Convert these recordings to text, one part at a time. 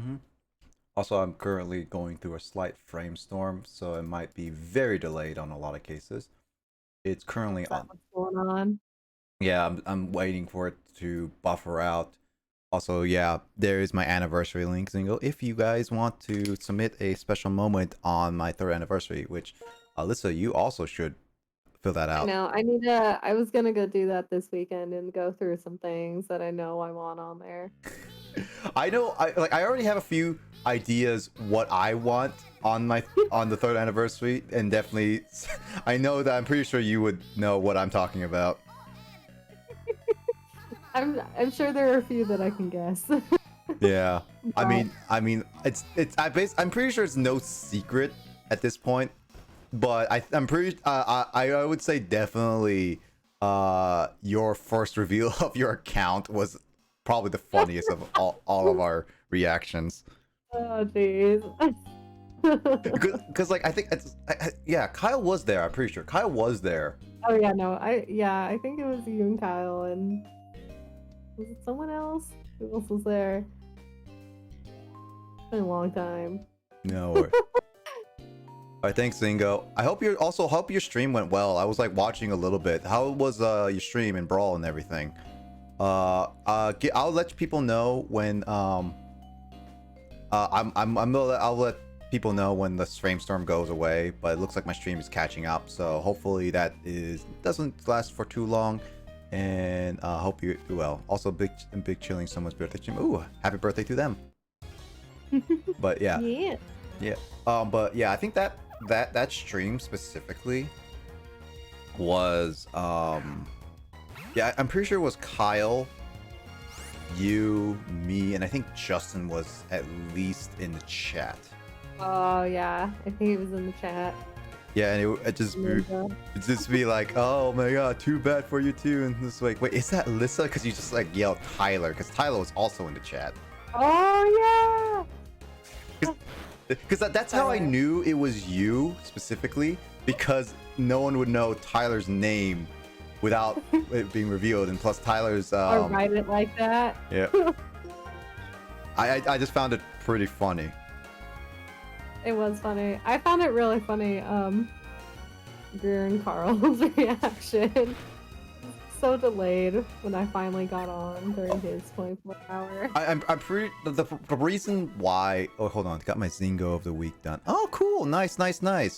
Mm-hmm. Also, I'm currently going through a slight frame storm, so it might be very delayed on a lot of cases. It's currently Is that on. what's going on? Yeah, I'm waiting for it to buffer out. Also, yeah, there is my anniversary link single. If you guys want to submit a special moment on my third anniversary, which Alyssa, you also should fill that I out. know. I was gonna go do that this weekend and go through some things that I know I want on there. I know I already have a few ideas what I want on the third anniversary, and definitely I know that I'm pretty sure you would know what I'm talking about. I'm sure there are a few that I can guess. Yeah. But I'm pretty sure it's no secret at this point, but I'm pretty I would say definitely your first reveal of your account was probably the funniest of all of our reactions. oh jeez. Because like I think yeah, Kyle was there. I'm pretty sure Kyle was there. Oh yeah, no. I think it was you and Kyle and was it someone else? Who else was there? It's been a long time. No. All right, thanks, Zingo. I hope your stream went well. I was like watching a little bit. How was your stream and Brawl and everything? I'll let people know when I'll let people know when the frame storm goes away. But it looks like my stream is catching up, so hopefully that doesn't last for too long. And hope you do well. Also, big chilling someone's birthday stream. Ooh, happy birthday to them. But yeah. Yeah. Yeah. But yeah, I think that stream specifically was yeah, I'm pretty sure it was Kyle, you, me, and I think Justin was at least in the chat. Oh yeah. I think he was in the chat. Yeah, and it just be like, oh my god, too bad for you too. And it's like, wait, is that Alyssa? Because you just like yelled Tyler, because Tyler was also in the chat. Oh yeah. Because that's how I knew it was you specifically, because no one would know Tyler's name without it being revealed, and plus Tyler's Or write it like that. yeah. I just found it pretty funny. It was funny. I found it really funny. Greer and Carl's reaction. So delayed when I finally got on during his 24-hour. I'm pretty the reason why. Oh, hold on, got my Zingo of the week done. Oh, cool, nice. Glad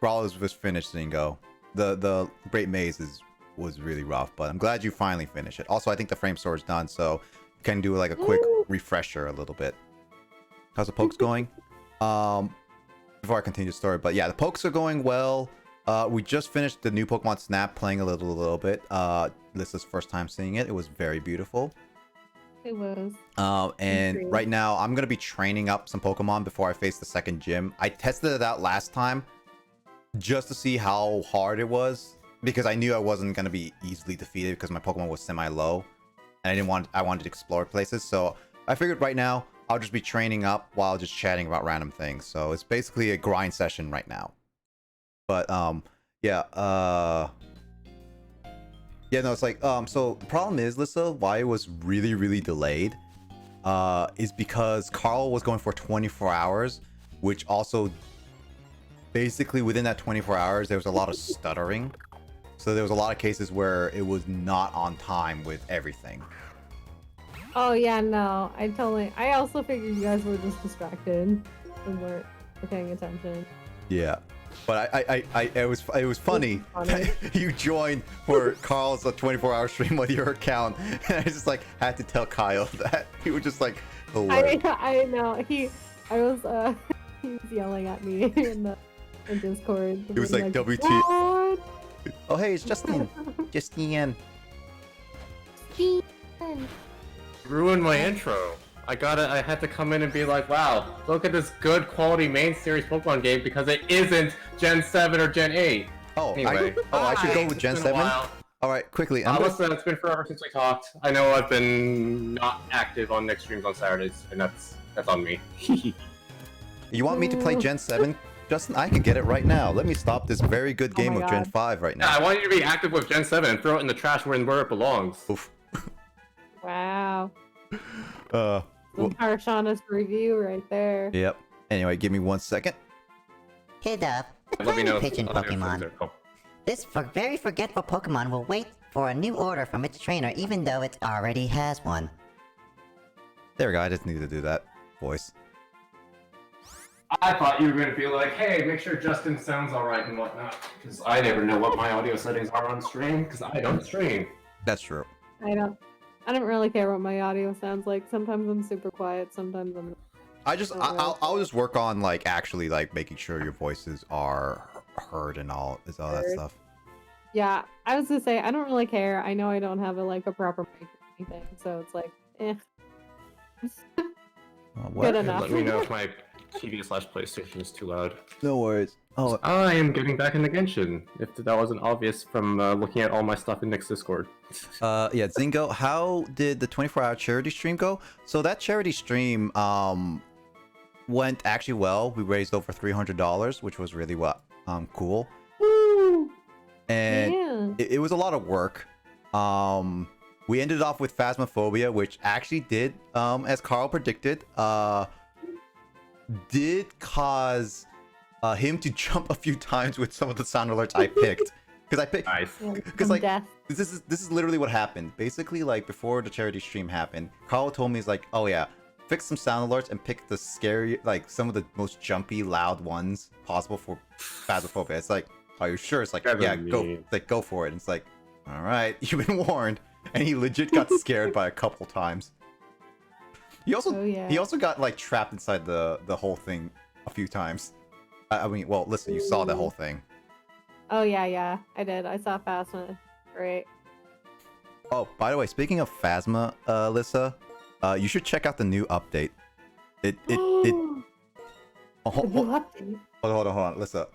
Brawlers was finished, Zingo. The Great Maze was really rough, but I'm glad you finally finished it. Also, I think the frame store's done, so you can do like a quick refresher a little bit. How's the pokes going? Before I continue the story, but yeah, the pokes are going well. We just finished the new Pokemon Snap, playing a little bit. This is first time seeing it. It was very beautiful. It was. And right now I'm gonna be training up some Pokemon before I face the second gym. I tested it out last time just to see how hard it was, because I knew I wasn't gonna be easily defeated because my Pokemon was semi-low, and I wanted to explore places. So I figured right now I'll just be training up while just chatting about random things. So it's basically a grind session right now. But yeah, yeah, no, it's like so the problem is, Lissa, why it was really delayed is because Carl was going for 24 hours, which also basically within that 24 hours there was a lot of stuttering. So there was a lot of cases where it was not on time with everything. Oh yeah, no, I also figured you guys were just distracted and weren't paying attention. Yeah, but it was funny. You joined for Carl's 24-hour stream with your account, and I just like had to tell Kyle that. He was just like, I know he was yelling at me in Discord. He was like, WT. What? Oh hey, it's Justin. Justin. Ruined my intro. I had to come in and be like, wow, look at this good quality main series Pokemon game, because it isn't Gen 7 or Gen 8. Oh, anyway. I should go with Gen 7? Alright, quickly. Listen, it's been forever since we talked. I know I've been not active on Nick streams on Saturdays, and that's on me. You want me to play Gen 7? Justin, I can get it right now. Let me stop this very good game of Gen 5 right now. Yeah, I want you to be active with Gen 7 and throw it in the trash where it belongs. Oof. Wow. Well, Harshana's review right there. yep. Anyway, give me 1 second. Hit up the Let me know flying pigeon if other things Pokemon. are cool. This very forgetful Pokemon will wait for a new order from its trainer even though it already has one. There we go. I just needed to do that voice. I thought you were going to be like, hey, make sure Justin sounds alright and whatnot. Because I never know what my audio settings are on stream, because I don't stream. That's true. I don't really care what my audio sounds like. Sometimes I'm super quiet, sometimes I'm I'll just work on like actually like making sure your voices are heard and all that Heard. stuff. Yeah, I was gonna say I don't really care. I know I don't have a proper mic or anything, so it's like, eh. What? Good enough. Let me know if my TV/PlayStation is too loud. No worries. Oh, I am getting back into Genshin, if that wasn't obvious from looking at all my stuff in Nick's Discord. yeah, Zingo, how did the 24-hour charity stream go? So that charity stream went actually well. We raised over $300, which was really cool. Woo! And Yeah. it was a lot of work. We ended off with Phasmophobia, which actually did, as Carl predicted, did cause him to jump a few times with some of the sound alerts I picked. Because I picked, Nice. because From like death. this is literally what happened. Basically, like before the charity stream happened, Carl told me, he's like, oh yeah, fix some sound alerts and pick the scary, like some of the most jumpy, loud ones possible for Phasmophobia. It's like, are you sure? It's like, Better yeah, than go, me. like go for it. And it's like, all right, you've been warned. And he legit got scared by a couple times. He also Oh, yeah. he also got like trapped inside the whole thing a few times. I mean, well, listen, you saw the whole thing. Oh yeah, I did. I saw Phasma. Great. Oh, by the way, speaking of Phasma, Lissa, you should check out the new update. It oh, The hold new on, update. hold on, Lissa.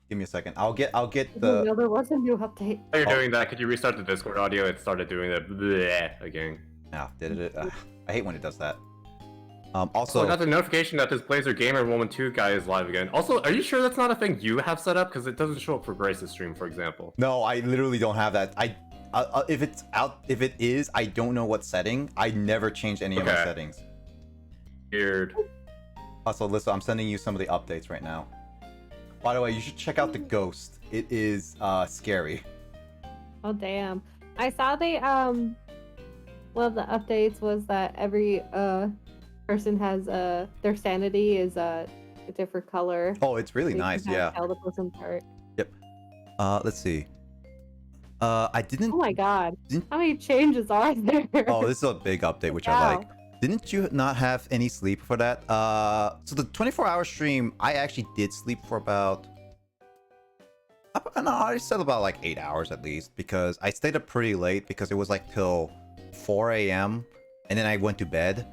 Give me a second. I'll get I didn't the. know there was a new update. While you're doing that, could you restart the Discord audio? It started doing the bleh again. Ah, did it? I hate when it does that. So Also, I got the notification that this Blazer Gamer Woman 2 guy is live again. Also, are you sure that's not a thing you have set up? Because it doesn't show up for Grace's stream, for example. no, I literally don't have that. If it's out, if it is, I don't know what setting. I never changed any of my Okay. settings. Weird. Also, Lissa, I'm sending you some of the updates right now. By the way, you should check out the Ghost. It is scary. Oh damn. I saw they one of the updates was that every person has their sanity is a different color. Oh, it's really So you can nice. kinda Yeah. Tell the person apart. Let's see. I didn't. Oh my god. Didn't- How many changes are there? Oh, this is a big update, which I Wow. like. Didn't you not have any sleep for that? So the 24-hour stream, I actually did sleep for about. No, I said about like 8 hours at least, because I stayed up pretty late because it was like till 4 a.m. and then I went to bed,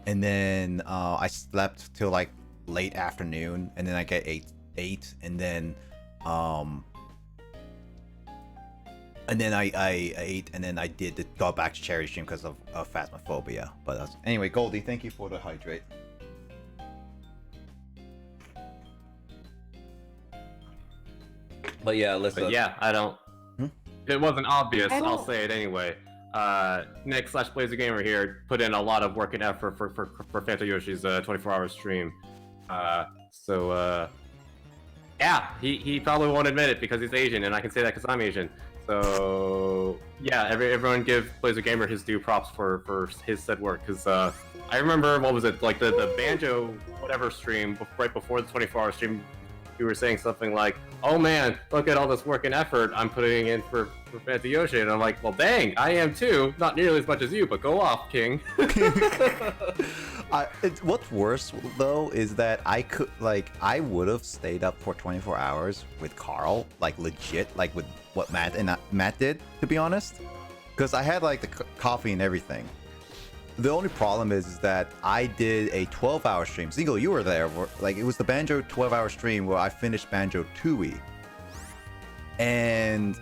and then I slept till like late afternoon, and then I get eight, and then I ate, and then I did go back to charity stream because of Phasmophobia. But anyway, Goldie, thank you for the hydrate. But yeah, listen. But yeah, I don't. Hmm? It wasn't obvious. I I'll don't- say it anyway. Nick/Blazer Gamer here put in a lot of work and effort for Fanta Yoshi's 24-hour stream. Yeah, he probably won't admit it because he's Asian, and I can say that because I'm Asian. So yeah, everyone give Blazer Gamer his due props for his said work, because I remember, what was it, like the banjo whatever stream right before the 24-hour stream, you were saying something like, oh man, look at all this work and effort I'm putting in for Fanta Yoshi, and I'm like, well dang, I am too, not nearly as much as you, but go off, King. What's worse though is that I would have stayed up for 24 hours with Carl, like legit, like with what Matt did, to be honest, because I had like the coffee and everything. The only problem is that I did a 12-hour stream. Zingo, you were there. Like, it was the Banjo 12-hour stream where I finished Banjo Tooie. And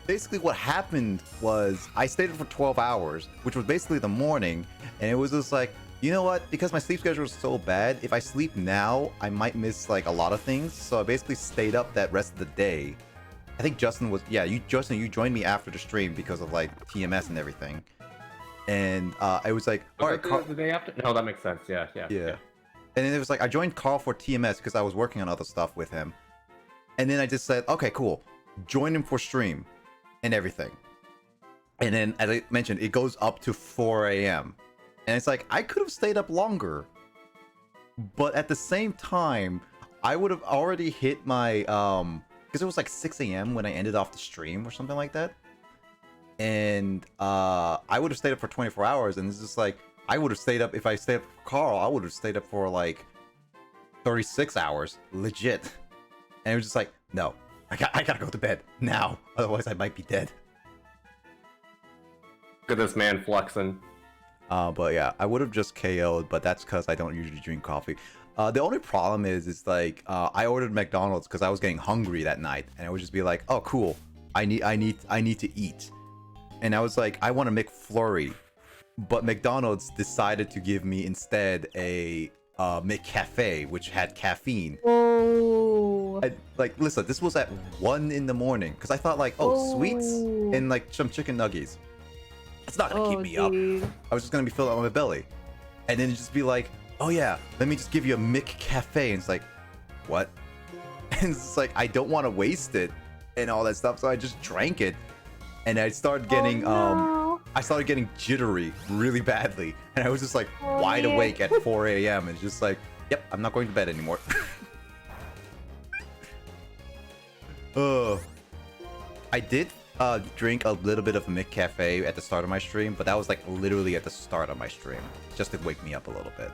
basically what happened was I stayed up for 12 hours, which was basically the morning. And it was just like, you know what? Because my sleep schedule is so bad, if I sleep now, I might miss like a lot of things. So I basically stayed up that rest of the day. I think Justin was, Justin, you joined me after the stream because of like TMS and everything. And it was like, all right, the day after? No, that makes sense. Yeah. yeah. And then it was like, I joined Carl for TMS because I was working on other stuff with him. And then I just said, okay, cool. Join him for stream and everything. And then, as I mentioned, it goes up to 4 a.m. And it's like, I could have stayed up longer. But at the same time, I would have already hit my, because it was like 6 a.m. when I ended off the stream or something like that. And I would have stayed up for 24 hours. And it's just like, I would have stayed up, if I stayed up for Carl, I would have stayed up for like 36 hours. Legit. And it was just like, no, I gotta go to bed now. Otherwise, I might be dead. Look at this man flexing. But yeah, I would have just KO'd, but that's because I don't usually drink coffee. The only problem is like, I ordered McDonald's because I was getting hungry that night. And I would just be like, oh, cool. I need to eat. And I was like, I want a McFlurry. But McDonald's decided to give me instead a McCafe, which had caffeine. Oh. Like, listen, this was at 1 in the morning. Because I thought like, oh, sweets and like some chicken nuggets. It's not going to keep me up. I was just going to be filled up with my belly. And then just be like, oh yeah, let me just give you a McCafe. And it's like, what? And it's like, I don't want to waste it and all that stuff. So I just drank it. And I started getting, I started getting jittery really badly. And I was just like wide awake at 4 a.m. and just like, yep, I'm not going to bed anymore. I did drink a little bit of McCafe at the start of my stream, but that was like literally at the start of my stream, just to wake me up a little bit.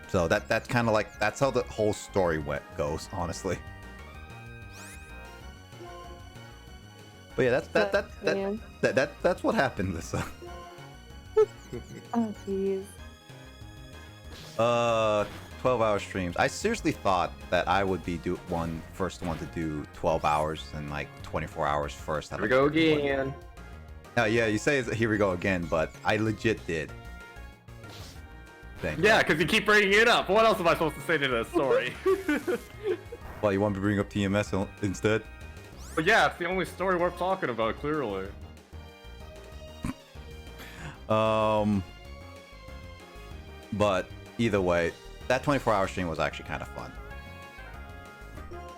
So that's kind of like, that's how the whole story goes, honestly. But yeah, that's what happened, Lisa. Oh jeez. 12-hour streams. I seriously thought that I would be first one to do 12 hours and like 24 hours first. Here we go again. Yeah, you say here we go again, but I legit did. Yeah, because you keep bringing it up. What else am I supposed to say to this story? Well, you want me to bring up TMS instead? But yeah, it's the only story worth talking about, clearly. But either way, that 24-hour stream was actually kind of fun.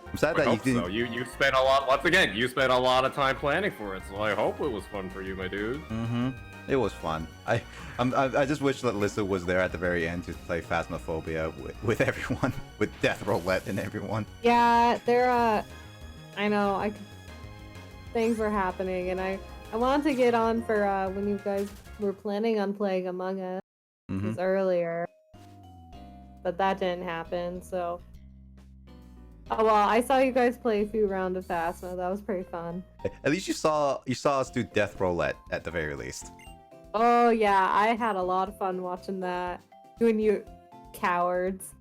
I'm sad that you didn't. So. You spent a lot. Once again, you spent a lot of time planning for it, so I hope it was fun for you, my dude. Mm-hmm. It was fun. I just wish that Lissa was there at the very end to play Phasmophobia with everyone, with Death Roulette and everyone. Yeah, I know. Things were happening, and I wanted to get on for when you guys were planning on playing Among Us earlier, but that didn't happen. So, oh well, I saw you guys play a few rounds of Phasmo. That was pretty fun. At least you saw us do Death Roulette at the very least. Oh yeah, I had a lot of fun watching that. Doing you cowards.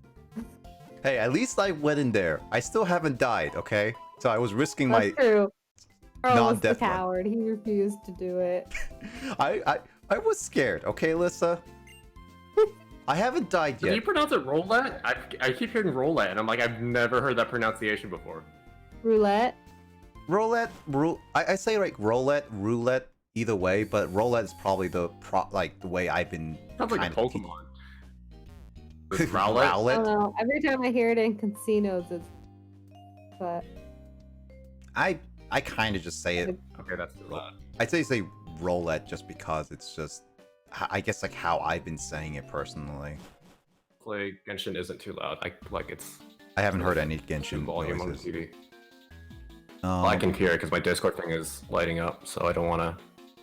Hey, at least I went in there. I still haven't died, okay? So I was risking That's my true. Carl was the non-death run. coward. He refused to do it. I was scared, okay, Lissa? I haven't died yet. Do you pronounce it roulette? I keep hearing roulette, and I'm like, I've never heard that pronunciation before. Roulette? Roulette, I say like roulette, either way, but roulette is probably the way I've been. Sounds like a Pokemon. Rowlet? I Rowlet? don't know. Every time I hear it in casinos, it's. But. I kind of just say it. Okay, that's too loud. I'd say roulette just because it's just, I guess like how I've been saying it personally. Hopefully Genshin isn't too loud. I haven't heard any Genshin volume on the noises. TV. Well, I can hear it because my Discord thing is lighting up, so I don't want to.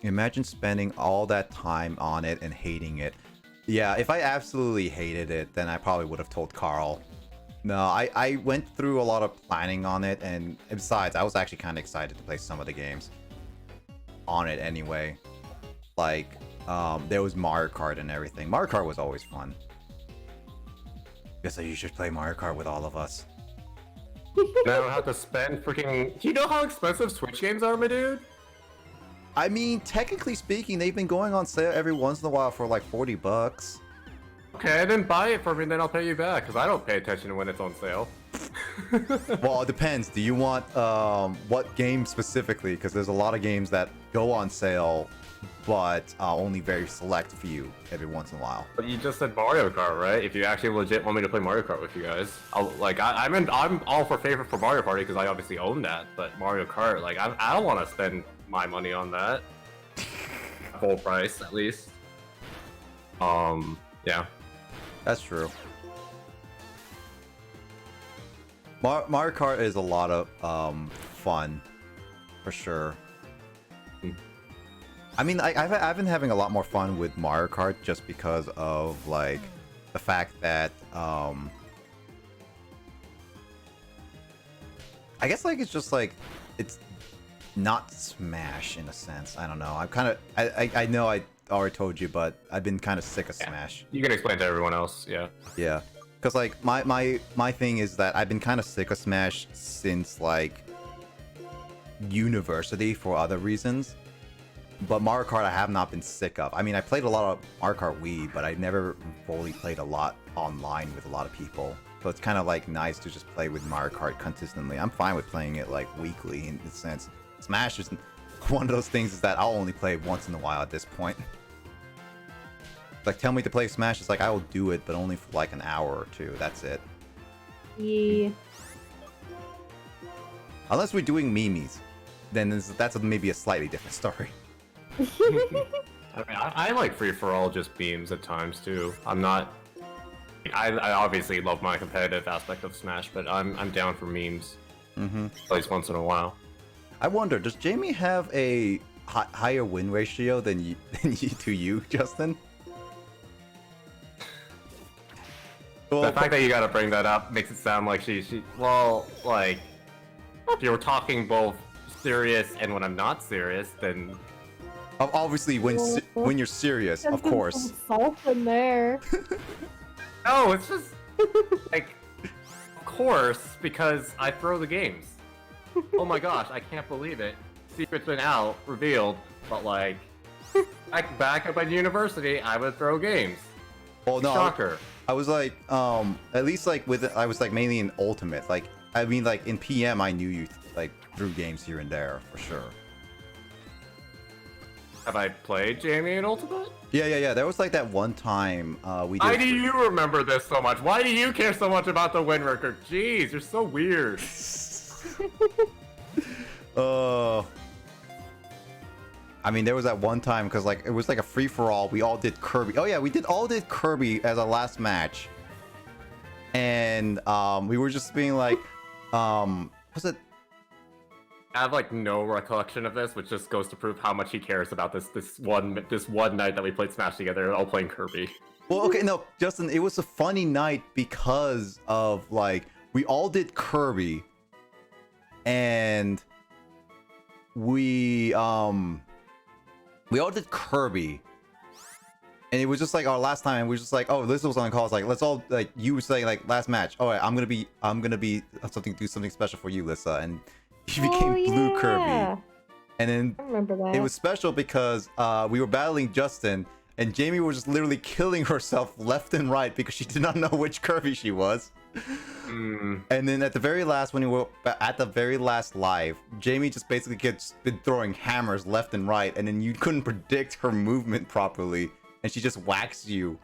Imagine spending all that time on it and hating it. Yeah, if I absolutely hated it, then I probably would have told Carl. No, I went through a lot of planning on it, and besides, I was actually kind of excited to play some of the games on it anyway. Like, there was Mario Kart and everything. Mario Kart was always fun. Guess you should play Mario Kart with all of us. Now I don't have to spend freaking. Do you know how expensive Switch games are, my dude? I mean, technically speaking, they've been going on sale every once in a while for like $40. Okay, then buy it for me, and then I'll pay you back, because I don't pay attention to when it's on sale. Well, it depends. Do you want what game specifically? Because there's a lot of games that go on sale, but only very select few every once in a while. But you just said Mario Kart, right? If you actually legit want me to play Mario Kart with you guys, I'm all for favorite for Mario Party because I obviously own that. But Mario Kart, like I don't want to spend my money on that. Full price, at least. Yeah. That's true. Mario Kart is a lot of fun, for sure. I mean, I've been having a lot more fun with Mario Kart just because of like the fact that I guess like it's just like it's not Smash in a sense. I don't know. I'm kind of I know I already told you, but I've been kind of sick of Smash. You can explain to everyone else. Yeah. Yeah. Because like my thing is that I've been kind of sick of Smash since like university for other reasons. But Mario Kart I have not been sick of. I mean, I played a lot of Mario Kart Wii, but I never fully played a lot online with a lot of people. So it's kind of like nice to just play with Mario Kart consistently. I'm fine with playing it like weekly in a sense. Smash is one of those things is that I'll only play once in a while at this point. Like, tell me to play Smash, it's like I will do it, but only for like an hour or two. That's it. Yeah. Unless we're doing memes, then that's maybe a slightly different story. I mean, I like free for all just beams at times too. I'm not. I obviously love my competitive aspect of Smash, but I'm down for memes. At least once in a while. I wonder, does Jamie have a higher win ratio than you, Justin? Well, The fact that you gotta bring that up makes it sound like well, like, if you're talking both serious and when I'm not serious, then... Obviously, when you're serious, of course. Salt in there. No, it's just, like, of course, because I throw the games. Oh my gosh, I can't believe it. Secret's been out, revealed, but like, back up at university, I would throw games. Well, no, Shocker. I was like, at least like I was like mainly in Ultimate. Like, I mean, like in PM, I knew you like threw games here and there for sure. Have I played Jamie in Ultimate? Yeah. There was like that one time we did. Why do you remember this so much? Why do you care so much about the win record? Jeez, you're so weird. I mean, there was that one time because like it was like a free for all. We all did Kirby. Oh yeah, we all did Kirby as our last match, and we were just being like, was it? I have like no recollection of this, which just goes to prove how much he cares about this one night that we played Smash together, all playing Kirby. Well, okay, no, Justin, it was a funny night because of like we all did Kirby, and we all did Kirby, and it was just like our last time, and we were just like, oh, this was on call. It's like, let's all like you were saying like last match. Oh, I'm gonna be do something special for you, Lissa, and she became Blue Kirby, and then I remember that. it was special because we were battling Justin, and Jamie was just literally killing herself left and right because she did not know which Kirby she was. And then at the very last, when we were at the very last live, Jamie just basically been throwing hammers left and right, and then you couldn't predict her movement properly, and she just whacks you,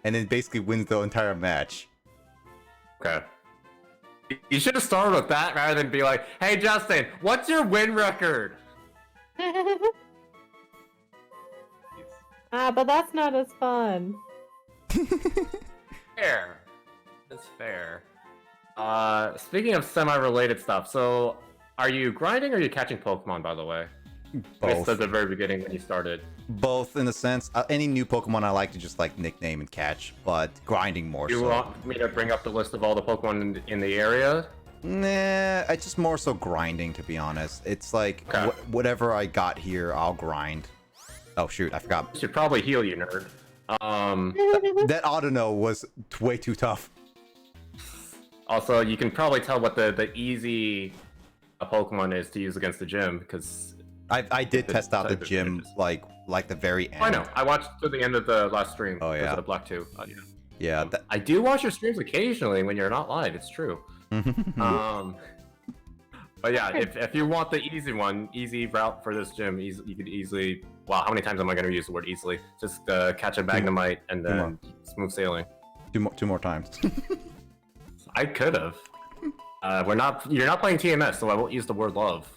and then basically wins the entire match. Okay. You should have started with that rather than be like, hey Justin, what's your win record? But that's not as fun. Fair. That's fair. Speaking of semi-related stuff, so are you grinding or are you catching Pokemon, by the way? Both. At the very beginning when you started. Both, in a sense. Any new Pokemon I like to just like nickname and catch, but grinding more You so. want me to bring up the list of all the Pokemon in the area? Nah, I just more so grinding, to be honest. It's like Okay. whatever I got here, I'll grind. Oh shoot, I forgot. Should probably heal you, nerd. That Auto-No was way too tough. Also, you can probably tell what the easy Pokemon is to use against the gym, because... I did test out the type of gym changes. like the very end. I know. I watched to the end of the last stream. Oh, yeah. Was it Black 2? Yeah. Yeah. I do watch your streams occasionally when you're not live. It's true. But yeah, if you want the easy route for this gym, you could easily. Wow, how many times am I going to use the word easily? Just catch a Magnemite and then smooth sailing. Two more times. I could have. You're not playing TMS, so I won't use the word love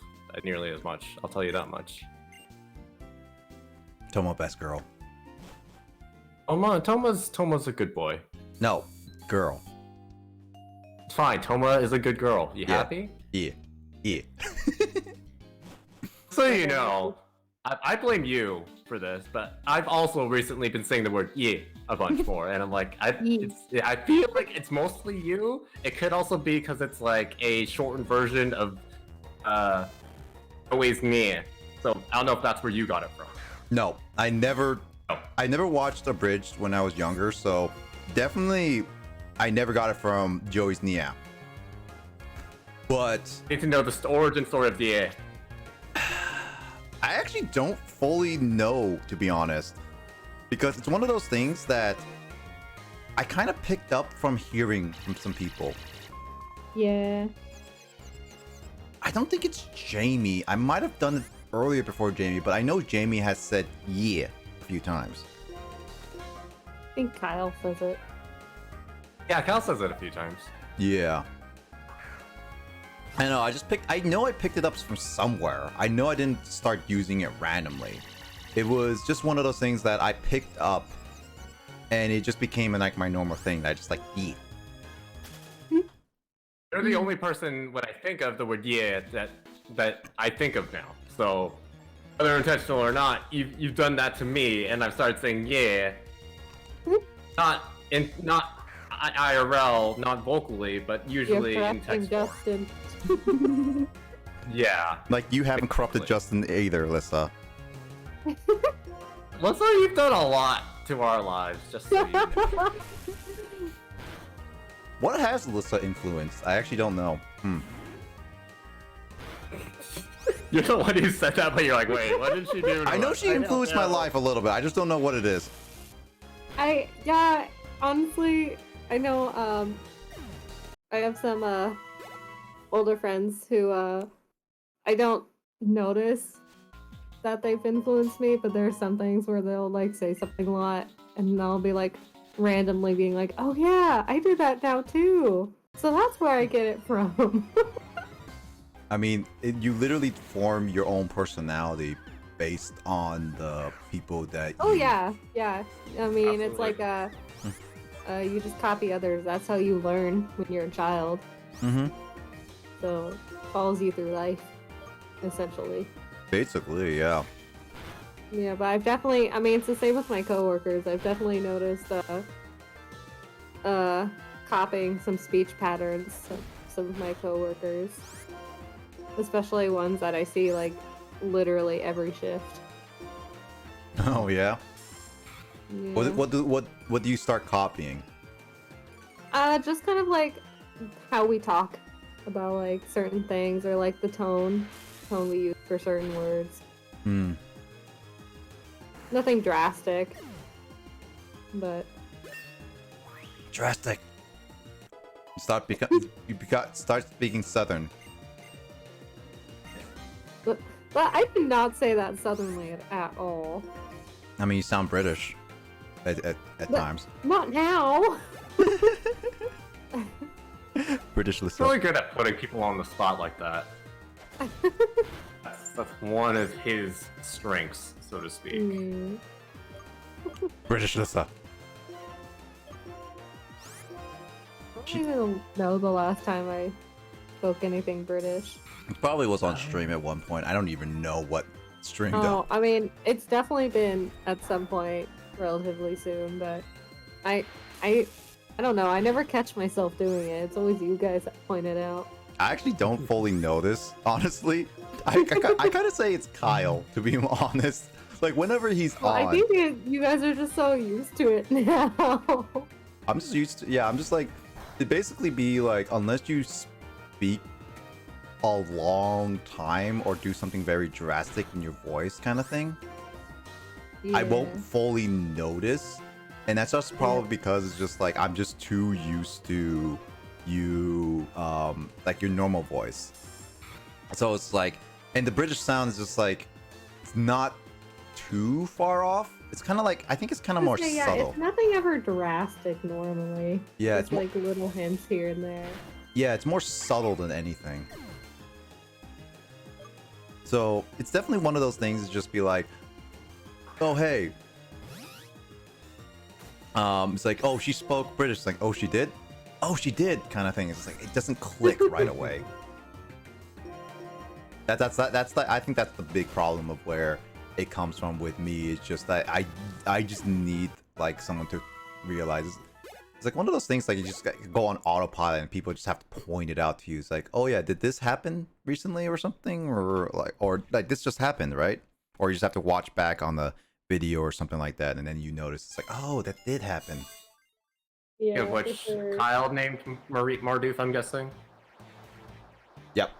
nearly as much. I'll tell you that much. Toma, best girl. Toma's a good boy. No, girl. It's fine. Toma is a good girl. You happy? Yeah. So you know, I blame you for this, but I've also recently been saying the word "yeah" a bunch more, and I'm like, I feel like it's mostly you. It could also be because it's like a shortened version of always near. So I don't know if that's where you got it from. No, I never watched Abridged when I was younger, so definitely I never got it from Joey's Nia. But Need to know the origin story of the "yeah." I actually don't fully know, to be honest, because it's one of those things that I kind of picked up from hearing from some people. Yeah. I don't think it's Jamie. I might have done it earlier before Jamie, but I know Jamie has said yeah a few times. I think Kyle says it. Yeah, Cal says it a few times. Yeah. I know, I know I picked it up from somewhere. I know I didn't start using it randomly. It was just one of those things that I picked up and it just became like my normal thing that I just like eat. You're the only person when I think of the word "yeah" that I think of now. So whether intentional or not, you've done that to me, and I've started saying "yeah," not IRL, not vocally, but usually in text form. Justin. Yeah. Like you haven't corrupted Justin either, Lissa. Lissa, you've done a lot to our lives, just so you know. What has Lissa influenced? I actually don't know. You're the one who said that, but you're like, wait, what did she do? I know she influenced my life a little bit. I just don't know what it is. Honestly, I know, I have some, older friends who, I don't notice that they've influenced me, but there are some things where they'll, like, say something a lot, and I'll be, like, randomly being like, oh yeah, I do that now too. So that's where I get it from. I mean, you literally form your own personality based on the people that Oh you... yeah. I mean, it's Absolutely. like you just copy others. That's how you learn when you're a child. Mm-hmm. So it follows you through life, essentially. Basically, yeah. Yeah, but I've definitely, I mean, it's the same with my coworkers. I've definitely noticed copying some speech patterns of some of my coworkers, especially ones that I see like literally every shift. Oh yeah. Yeah. What do you start copying? Just kind of like how we talk about like certain things, or like the tone we use for certain words. Nothing drastic, but Drastic. Start speaking Southern. but I did not say that southernly at all. I mean, you sound British at times. Not now. British He's Lissa. really good at putting people on the spot like that. That's one of his strengths, so to speak. Mm. British Lissa. I don't even know the last time I spoke anything British. It probably was on stream at one point. I don't even know what stream Oh, though. I mean, it's definitely been at some point relatively soon, but I don't know. I never catch myself doing it. It's always you guys that point it out. I actually don't fully know this, honestly. I kind of say it's Kyle, to be honest. Like, whenever he's Well, on. I think you guys are just so used to it now. I'm just used to, yeah, I'm just like, it basically be like, unless you speak a long time or do something very drastic in your voice kind of thing, I won't Yeah. fully notice. And that's just probably because it's just like, I'm just too used to you, like your normal voice. So it's like, and the British sound is just like, it's not too far off. It's kind of like, I think it's kind of more subtle. It's nothing ever drastic normally. Yeah, it's like little hints here and there. Yeah, it's more subtle than anything. So it's definitely one of those things to just be like, oh hey. It's like, oh, she spoke British. It's like, oh, she did? Oh, she did, kind of thing. It's like, it doesn't click right away. That's I think that's the big problem of where it comes from with me. It's just that I just need like someone to realize. It's like one of those things like you just go on autopilot and people just have to point it out to you. It's like, oh yeah, did this happen recently or something, or like this just happened, right? Or you just have to watch back on the video or something like that, and then you notice it's like, oh, that did happen. Yeah, which sure. Kyle named Mardoof, I'm guessing. Yep.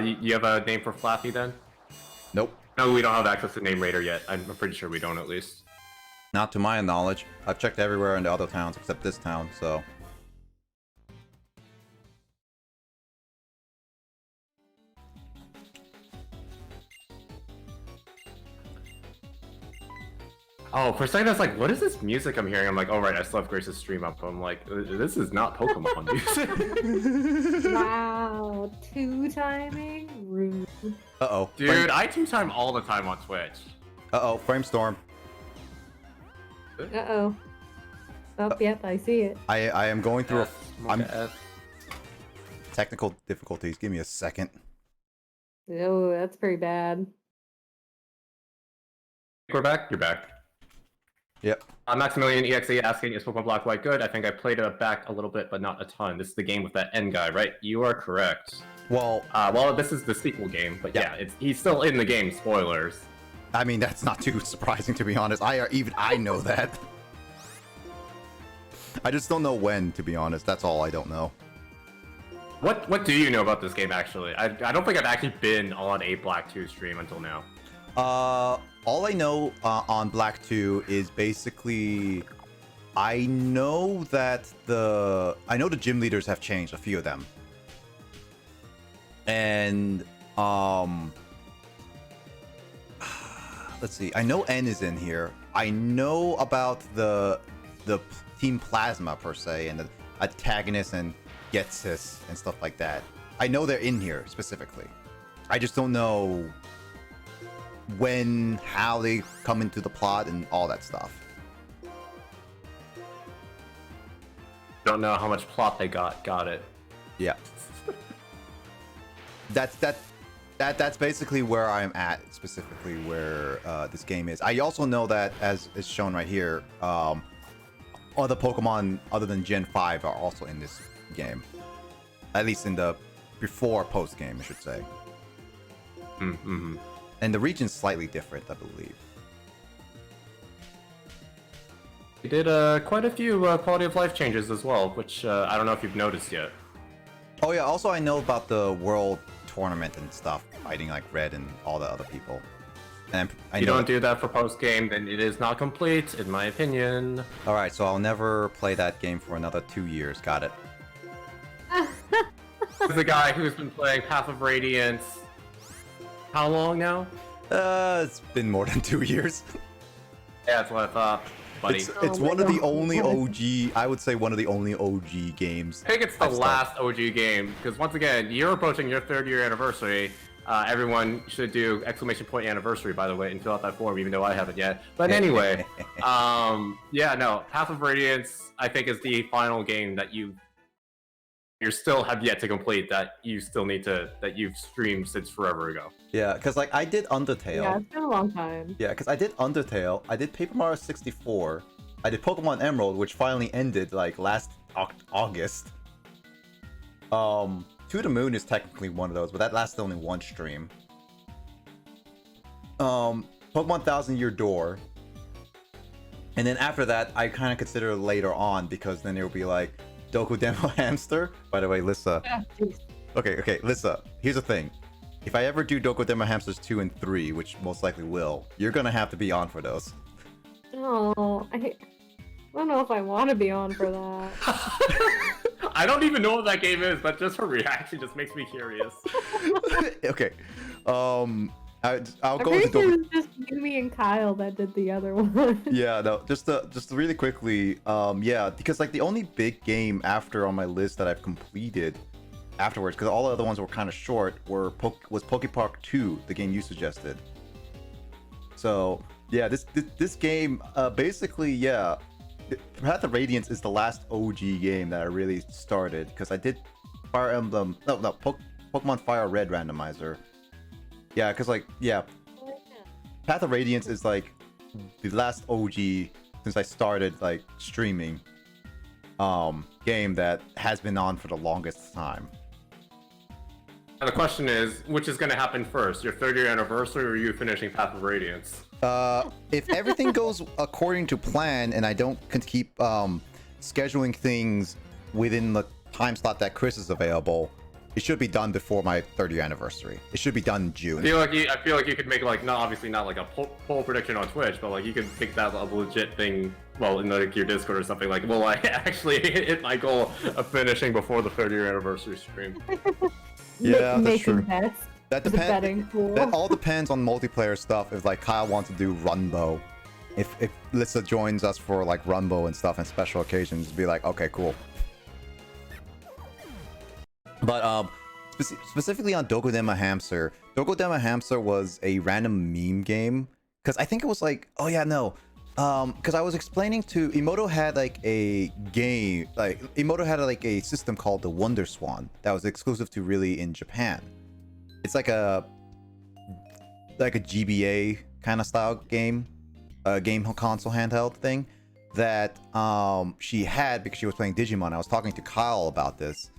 You have a name for Flappy then? Nope. No, we don't have access to Name Raider yet. I'm pretty sure we don't, at least. Not to my knowledge. I've checked everywhere in the other towns except this town, so. Oh, for a second I was like, what is this music I'm hearing? I'm like, oh right, I still have Grace's stream up. I'm like, this is not Pokemon music. Wow, 2-timing? Rude. Uh-oh. Dude, I 2-time all the time on Twitch. Uh-oh, frame storm. Uh-oh. Oh, yep, I see it. I am going through I'm F. technical difficulties. Give me a second. Oh, that's pretty bad. We're back? You're back. Yep. Maximilian EXE asking, is Pokemon Black White good? I think I played it back a little bit, but not a ton. This is the game with that end guy, right? You are correct. Well, this is the sequel game, but yeah. He's still in the game. Spoilers. I mean, that's not too surprising, to be honest. I know that. I just don't know when, to be honest. That's all I don't know. What do you know about this game, actually? I don't think I've actually been on a Black 2 stream until now. All I know on Black 2 is basically I know that the gym leaders have changed, a few of them. And let's see. I know N is in here. I know about the Team Plasma per se and the antagonist and Getsis and stuff like that. I know they're in here specifically. I just don't know when, how they come into the plot and all that stuff. Don't know how much plot they got. Got it. Yeah. That's basically where I'm at, specifically where this game is. I also know that, as is shown right here, other Pokemon other than Gen 5 are also in this game. At least in the before-post game, I should say. Mm-hmm. And the region's slightly different, I believe. We did quite a few quality of life changes as well, which I don't know if you've noticed yet. Oh yeah, also I know about the world tournament and stuff, fighting like Red and all the other people. And if you don't do that for post-game, then it is not complete, in my opinion. Alright, so I'll never play that game for another 2 years, got it. This is the guy who's been playing Path of Radiance. How long now? It's been more than 2 years. Yeah, that's what I thought, buddy. It's one of the only OG, I would say one of the only OG games. I think it's the last OG game, because once again, you're approaching your 3rd year anniversary. Everyone should do ! anniversary, by the way, and fill out that form, even though I haven't yet. But anyway, yeah, no, Path of Radiance, I think, is the final game that you still have yet to complete, that you still need to, that you've streamed since forever ago. Yeah, because like I did Undertale. Yeah, it's been a long time. Yeah, because I did Undertale, I did Paper Mario 64, I did Pokemon Emerald, which finally ended like last August. To the Moon is technically one of those, but that lasted only one stream. Pokemon 1000 Year Door. And then after that, I kind of consider later on, because then it will be like Doku Demo Hamster. By the way, Lissa. Okay, Lissa, here's the thing. If I ever do Doku Demo Hamsters 2 and 3, which most likely will, you're gonna have to be on for those. Oh, I don't know if I want to be on for that. I don't even know what that game is, but just her reaction just makes me curious. Okay. I'll I'm go pretty into sure Doku. it was just Yumi and Kyle that did the other one. Yeah, no, just really quickly, yeah, because like the only big game after on my list that I've completed afterwards, because all the other ones were kind of short, was Pokepark 2, the game you suggested. So yeah, this game, basically, yeah, Path of Radiance is the last OG game that I really started, because I did Fire Emblem, Pokemon Fire Red randomizer. Yeah, because like, yeah, Path of Radiance is like the last OG since I started like streaming game that has been on for the longest time. Now the question is, which is going to happen first, your 30th anniversary or you finishing Path of Radiance? If everything goes according to plan and I don't keep scheduling things within the time slot that Chris is available, it should be done before my 30th anniversary. It should be done in June. I feel like you could make like, obviously not like a poll prediction on Twitch, but like you could make that a legit thing. Well, in like your Discord or something. Like, will I actually hit my goal of finishing before the 30th anniversary stream? Yeah, that's Making true. bets. That It's a betting depends. pool. That all depends on multiplayer stuff. If like Kyle wants to do Runbow, if Lissa joins us for like Runbow and stuff and special occasions, be like, okay, cool. But specifically on Dokodema Hamster, Dokodema Hamster was a random meme game because I think it was like, oh yeah, no, because I was explaining to Emoto had like a game, like Emoto had like a system called the Wonder Swan that was exclusive to really in Japan. It's like a GBA kind of style game, game console handheld thing that she had because she was playing Digimon. I was talking to Kyle about this.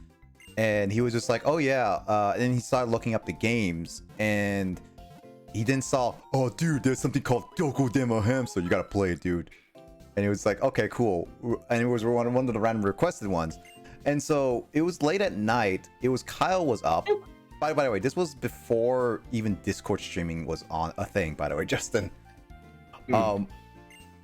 And he was just like, oh yeah, and he started looking up the games, and he then saw, oh dude, there's something called Dokodema Hamster, you gotta play it, dude. And he was like, okay, cool. And it was one of the random requested ones. And so it was late at night. It was Kyle was up. By the way, this was before even Discord streaming was on a thing, by the way, Justin.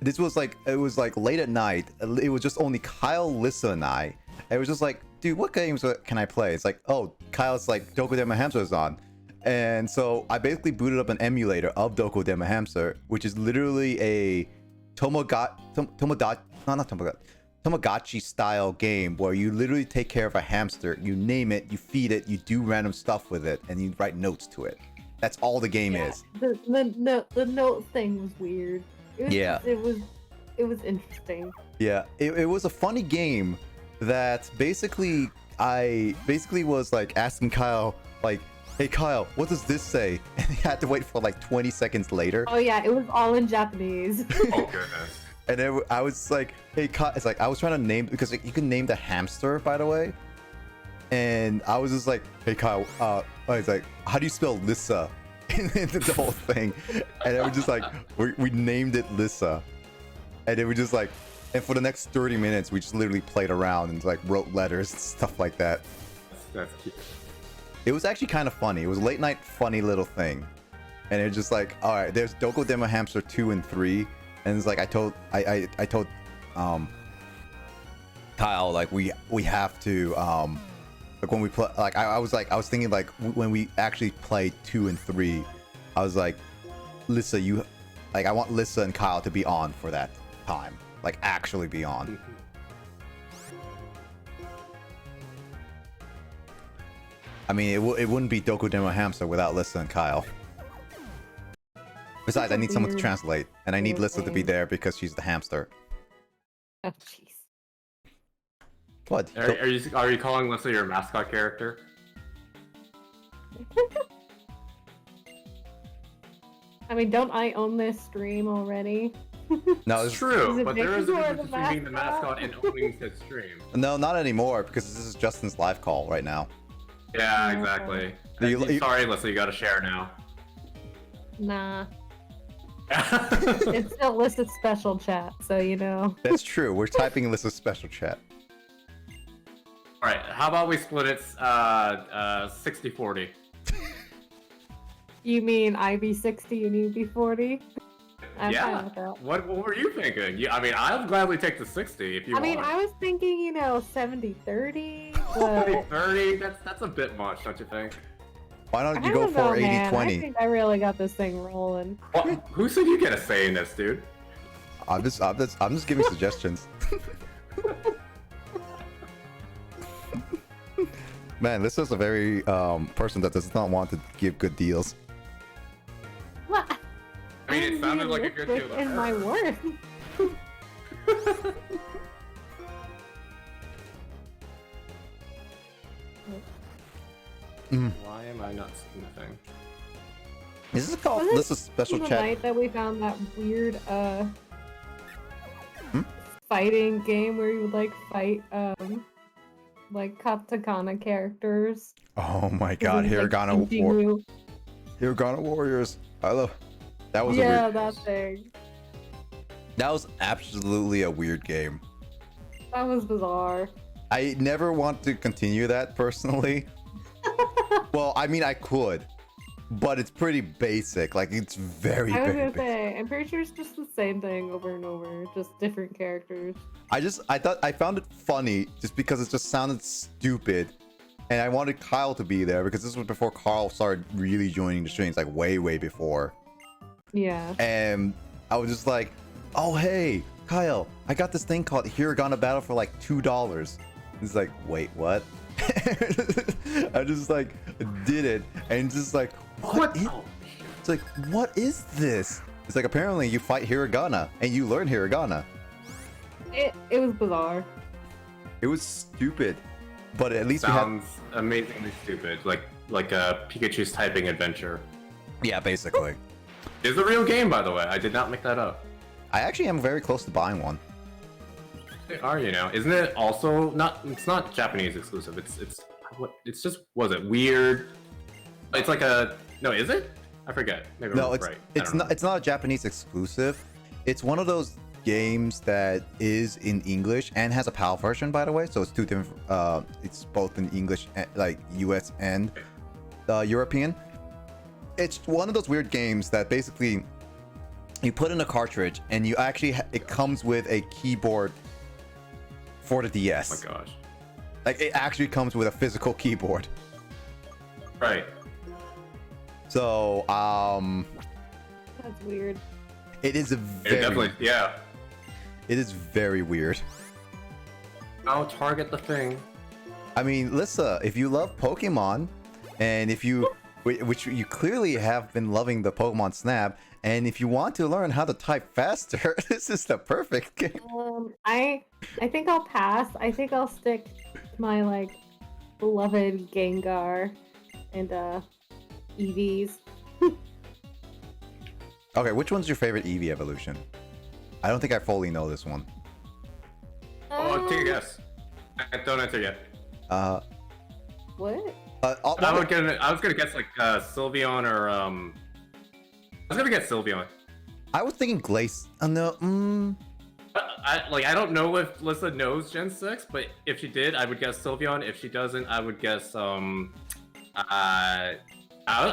This was like, it was like late at night. It was just only Kyle, Lissa, and I. And it was just like, dude, what games can I play? It's like, oh, Kyle's like, Dokodema Hamster is on. And so I basically booted up an emulator of Dokodema Hamster, which is literally a Tamagotchi style game where you literally take care of a hamster, you name it, you feed it, you do random stuff with it, and you write notes to it. That's all the game is. The note thing was weird. It was interesting. Yeah, it was a funny game that basically I was like asking Kyle, like, hey Kyle, what does this say? And he had to wait for like 20 seconds later. Oh yeah, it was all in Japanese. Oh goodness. And then I was like, hey Kyle, it's like I was trying to name, because like, you can name the hamster, by the way. And I was just like, hey Kyle, it's like, how do you spell Lissa? And the whole thing. And it was just like, we named it Lissa. And it was just like, and for the next 30 minutes, we just literally played around and like wrote letters and stuff like that. That's cute. It was actually kind of funny. It was a late night funny little thing. And it's just like, all right, there's Dokodema Hamster 2 and 3. And it's like, I told Kyle, like we have to, like when we play, like I was thinking like when we actually played 2 and 3, I was like, Lissa, I want Lissa and Kyle to be on for that time. Like actually be on. I mean, it wouldn't be Dokodema Hamster without Lissa and Kyle. Besides, I need someone to translate, and I need Lissa to be there because she's the hamster. Oh jeez. What? Are you calling Lissa your mascot character? I mean, don't I own this stream already? No, It's true, it but there is a Victor difference the between being the mascot? mascot and owning his stream. No, not anymore, because this is Justin's live call right now. Yeah, exactly. You- Sorry, Lissa, you gotta share now. Nah. It's still listed special chat, so you know. That's true. We're typing in Lissa's special chat. Alright, how about we split it 60-40? You mean I be 60 and you be 40? I'm Yeah. fine with that. What were you thinking? I mean, I'll gladly take the 60 if you I want. mean, I was thinking, 70-30, Maybe but 30. That's a bit much, don't you think? Why I don't you go don't know, for man. I 80-20? think I really got this thing rolling. What? Who said you get a say in this, dude? I'm just giving suggestions. Man, this is a very person that does not want to give good deals. What? I mean, it sounded like a good deal. In my work. Why am I not seeing the thing? Is this called? Wasn't This is special the chat. night that we found that weird fighting game where you would like fight like katakana characters. Oh my And god, then, like, Hiragana punching you. Hiragana Warriors. I love. That was a Yeah, weird. that thing. That was absolutely a weird game. That was bizarre. I never want to continue that personally. Well, I mean, I could, but it's pretty basic. Like, it's very, I was very gonna basic. say, I'm pretty sure it's just the same thing over and over, just different characters. I found it funny just because it just sounded stupid, and I wanted Kyle to be there because this was before Carl started really joining the streams, like way, way before. Yeah. And I was just like, oh hey, Kyle, I got this thing called Hiragana Battle for like $2. He's like, wait, what? I just like did it, and just like, what? It's like, what is this? It's like, apparently you fight Hiragana and you learn Hiragana. It was bizarre. It was stupid, but at least we had. Sounds amazingly stupid, like a Pikachu's typing adventure. Yeah, basically. It's a real game, by the way. I did not make that up. I actually am very close to buying one. They are, Isn't it also not? It's not Japanese exclusive. It's just, was it weird? It's like a, no, is it? I forget. Maybe No, I'm it's right. it's not a Japanese exclusive. It's one of those games that is in English and has a PAL version, by the way. So it's two different. It's both in English, like US and European. It's one of those weird games that basically you put in a cartridge and you actually it comes with a keyboard for the DS. Oh my gosh. Like, it actually comes with a physical keyboard. Right. So, That's weird. it is a It very, definitely, yeah. it is very weird. I'll target the thing. I mean, Lissa, if you love Pokemon, and if you, which you clearly have been loving the Pokemon Snap, and if you want to learn how to type faster, this is the perfect game. I think I'll pass. I think I'll stick to my like beloved Gengar and EVs. Okay, which one's your favorite Eevee evolution? I don't think I fully know this one. Oh, take a guess. Don't answer yet. What? I was gonna guess like Sylveon or I was gonna guess Sylveon. I was thinking Glace. No, I don't know if Lissa knows Gen 6, but if she did, I would guess Sylveon. If she doesn't, I would guess I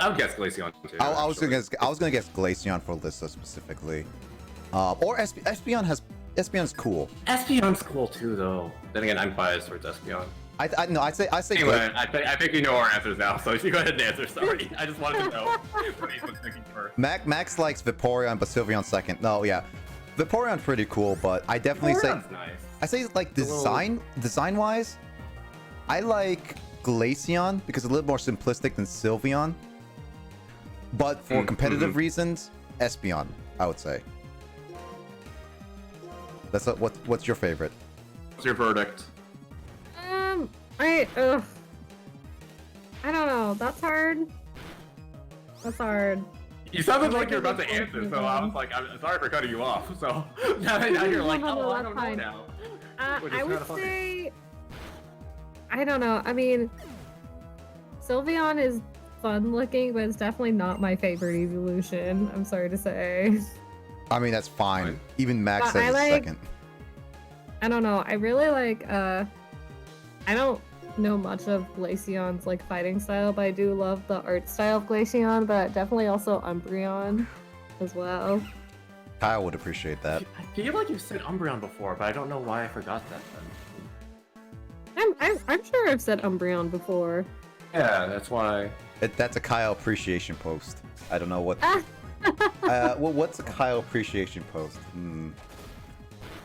would guess Glaceon too. I was gonna guess Glaceon for Lissa specifically, or Espeon's cool. Espeon's cool too, though. Then again, I'm biased towards Espeon. I say Anyway, I think you know our answers now, so you go ahead and answer. Sorry, I just wanted to know what he was thinking first. Max likes Vaporeon, but Sylveon second. No, yeah, Vaporeon's pretty cool, but I definitely Vaporeon's nice. I say like design wise, I like Glaceon because it's a little more simplistic than Sylveon. But for competitive reasons, Espeon, I would say. What's your favorite? What's your verdict? I don't know. That's hard. That's hard. You sounded like you're about to answer, so I was like, I'm sorry for cutting you off. So now you're like, No, I that's don't know fine. now. Which is I kinda would funny. say, I don't know. I mean, Sylveon is fun looking, but it's definitely not my favorite evolution. I'm sorry to say. I mean, that's fine. Fine. Even Max But says I it's like- second. I don't know. I really like. I don't know much of Glaceon's like fighting style, but I do love the art style of Glaceon. But definitely also Umbreon as well. Kyle would appreciate that. I feel like you've said Umbreon before, but I don't know why I forgot that then. I'm sure I've said Umbreon before. Yeah, that's why. That's a Kyle appreciation post. I don't know what. Well, what's a Kyle appreciation post?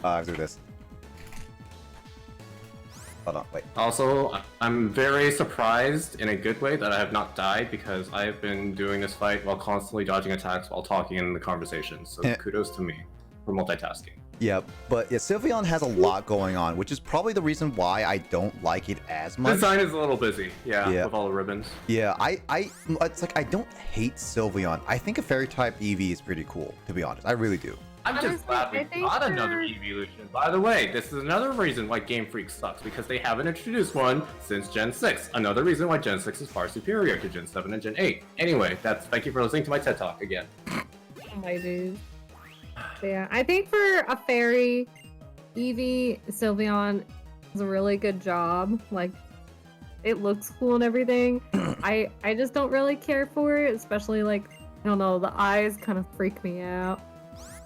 I'll do this. Hold on, wait. Also, I'm very surprised in a good way that I have not died because I have been doing this fight while constantly dodging attacks while talking in the conversation. So kudos to me for multitasking. Yeah, but yeah, Sylveon has a lot going on, which is probably the reason why I don't like it as much. Design is a little busy, yeah, with all the ribbons. Yeah, it's like I don't hate Sylveon. I think a fairy type Eevee is pretty cool, to be honest. I really do. I'm just glad we got another evolution. By the way, this is another reason why Game Freak sucks, because they haven't introduced one since Gen 6. Another reason why Gen 6 is far superior to Gen 7 and Gen 8. Anyway, thank you for listening to my TED Talk again. Oh my dude. Yeah, I think for a fairy, Eevee, Sylveon does a really good job. Like, it looks cool and everything. I just don't really care for it, especially like, I don't know, the eyes kind of freak me out.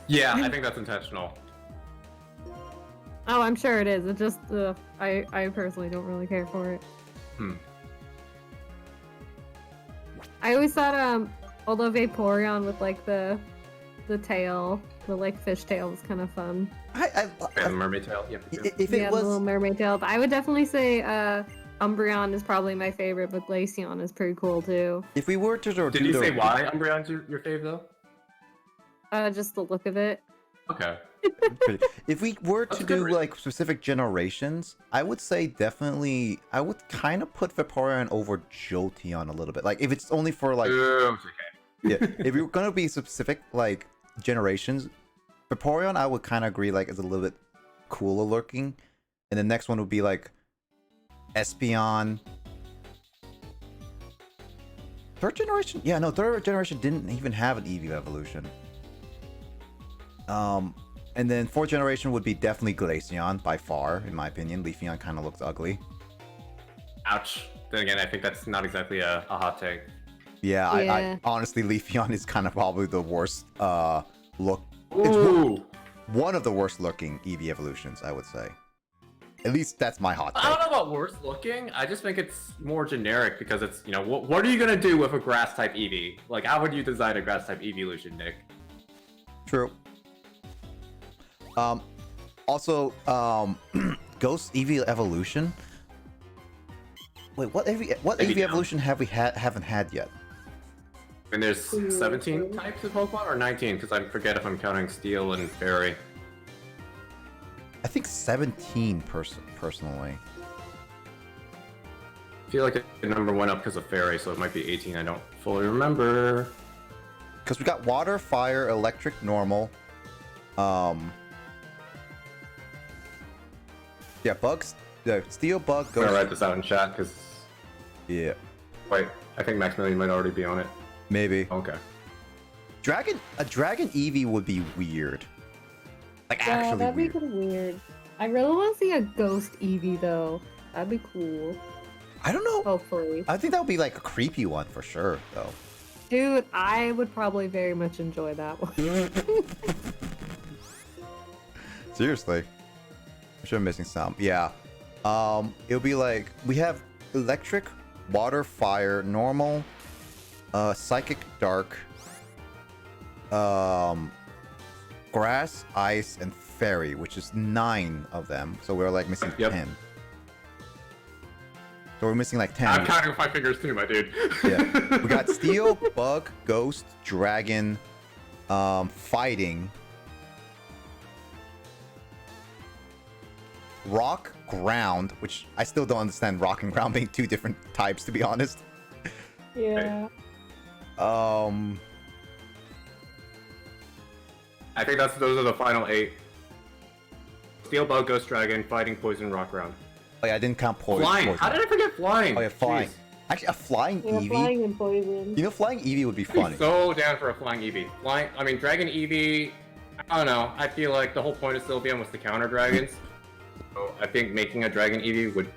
Yeah, I think that's intentional. Oh, I'm sure it is. It just, I personally don't really care for it. I always thought, although Vaporeon with like the tail, the like fish tail was kind of fun. The mermaid tail. Yep. If it was the little mermaid tail. I would definitely say Umbreon is probably my favorite, but Glaceon is pretty cool too. If we were to do Did you say why Umbreon's your fave though? Just the look of it. Okay. If we were to do like specific generations, I would say definitely I would kind of put Vaporeon over Jolteon a little bit. Like if it's only for like yeah, if you're gonna be specific like generations, Vaporeon I would kind of agree like is a little bit cooler looking, and the next one would be like Espeon. Third generation? Yeah, no, third generation didn't even have an Eevee evolution. And then fourth generation would be definitely Glaceon by far, in my opinion. Leafeon kind of looks ugly. Ouch. Then again, I think that's not exactly a hot take. Yeah, I honestly, Leafeon is kind of probably the worst look. Ooh. It's one of the worst looking Eevee evolutions, I would say. At least that's my hot take. I don't know about worst looking. I just think it's more generic because it's, you know, what are you gonna do with a grass type Eevee? Like, how would you design a grass type evolution, Nick? True. Also, Ghost Eevee evolution. Wait, what Eevee evolution haven't had yet? And there's 17 types of Pokemon, or 19? Because I forget if I'm counting Steel and Fairy. I think 17 personally. I feel like the number went up because of Fairy, so it might be 18. I don't fully remember. Because we got Water, Fire, Electric, Normal. Yeah, Bugs. Steel, Bug, Ghost. I'm gonna write this out in chat because. Yeah. Wait, I think Maximilian might already be on it. Maybe. Okay. A Dragon Eevee would be weird. Like actually that'd weird. be kind of weird. I really want to see a Ghost Eevee though. That'd be cool. I don't know. Hopefully. I think that would be like a creepy one for sure, though. Dude, I would probably very much enjoy that one. Seriously. I'm sure I'm missing some. Yeah. It'll be like we have Electric, Water, Fire, Normal, Psychic, Dark, Grass, Ice, and Fairy, which is 9 of them. So we're like missing 10. So we're missing like 10. I'm counting with my fingers too, my dude. Yeah. We got Steel, Bug, Ghost, Dragon, Fighting, Rock, Ground, which I still don't understand Rock and Ground being 2 different types, to be honest. Yeah. I think those are the final 8. Steel, Bug, Ghost, Dragon, Fighting, Poison, Rock, Ground. Oh yeah, I didn't count Poison. Flying! How did I forget Flying? Oh yeah, Flying. Jeez. Actually, a Flying Eevee. Flying and Poison. You know, Flying Eevee would be I'd be funny. so down for a Flying Eevee. Dragon Eevee, I don't know. I feel like the whole point of Sylveon was to counter dragons. So I think making a Dragon Eevee would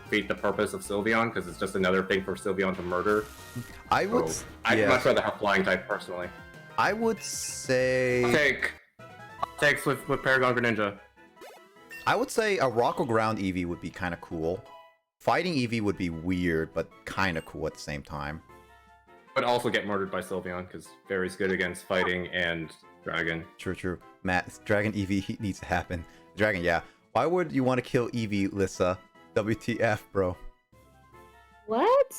defeat the purpose of Sylveon, because it's just another thing for Sylveon to murder. I would. So I'd much rather have Flying type, personally. I would say. I'll take takes with Paragon Greninja. I would say a rock or ground Eevee would be kind of cool. Fighting Eevee would be weird, but kind of cool at the same time. But also get murdered by Sylveon, because Fairy's good against fighting and Dragon. True. Matt, Dragon Eevee needs to happen. Dragon, yeah. Why would you want to kill Eevee, Lissa? WTF, bro. What?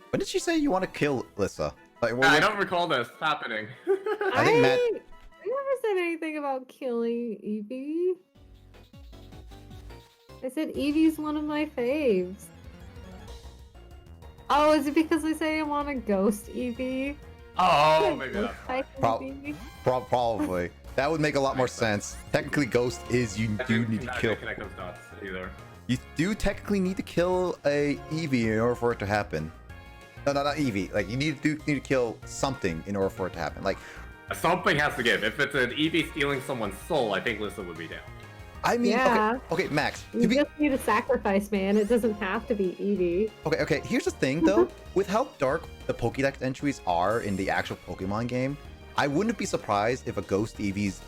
When did she say you want to kill Lissa? Like, I don't recall this happening. I think Matt... I never said anything about killing Eevee. I said Eevee's one of my faves. Oh, is it because I say I want to ghost Eevee? Oh, maybe that's why. Eevee? Probably. That would make a lot more sense. Technically, Ghost is you do need to kill. Connect those dots either. You do technically need to kill a Eevee in order for it to happen. No, not Eevee. Like you need to kill something in order for it to happen. Like something has to give. If it's an Eevee stealing someone's soul, I think Lissa would be down. I mean, Yeah. okay, Max. You just need a sacrifice, man. It doesn't have to be Eevee. Okay. Here's the thing, though. With how dark the Pokédex entries are in the actual Pokemon game, I wouldn't be surprised if a Ghost Eevee's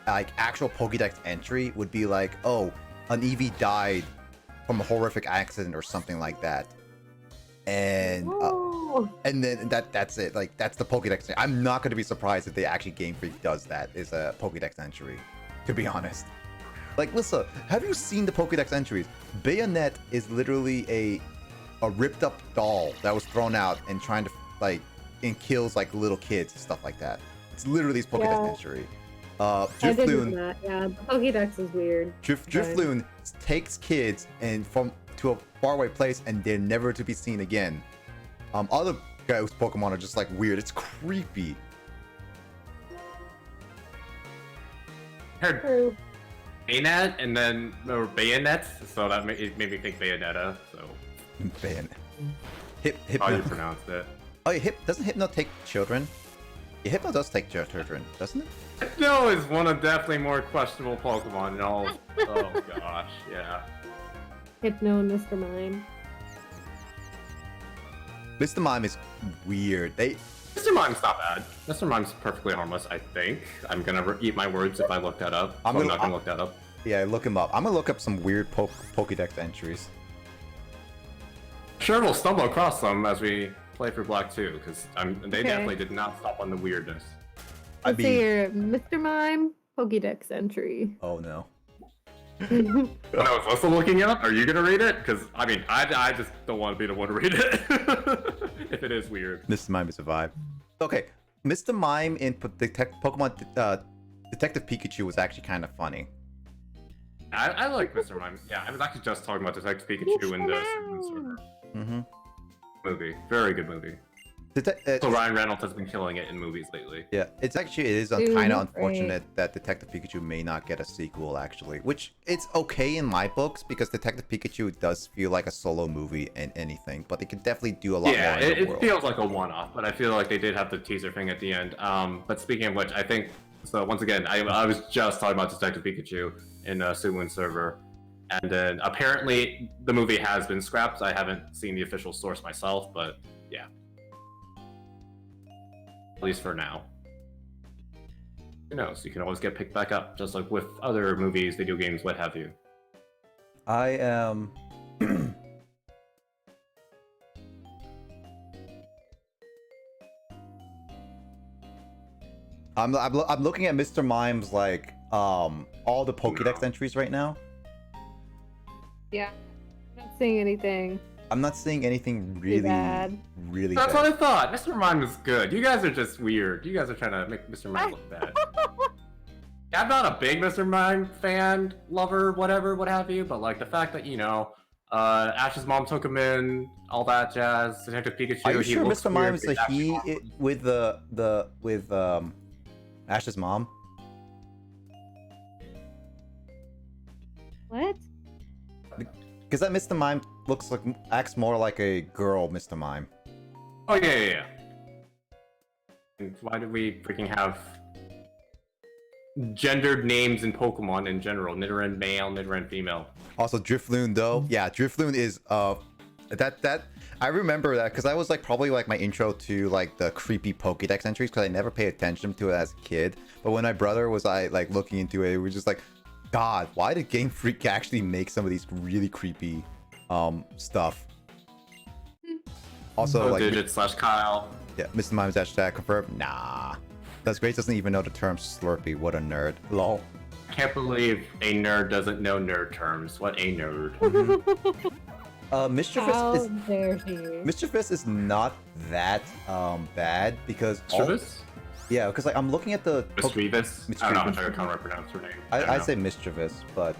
like actual Pokédex entry would be like, oh, an Eevee died from a horrific accident or something like that, and then that's it. Like that's the Pokédex entry. I'm not going to be surprised if the actually Game Freak does that. Is a Pokédex entry. To be honest, like Lissa, have you seen the Pokédex entries? Bayonet is literally a ripped up doll that was thrown out and trying to like and kills like little kids and stuff like that. It's literally his Pokédex entry. I did know Drifloon, that. Yeah, the Pokédex is weird. Drifloon takes kids and to a faraway place and they're never to be seen again. Other ghost Pokemon are just like weird. It's creepy. Heard True. Bayonet and then there were bayonets, so that it made me think Bayonetta. So Bayonet. how you Hypno. pronounced it? Oh, yeah, doesn't Hypno take children? Yeah, Hypno does take children, doesn't it? Hypno is one of definitely more questionable Pokemon in all. Oh gosh, yeah. Hypno and Mr. Mime. Mr. Mime is weird. Mr. Mime's not bad. Mr. Mime's perfectly harmless, I think. I'm gonna eat my words if I look that up. I'm not gonna look that up. Yeah, look him up. I'm gonna look up some weird Pokédex entries. Sure, we'll stumble across them as we play for Black 2, because they Okay. definitely did not stop on the weirdness. Let's see here. Mr. Mime, Pokédex entry. Oh no. No, is Lissa looking it up? Are you gonna read it? Because I mean, I just don't want to be the one to read it. If it is weird. Mr. Mime is a vibe. Okay, Mr. Mime in Pokemon Detective Pikachu was actually kind of funny. I like Mr. Mime. Yeah, I was actually just talking about Detective Pikachu in the server movie. Very good movie. So Ryan Reynolds has been killing it in movies lately. Yeah, it is Dude, kind of great. unfortunate that Detective Pikachu may not get a sequel, actually. Which, it's okay in my books, because Detective Pikachu does feel like a solo movie and anything, but they could definitely do a lot Yeah, more in the it world. feels like a one-off, but I feel like they did have the teaser thing at the end. But speaking of which, I think, so once again, I was just talking about Detective Pikachu in Suwon server, and then apparently the movie has been scrapped. I haven't seen the official source myself, but yeah. At least for now. Who knows? You can always get picked back up, just like with other movies, video games, what have you. I am... I'm looking at Mr. Mime's, like, all the Pokédex entries right now. Yeah. I'm not seeing anything. I'm not seeing anything Too really bad. That's what I thought. Mr. Mime is good. You guys are just weird. You guys are trying to make Mr. Mime look bad. I'm not a big Mr. Mime fan, lover, whatever, what have you, but like the fact that, you know, Ash's mom took him in, all that jazz, Detective Pikachu. Are you he sure looks Mr. weird, Mime is but a he's he actually with Ash's mom? What? Because that Mr. Mime acts more like a girl Mr. Mime. Oh yeah. And why do we freaking have gendered names in Pokemon in general? Nidoran male, Nidoran female. Also, Drifloon though, yeah, Drifloon is I remember that because I was like probably like my intro to like the creepy Pokédex entries because I never paid attention to it as a kid. But when my brother was like looking into it, we were just like, God, why did Game Freak actually make some of these really creepy stuff? Also, like Digit/Kyle. Yeah, Mr. Mimes hashtag confirmed. Nah, that's great. Doesn't even know the term Slurpee. What a nerd. Lol. I can't believe a nerd doesn't know nerd terms. What a nerd. Mischievous dare he? Mischievous is not that bad because Mischievous? Yeah, because like I'm looking at the Mischievous? I don't know how to pronounce her name. I say Mischievous, but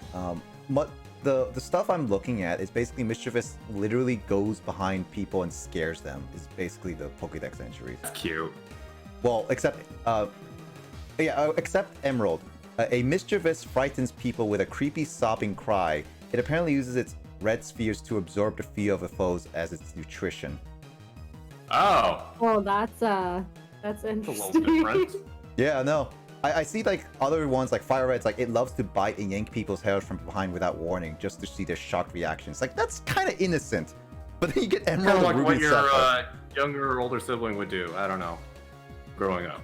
the stuff I'm looking at is basically Mischievous literally goes behind people and scares them. Is basically the Pokédex entries. That's cute. Well, except Emerald. A Mischievous frightens people with a creepy sobbing cry. It apparently uses its red spheres to absorb the fear of the foes as its nutrition. Oh. Oh, that's A interesting. little different. Yeah, no. I see like other ones like Fire Red's like it loves to bite and yank people's hair from behind without warning just to see their shocked reactions. Like that's kind of innocent. But then you get Kind Emerald of and like Ruby what and your Sapphire. younger or older sibling would do. I don't know. Growing up.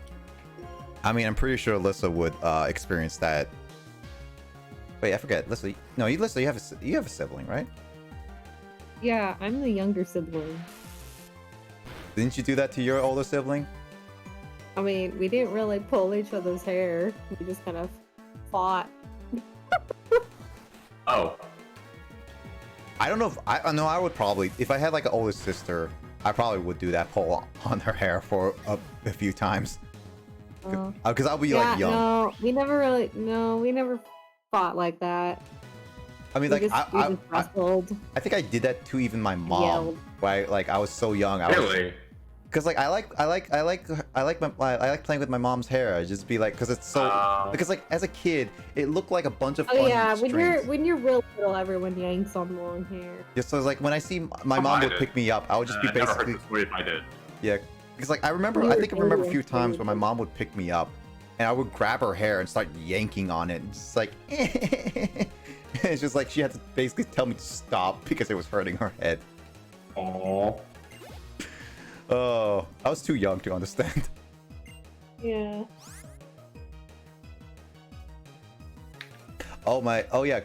I mean, I'm pretty sure Alyssa would experience that. Wait, I forget. Alyssa, no, Alyssa, you have a sibling, right? Yeah, I'm the younger sibling. Didn't you do that to your older sibling? I mean, we didn't really pull each other's hair. We just kind of fought. Oh. I don't know if I know. I would probably, if I had like an older sister, I probably would do that pull on her hair for a few times. Because I'll be like young. No, we never fought like that. I mean, We like just wrestled. I think I did that to even my mom. Yelled. Where I was so young. Really? Because like I like playing with my mom's hair. I just be like, because it's so because like as a kid it looked like a bunch of Oh funny yeah, strings. when you're real little, everyone yanks on long hair. Yeah, so it's like when I see my mom would pick me up, I would just be I never basically heard this story if I did. yeah. Because like I remember a few times when my mom would pick me up, and I would grab her hair and start yanking on it, and just like it's just like she had to basically tell me to stop because it was hurting her head. Aww. Oh, I was too young to understand. Yeah. Oh yeah,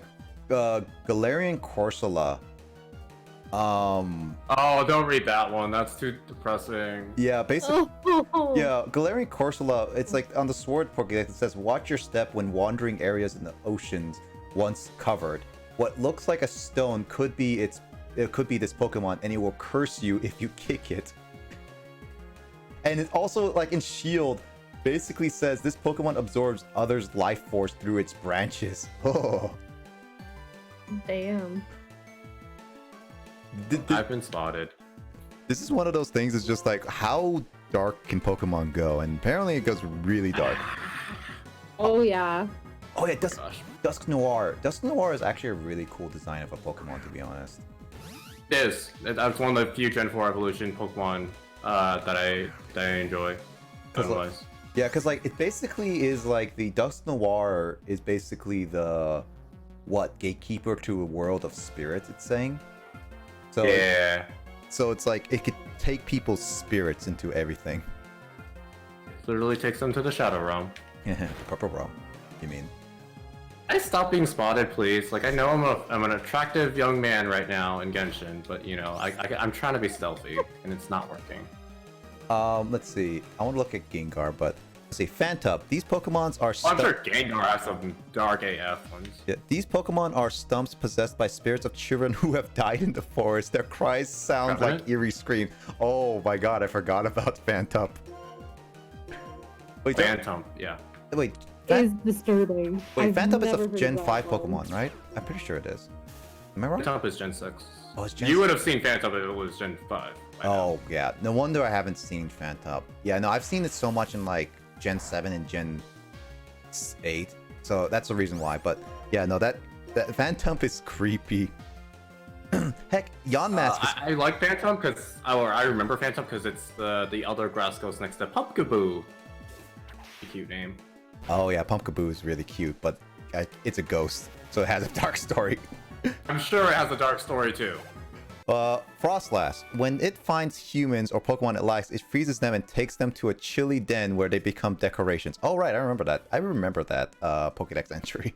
Galarian Corsola. Oh, don't read that one. That's too depressing. Yeah, basically. Yeah, Galarian Corsola. It's like on the Sword Pokédex. It says, "Watch your step when wandering areas in the oceans once covered. What looks like a stone could be this Pokemon, and it will curse you if you kick it." And it also, like in Shield, basically says this Pokemon absorbs others' life force through its branches. Oh. Damn. I've been spotted. This is one of those things. It's just like, how dark can Pokemon go? And apparently it goes really dark. Oh yeah. Oh yeah, Dusk Noir. Dusk Noir is actually a really cool design of a Pokemon, to be honest. It is. That's one of the few Gen 4 evolution Pokemon that I enjoy. Otherwise. Yeah, because like it basically is like the Dusk Noir is basically the gatekeeper to a world of spirits. It's saying. So yeah. So it's like it could take people's spirits into everything. It literally takes them to the Shadow Realm. Yeah, the Purple Realm. You mean? I stop being spotted, please. Like I know I'm an attractive young man right now in Genshin, but you know I'm trying to be stealthy and it's not working. Let's see. I want to look at Gengar, but let's see. Phantup. These Pokemons are. I'm sure Gengar has some dark AF ones. Yeah, these Pokemon are stumps possessed by spirits of children who have died in the forest. Their cries sound like eerie screams. Oh my god, I forgot about Phantup. Wait, Phantom, yeah. Wait. Is disturbing. Wait, Phantup is never a heard Gen that 5 one. Pokemon, right? I'm pretty sure it is. Am I wrong? Phantom is Gen 6. Oh, it's Gen You 6. would have seen Phantom if it was Gen 5. Oh, yeah. No wonder I haven't seen Phantup. Yeah, no, I've seen it so much in like Gen 7 and Gen 8. So that's the reason why. But yeah, no, that Phantup is creepy. Heck, Yonmask is... I like Phantom because, I remember Phantom because it's the Elder Grass goes next to Pumpkaboo. Cute name. Oh yeah, Pumpkaboo is really cute, but it's a ghost, so it has a dark story. I'm sure it has a dark story too. Frostlass. When it finds humans or Pokemon it likes, it freezes them and takes them to a chilly den where they become decorations. Oh right, I remember that. I remember that Pokédex entry.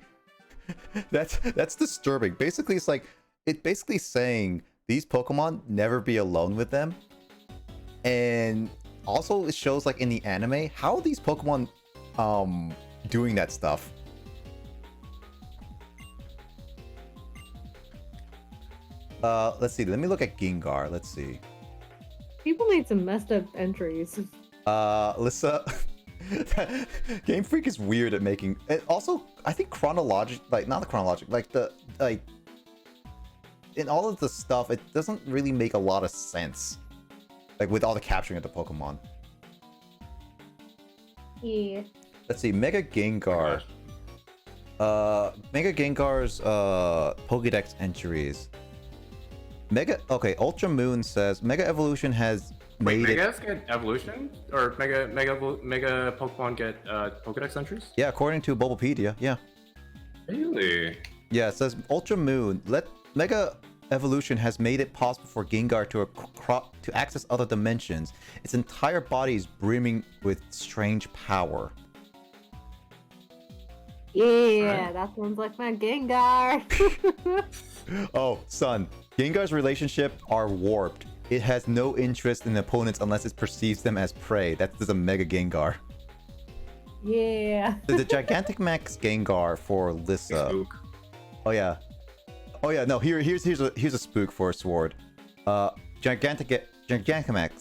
That's disturbing. Basically, it's like basically saying these Pokemon never be alone with them, and also it shows like in the anime how are these Pokemon doing that stuff. Let's see. Let me look at Gengar. Let's see. People made some messed up entries. Lissa. Game Freak is weird at making it. Also, I think chronologic, like not the chronologic, like the in all of the stuff, it doesn't really make a lot of sense. Like with all the capturing of the Pokemon. Yeah. Let's see, Mega Gengar. Mega Gengar's Pokédex entries. Ultra Moon says Mega Evolution has Wait, made Megas get evolution? Or Mega Pokemon get Pokédex entries? Yeah, according to Bulbapedia, yeah. Really? Yeah, it says Ultra Moon. Mega Evolution has made it possible for Gengar to access other dimensions. Its entire body is brimming with strange power. Yeah, that sounds like my Gengar. Oh, son. Gengar's relationships are warped. It has no interest in opponents unless it perceives them as prey. That's a Mega Gengar. Yeah. The Gigantamax Gengar for Lissa. Spook. Oh yeah. Oh yeah. No. Here's a spook for a sword. Gigantamax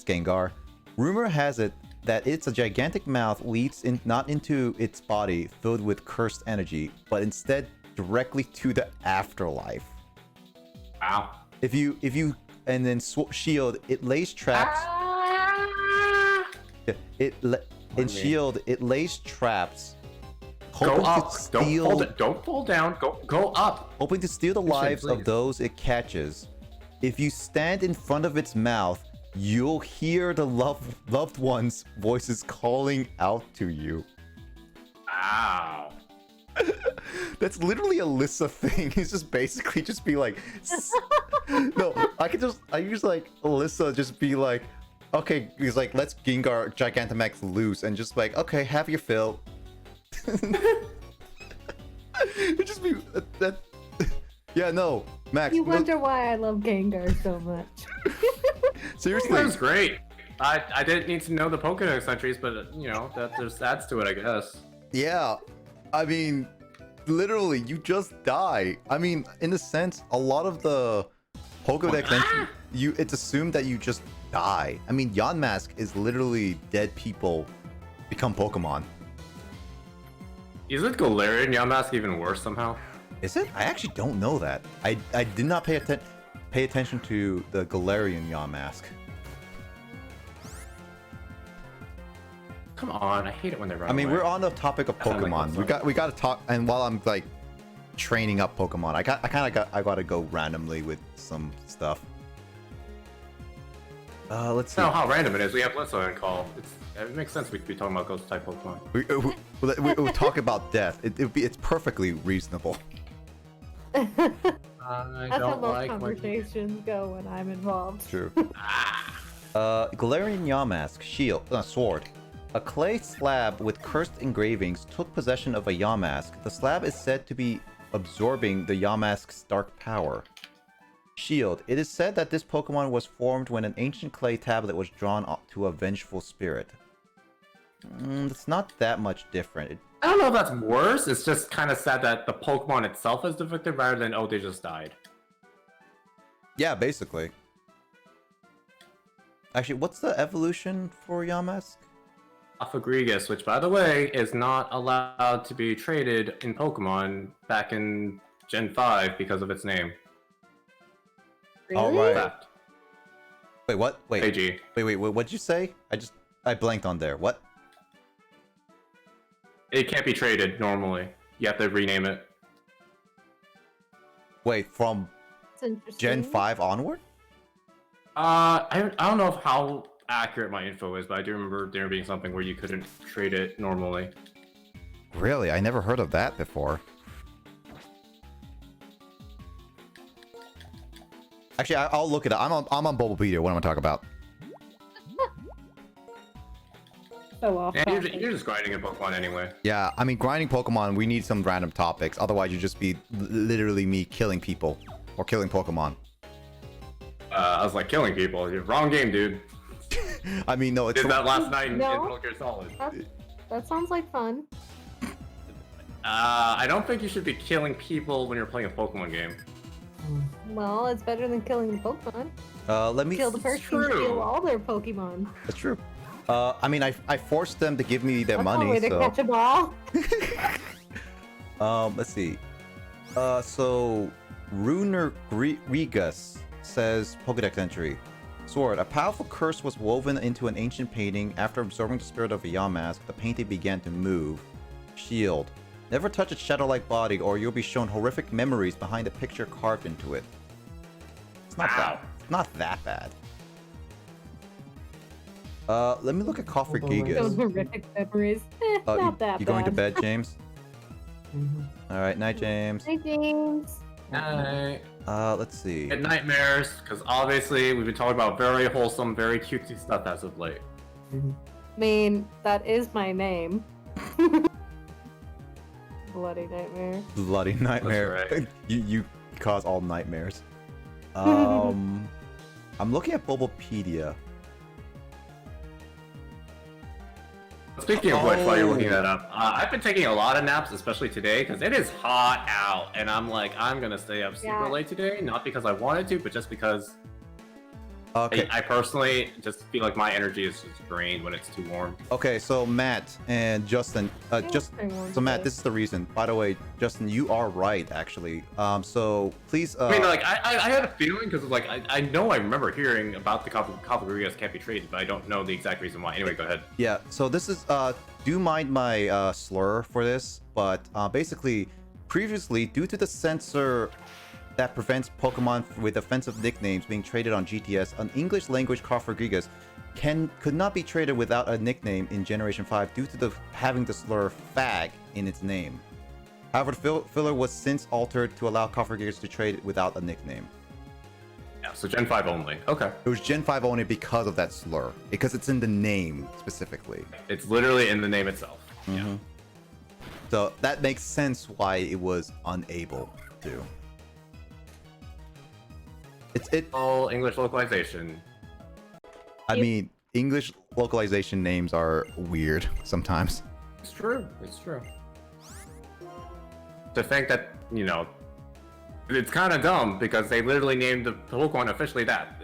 Gengar. Rumor has it that it's a gigantic mouth leads not into its body filled with cursed energy, but instead directly to the afterlife. Wow. If you and then Shield, it lays traps. In Shield, it lays traps. Go up. To steal, Don't fall down. Go up. hoping to steal the lives please. of those it catches. If you stand in front of its mouth, you'll hear the loved ones' voices calling out to you. Wow. That's literally a Lissa thing. It's just basically just be like, no, I use like Lissa just be like, okay, he's like, let's Gengar Gigantamax loose and just like, okay, have your fill. It just be that. Yeah, no, Max. You wonder why I love Gengar so much. Seriously, That was great. I didn't need to know the Pokédex entries, but you know that just adds to it, I guess. yeah. I mean, literally, you just die. I mean, in a sense, a lot of the Pokédex entries, it's assumed that you just die. I mean, Yamask is literally dead people become Pokemon. Isn't Galarian Yamask even worse somehow? Is it? I actually don't know that. I did not pay attention to the Galarian Yamask. Come on, I hate it when they run I mean, away. we're on the topic of Pokemon. We got to talk. And while I'm like training up Pokemon, I gotta go randomly with some stuff. Let's see. know how random it is. We have Blitzo and Call. It makes sense we could be talking about ghost type Pokemon. We'll talk about death. It's perfectly reasonable. I That's how most conversations go when I'm involved. True. Galarian Yamask, sword. A clay slab with cursed engravings took possession of a Yamask. The slab is said to be absorbing the Yamask's dark power. Shield. It is said that this Pokemon was formed when an ancient clay tablet was drawn to a vengeful spirit. It's not that much different. I don't know if that's worse. It's just kind of sad that the Pokemon itself is defective rather than, oh, they just died. Yeah, basically. Actually, what's the evolution for Yamask? Alphagregus, which by the way is not allowed to be traded in Pokemon back in Gen 5 because of its name. Really? All right. Fact. Wait, what? Wait. AG. Wait, what'd you say? I blanked on there. What? It can't be traded normally. You have to rename it. Wait, from That's interesting. Gen 5 onward? I don't know how accurate my info is, but I do remember there being something where you couldn't trade it normally. Really? I never heard of that before. Actually, I'll look it up. I'm on Bulbapedia. What am I talking about? So off. And topic. you're just grinding a Pokemon anyway. Yeah, I mean, grinding Pokemon, we need some random topics. Otherwise, you just be literally me killing people or killing Pokemon. I was like, killing people. You're wrong game, dude. I mean, no, it's Did that last night in No. Metal Gear Solid. That sounds like fun. I don't think you should be killing people when you're playing a Pokemon game. Well, it's better than killing the Pokemon. let me. Kill the person, true. steal all their Pokemon. That's true. I mean, I forced them to give me their That's one money, way to so. catch a ball. Let's see. So Runer Regus says Pokedex entry. Sword. A powerful curse was woven into an ancient painting. After absorbing the spirit of a Yamask, the painting began to move. Shield. Never touch its shadow-like body, or you'll be shown horrific memories behind the picture carved into it. It's not Wow. not that bad. Let me look at Coffee Those Gigas. horrific memories. Not that You bad. going to bed, James? Mhm. All right, night, James. Hey, James. Night. Let's see. Get nightmares, because obviously we've been talking about very wholesome, very cutesy stuff as of late. I mean, that is my name. Bloody nightmare. Bloody nightmare. right. you cause all nightmares. I'm looking at Bulbapedia. Speaking of which, while you're looking Oh. that up, I've been taking a lot of naps, especially today, because it is hot out, and I'm like, I'm gonna stay up super Yeah. late today, not because I wanted to, but just because Okay. I personally just feel like my energy is just drained when it's too warm. Okay, so Matt and Justin, so Matt, this is the reason. By the way, Justin, you are right, actually. So please, I mean, like, I had a feeling, because like, I know I remember hearing about the Cofagrigus can't be traded, but I don't know the exact reason why. Anyway, go ahead. yeah. So this is, do mind my slur for this, but basically, previously, due to the censor that prevents Pokemon with offensive nicknames being traded on GTS, an English language Cofagrigus could not be traded without a nickname in Generation 5 due to having the slur fag in its name. However, the filler was since altered to allow Cofagrigus to trade without a nickname. Yeah, so Gen 5 only. Okay. It was Gen 5 only because of that slur, because it's in the name specifically. It's literally in the name itself. Mhm. So that makes sense why it was unable to. All English localization. I mean, English localization names are weird sometimes. It's true. It's true. To think that, you know, it's kind of dumb because they literally named the Pokemon officially that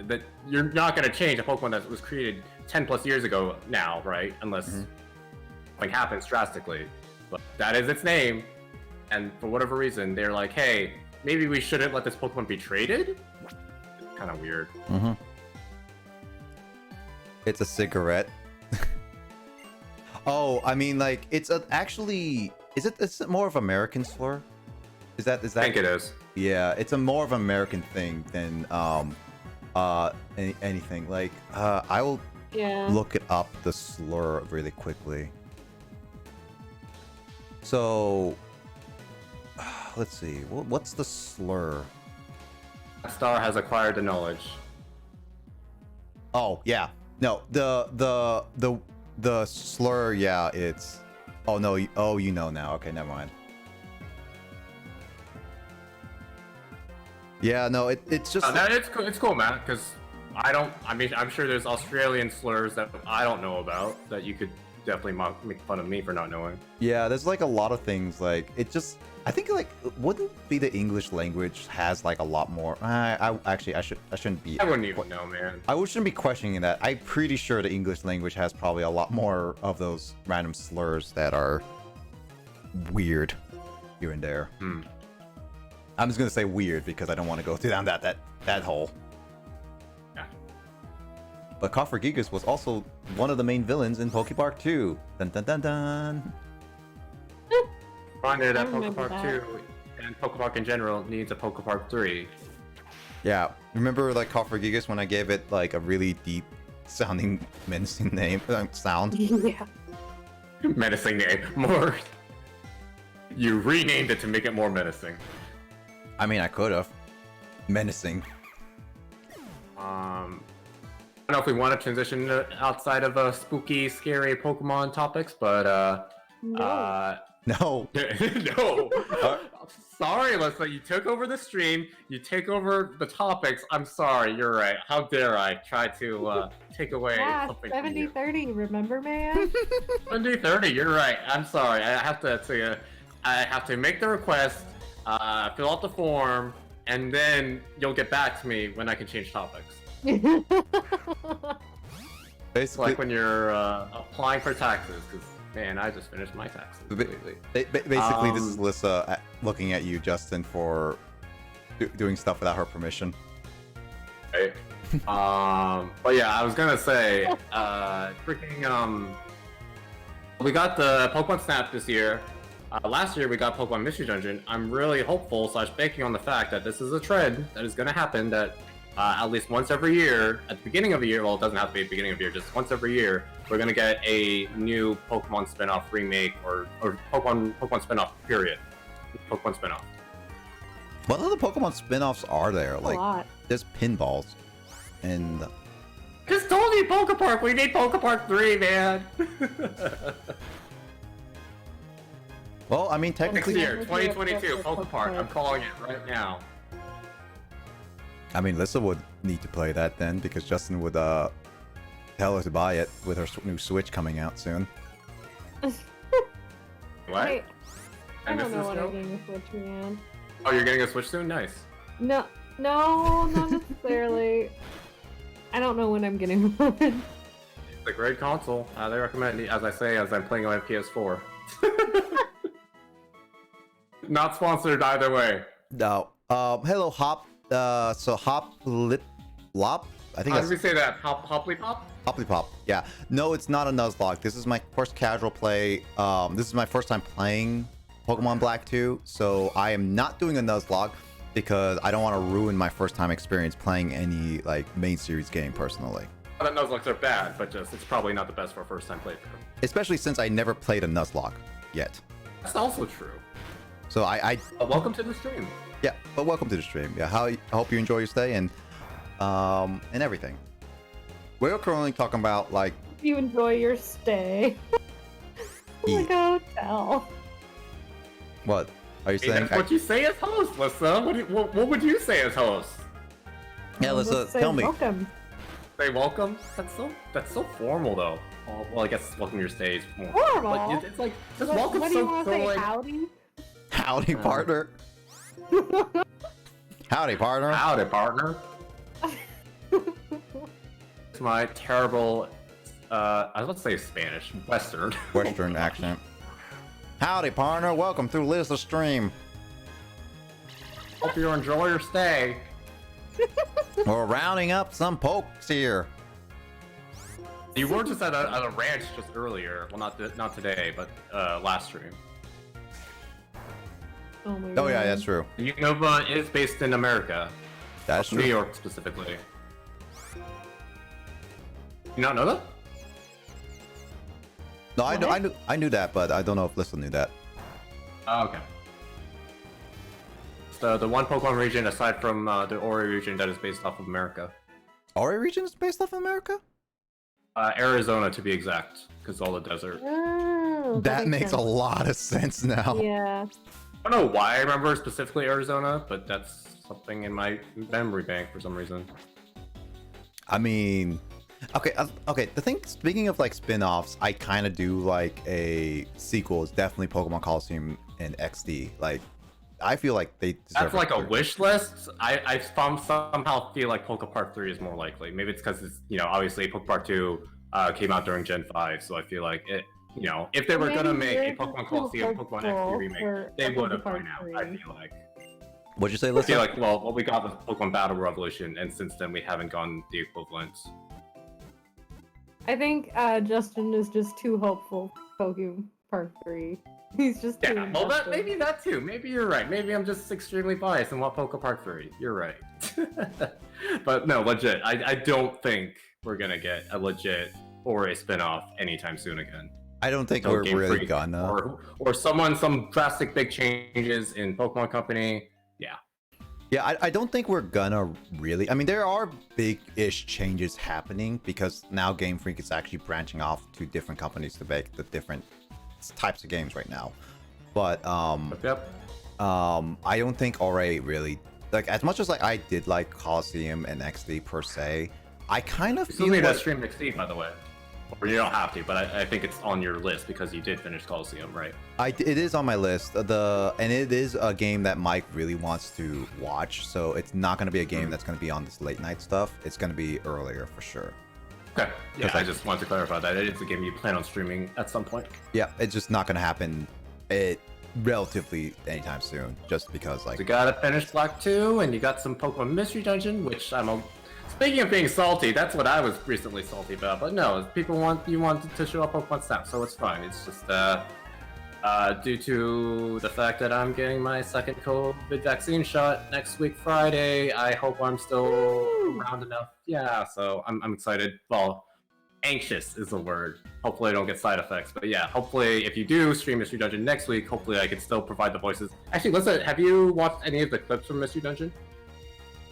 you're not going to change a Pokemon that was created 10 plus years ago now, right? Unless something happens drastically. But that is its name. And for whatever reason, they're like, hey, maybe we shouldn't let this Pokemon be traded? It's kind of weird. Mm-hmm. It's a cigarette. Oh, I mean, like, it's actually... Is it more of American slur? Is that... I think it is. Yeah, it's a more of an American thing than anything. Like, I will Yeah. look it up, the slur, really quickly. So, let's see. What's the slur? Star has acquired the knowledge. Oh, yeah. No, the slur, yeah, it's... Oh, no, you know now. Okay, never mind. Yeah, no, it's just... No, it's cool, man, because I mean, I'm sure there's Australian slurs that I don't know about that you could definitely make fun of me for not knowing. Yeah, there's like a lot of things, like, it just... I think, like, wouldn't be the English language has, like, a lot more... I shouldn't be... I wouldn't even know, man. I shouldn't be questioning that. I'm pretty sure the English language has probably a lot more of those random slurs that are weird here and there. I'm just gonna say weird because I don't want to go down that hole. Yeah. But Cofagrigus was also one of the main villains in Pokepark 2. Dun dun dun dun. Reminder that I remember Pokepark that. 2 and Pokepark in general needs a Pokepark 3. Yeah, remember like Cofagrigus when I gave it like a really deep sounding menacing name sound? Yeah. Menacing name. More. You renamed it to make it more menacing. I mean, I could have. Menacing. I don't know if we want to transition outside of spooky, scary Pokemon topics, but No. No. no. Sorry, Alyssa, you took over the stream. You take over the topics. I'm sorry. You're right. How dare I try to take away Yeah, something from you? 70-30, remember, man? 70-30. You're right. I'm sorry. I have to make the request, fill out the form, and then you'll get back to me when I can change topics. It's Basically, like when you're applying for taxes, because man, I just finished my taxes lately. basically, this is Lissa looking at you, Justin, for doing stuff without her permission. Right. But yeah, I was gonna say, we got the Pokemon Snap this year. Last year we got Pokemon Mystery Dungeon. I'm really hopeful / banking on the fact that this is a trend that is gonna happen. That at least once every year, at the beginning of the year, well, it doesn't have to be at the beginning of the year, just once every year, we're gonna get a new Pokemon spin-off remake or Pokemon spin-off period. Pokemon spin-off. What other Pokemon spin-offs are there? A Like, lot. there's pinballs, and Just told you Pokepark. We need Pokepark 3, man. well, I mean, Next technically, year, 2022, Pokepark. I'm calling it right now. I mean, Lissa would need to play that then because Justin would tell her to buy it with her new Switch coming out soon. What? Wait, I missed don't know this what note? I'm getting a Switch, man. Oh, you're getting a Switch soon? Nice. No, not necessarily. I don't know when I'm getting one. It's a great console. They recommend it, as I say, as I'm playing on my PS4. Not sponsored either way. No. Hello, Hop. So Hop Lip Lop. I think How that's did we say that? Hopply Pop? Hopply Pop. Yeah. No, it's not a Nuzlocke. This is my first casual play. This is my first time playing Pokemon Black 2, so I am not doing a Nuzlocke because I don't want to ruin my first time experience playing any like main series game personally. Not that Nuzlocks are bad, but just it's probably not the best for a first time playthrough. Especially since I never played a Nuzlocke yet. That's also true. So I Welcome to the stream. yeah, but welcome to the stream. Yeah, I hope you enjoy your stay and everything. We're currently talking about like You enjoy your stay. Like a hotel. what? Are you Hey, saying? that's what you say as host, Lissa. What would you say as host? Yeah, Lissa, Just say tell me. Welcome. Say welcome? That's so formal though. Oh, well, I guess welcome to your stay is more Formal? Like, it's like just What, welcome. what do you want to say? like, Howdy? Howdy, partner. Howdy, partner. howdy, partner. It's my terrible. I was about to say Spanish, Western. Western accent. Howdy, partner. Welcome to Liz's stream. Hope you enjoy your stay. We're rounding up some pokes here. You were just at a ranch just earlier. Well, not today, but last stream. Oh my Oh yeah, God. that's true. Unova is based in America, That's New true. York specifically. You not know that? No, I knew that, but I don't know if Lissa knew that. Oh, okay. It's the one Pokemon region aside from the Ori region that is based off of America. Ori region is based off of America? Arizona to be exact, because all the desert. Oh, That makes a sense. lot of sense now. Yeah. I don't know why I remember specifically Arizona, but that's something in my memory bank for some reason. I mean, okay. The thing, speaking of like spin-offs, I kind of do like a sequel. It's definitely Pokemon Coliseum and XD. Like, I feel like they deserve That's like a third. wish list. I somehow feel like Pokepark 3 is more likely. Maybe it's because it's, obviously Pokepark 2 came out during Gen 5, so I feel like it, if they were Maybe gonna make a you're Pokemon just Coliseum, too Pokemon hopeful XD remake, for they a would have by Pokepark now, I 3. feel like. What'd you say, I Lissa? feel like, well, what we got was Pokemon Battle Revolution, and since then we haven't gotten the equivalent. I think Justin is just too hopeful for Pokepark 3. He's just too Yeah, well, invested. maybe that too. Maybe you're right. Maybe I'm just extremely biased and want Pokepark 3. You're right. But no, legit. I don't think we're gonna get a legit or a spin-off anytime soon again. I don't think No we're Game really Freak gonna. or some drastic big changes in Pokemon Company. Yeah. Yeah, I don't think we're gonna really. I mean, there are big-ish changes happening because now Game Freak is actually branching off to different companies to make the different types of games right now. But Yep. I don't think RA really like as much as like I did like Coliseum and XD per se. I kind of You still feel need like, to stream XD, by the way. Or you don't have to, but I think it's on your list because you did finish Coliseum, right? it is on my list. And it is a game that Mike really wants to watch. So it's not going to be a game that's going to be on this late night stuff. It's going to be earlier for sure. Okay. Yeah, Because I just wanted to clarify that. It's a game you plan on streaming at some point. Yeah, it's just not going to happen. Relatively anytime soon. Just because like You gotta finish Black 2, and you got some Pokemon Mystery Dungeon, which Speaking of being salty, that's what I was recently salty about. But no, people want to show up Pokemon Snap, so it's fine. It's just due to the fact that I'm getting my second COVID vaccine shot next week Friday. I hope I'm still around enough. Yeah, so I'm excited. Well, anxious is the word. Hopefully I don't get side effects. But yeah, hopefully if you do stream Mystery Dungeon next week, hopefully I can still provide the voices. Actually, listen, have you watched any of the clips from Mystery Dungeon?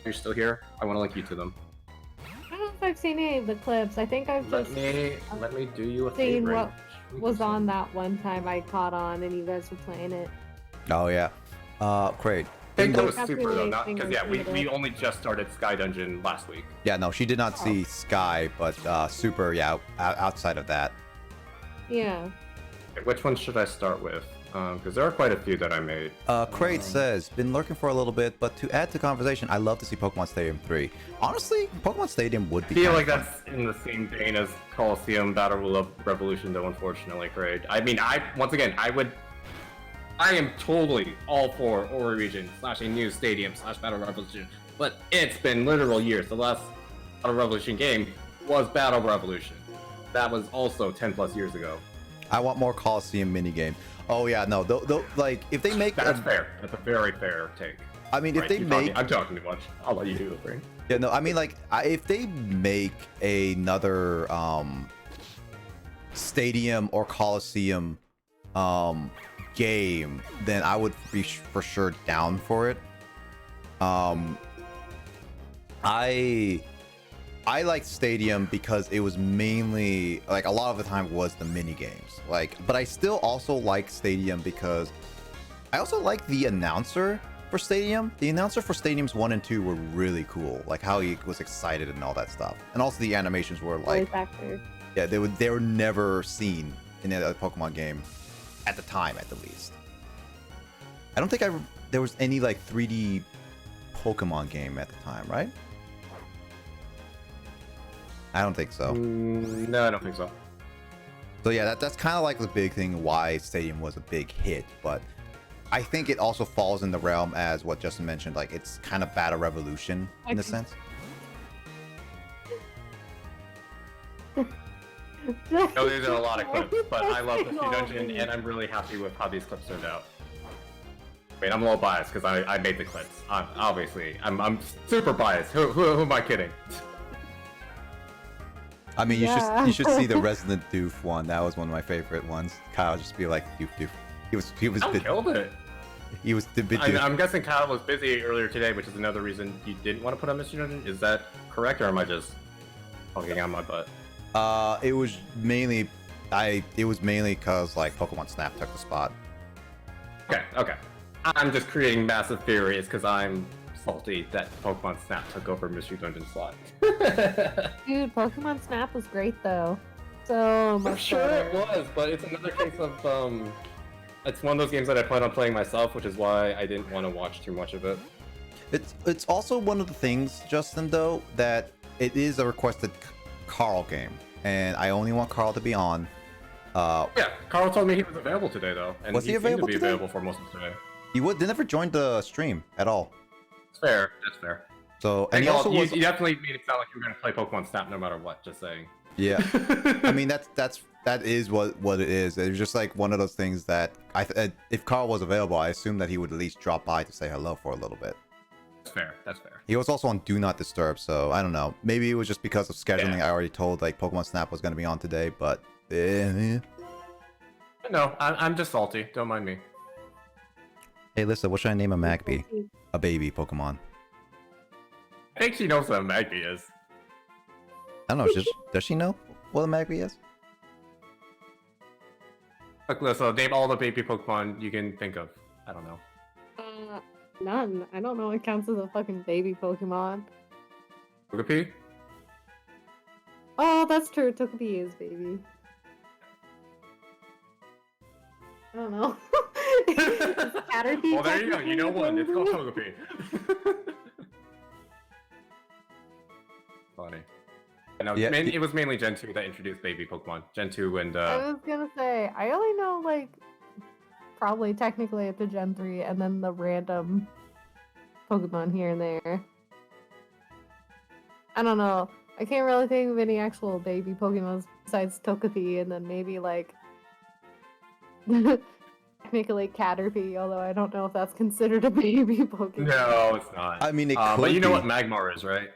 You're still here? I want to link you to them. I don't know if I've seen any of the clips. I think I've just Let me do you a seen favor. what was on that one time I caught on and you guys were playing it. oh yeah. Great. I think that Like, was super though, really not because yeah, fingers we only just started Sky Dungeon last week. Yeah, no, she did not see Sky, but Super, yeah, outside of that. Yeah. Okay, which one should I start with? Because there are quite a few that I made. Crate says, been lurking for a little bit, but to add to conversation, I love to see Pokemon Stadium 3. Honestly, Pokemon Stadium would be I feel like kinda fun. that's in the same vein as Coliseum Battle Revolution, though, unfortunately, Craig. I mean, I am totally all for Ori Region / a new stadium / Battle Revolution, but it's been literal years. The last Battle Revolution game was Battle Revolution. That was also 10 plus years ago. I want more Coliseum minigame. Oh yeah, no, like if they make That's fair. That's a very fair take. I mean, if Right, they make I'm talking too much. I'll let you do it, Brain. yeah, no, I mean like if they make another Stadium or Coliseum game, then I would be for sure down for it. I like Stadium because it was mainly like a lot of the time was the mini games. Like, but I still also like Stadium because I also like the announcer for Stadium. The announcer for Stadiums 1 and 2 were really cool. Like how he was excited and all that stuff. And also the animations were like, Voice actor. yeah, they were never seen in any other Pokemon game at the time, at the least. I don't think there was any like 3D Pokemon game at the time, right? I don't think so. No, I don't think so. So yeah, that's kind of like the big thing why Stadium was a big hit, but I think it also falls in the realm as what Justin mentioned, like it's kind of Battle Revolution in a sense. No, these are a lot of clips, but I love the Sea Dungeon, and I'm really happy with how these clips turned out. Wait, I'm a little biased because I made the clips. I'm super biased. Who am I kidding? I mean, Yeah. you should see the Resident Doof one. That was one of my favorite ones. Kyle just be like Doof Doof. He was I killed it. he was the bit Doof. I'm guessing Kyle was busy earlier today, which is another reason you didn't want to put on Mystery Dungeon. Is that correct, or am I just talking on my butt? It was mainly because like Pokemon Snap took the spot. Okay. I'm just creating massive theories because I'm salty that Pokemon Snap took over Mystery Dungeon slot. Dude, Pokemon Snap was great though. So much I'm sure better. it was, but it's another case of it's one of those games that I plan on playing myself, which is why I didn't want to watch too much of it. It's also one of the things, Justin, though, that it is a requested Carl game, and I only want Carl to be on. Yeah, Carl told me he was available today though, and Was he seemed available to be today? available for most of today. They never joined the stream at all. It's fair. That's fair. So and And he also was you definitely made it sound like you were gonna play Pokemon Snap no matter what. Just saying. yeah. I mean that is what it is. It's just like one of those things that if Carl was available, I assume that he would at least drop by to say hello for a little bit. That's fair. That's fair. He was also on Do Not Disturb, so I don't know. Maybe it was just because of scheduling. Yeah. I already told like Pokemon Snap was gonna be on today, but eh. No, I'm just salty. Don't mind me. Hey, Lisa, what should I name a Magpie? A baby Pokemon. I think she knows what a Magby is. I don't know. Does she know what a Magby is? Look, Lisa, name all the baby Pokemon you can think of. I don't know. None. I don't know what counts as a fucking baby Pokemon. Togepi? Oh, that's true. Togepi is baby. I don't know. Caterpie Well, there you go. You know one. It's called Togepi. Funny. No, Yeah, it was mainly Gen 2 that introduced baby Pokemon. Gen 2 and I was gonna say, I only know, like, probably technically at the Gen 3, and then the random Pokemon here and there. I don't know. I can't really think of any actual baby Pokemon besides Togepi, and then maybe, like, technically Caterpie, although I don't know if that's considered a baby Pokemon. No, it's not. I mean, it could but you know be. what Magmar is, right?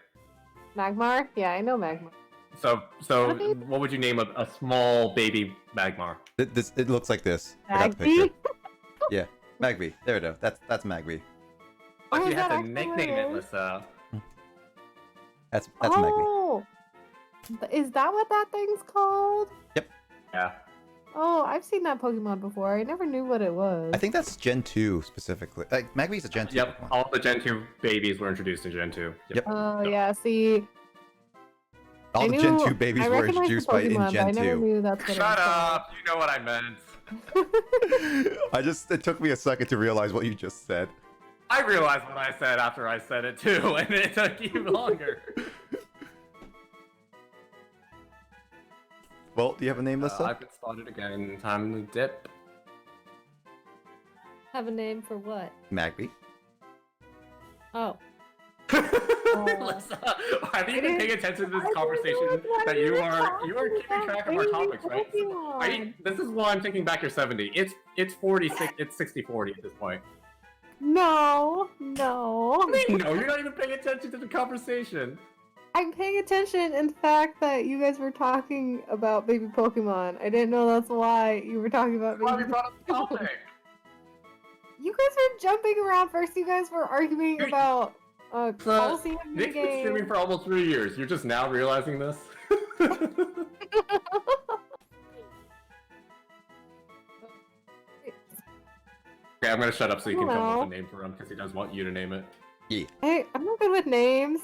Magmar? Yeah, I know Magmar. So what would you name a small baby Magmar? It looks like this. I got the Magby? picture. Yeah, Magby. There we go. That's Magby. But Oh, you is have that to actually nickname what it, it is? Lisa. That's Magby. Oh! Is that what that thing's called? Yeah. Oh, I've seen that Pokemon before. I never knew what it was. I think that's Gen 2 specifically. Like Magby's a Gen 2 Yep. Pokemon. All the Gen 2 babies were introduced in Gen 2. Yep. Oh, yeah, see... All I the Gen knew- 2 babies I were recognized the introduced by in Pokemon, but I Gen never 2. knew that's what it Shut was up! You know what I meant. It took me a second to realize what you just said. I realized what I said after I said it too, and it took you longer. Well, do you have a name, Lisa? I've been spotted again. Time to dip. Have a name for what? Magby. Oh. Lisa, have you been paying attention to this conversation? That you are keeping track of our topics, right? This is why I'm taking back your 70. It's 46. It's 60-40 at this point. No. No, you're not even paying attention to the conversation. I'm paying attention in the fact that you guys were talking about baby Pokemon. I didn't know that's why you were talking about Why we baby brought up the topic? You guys were jumping around. First you guys were arguing about Coliseum Nick's been streaming game. for almost 3 years. You're just now realizing this? Okay, I'm gonna shut up so you can come up with a name for him because he does want you to name it. Yeah. Hey, I'm not good with names.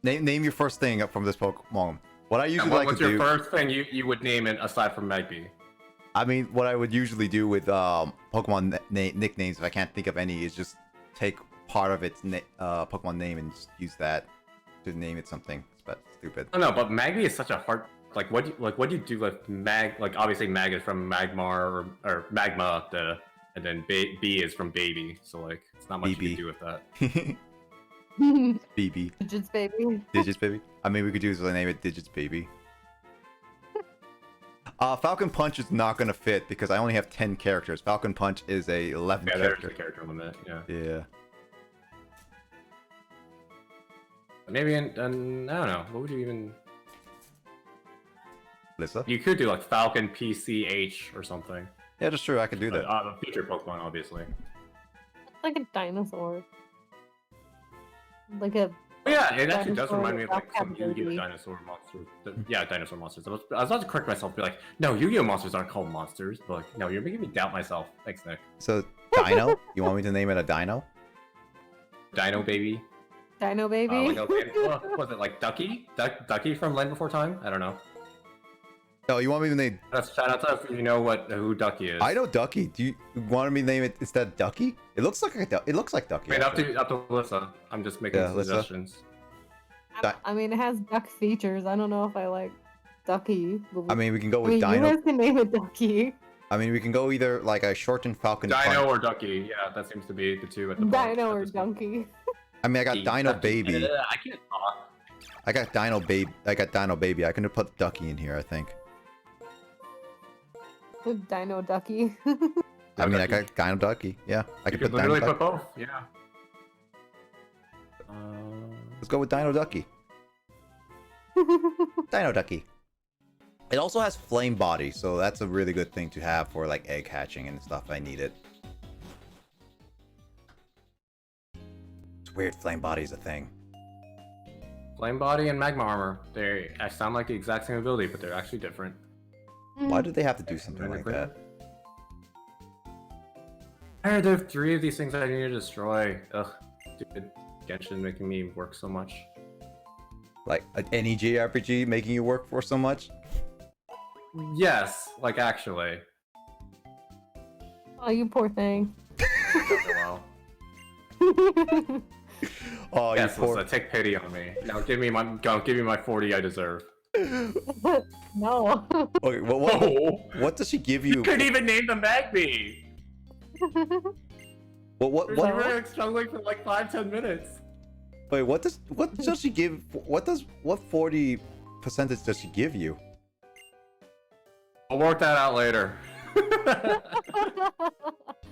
Name your first thing up from this Pokemon. What I usually like What's to your do. first thing you would name it aside from Magby? I mean, what I would usually do with Pokemon nicknames, if I can't think of any, is just take part of its Pokemon name and just use that to name it something stupid. Oh no, but Magby is such a hard. Like what do you do with Mag? Like obviously Mag is from Magmar or Magma, and then B is from Baby. So like it's not much you can do with that. BB. Digits, baby. Digits Baby. I mean, we could use the name it Digits Baby. Falcon Punch is not gonna fit because I only have 10 characters. Falcon Punch is a 11 Yeah, there's character. a character limit. Yeah. Yeah. Maybe I don't know. What would you even? Lisa? You could do like Falcon PCH or something. Yeah, that's true. I could do that. The future Pokemon, obviously. Like a dinosaur. Like a Oh, yeah, it actually does Dinosaur remind me of like some Rockcat Yu-Gi-Oh baby. dinosaur monsters. Yeah, dinosaur monsters. I was about to correct myself, be like, no, Yu-Gi-Oh monsters aren't called monsters. But like, no, you're making me doubt myself. Thanks, Nick. So, Dino? You want me to name it a Dino? Dino Baby. Dino baby. What was it like Ducky? Ducky from Land Before Time? I don't know. Oh, you want me to name... That's shout out to if you know who Ducky is. I know Ducky. Do you want me to name it instead Ducky? It looks like it looks like Ducky. Wait, up actually. to Alyssa. I'm just making Yeah, Alyssa. suggestions. I mean, it has duck features. I don't know if I like Ducky. I mean, we can go I with mean, you Dino. guys can name it Ducky. I mean, we can go either like a shortened Falcon Dino Punch. or Ducky. Yeah, that seems to be the two at the bottom. Dino at or this point. Donkey. I mean, I got Dino Ducky. Baby. I can't talk. I got Dino Baby. I can put Ducky in here, I think. Dino Ducky. I mean, I Ducky. got Dino Ducky. Yeah, I You can could put Dino literally Ducky. put both. Yeah. Let's go with Dino Ducky. Dino Ducky. It also has flame body, so that's a really good thing to have for like egg hatching and stuff. I need it. weird flame body is a thing. Flame body and magma armor. They sound like the exact same ability, but they're actually different. Why did they have to do something like that? There are 3 of these things I need to destroy. Ugh, stupid Genshin making me work so much. Like any JRPG making you work for so much? Yes, like actually. Oh, you poor thing. Well. Oh, Yes, you poor... Lisa, take pity on me. Now give me my 40 I deserve. No. Okay, what does she give you? You couldn't even name the Magby! What We were struggling for like 5-10 minutes. Wait, what does she give? What 40% does she give you? I'll work that out later.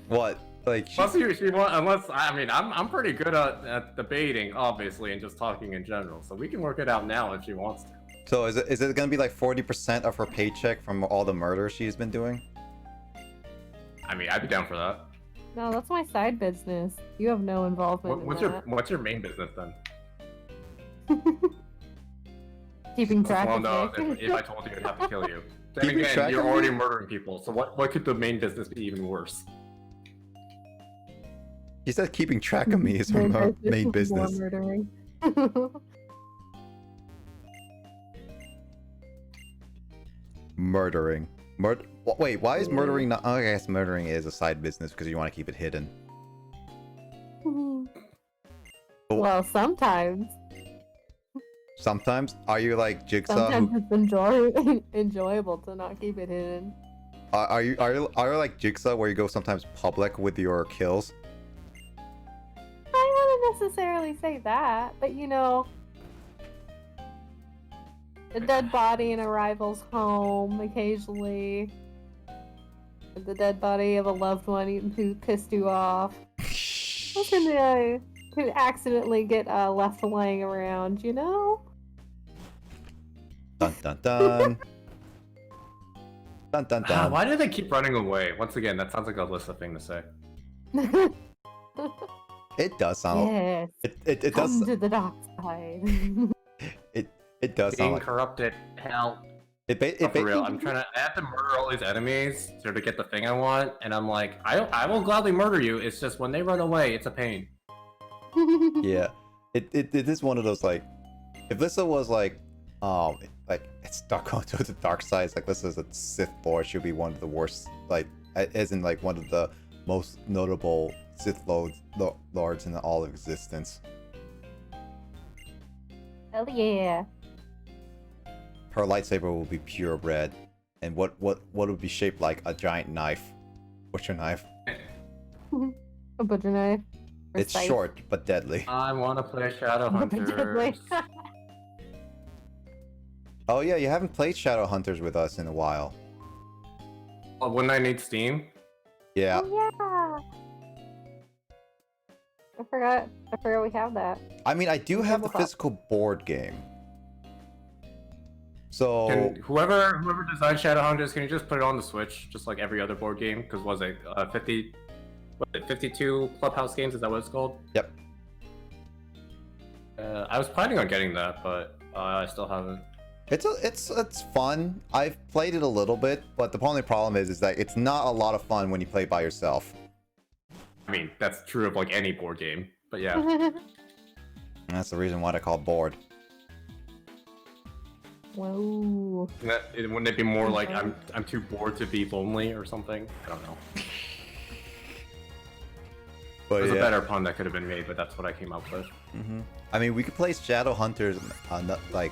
What? Like Unless I mean I'm pretty good at debating, obviously, and just talking in general. So we can work it out now if she wants to. So is it gonna be like 40% of her paycheck from all the murder she's been doing? I mean, I'd be down for that. No, that's my side business. You have no involvement in that. What's your main business then? Keeping track Well, of no, me. if I told you, I'd have to kill you. Then Keeping again, track you're of me? already murdering people. So what could the main business be even worse? He said keeping track of me is her main More business. murdering. Murdering. Wait, why is murdering not? Oh, I guess murdering is a side business because you want to keep it hidden. Well, sometimes. Sometimes? Are you like Jigsaw? Sometimes it's enjoyable to not keep it hidden. Are you like Jigsaw where you go sometimes public with your kills? I wouldn't necessarily say that, but you know, a dead body in a rival's home occasionally, the dead body of a loved one who pissed you off. Could accidentally get left laying around, you know? Dun dun dun. Dun dun dun. Why do they keep running away? Once again, that sounds like a Alyssa thing to say. It does sound. Yes. It does. Come to the dark side. It does sound Being like. corrupted, hell. It For real, I have to murder all these enemies to get the thing I want, and I'm like, I will gladly murder you. It's just when they run away, it's a pain. Yeah, it is one of those like, if Lissa was like it's stuck onto the dark side. It's like Lissa is a Sith Lord. She'll be one of the worst, like as in like one of the most notable Sith lords in all of existence. Hell yeah. Her lightsaber will be purebred, and what would be shaped like a giant knife? What's your knife? A butcher knife. Or It's scythe. short but deadly. I want to play Shadow Deadly. Hunters. Oh yeah, you haven't played Shadow Hunters with us in a while. Oh, wouldn't I need Steam? Yeah. Oh, yeah. I forgot we have that. I mean, I do have the Tabletop. physical board game. So Can whoever designed Shadow Hunters, can you just put it on the Switch, just like every other board game? Because was it 52 Clubhouse games? Is that what it's called? Yep. I was planning on getting that, but I still haven't. it's fun. I've played it a little bit, but the only problem is that it's not a lot of fun when you play by yourself. I mean, that's true of like any board game, but yeah. And that's the reason why they call it board. Whoa. Wouldn't it be more like I'm too bored to be lonely or something? I don't know. But There's yeah. a better pun that could have been made, but that's what I came up with. I mean, we could play Shadow Hunters like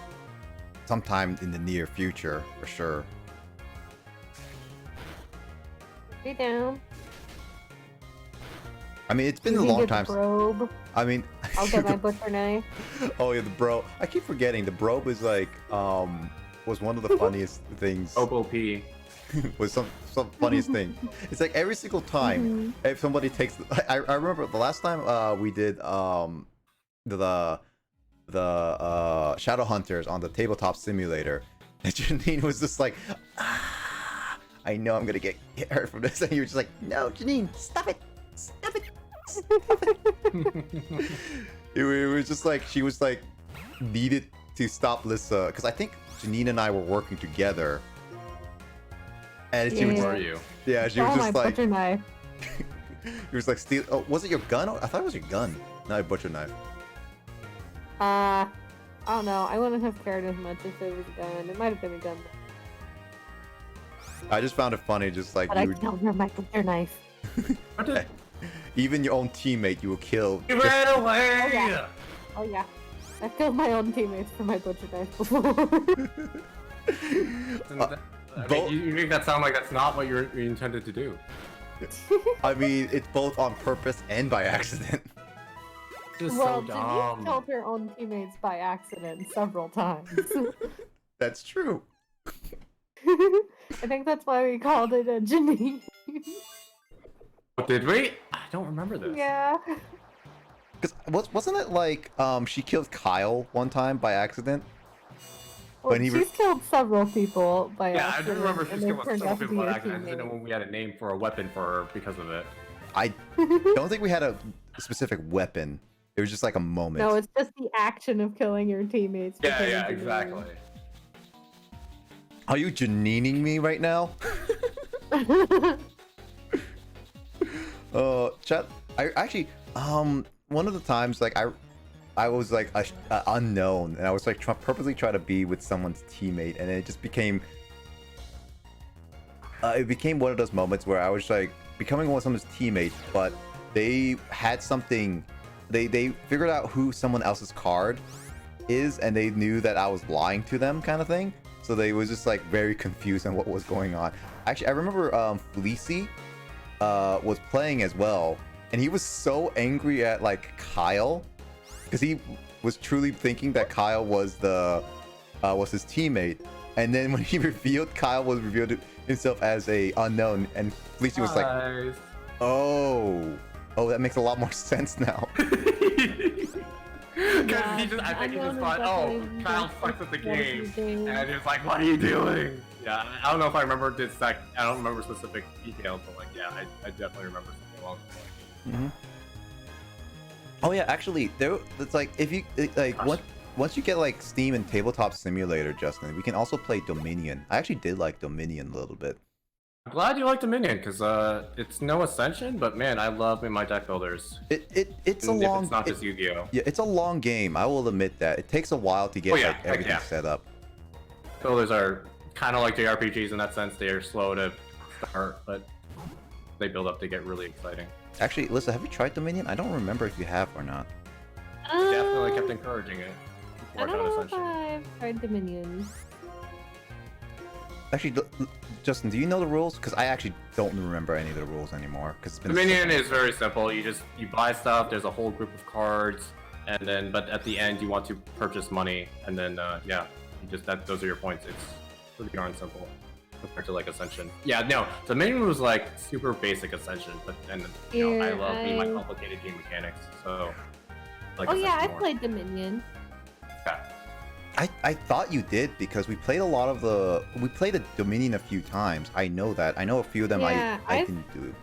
sometime in the near future for sure. Be down. I mean, it's been You a can long get the time. Probe. I mean, I'll get my butcher knife. oh yeah, the bro. I keep forgetting the brobe is like was one of the funniest things. OP. Was some funniest thing. It's like every single time if somebody takes. I remember the last time we did the Shadow Hunters on the tabletop simulator, and Janine was just like, I know I'm gonna get hurt from this, and you were just like, no, Janine, stop it, stop it. It was just like she was like needed to stop Lissa because I think Janine and I were working together, and she was Where are you? yeah she was Oh, my just like butcher knife. he was like steal. Oh, was it your gun? I thought it was your gun, not a butcher knife. I don't know. I wouldn't have cared as much if it was a gun. It might have been a gun. I just found it funny, just like But I you killed her with my butcher knife. What did... even your own teammate you will kill. You ran away! Oh, yeah. Oh yeah. I killed my own teammates for my butcher knife before. You make that sound like that's not what you intended to do. I mean, it's both on purpose and by accident. Just Well, so Janine dumb. killed her own teammates by accident several times. That's true. I think that's why we called it a Janine. Did we? I don't remember this. Yeah. Because wasn't it like she killed Kyle one time by accident? Well, When he she's killed several people by Yeah, I accident. do remember she's and they killing turned several out to people be by her accident. I didn't know teammates. when we had a name for a weapon for her because of it. I don't think we had a specific weapon. It was just like a moment. No, it's just the action of killing your teammates. Yeah, because yeah, of the exactly. Are you Janining me right now? name. Chat. I actually, one of the times like I was like unknown, and I was like purposely trying to be with someone's teammate, and it just became. It became one of those moments where I was like becoming one of someone's teammates, but they had something. They figured out who someone else's card is, and they knew that I was lying to them, kind of thing. So they was just like very confused on what was going on. Actually, I remember Felicie was playing as well, and he was so angry at like Kyle because he was truly thinking that Kyle was his teammate. And then when he revealed Kyle was revealed himself as a unknown, and Felicie was like, Nice. "Oh, that makes a lot more sense now." Because he just, I think he just thought, oh, Kyle sucks at the game. And he was like, what are you doing? Yeah, I don't know if I remember this exact, I don't remember specific details, but like, yeah, I definitely remember something along those lines. Oh yeah, actually, it's like if you like once you get like Steam and Tabletop Simulator, Justin, we can also play Dominion. I actually did like Dominion a little bit. I'm glad you like Dominion, because it's no Ascension, but man, I love my deck builders. It's a Even if long. it's not just Yu-Gi-Oh! Yeah, it's a long game. I will admit that it takes a while to get Oh, yeah, like heck everything yeah. set up. Builders are kind of like JRPGs in that sense. They are slow to start, but they build up to get really exciting. Actually, Alyssa, have you tried Dominion? I don't remember if you have or not. Definitely kept encouraging it. I before don't know if Ascension. I've tried Dominion. Actually, Justin, do you know the rules? Because I actually don't remember any of the rules anymore. Because Dominion is very simple. You buy stuff. There's a whole group of cards, and then but at the end you want to purchase money, and then yeah, those are your points. It's pretty darn simple compared to like Ascension. Yeah, no, Dominion was like super basic Ascension, but then I love me my complicated game mechanics. So like. Oh yeah, I Ascension more. played Dominion. Yeah. I thought you did because we played the Dominion a few times. I know that. I know a few of them. Yeah, I I've- didn't do.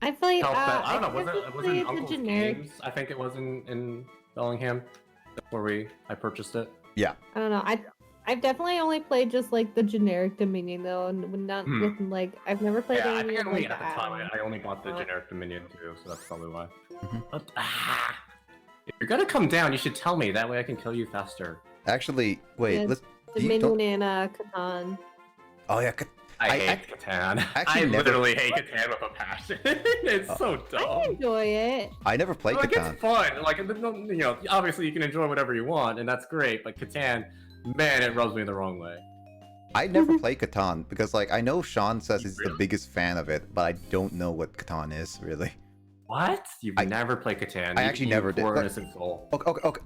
I played. I don't know. Was think it played the Uncle's generic. Games? I think it was in Bellingham. That's where I purchased it. Yeah. I don't know. I've definitely only played just like the generic Dominion though, and not Hmm. with like I've never played Yeah, I any think of only like at the the time add-ons. I only bought the Oh. generic Dominion too, so that's probably why. Mhm. But, if you're gonna come down, you should tell me. That way I can kill you faster. Actually, wait. Yeah, Let's. you Dominion and Catan. Oh yeah. I hate Catan. actually I never- literally hate Catan with a passion. It's so I dumb. enjoy it. I never played Like Catan. it's fun. Like obviously you can enjoy whatever you want, and that's great. But Catan, man, it rubs me the wrong way. I never played Catan because like I know Sean says he's the Really? biggest fan of it, but I don't know what Catan is really. What? You've never played Catan? I actually never did, Poor but- innocent soul.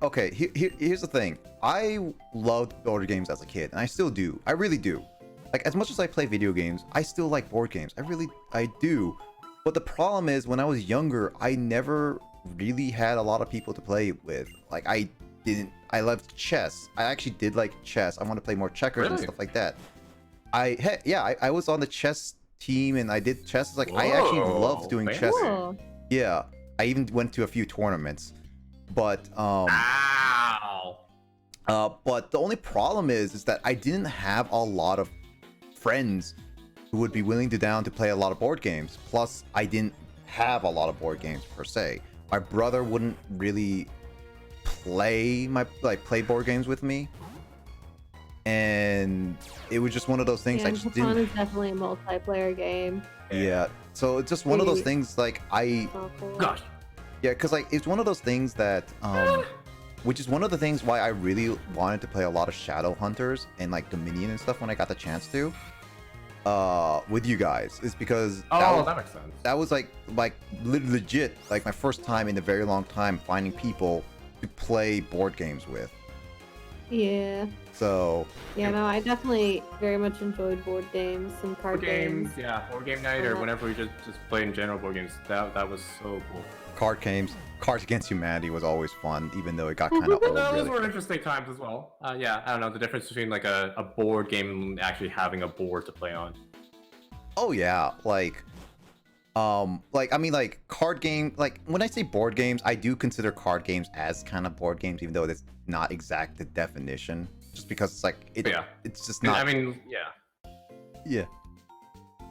Okay. Here's the thing. I loved board games as a kid, and I still do. I really do. Like as much as I play video games, I still like board games. I do. But the problem is, when I was younger, I never really had a lot of people to play with. Like I loved chess. I actually did like chess. I want to play more checkers and Really? stuff like that. I was on the chess team and I did chess. Like I actually Whoa, loved doing fancy. chess. Cool. Yeah, I even went to a few tournaments. But Ow! but the only problem is that I didn't have a lot of friends who would be willing to down to play a lot of board games. Plus, I didn't have a lot of board games per se. My brother wouldn't really play board games with me, and it was just one of those things. Yeah, I just Pokemon didn't. is definitely a multiplayer game. Yeah, so it's just one of those Maybe- things. Like I, So cool. Gosh. yeah, because like it's one of those things that which is one of the things why I really wanted to play a lot of Shadow Hunters and like Dominion and stuff when I got the chance to with you guys, is because That makes sense. that was like legit like my first time in a very long time finding people to play board games with. Yeah. So Yeah, no, I definitely very much enjoyed board games and card Board games, games. yeah, board game night, or whenever we just play in general board games. That was so cool. card games, Cards Against Humanity was always fun, even though it got kind of old. Those Really. were interesting times as well. Yeah, I don't know the difference between like a board game and actually having a board to play on. Oh yeah, like I mean like card game, like when I say board games, I do consider card games as kind of board games, even though it's not exact the definition, just because it's like Yeah. it's just not. I mean, yeah. Yeah.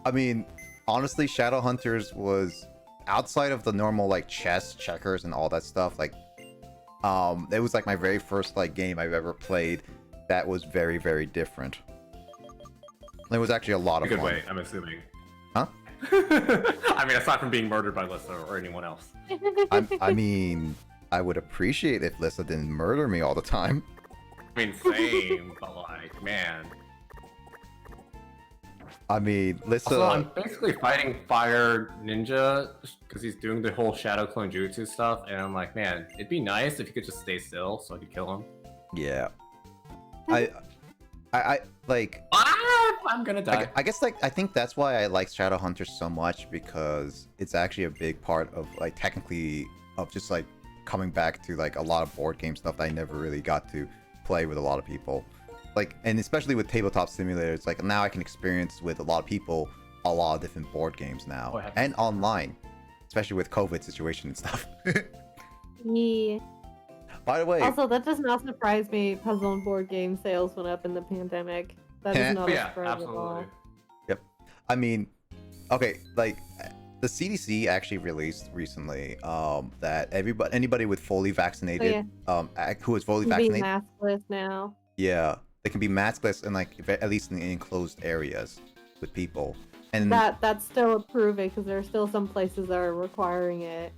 I mean, honestly, Shadow Hunters was outside of the normal like chess, checkers, and all that stuff. Like, it was like my very first like game I've ever played that was very, very different. It was actually a lot A of good fun. way, I'm assuming. Huh? I mean, aside from being murdered by Lissa or anyone else. I mean, I would appreciate if Lissa didn't murder me all the time. I mean, same, but like, man. I mean, Lissa. Also, I'm basically fighting Fire Ninja because he's doing the whole Shadow Clone Jutsu stuff, and I'm like, man, it'd be nice if he could just stay still so I could kill him. Yeah. I like. I'm gonna die. I guess like I think that's why I like Shadow Hunters so much, because it's actually a big part of like technically of just like coming back to like a lot of board game stuff that I never really got to play with a lot of people. Like, and especially with Tabletop Simulator, it's like now I can experience with a lot of people a lot of different board games now, Oh, and online, especially with COVID situation and stuff. Yeah. By the way, Also, that does not surprise me. Puzzle and board game sales went up in the pandemic. That is not a Yeah, surprise at all. absolutely. I mean, okay, like the CDC actually released recently that anybody with fully vaccinated, who is fully I'm being vaccinated, maskless now. yeah, they can be maskless in like at least in enclosed areas with people, and That's still approving because there are still some places that are requiring it.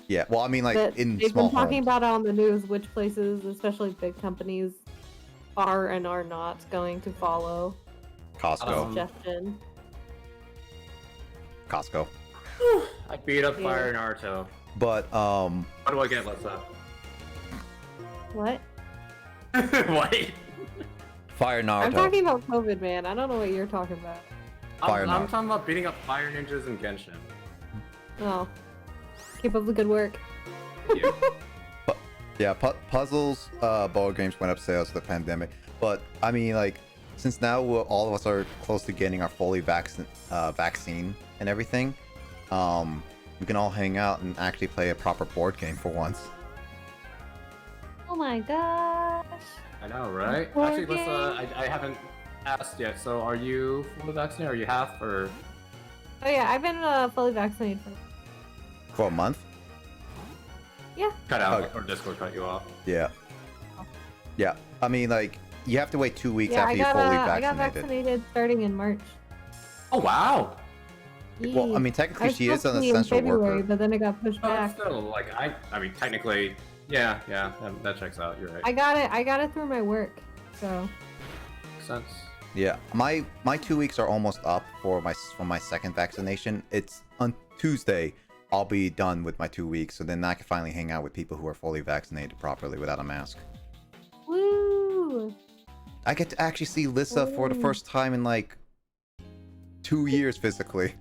yeah, well, I mean like But in they've small been talking homes. about it on the news which places, especially big companies, are and are not going to follow Costco, suggestion. Costco, I beat up Yeah. Fire Naruto. but What do I get, Lissa? What? Wait. Fire I'm Naruto. talking about COVID, man. I don't know what you're talking about. Fire I'm Naruto. talking about beating up Fire Ninjas and Genshin. Oh, keep up the good work. Yeah. Yeah, puzzles, board games went up sales for the pandemic. But I mean, like, since now all of us are close to getting our fully vaccine and everything, we can all hang out and actually play a proper board game for once. Oh my gosh. I know, right? Board Actually, Lissa, I haven't asked yet. So, are you fully vaccinated? Are you half or? Oh yeah, I've been fully vaccinated For a month? Cut out, Okay. or Discord cut you off. Yeah. Yeah. I mean, like, you have to wait 2 weeks Yeah, after you're fully I got vaccinated. vaccinated starting in March. Oh wow! Well, I mean, technically, she is an supposed to be in essential February, worker. but then it got pushed But back. still, like I mean, technically, yeah, that checks out. You're right. I got it through my work. So Makes sense. Yeah, my 2 weeks are almost up for my second vaccination. It's on Tuesday. I'll be done with my 2 weeks, so then I can finally hang out with people who are fully vaccinated properly without a mask. woo! I get to actually see Lissa for the Ooh. first time in like 2 years physically.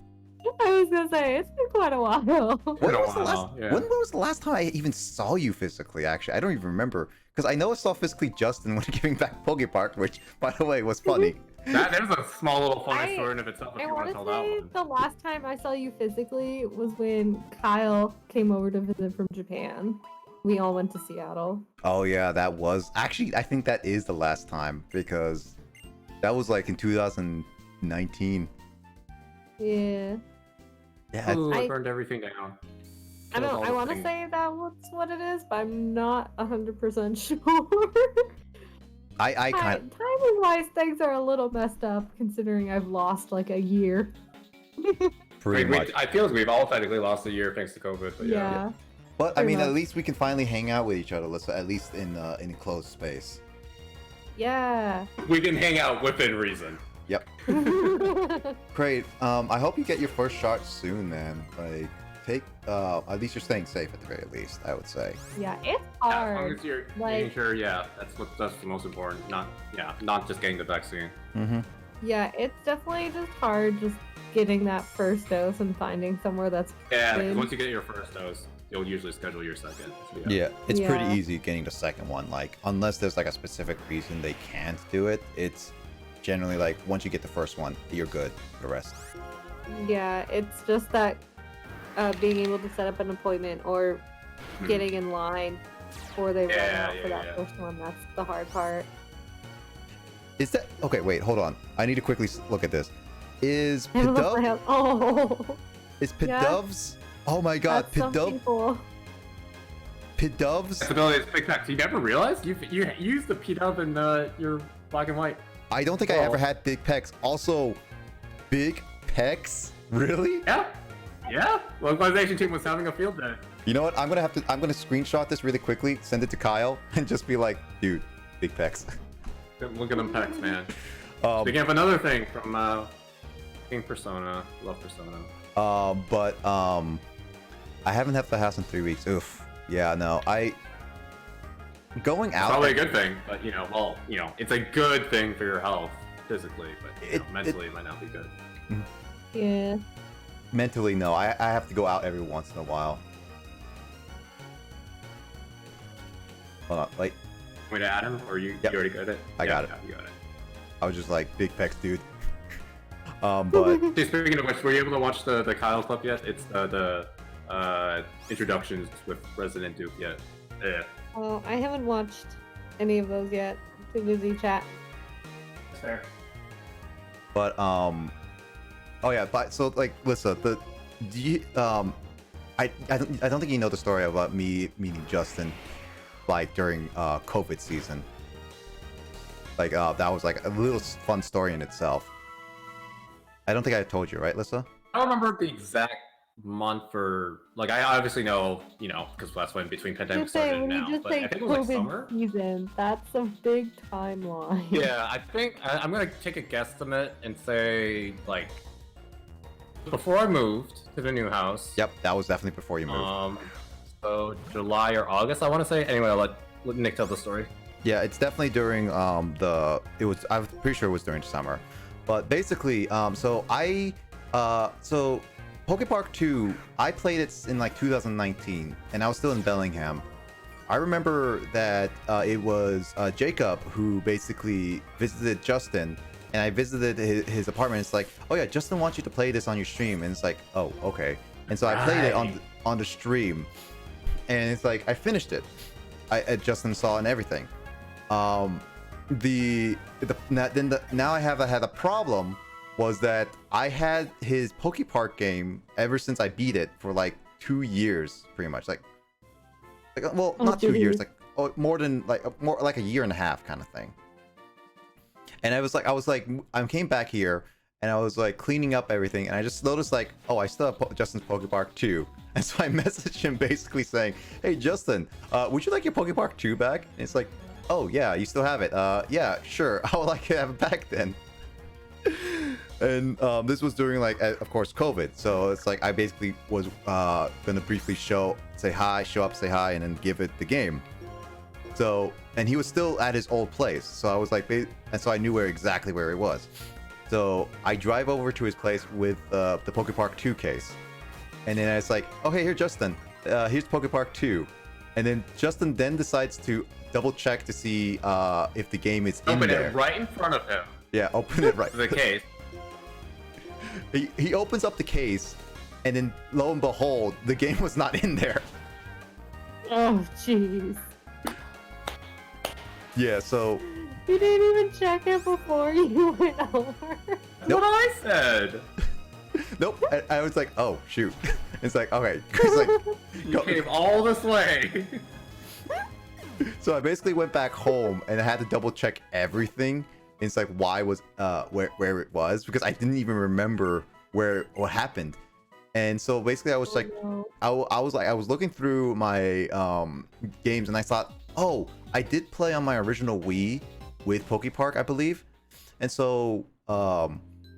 I was gonna say it's been quite a while. When a was, the last, while, yeah. when was the last time I even saw you physically? Actually, I don't even remember, because I know I saw physically Justin when giving back Pokepark, which, by the way, was funny. There's a small little funny I- story in of itself if I you want want to to tell that say one. the last time I saw you physically was when Kyle came over to visit from Japan. we all went to Seattle. Oh yeah, that was actually, I think that is the last time because that was like in 2019. Yeah. Yeah, Ooh, I I- burned everything down. I Killed all don't. I the want to things. say that's what it is, but I'm not 100% sure. I kind Timing wise, things are a little messed up considering I've lost like a year. pretty much. I feel like we've all technically lost a year thanks to COVID, but yeah. Yeah. But I pretty mean, at much. least we can finally hang out with each other. Let's at least in enclosed space. Yeah. We can hang out within reason. Yep. Great. I hope you get your first shot soon, man. Like, take. At least you're staying safe at the very least. I would say. Yeah, it's Yeah, as long hard. as you're like- making sure, yeah, that's the most important. Not just getting the vaccine. Mm-hmm. Yeah, it's definitely just hard just getting that first dose and finding somewhere that's Yeah, good. because once you get your first dose, you'll usually schedule your second. So, Yeah, it's pretty Yeah. easy getting the second one. Like, unless there's like a specific reason they can't do it, it's generally like once you get the first one, you're good for the rest. Yeah, it's just that being able to set up an appointment or Hmm. getting in line before they run Yeah, out for yeah, that yeah. first one. That's the hard part. Is that okay? Wait, hold on. I need to quickly look at this. Is I love my Pidove? house. Oh, Is Yeah. Pidove's? Oh my God, that's some Pidove. people. Pidove's. Ability is big text. You never realized you used the P-Dub in your black and white. I don't think I ever had big pecs. Also, big pecs. Really? Yeah, yeah. Localization team was having a field day. You know what? I'm gonna screenshot this really quickly, send it to Kyle, and just be like, dude, big pecs. Look at them pecs, man. Um, Speaking of another thing from King Persona, love Persona. I haven't left the house in 3 weeks. Oof. Yeah, no. Going out. Probably a good thing, but it's a good thing for your health physically, but mentally it might not be good. Yeah. Mentally, no. I have to go out every once in a while. Hold on, like, Want me to add him, or you Yep. already got it? I got it. Yeah, you got it. I was just like, big pecs, dude. But Hey, speaking of which, were you able to watch the Kyle clip yet? It's the introductions with Resident Duke yet. Yeah. Oh, I haven't watched any of those yet. Too busy chat. Fair. But oh yeah, but so like Lissa, do you I don't think you know the story about me meeting Justin like during COVID season. Like that was like a little fun story in itself. I don't think I told you, right, Lissa? I don't remember the exact month for I obviously know, because that's when between pandemic Just say started when and now. you just But say I think it was like COVID summer. season, that's a big timeline. Yeah, I think I'm gonna take a guesstimate and say before I moved to the new house. Yep, that was definitely before you moved. So July or August, I want to say. Anyway, I'll let Nick tell the story. Yeah, it's definitely during I'm pretty sure it was during summer. But basically, so Poke Park 2, I played it in like 2019, and I was still in Bellingham. I remember that it was Jacob who basically visited Justin, and I visited his apartment. It's like, oh yeah, Justin wants you to play this on your stream, and it's like, oh okay. And so I played it on the stream, and it's like I finished it. Justin saw and everything. Now I have had a problem was that I had his Poke Park game ever since I beat it for like 2 years, pretty much. Well, Oh, not 2 years, geez. more like a year and a half kind of thing. And I came back here and I was like cleaning up everything, and I just noticed like, oh, I still have Justin's Poke Park 2. And so I messaged him basically saying, hey Justin, would you like your Poke Park 2 back? And it's like, oh yeah, you still have it. Yeah, sure. I would like to have it back then. And this was during of course COVID, so it's like I basically was gonna briefly show up, say hi, and then give it the game. So, and he was still at his old place, so I was like, and so I knew exactly where he was. So I drive over to his place with the Poke Park 2 case, and then it's like, oh hey, here Justin, here's Poke Park 2, and then Justin then decides to double check to see if the game is in Open there. it right in front of him. Yeah, open it right. The case. He opens up the case, and then lo and behold, the game was not in there. Oh, jeez. Yeah, so You didn't even check it before you went over. That's what I said. nope. I was like, oh shoot. It's like, okay. It's like, You came all this way. so I basically went back home and I had to double check everything. It's like why was where it was because I didn't even remember what happened. And so basically I was like, no. I was looking through my games and I thought, oh, I did play on my original Wii with PokePark, I believe. And so I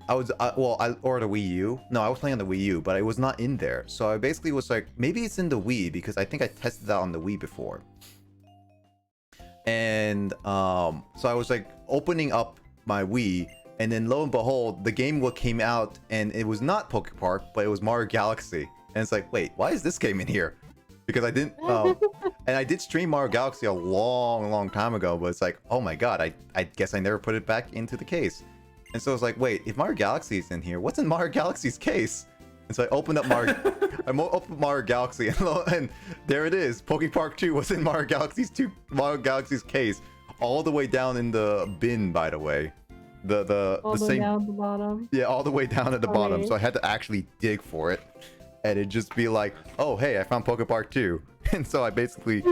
ordered a Wii U. No, I was playing on the Wii U, but it was not in there. So I basically was like, maybe it's in the Wii because I think I tested that on the Wii before. And so I was like opening up my Wii, and then lo and behold, the game came out, and it was not PokePark, but it was Mario Galaxy. And it's like, wait, why is this game in here? Because I didn't, and I did stream Mario Galaxy a long time ago, but it's like, oh my god, I guess I never put it back into the case. And so it's like, wait, if Mario Galaxy is in here, what's in Mario Galaxy's case? And so I opened up Mario, opened Mario Galaxy, and there it is. PokePark 2 was in Mario Galaxy's case, all the way down in the bin, by the way. All the way down at the bottom. Yeah, all the way down at the bottom. So I had to actually dig for it, and it'd just be like, oh hey, I found PokePark 2. And so I basically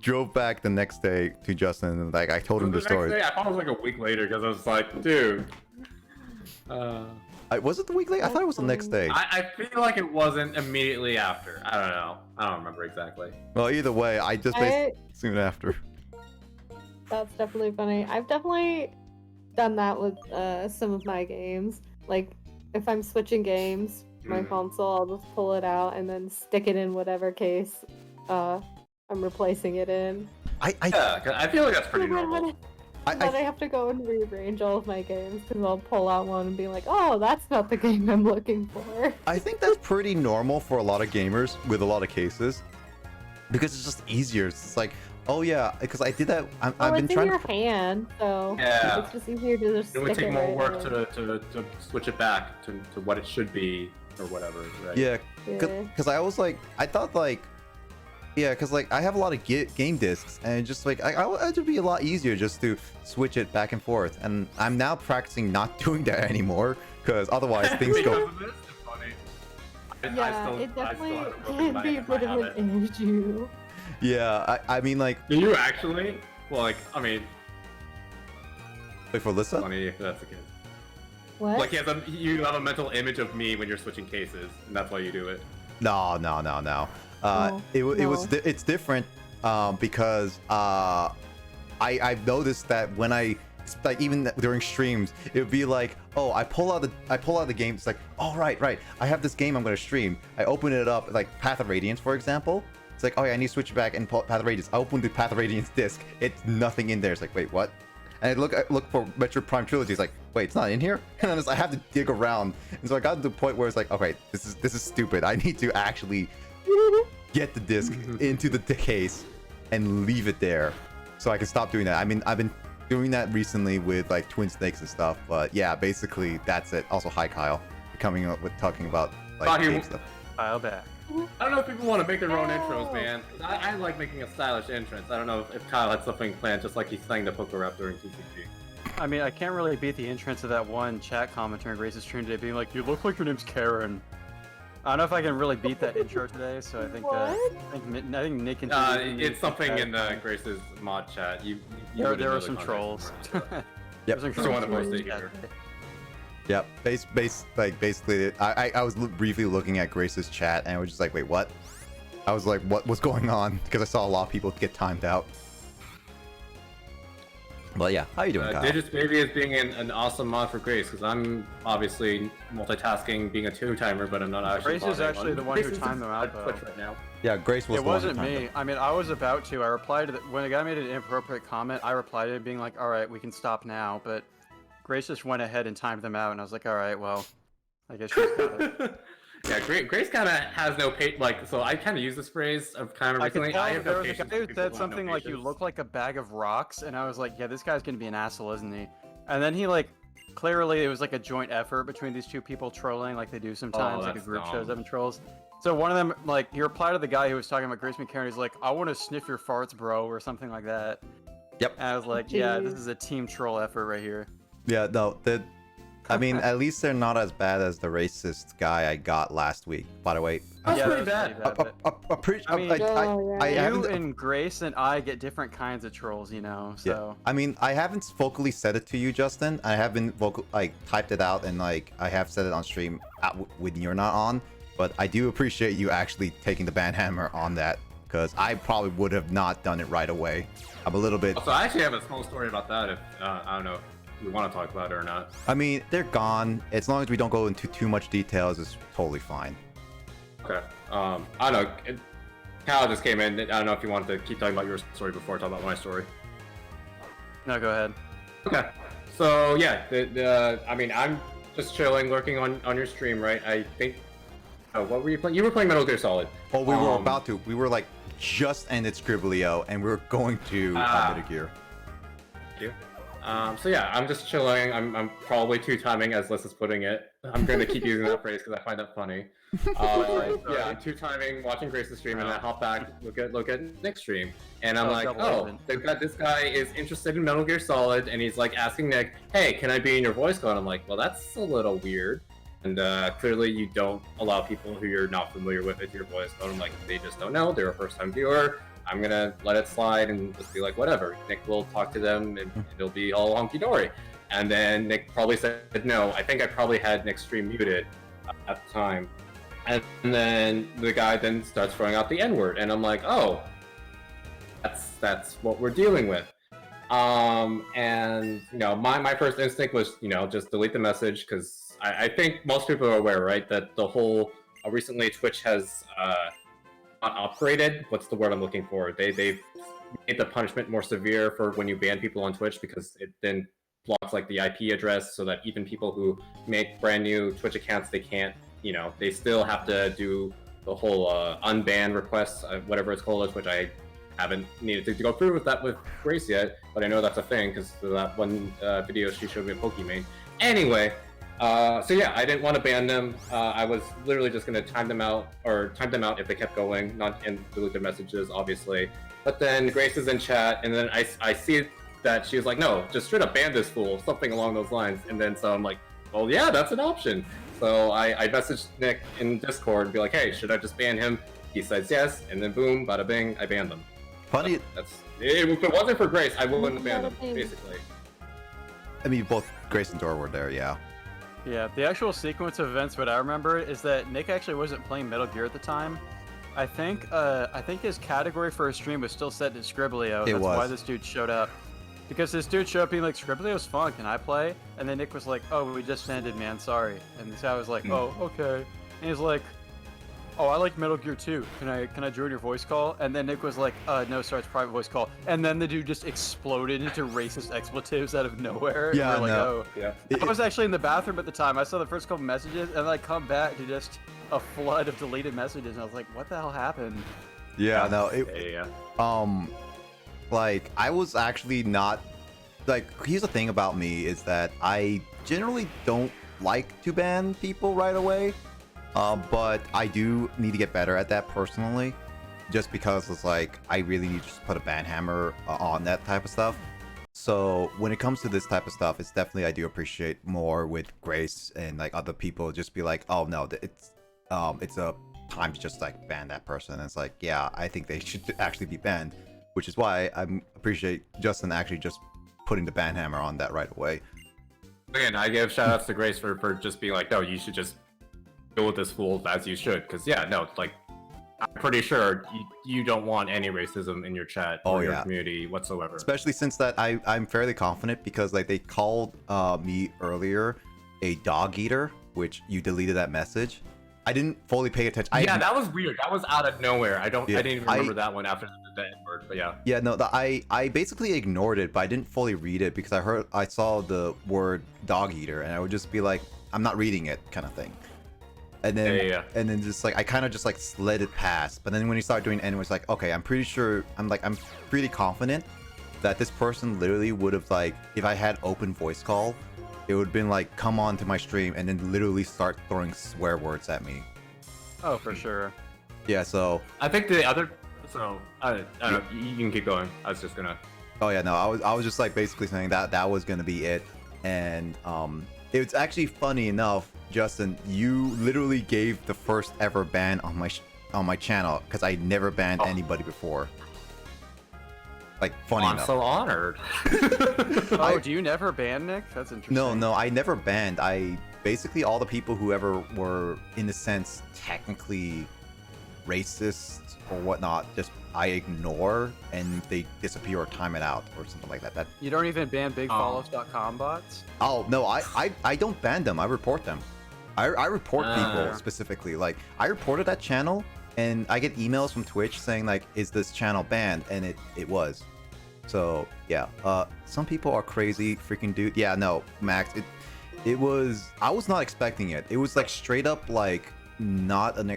drove back the next day to Justin, and like I told him the story. Next day, I thought it was like a week later because I was like, dude. Was it the week later? I thought it was the next day. I feel like it wasn't immediately after. I don't know. I don't remember exactly. Well, either way, I just basically soon after. That's definitely funny. I've definitely done that with some of my games. Like, if I'm switching games, my console, I'll just pull it out and then stick it in whatever case I'm replacing it in. Yeah, 'cause I feel like that's pretty normal. But I have to go and rearrange all of my games because I'll pull out one and be like, oh, that's not the game I'm looking for. I think that's pretty normal for a lot of gamers with a lot of cases, because it's just easier. It's like, oh yeah, because I did that. I've been trying. It's in your hand, so yeah, it's just easier to just. It would stick take more right work in. to switch it back to what it should be or whatever, right? Yeah, because I was like, I thought like. Yeah, because like I have a lot of game discs, and just like it'd be a lot easier just to switch it back and forth. And I'm now practicing not doing that anymore, because otherwise things go. Yeah, it definitely can be a bit of an issue. Yeah, I mean like. Do you actually? Well, like I mean. Wait for Lissa. Funny if that's the case. What? Like you have a mental image of me when you're switching cases, and that's why you do it. No. It's different because I've noticed that when like even during streams, it would be like, oh, I pull out the game. It's like, oh right, I have this game I'm gonna stream. I open it up, like Path of Radiance, for example. It's like, oh yeah, I need to switch back and pull Path of Radiance. I open the Path of Radiance disc. It's nothing in there. It's like, wait, what? And I look for Metroid Prime Trilogy. It's like, wait, it's not in here. And then I have to dig around. And so I got to the point where it's like, okay, this is stupid. I need to actually get the disc into the case and leave it there, so I can stop doing that. I mean, I've been doing that recently with like Twin Snakes and stuff. But yeah, basically that's it. Also, hi Kyle, coming up with talking about like game stuff. Kyle back. I don't know if people want to make their own intros, man. I like making a stylish entrance. I don't know if Kyle had something planned, just like he sang the Poké Rap during TCG. I mean, I can't really beat the entrance of that one chat comment during Grace's stream today, being like, "You look like your name's Karen." I don't know if I can really beat that intro today, so I think I think Nick and it's something in Grace's mod chat. There were some trolls. Yep. Just want to post it here. Yep. Basically, I was briefly looking at Grace's chat and I was just like, wait, what? I was like, what's going on? Because I saw a lot of people get timed out. But yeah, how you doing, Kyle? Digits Baby is being an awesome mod for Grace, because I'm obviously multitasking, being a two-timer, but I'm not actually. Grace is actually the one who timed them out, though. Right now. Yeah, Grace was. It wasn't me. I mean, I was about to. I replied to when a guy made an inappropriate comment. I replied to it, being like, "All right, we can stop now." But Grace just went ahead and timed them out, and I was like, "All right, well, I guess she's got it." Yeah, Grace kind of has no patience. Like, so I kind of use this phrase of kind of recently. I have there no was a patience. guy who said something like, "You look like a bag of rocks," and I was like, "Yeah, this guy's gonna be an asshole, isn't he?" And then he like, clearly it was like a joint effort between these two people trolling, like they do sometimes, like a group shows up and trolls. So one of them, like, he replied to the guy who was talking about Grace McCarran. He's like, "I want to sniff your farts, bro," or something like that. Yep. And I was like, "Yeah, this Jeez. is a team troll effort right here." Yeah, no, I mean, at least they're not as bad as the racist guy I got last week. By the way, That's Yeah, pretty that bad. was but- I mean, I You haven't. and Grace and I get different kinds of trolls, you know. So I mean, I haven't vocally said it to you, Justin. I haven't typed it out, and like I have said it on stream when you're not on. But I do appreciate you actually taking the ban hammer on that, because I probably would have not done it right away. I'm a little bit. So I actually have a small story about that. If I don't know if we want to talk about it or not. I mean, they're gone. As long as we don't go into too much details, it's totally fine. Okay. I don't know. Cal just came in. I don't know if you wanted to keep talking about your story before I talk about my story. no, go ahead. Okay. So yeah, I mean, I'm just chilling, lurking on your stream, right? I think. Oh, what were you playing? You were playing Metal Gear Solid. Oh, we were about to. We were like just ended Scribblio, and we were going to Metal Gear. Thank you. So yeah, I'm just chilling. I'm probably two-timing, as Liz is putting it. I'm going to keep using that phrase because I find that funny. Yeah, I'm two-timing, watching Grace's stream, and I hop back, look at Nick's stream, and I'm like, double oh, open. they've got this guy is interested in Metal Gear Solid, and he's like asking Nick, hey, can I be in your voice code? I'm like, well, that's a little weird. And clearly you don't allow people who you're not familiar with into your voice code. I'm like, they just don't know. They're a first-time viewer. I'm gonna let it slide and just be like, whatever. Nick will talk to them and it'll be all hunky-dory. And then Nick probably said no. I think I probably had Nick's stream muted at the time. And then the guy then starts throwing out the N-word. And I'm like, oh, that's what we're dealing with. And you know, my first instinct was, you know, just delete the message, because I think most people are aware, right, that the whole recently Twitch has not upgraded. What's the word I'm looking for? They've made the punishment more severe for when you ban people on Twitch, because it then blocks like the IP address, so that even people who make brand new Twitch accounts, they can't, you know, they still have to do the whole unban requests, whatever it's called, which I haven't needed to go through with that with Grace yet, but I know that's a thing because that one video she showed me a Pokemon. Anyway, so yeah, I didn't want to ban them. I was literally just going to time them out if they kept going, not in delete their messages, obviously. But then Grace is in chat, and then I see that she was like, no, just straight up ban this fool, something along those lines. And then so I'm like, well, yeah, that's an option. So I messaged Nick in Discord and be like, hey, should I just ban him? He says yes, and then boom, bada bing, I banned them. Funny. If it wasn't for Grace, I wouldn't have banned them, basically. I mean, both Grace and Dora were there, yeah. Yeah, the actual sequence of events, what I remember is that Nick actually wasn't playing Metal Gear at the time. I think his category for his stream was still set to Scribblio. That's why this dude showed up. Because this dude showed up being like, Scribblio's fun, can I play? And then Nick was like, oh, we just ended, man, sorry. And this guy was like, oh, okay. And he's like, oh, I like Metal Gear 2. Can I join your voice call? And then Nick was like, no, sorry, it's private voice call. And then the dude just exploded into racist expletives out of nowhere. Yeah, and we're like, no. oh. Yeah. I was actually in the bathroom at the time. I saw the first couple messages, and I come back to just a flood of deleted messages. And I was like, what the hell happened? Yeah, no, like, I was actually not, like, here's the thing about me is that I generally don't like to ban people right away. But I do need to get better at that personally, just because it's like I really need to just put a ban hammer on that type of stuff. So when it comes to this type of stuff, it's definitely I do appreciate more with Grace and like other people just be like, oh no, it's a time to just like ban that person. And it's like, yeah, I think they should actually be banned, which is why I appreciate Justin actually just putting the ban hammer on that right away. Again, I give shout outs to Grace for just being like, no, you should just deal with this fool as you should, because yeah, no, like I'm pretty sure you don't want any racism in your chat or your community whatsoever. Especially since that I'm fairly confident because like they called me earlier a dog eater, which you deleted that message. I didn't fully pay attention. Yeah, that was weird. That was out of nowhere. I didn't even remember that one after the N-word, but yeah. Yeah, no, I basically ignored it, but I didn't fully read it because I saw the word dog eater and I would just be like, I'm not reading it kind of thing. And then and then just like I kind of just like slid it past. But then when he started doing N, it was like, okay, I'm pretty confident that this person literally would have like, if I had open voice call, it would have been like, come on to my stream and then literally start throwing swear words at me. Oh, for sure. Yeah, so I think the other. So I don't know. You can keep going. I was just gonna. oh yeah, no, I was just like basically saying that that was gonna be it, and it's actually funny enough, Justin, you literally gave the first ever ban on my channel because I never banned anybody before. Like funny I'm enough. so honored. Oh, do you never ban Nick? That's interesting. No, I never banned. I basically all the people who ever were in a sense technically racist or whatnot, just I ignore and they disappear or time it out or something like that. That You don't even ban bigfollows.com bots? oh no, I don't ban them. I report them. I report people specifically. Like I reported that channel and I get emails from Twitch saying like, is this channel banned? And it was. So yeah, some people are crazy, freaking dude. Yeah, no, Max, it was. I was not expecting it. It was like straight up like not an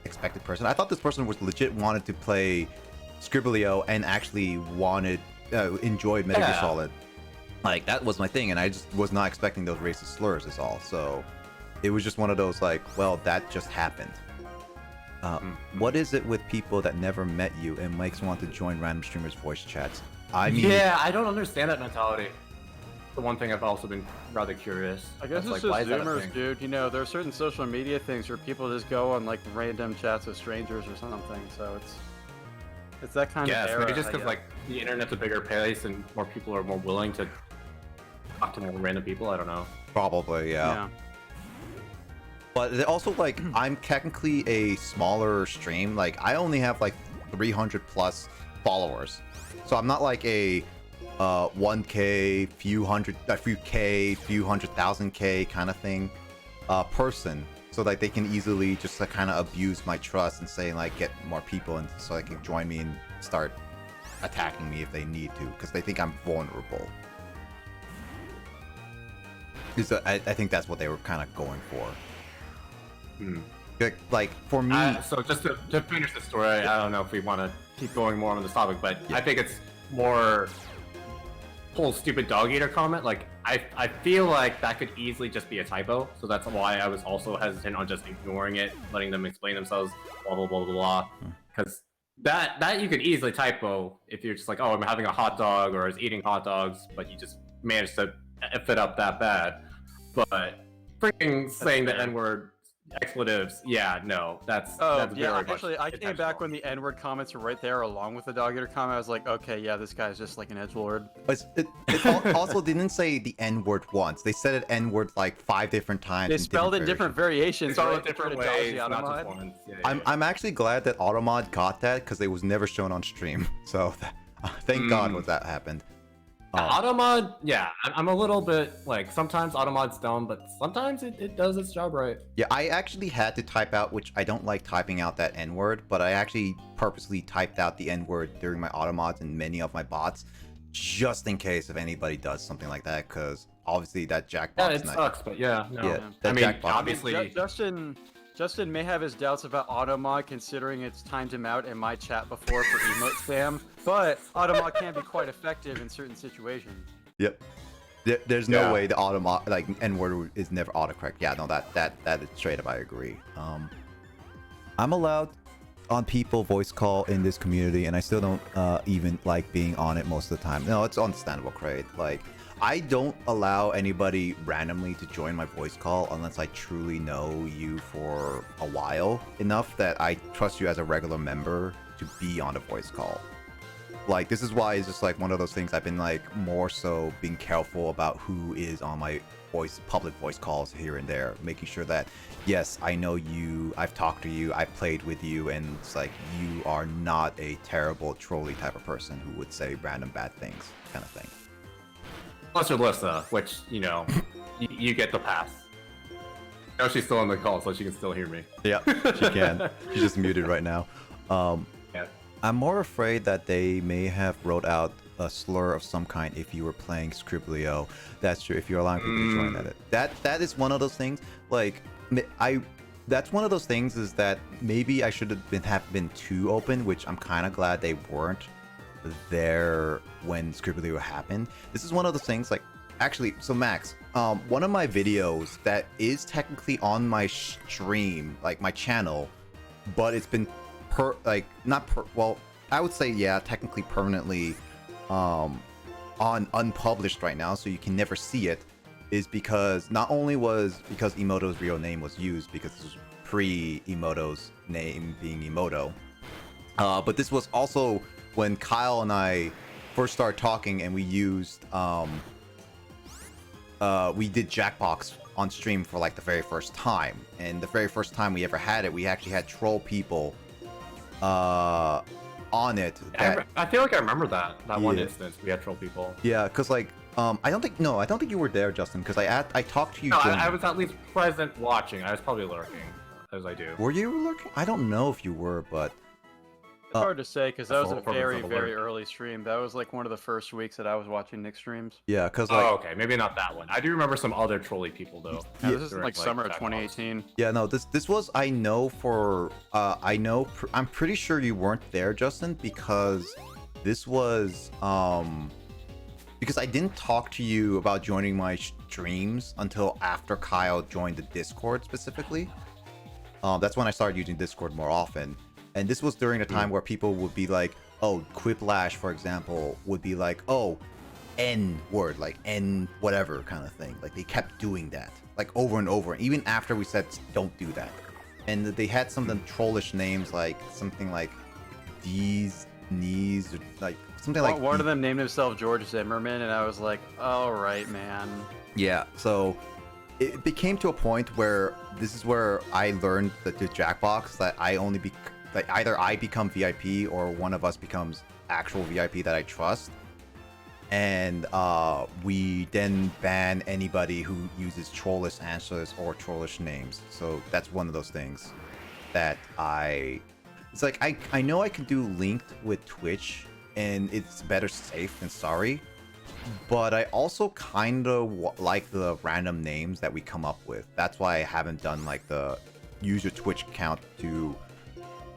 expected person. I thought this person was legit wanted to play Scribblio and actually enjoyed Metal Gear Solid. Like that was my thing, and I just was not expecting those racist slurs is all. So it was just one of those like, well, that just happened. What is it with people that never met you and makes want to join random streamers' voice chats? I mean, yeah, I don't understand that mentality. The one thing I've also been rather curious. I guess it's just Zoomers, dude. You know, there are certain social media things where people just go on like random chats with strangers or something. So it's that kind of era. Maybe just because like the internet's a bigger place and more people are more willing to talk to more random people. I don't know. Probably, yeah. But also like I'm technically a smaller stream. Like I only have like 300 plus followers, so I'm not like a 1K, few hundred thousand K kind of thing person. So like they can easily just like kind of abuse my trust and say like get more people and so they can join me and start attacking me if they need to because they think I'm vulnerable. I think that's what they were kind of going for. Like for me, so just to finish the story, I don't know if we want to keep going more on this topic, but I think it's more whole stupid dog eater comment. Like I feel like that could easily just be a typo, so that's why I was also hesitant on just ignoring it, letting them explain themselves, blah blah blah blah blah. Because that you could easily typo if you're just like, oh, I'm having a hot dog or I was eating hot dogs, but you just managed to F it up that bad. But freaking saying the N-word expletives, yeah, no, that's yeah. Actually, I came back when the N-word comments were right there along with the dog eater comment. I was like, okay, yeah, this guy's just like an edgelord. It also didn't say the N-word once. They said it N-word like 5 different times. They spelled it different variations. It's all different ways, not just once. Yeah, I'm actually glad that Automod got that because it was never shown on stream. So thank God that happened. Automod, yeah, I'm a little bit like sometimes Automod's dumb, but sometimes it does its job right. Yeah, I actually had to type out, which I don't like typing out that N-word, but I actually purposely typed out the N-word during my Automods and many of my bots, just in case if anybody does something like that, because obviously that jackbox. Yeah, it sucks, but yeah, no. Yeah, I mean, obviously, Justin may have his doubts about Automod considering it's timed him out in my chat before for emote spam, but Automod can be quite effective in certain situations. Yep. There's no way the Automod, like, N-word is never autocorrect. Yeah, no, that is straight up, I agree. I'm allowed on people voice call in this community, and I still don't even like being on it most of the time. No, it's understandable, Craig. Like, I don't allow anybody randomly to join my voice call unless I truly know you for a while enough that I trust you as a regular member to be on a voice call. Like, this is why it's just like one of those things I've been like more so being careful about who is on my public voice calls here and there, making sure that yes, I know you, I've talked to you, I've played with you, and it's like you are not a terrible trolly type of person who would say random bad things kind of thing. Plus Alyssa, which, you know, you get the pass. No, she's still on the call, so she can still hear me. Yeah, she can. She's just muted right now. Yeah. I'm more afraid that they may have wrote out a slur of some kind if you were playing Scribblio. That's true. If you're allowing people to join that is one of those things. Like, that's one of those things is that maybe I should have been too open, which I'm kind of glad they weren't there when Scribblio happened. This is one of those things, like, actually, so Max, one of my videos that is technically on my stream, like my channel, but it's been well, I would say yeah, technically permanently on unpublished right now, so you can never see it, is because not only was because Emoto's real name was used because this was pre Emoto's name being Emoto, but this was also when Kyle and I first started talking and we used we did Jackbox on stream for like the very first time, and the very first time we ever had it, we actually had troll people on it. I feel like I remember that one Yeah. instance we had troll people. Yeah, because like I don't think you were there, Justin, because I talked to you. No, during- I was at least present watching. I was probably lurking, as I do. Were you looking? I don't know if you were, but It's hard to say because that was a From very, the very alert. early stream. That was like one of the first weeks that I was watching Nick streams. yeah, because like Oh, okay, maybe not that one. I do remember some other trolly people though. Yeah, Yeah, this is during, like summer of Jackbox. 2018. yeah, no, this was I know for I'm pretty sure you weren't there, Justin, because this was because I didn't talk to you about joining my streams until after Kyle joined the Discord specifically. That's when I started using Discord more often. And this was during a time where people would be like, oh, Quiplash, for example, would be like, oh, N word, like N whatever kind of thing. Like they kept doing that, like over and over, even after we said don't do that. And they had some of them trollish names, like something like D's, Knees, or like something like One of them named himself George Zimmerman, and I was like, all right, man. Yeah, so it became to a point where this is where I learned that the Jackbox that I only be like either I become VIP or one of us becomes actual VIP that I trust, and we then ban anybody who uses trollish answers or trollish names. So that's one of those things that it's like I know I can do linked with Twitch and it's better safe than sorry, but I also kind of like the random names that we come up with. That's why I haven't done like the use your Twitch account to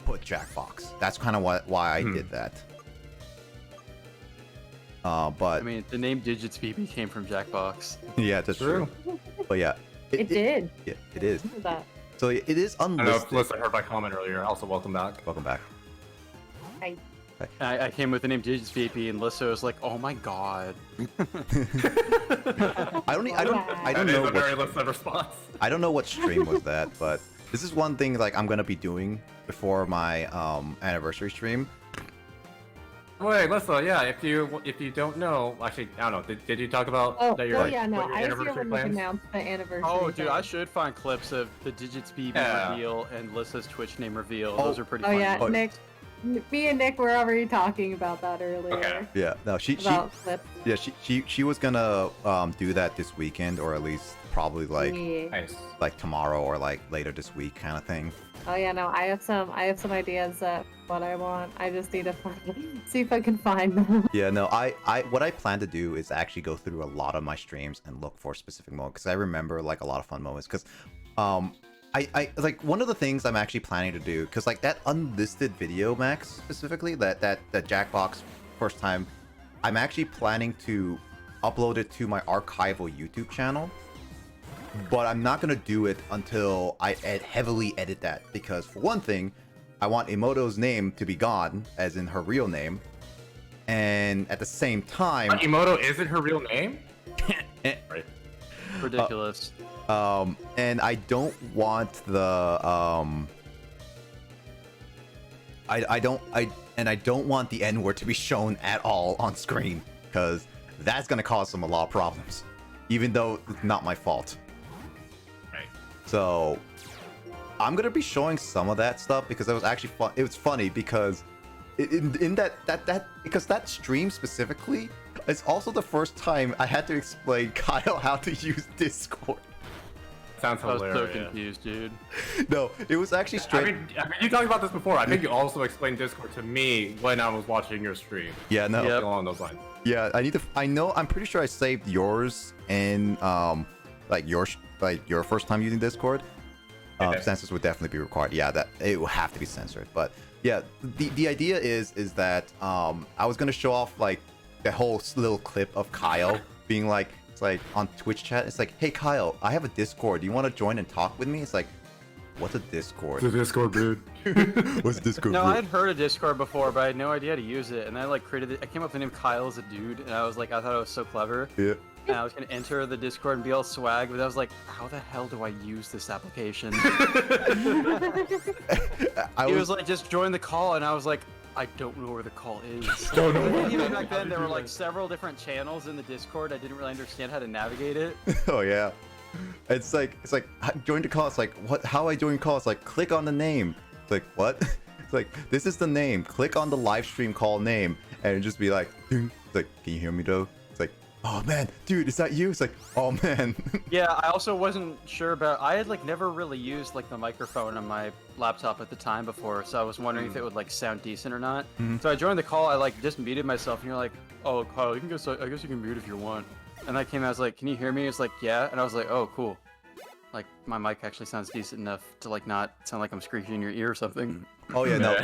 put Jackbox. That's kind of why I did that. But I mean, the name Digits BB came from Jackbox. yeah, that's true. But yeah, It did. Yeah, it is. Look at that. So it is I don't know if unlisted. Melissa heard my comment earlier. Also, welcome back. Welcome back. I I came with the name Digits BB, and Lissa was like, oh my god. I don't That is know a very what Melissa response. I don't know what stream was that, but this is one thing like I'm gonna be doing before my anniversary stream. Wait, Melissa, yeah. If you don't know, actually, I don't know. Did you talk about Oh, that? You're oh like, yeah, no. what your I just anniversary hear when plans? they announced the anniversary. Oh, dude, I thing. should find clips of the Digits BB Yeah. reveal and Lissa's Twitch name reveal. Oh. Those are pretty Oh funny. yeah, Oh. Nick. Me and Nick were already talking about that earlier. Okay. Yeah, no, she About she was gonna do that this weekend, or at least probably like Yeah. Nice. like tomorrow or like later this week kind of thing. Oh yeah, no. I have some ideas of what I want. I just need to see if I can find them. Yeah, no, I what I plan to do is actually go through a lot of my streams and look for specific moments, because I remember like a lot of fun moments, because I like one of the things I'm actually planning to do, because like that unlisted video, Max, specifically that Jackbox first time, I'm actually planning to upload it to my archival YouTube channel, but I'm not gonna do it until I heavily edit that, because for one thing, I want Emoto's name to be gone, as in her real name, and at the same time, Emoto isn't her real name? Right. Ridiculous. and I don't want the I don't want the N word to be shown at all on screen, because that's gonna cause a lot of problems, even though it's not my fault. Right. So I'm gonna be showing some of that stuff, because it was actually fun. It was funny because in that because that stream specifically, it's also the first time I had to explain Kyle how to use Discord. Sounds I was so hilarious. confused, dude. No, it was actually straight. I mean, you talked about this before. I think you also explained Discord to me when I was watching your stream. Yeah, no. Yep. Along those lines. Yeah, I'm pretty sure I saved yours and like your first time using Discord. Okay. Censors would definitely be required. Yeah, that it will have to be censored. But yeah, the idea is that I was gonna show off like the whole little clip of Kyle being like, It's like on Twitch chat. It's like, hey Kyle, I have a Discord. Do you want to join and talk with me? It's like, what's a Discord? The Discord, dude. What's Discord? No, bro? I had heard of Discord before, but I had no idea how to use it. And then I like created it. I came up with the name Kyle as a dude, and I was like, I thought it was so clever. Yeah. And I was gonna enter the Discord and be all swag, but I was like, how the hell do I use this application? I He was like, just join the call, and I was like, I don't know where the call is. Don't know And where even it back is. then, there were like several different channels in the Discord. I didn't really understand how to navigate it. Oh yeah. It's like join the call. It's like what? How I join call? It's like click on the name. It's like what? It's like this is the name. Click on the live stream call name, and it'd just be like, ding. It's like, can you hear me though? It's like, oh man, dude, is that you? It's like, oh man. Yeah, I also wasn't sure about. I had like never really used like the microphone on my laptop at the time before, so I was wondering if it would like sound decent or not. So I joined the call. I like just muted myself, and you're like, "Oh, Kyle, you can guess. I guess you can mute if you want." And I came out, I was like, "Can you hear me?" It's like, "Yeah," and I was like, "Oh, cool." Like my mic actually sounds decent enough to like not sound like I'm screeching in your ear or something. Oh yeah, no.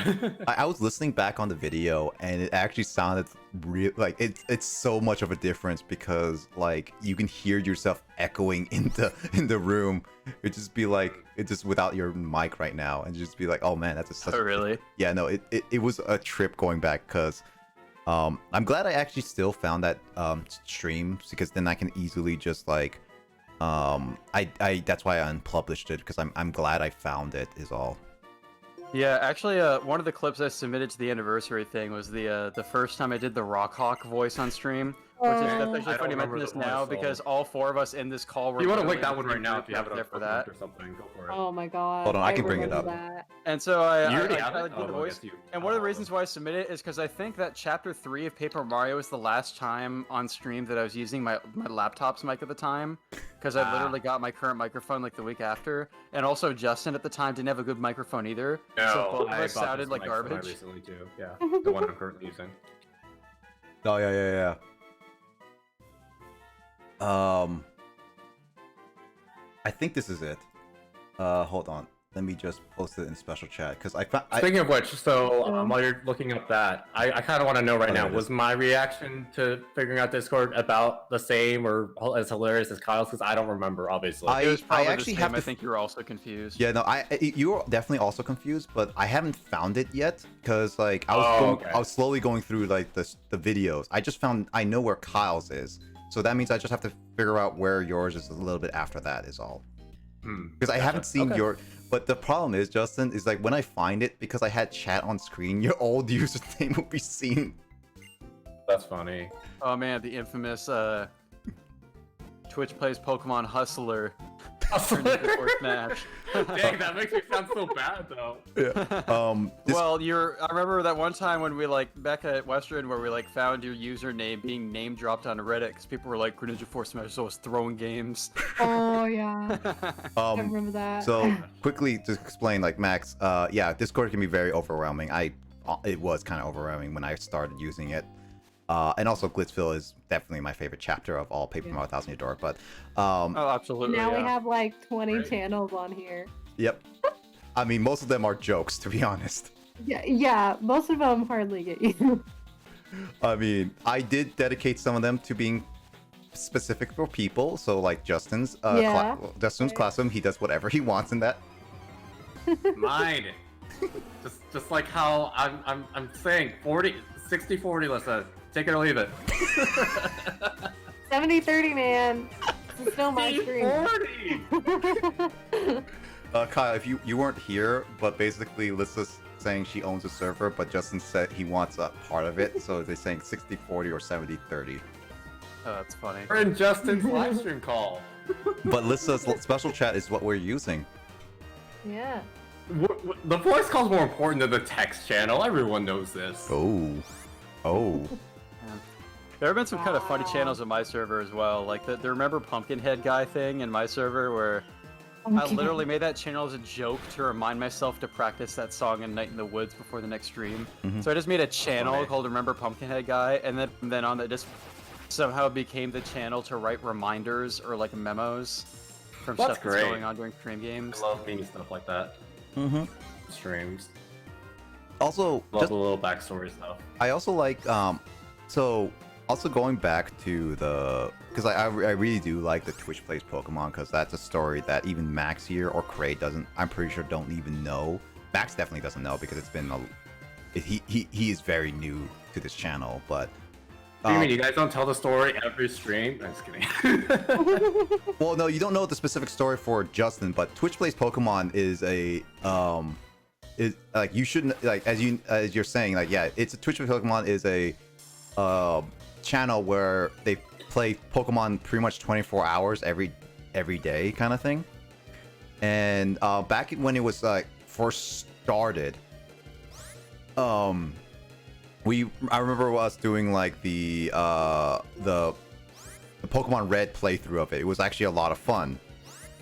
I was listening back on the video, and it actually sounded real. Like it's so much of a difference because like you can hear yourself echoing in the room. It just be like it just without your mic right now, and just be like, oh man, that's such. Oh really? Yeah, no. It was a trip going back because I'm glad I actually still found that stream because then I can easily just like I that's why I unpublished it because I'm glad I found it is all. Yeah, actually, one of the clips I submitted to the anniversary thing was the first time I did the Rockhawk voice on stream, which is that's Oh. actually I funny don't mention remember this the voice, now so- because all four of us in this call were. You want to literally link that in one the right now group if you have it there up for for that. or something. Go for it. Oh my god. Hold on, I can bring it remember up. that. And so I You already I have it? did the Oh, I voice. guess you- And one of the oh. reasons why I submitted it is because I think that Chapter 3 of Paper Mario was the last time on stream that I was using my laptop's mic at the time. Because I literally got my current microphone like the week after. And also Justin at the time didn't have a good microphone either. so both of I us bought sounded this like mic for mine garbage. recently too. Yeah, the one I'm currently using. Oh yeah. I think this is it. Hold on. Let me just post it in special chat because I found. Speaking of which, so while you're looking up that, I kind of want to know right now, there it was is. my reaction to figuring out Discord about the same or as hilarious as Kyle's? Because I don't remember, obviously. I- It was probably actually the have same. to I think you were also confused. Yeah, no, you're definitely also confused, but I haven't found it yet because like I was okay. I was slowly going through like the videos. I know where Kyle's is, so that means I just have to figure out where yours is a little bit after that is all. Because I haven't seen Okay. your. But the problem is, Justin, is like when I find it, because I had chat on screen, your old username will be seen. That's funny. Oh man, the infamous Twitch plays Pokemon Hustler. Turned into Fort Smash. Dang, that makes me sound so bad though. This- Well, I remember that one time when we like back at Western where we like found your username being name dropped on Reddit because people were like Greninja Force Smash is always throwing games. Oh yeah. I remember that. So quickly to explain, like Max, yeah, Discord can be very overwhelming. It was kind of overwhelming when I started using it. And also Glitzville is definitely my favorite chapter of all Paper Mario Thousand Year Door. But Oh, absolutely. now we yeah. have like 20 Right. channels on here. yep. I mean, most of them are jokes, to be honest. Yeah, most of them hardly get you. I mean, I did dedicate some of them to being specific for people. So like Justin's Yeah. Justin's classroom, he does whatever he wants in that. Mine. just like how I'm saying 60-40, Lissa. Take it or leave it. 70-30, man. It's still my screen. 40. Kyle, if you weren't here, but basically Lissa's saying she owns a server, but Justin said he wants a part of it, so they're saying 60-40 or 70-30. Oh, that's funny. We're in Justin's live stream call. But Lissa's special chat is what we're using. Yeah. The voice call is more important than the text channel. Everyone knows this. Oh. There have been some kind of funny Wow. channels on my server as well. Like the remember Pumpkinhead guy thing in my server where I literally made that channel as a joke to remind myself to practice that song in Night in the Woods before the next stream. So I just made a channel Funny. called Remember Pumpkinhead Guy, and then on that just somehow became the channel to write reminders or like memos from That's stuff great. that's going on during stream games. I love mean stuff like that. Mm-hmm. Also going back to the, because I really do like the Twitch plays Pokemon, because that's a story that even Max here or Cray doesn't, I'm pretty sure, don't even know. Max definitely doesn't know because it's been he is very new to this channel, but What do you mean you guys don't tell the story every stream? I'm just kidding. well, no, you don't know the specific story for Justin, but Twitch plays Pokemon is a is like, you shouldn't, like, as you're saying, like, yeah, it's a Twitch plays Pokemon is a channel where they play Pokemon pretty much 24 hours every day kind of thing. And back when it was like first started, I remember us doing like the Pokemon Red playthrough of it. It was actually a lot of fun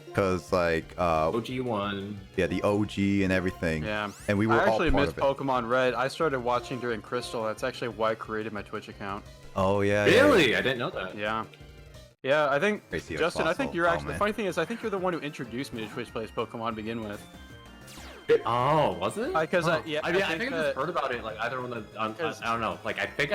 because like OG1. yeah, the OG and everything. Yeah. And we were I actually all part missed of it. Pokemon Red. I started watching during Crystal. That's actually why I created my Twitch account. Oh yeah. Yeah, Really? I didn't know that. Yeah. Yeah, I think, Crazy as Justin, I think possible. you're Oh, actually, the man. funny thing is, I think you're the one who introduced me to Twitch Plays Pokemon to begin with. Oh, was it? Because, oh. yeah, I mean, I I think I think just heard about it, like, either on the, I Because- don't know, like, I think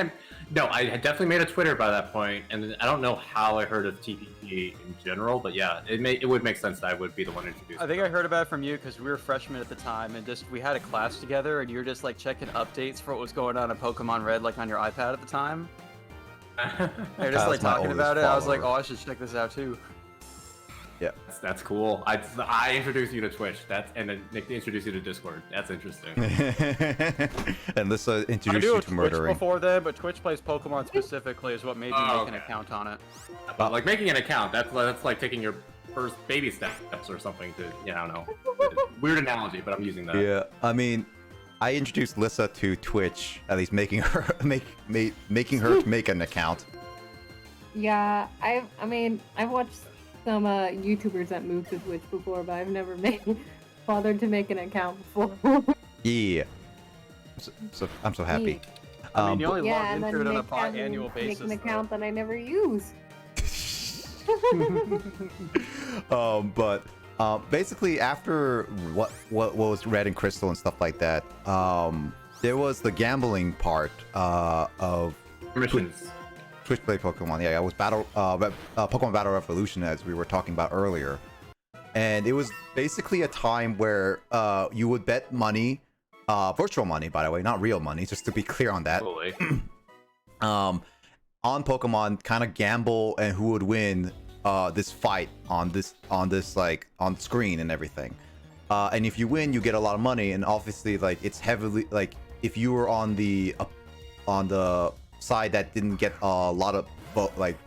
no, I had definitely made a Twitter by that point, and then I don't know how I heard of TPP in general, but yeah, it would make sense that I would be the one introduced. I think I heard about it from you because we were freshmen at the time, and just we had a class together, and you were just like checking updates for what was going on in Pokemon Red, like on your iPad at the time. They're just like Kyle's my talking oldest about it. I was like, follower. oh, I should check this out too. That's cool. I introduced you to Twitch. And then Nick introduced you to Discord. That's interesting. And Lissa I introduced do you a to Twitch murdering. before then, but Twitch Plays Pokemon specifically is what made me Oh, make an okay. account on it. But like making an account, that's like taking your first baby steps or something to, I don't know. Weird analogy, but I'm using that. Yeah, I mean, I introduced Lissa to Twitch, at least making her making her to make an account. Yeah, I mean, I've watched some YouTubers that moved to Twitch before, but I've never bothered to make an account before. Yeah. So I'm so happy. I mean, you only yeah, log and into then it on a make, and annual make basis. an though. account that I never use. But basically after what was Red and Crystal and stuff like that, there was the gambling part of Permissions. Twitch Play Pokemon. Yeah, it was Pokemon Battle Revolution, as we were talking about earlier. And it was basically a time where you would bet money, virtual money, by the way, not real money, just to be clear on that. Totally. On Pokemon, kind of gamble and who would win this fight on screen and everything. And if you win, you get a lot of money, and obviously, like, it's heavily, like, if you were on the side that didn't get a lot of, like,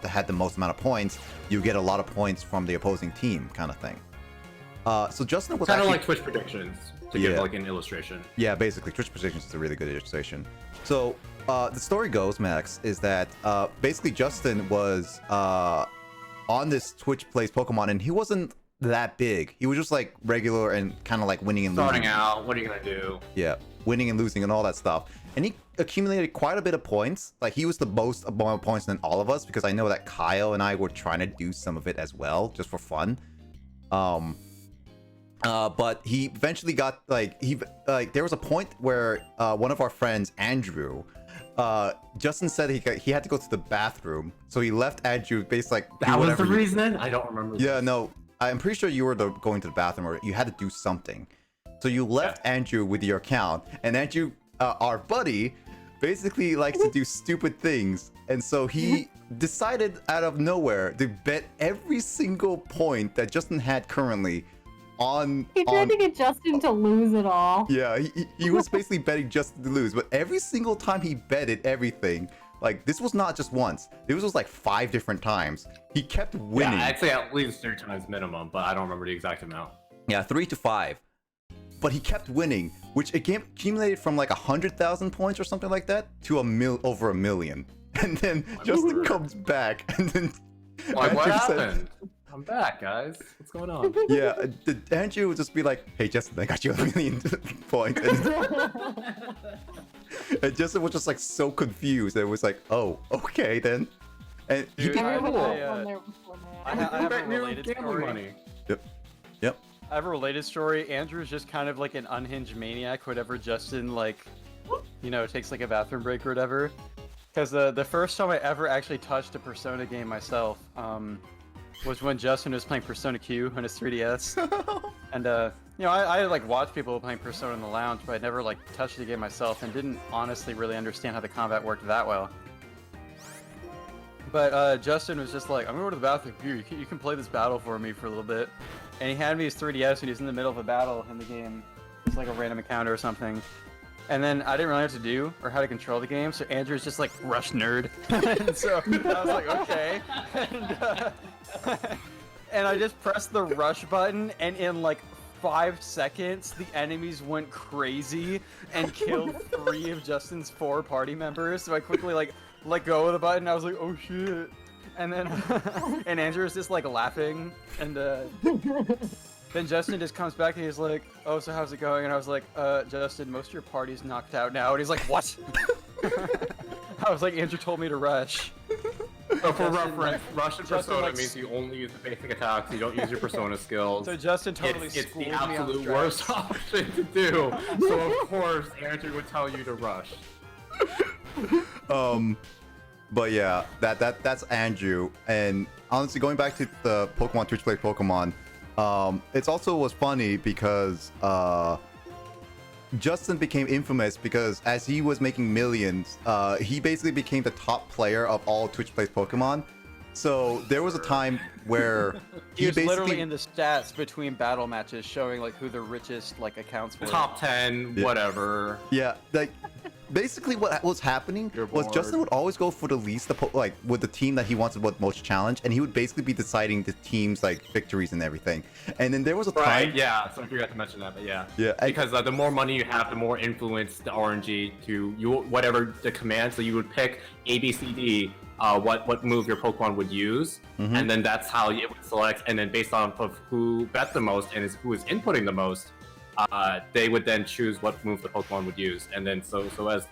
had the most amount of points, you get a lot of points from the opposing team, kind of thing. So Justin was Kind of actually, like Twitch predictions, to Yeah. give like an illustration. yeah, basically, Twitch Predictions is a really good illustration. So, the story goes, Max, is that basically Justin was on this Twitch Plays Pokemon, and he wasn't that big. He was just like regular and kind of like winning and Starting losing. out, what are you gonna do? Yeah, winning and losing and all that stuff. And he accumulated quite a bit of points. Like, he was the most amount of points than all of us, because I know that Kyle and I were trying to do some of it as well, just for fun. But he eventually got there was a point where one of our friends, Andrew, Justin said he had to go to the bathroom, so he left Andrew basically like do That was the whatever he- reason? I don't remember. Yeah, this. no, I'm pretty sure you were going to the bathroom, or you had to do something. So you left Andrew with your account, and Andrew, our buddy, basically likes to do stupid things, and so he decided out of nowhere to bet every single point that Justin had currently on. He tried to get Justin to lose it all. Yeah, he was basically betting Justin to lose, but every single time he betted everything, like, this was not just once. This was like 5 different times. He kept winning. Yeah, I'd say at least 3 times minimum, but I don't remember the exact amount. Yeah, 3 to 5. But he kept winning, which accumulated from like 100,000 points or something like that to over 1 million. And then Justin comes back, and then Like, what Andrew said- happened? I'm back, guys. What's going on? Yeah, Andrew would just be like, "Hey, Justin, I got you 1 million points." And Justin was just like so confused. It was like, "Oh, okay then." And he Dude, did- Everyone I- else on there before I that. have a Bet nearly related gambling story. money. Yep. I have a related story. Andrew's just kind of like an unhinged maniac whenever Justin, like, takes like a bathroom break or whatever. Because the first time I ever actually touched a Persona game myself was when Justin was playing Persona Q on his 3DS. And you know, I like watched people playing Persona in the lounge, but I never like touched the game myself and didn't honestly really understand how the combat worked that well. But Justin was just like, I'm gonna go to the bathroom. Here, you can play this battle for me for a little bit. And he handed me his 3DS and he was in the middle of a battle in the game. It's like a random encounter or something. And then I didn't really know what to do or how to control the game, so Andrew's just like, rush nerd. And so I was like, okay. And I just pressed the rush button, and in like 5 seconds, the enemies went crazy and killed 3 of Justin's 4 party members. So I quickly like let go of the button. I was like, oh shit. And then and Andrew was just like laughing, and then Justin just comes back and he's like, oh, so how's it going? And I was like, Justin, most of your party's knocked out now. And he's like, what? I was like, Andrew told me to rush. So for reference, like, rush in Justin, Persona like, means you only use the basic attacks, you don't use your Persona skills. So Justin totally It's schooled the me on absolute strats. worst option to do. So of course, Andrew would tell you to rush. But yeah, that's Andrew. And honestly, going back to the Pokemon Twitch Play Pokemon, it's also was funny because Justin became infamous because as he was making millions, he basically became the top player of all Twitch Plays Pokemon. So there was a time where He was basically literally in the stats between battle matches, showing like who the richest like accounts were. Top 10, Yeah. whatever. Yeah, like basically what was happening You're was bored. Justin would always go for the least, like with the team that he wanted what most challenge, and he would basically be deciding the team's like victories and everything. And then there was a time, Right, yeah, so I forgot to mention that, but yeah. Yeah, and- Because the more money you have, the more influence the RNG to you, whatever the command, so you would pick A, B, C, D, what move your Pokemon would use, and then that's how it would select, and then based on of who bet the most and who is inputting the most, they would then choose what move the Pokemon would use. And then so as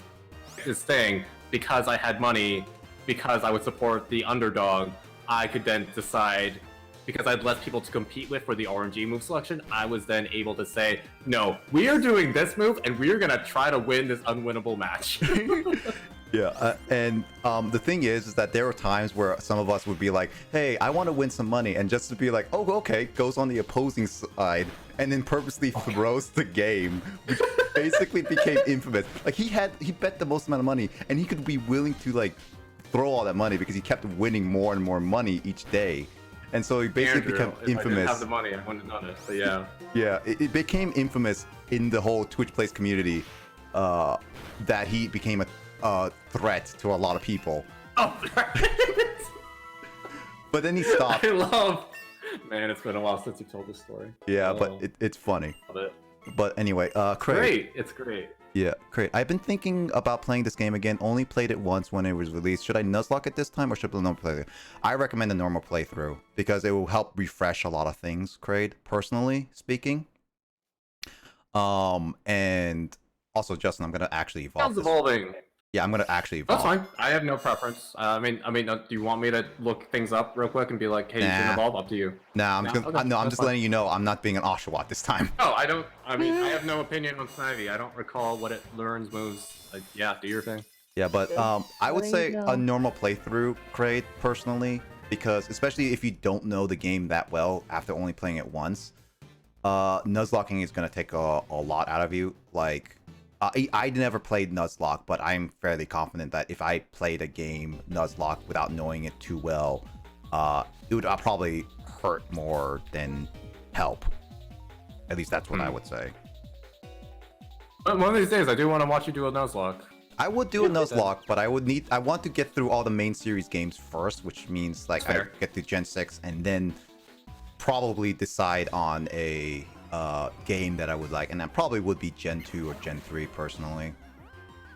this thing, because I had money, because I would support the underdog, I could then decide, because I had less people to compete with for the RNG move selection, I was then able to say, no, we are doing this move and we are gonna try to win this unwinnable match. Yeah, and the thing is that there were times where some of us would be like, hey, I want to win some money, and just to be like, oh, okay, goes on the opposing side, and then purposely throws the game, which basically became infamous. Like, he bet the most amount of money, and he could be willing to, like, throw all that money because he kept winning more and more money each day. And so he basically Andrew, became if I didn't infamous. have the money, I wouldn't have done it, so yeah. Yeah, it became infamous in the whole Twitch Plays community that he became a threat to a lot of people. Oh, But then he stopped. I love... Man, it's been a while since you told this story. Yeah, Oh, but it's funny. love it. But anyway, Craig. Great, it's great. Yeah, Craig. I've been thinking about playing this game again. Only played it once when it was released. Should I Nuzlocke it this time or should I normal playthrough? I recommend a normal playthrough because it will help refresh a lot of things, Craig, personally speaking. And also, Justin, I'm gonna actually evolve Sounds this. evolving. Yeah, I'm gonna actually evolve. That's fine. I have no preference. I mean, do you want me to look things up real quick and be like, hey, you can Nah. evolve? Up to you. Nah, I'm No? just, Okay, I'm that's just fine. letting you know I'm not being an Oshawott this time. No, I don't. I mean, I have no opinion on Snivy. I don't recall what it learns, moves. Like, yeah, do your thing. Yeah, but I would letting say you know. a normal playthrough, Craig, personally, because especially if you don't know the game that well after only playing it once, Nuzlocking is gonna take a lot out of you. Like, I never played Nuzlocke, but I'm fairly confident that if I played a game Nuzlocke without knowing it too well, it would probably hurt more than help. At least that's what I would say. But one of these days, I do want to watch you do a Nuzlocke. I would do a Nuzlocke, but I want to get through all the main series games first, which means like I Fair. get to Gen 6 and then probably decide on a game that I would like, and that probably would be Gen 2 or Gen 3 personally.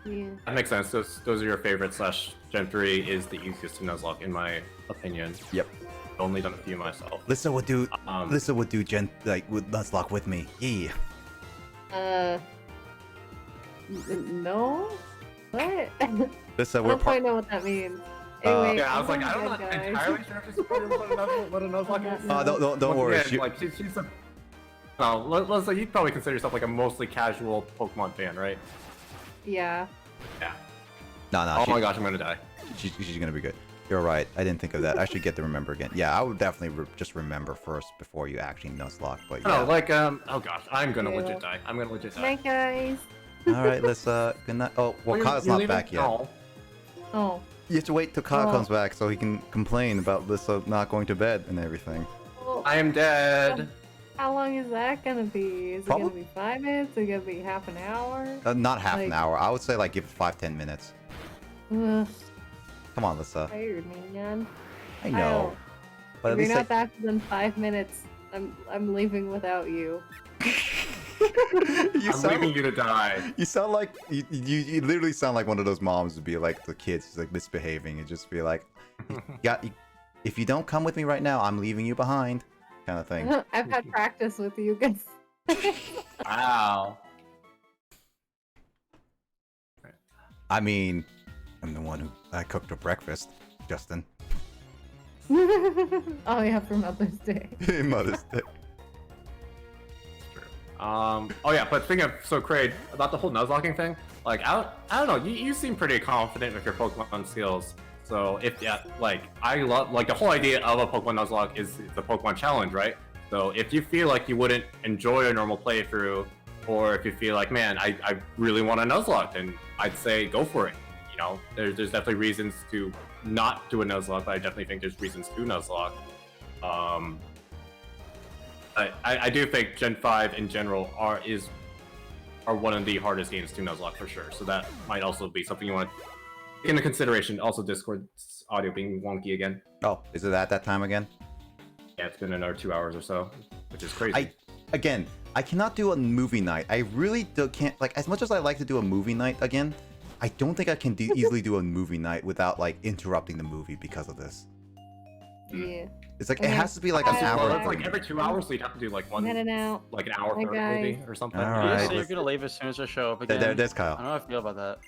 Yeah. That makes sense. Those are your favorites. / Gen 3 is the easiest to Nuzlocke, in my opinion. Yep. I've only done a few myself. Lissa would do Um, Gen with Nuzlocke with me. Yeah. No? What? Lissa, I we're don't quite part. know what that means. Anyway, Yeah, I was I'm like, I'm not good, guys. entirely sure if she's familiar with what a Nuzlocke is. Don't worry. Again, like, she's a... No, let's say you'd probably consider yourself like a mostly casual Pokemon fan, right? Yeah. Yeah. No, Oh my gosh, I'm gonna die. she's gonna be good. You're right. I didn't think of that. I should get to remember again. Yeah, I would definitely just remember first before you actually Nuzlocke. But yeah. No, like oh gosh, I'm gonna Yeah. legit die. I'm gonna legit die. Night, guys. All right, let's good night. Oh, well, Kyle's not back yet. Oh. Oh. You have to wait till Kyle Oh. comes back so he can complain about Lissa not going to bed and everything. Well, I am dead. how long is that gonna be? Is it Probably- gonna be 5 minutes? Is it gonna be half an hour? Not half an Like- hour. I would say like give it 5-10 minutes. Ugh, Come on, Lissa. tired, man. I know. But at If least you're I... not back within 5 minutes, I'm leaving without you. you I'm sound leaving you to die. You sound like you literally sound like one of those moms to be like the kids like misbehaving and just be like, if you don't come with me right now, I'm leaving you behind, kind of thing. I've had practice with you guys. Wow. I mean, I'm the one who I cooked her breakfast, Justin. Oh yeah, for Mother's Day. Mother's Day. Oh yeah, but speaking of Craig, about the whole Nuzlocking thing, like I don't know, you seem pretty confident with your Pokemon skills. So if like I love like the whole idea of a Pokemon Nuzlocke is the Pokemon challenge, right? So if you feel like you wouldn't enjoy a normal playthrough, or if you feel like, man, I really want a Nuzlocke, then I'd say go for it. You know, there's definitely reasons to not do a Nuzlocke, but I definitely think there's reasons to Nuzlocke. I do think Gen 5 in general are one of the hardest games to Nuzlocke for sure. So that might also be something you want to take into consideration. Also, Discord's audio being wonky again. Oh, is it at that time again? Yeah, it's been another 2 hours or so, which is crazy. I cannot do a movie night. I really can't, like, as much as I like to do a movie night again, I don't think I can easily do a movie night without, like, interrupting the movie because of this. Yeah. It's like, it Okay. has to be like an Well, hour. Well, Bye. that's like every 2 hours, so you'd have to do like one, In and out. like an hour Bye, per movie guys. or something. All You right. just say you're gonna leave as soon as I show up again. There's I Kyle. don't know how I feel about that.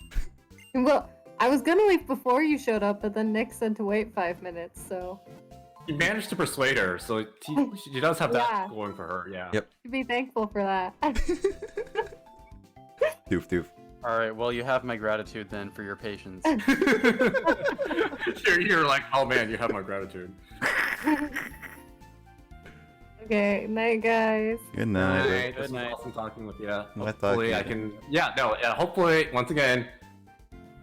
Well, I was gonna leave before you showed up, but then Nick said to wait 5 minutes, so You managed to persuade her, so she does have that Yeah. going for her. Yeah. Yep. you be thankful for that. Doof. All right, well, you have my gratitude then for your patience. you're like, oh man, you have my gratitude. Okay, night, guys. Good night. Alright, Good this night. was awesome talking with you. Nice Hopefully I talking. can. Yeah, no. Yeah, hopefully once again,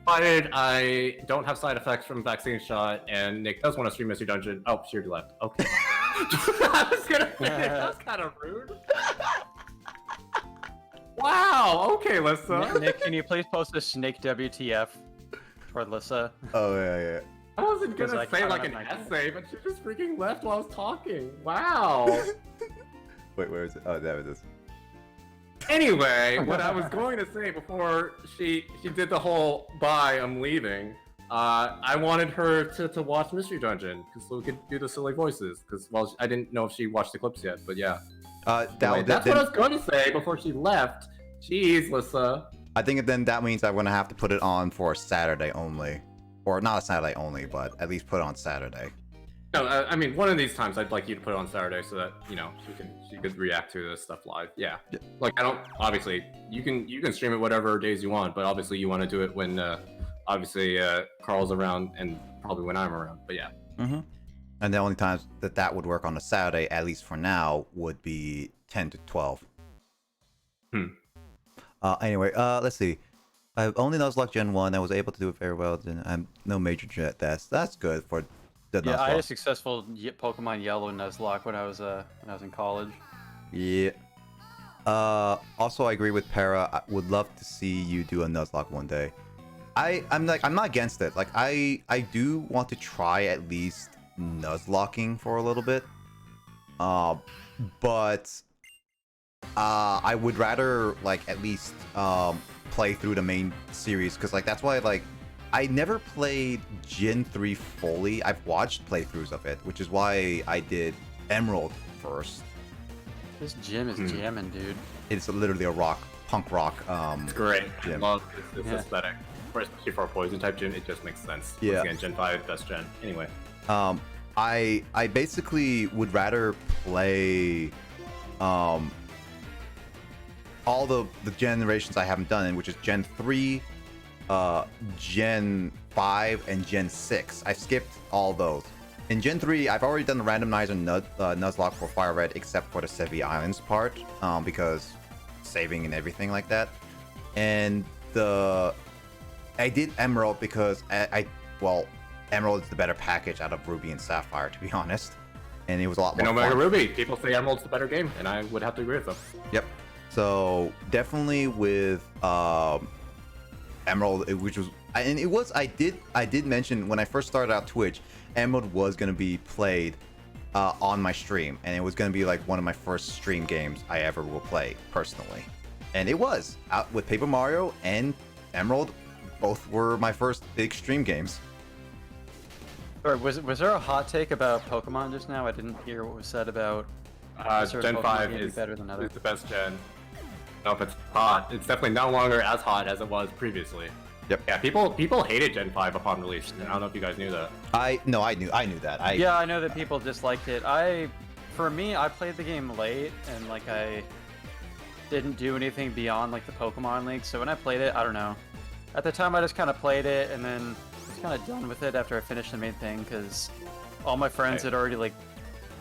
provided I don't have side effects from vaccine shot, and Nick does want to stream Mystery Dungeon. Oh, she already left. Okay. I was gonna say that was kind of rude. Wow. Okay, Lissa. Nick, can you please post a snake WTF toward Lissa? Oh, yeah. I wasn't Because gonna I say kinda like an like it. essay, but she just freaking left while I was talking. Wow. Wait, where is it? Oh, there it is. Anyway, what I was going to say before she did the whole bye, I'm leaving. I wanted her to watch Mystery Dungeon so we could do the silly voices. Because well, I didn't know if she watched the clips yet, but yeah. Anyway, that's what I was going to say before she left. Jeez, Lissa. I think then that means I'm gonna have to put it on for a Saturday only, or not a Saturday only, but at least put it on Saturday. No, I mean one of these times I'd like you to put it on Saturday so that she could react to this stuff live. Yeah. Like I don't obviously you can stream it whatever days you want, but obviously you want to do it when obviously Carl's around and probably when I'm around. But yeah. Mm-hmm. And the only times that would work on a Saturday, at least for now, would be 10 to 12. Anyway, let's see. I've only Nuzlocke Gen 1. I was able to do it very well. I'm no major jet. That's good for the Yeah, I had a Nuzlocke. successful Pokemon Yellow Nuzlocke when I was in college. Yeah. Also, I agree with Para. I would love to see you do a Nuzlocke one day. I'm not against it. Like I do want to try at least Nuzlocking for a little bit. But I would rather like at least play through the main series because like that's why like I never played Gen 3 fully. I've watched playthroughs of it, which is why I did Emerald first. This gym is jamming, dude. It's literally a punk rock. It's great. I Gym. love this Yeah. aesthetic. Especially for a poison type gym, it just makes sense. Yeah. Once again, Gen 5, best gen. Anyway. I basically would rather play all the generations I haven't done, which is Gen 3, Gen 5 and Gen 6. I skipped all those. In Gen 3, I've already done the randomizer Nuzlocke for Fire Red, except for the Sevi Islands part, because saving and everything like that. And I did Emerald because well, Emerald is the better package out of Ruby and Sapphire, to be honest. And it was a lot more Omega fun. Ruby, people say Emerald's the better game, and I would have to agree with them. Yep. So definitely with Emerald, which was, and it was, I did mention when I first started out Twitch, Emerald was gonna be played on my stream, and it was gonna be like one of my first stream games I ever will play personally, and it was out with Paper Mario and Emerald. Both were my first big stream games. Sorry, was there a hot take about Pokemon just now? I didn't hear what was said about. Gen 5 is better than others. the best gen. No, if it's hot, it's definitely no longer as hot as it was previously. Yep. Yeah, people hated Gen 5 upon release. And I don't know if you guys knew that. I knew that. Yeah, I know that people disliked it. For me, I played the game late, and like I didn't do anything beyond like the Pokemon League. So when I played it, I don't know. At the time, I just kind of played it, and then was kind of done with it after I finished the main thing, because all my friends had already like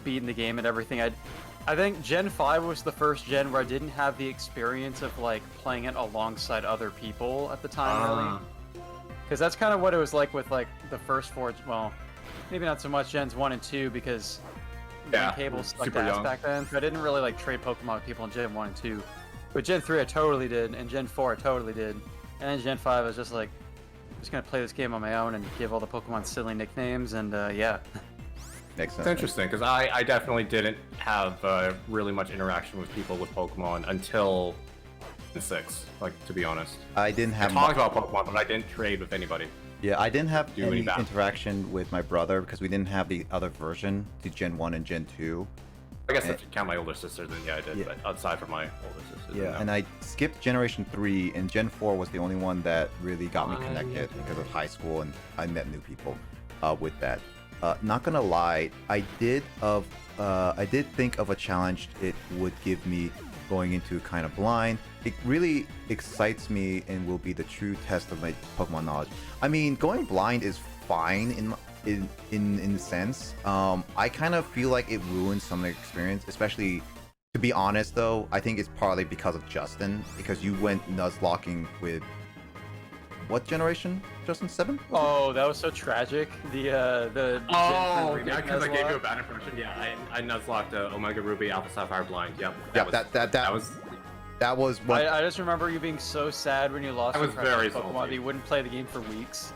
beaten the game and everything. I think Gen 5 was the first gen where I didn't have the experience of like playing it alongside other people at the time, really. Because that's kind of what it was like with like the first four. Well, maybe not so much Gens 1 and 2 because cables stuck super ass young. back then. So I didn't really like trade Pokemon with people in Gen 1 and 2. But Gen 3 I totally did, and Gen 4 I totally did. And then Gen 5 I was just like, I'm just gonna play this game on my own and give all the Pokemon silly nicknames, and yeah. Makes sense. It's interesting because I definitely didn't have really much interaction with people with Pokemon until Gen 6. Like, to be honest, I didn't I have talked about Pokemon, but I didn't trade with anybody. Yeah, I didn't have Do any any bad. interaction with my brother because we didn't have the other version, the Gen 1 and Gen 2. I guess if you count my older sister, then yeah, I did. Yeah. But outside from my older sister, Yeah, no. and I skipped Generation 3, and Gen 4 was the only one that really got me connected because of high school, and I met new people with that. Not gonna lie, I did think of a challenge it would give me going into kind of blind. It really excites me and will be the true test of my Pokemon knowledge. I mean, going blind is fine in a sense. I kind of feel like it ruins some of the experience, especially, to be honest though, I think it's partly because of Justin, because you went Nuzlocking with what generation? Justin, 7? Oh, that was so tragic. The Oh, Gen 3 yeah, remake because I gave you a Nuzlocke. bad impression. Yeah, I nuzlocked Omega Ruby, Alpha Sapphire Blind. Yep. Yeah, That was what. I just remember you being so sad when you lost I your was precious very Pokemon salty. that you wouldn't play the game for weeks.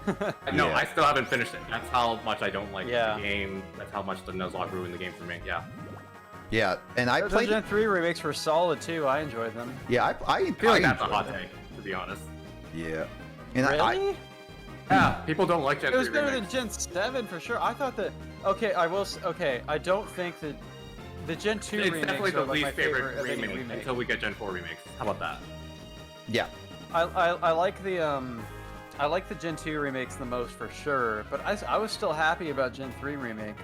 No, Yeah. I still haven't finished it. That's how much I don't like Yeah. the game. That's how much the Nuzlocke ruined the game for me. Yeah. Yeah, and I Those played. Gen 3 remakes were solid too. I enjoyed them. Yeah, I feel like that's a enjoyed hot it. take, to be honest. Yeah, and Really? Yeah, people don't like Gen It was 3 better remakes. than Gen 7 for sure. I thought that. Okay, I don't think that the Gen 2 It's remakes definitely are the like my least favorite favorite of any remake remake. until we get Gen 4 remakes. How about that? yeah, I like the Gen 2 remakes the most for sure, but I was still happy about Gen 3 remake.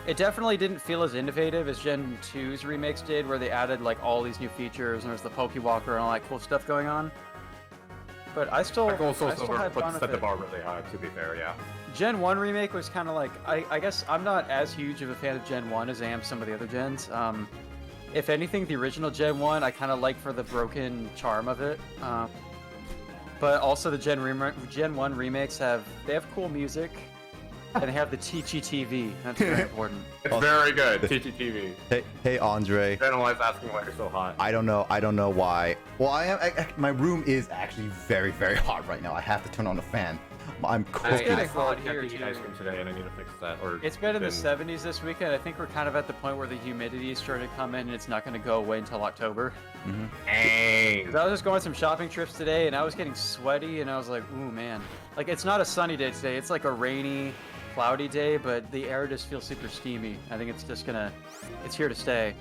It definitely didn't feel as innovative as Gen 2's remakes did, where they added like all these new features and there's the Pokewalker and all that cool stuff going on. But I still, Gold I Soul still Silver had fun set with the it. bar really high, to be fair, yeah. Gen 1 remake was kind of like, I guess I'm not as huge of a fan of Gen 1 as I am some of the other gens. If anything, the original Gen 1 I kind of like for the broken charm of it. But also the Gen 1 remakes have cool music, and they have the TGTV. That's very important. It's very good, TTTV. Hey Andre. Ben was asking why you're so hot. I don't know why. Well, my room is actually very, very hot right now. I have to turn on the fan. I'm I cooking. getting still hot have here, to eat ice cream today, and I need to fix that. Or It's been in the then- 70s this weekend. I think we're kind of at the point where the humidity is starting to come in, and it's not going to go away until October. Dang. 'Cause I was just going on some shopping trips today, and I was getting sweaty, and I was like, ooh, man. Like, it's not a sunny day today. It's like a rainy, cloudy day, but the air just feels super steamy. I think it's just it's here to stay.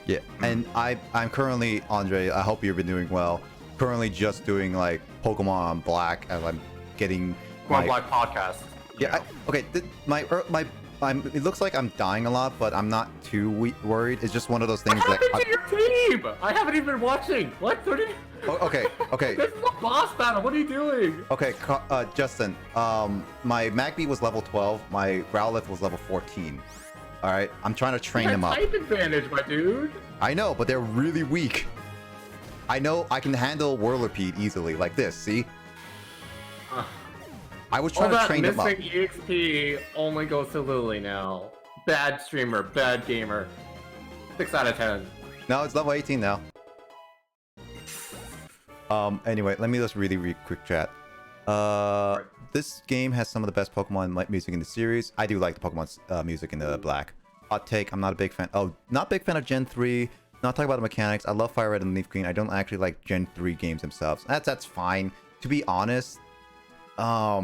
Yeah, and I'm currently, Andre, I hope you've been doing well. Currently just doing like Pokemon Black as I'm getting Come on, my Black Podcast. yeah. You know. Okay, my It looks like I'm dying a lot, but I'm not too worried. It's just one of those things What that. happened to your team? I haven't even been watching. What? What did you... Okay. This is a boss battle. What are you doing? Okay, Justin. My Magby was level 12. My Growlithe was level 14. All right, I'm trying to train them up. Type advantage, my dude. I know, but they're really weak. I know I can handle Whirlipede easily, like this. See? I was trying to train them up. All that missing EXP only goes to Lily now. Bad streamer, bad gamer. 6 out of 10. No, it's level 18 now. Anyway, let me just really quick chat. This game has some of the best Pokemon music in the series. I do like the Pokemon music in the Black. Hot take, I'm not a big fan. Oh, not big fan of Gen 3. Not talking about the mechanics. I love Fire Red and Leaf Green. I don't actually like Gen 3 games themselves. That's fine. To be honest, I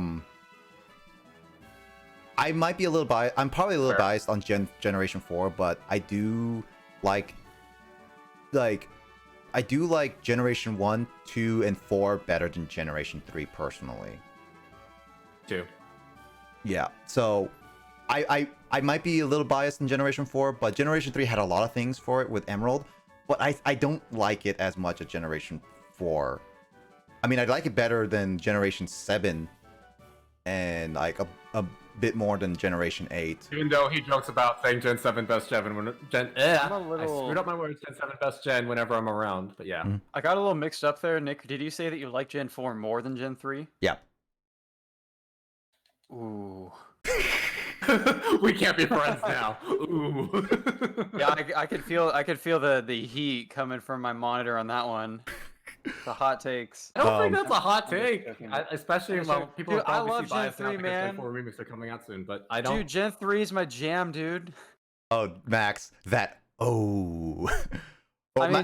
might be a little biased. I'm probably a little biased on Generation 4, but I do like Generation 1, 2, and 4 better than Generation 3 personally. 2. Yeah, so I might be a little biased in Generation 4, but Generation 3 had a lot of things for it with Emerald, but I don't like it as much as Generation 4. I mean, I like it better than Generation 7 and like a bit more than Generation 8. Even though he jokes about saying Gen 7 best gen when I screwed up my words, Gen 7 best gen whenever I'm around, but yeah. I got a little mixed up there. Nick, did you say that you like Gen 4 more than Gen 3? Yeah. Ooh. We can't be friends now. Ooh. Yeah, I could feel the heat coming from my monitor on that one. The hot takes. I don't think that's a hot take, especially when people dude, are probably I love Gen biased now 3, because man. Gen 4 remakes are coming out soon, but I don't. Dude, Gen 3 is my jam, dude. Oh, Max, that I mean,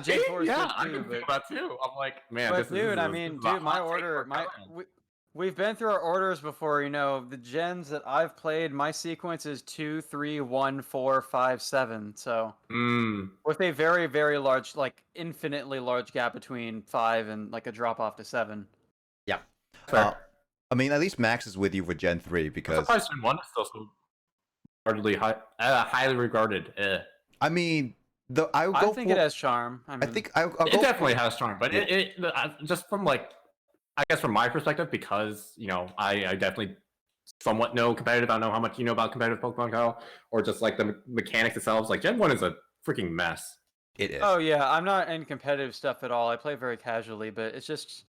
Gen 4 is yeah, good I too, can feel but... that too. I'm like, man, But this dude, is I mean, dude, my order, we've been through our orders before. You know, the gens that I've played, my sequence is 2, 3, 1, 4, 5, 7. So with a very, very large, like infinitely large gap between 5 and like a drop off to 7. Yeah. I mean, at least Max is with you for Gen 3 because Gen 1 is still so highly regarded. I mean, I think it has charm. I mean, It definitely has charm, but it just from like, I guess from my perspective, because you know I definitely somewhat know competitive. I don't know how much you know about competitive Pokemon, Kyle, or just like the mechanics themselves. Like Gen 1 is a freaking mess. It is. Oh yeah, I'm not in competitive stuff at all. I play very casually, but it's just,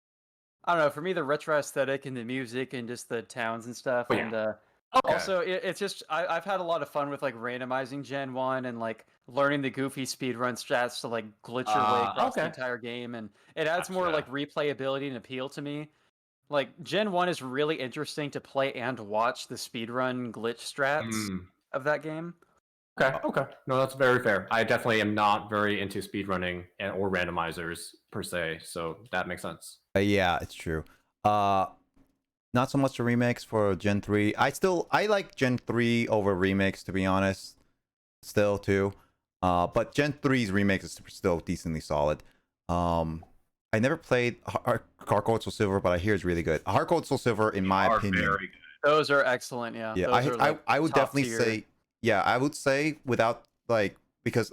I don't know. For me, the retro aesthetic and the music and just the towns and stuff, and also it's just I've had a lot of fun with like randomizing Gen 1 and like learning the goofy speedrun strats to like glitch your way across the entire game, and it adds more like replayability and appeal to me. Like Gen 1 is really interesting to play and watch the speedrun glitch strats of that game. Okay. No, that's very fair. I definitely am not very into speedrunning or randomizers per se, so that makes sense. Yeah, it's true. Not so much the remakes for Gen 3. I like Gen 3 over remakes, to be honest. Still too. But Gen 3's remake is still decently solid. I never played Heart Gold Soul Silver, but I hear it's really good. Heart Gold Soul Silver, in my opinion, very good. Those are excellent. Yeah. Yeah, those are, like, I would definitely tier. say, yeah, I would say without like, because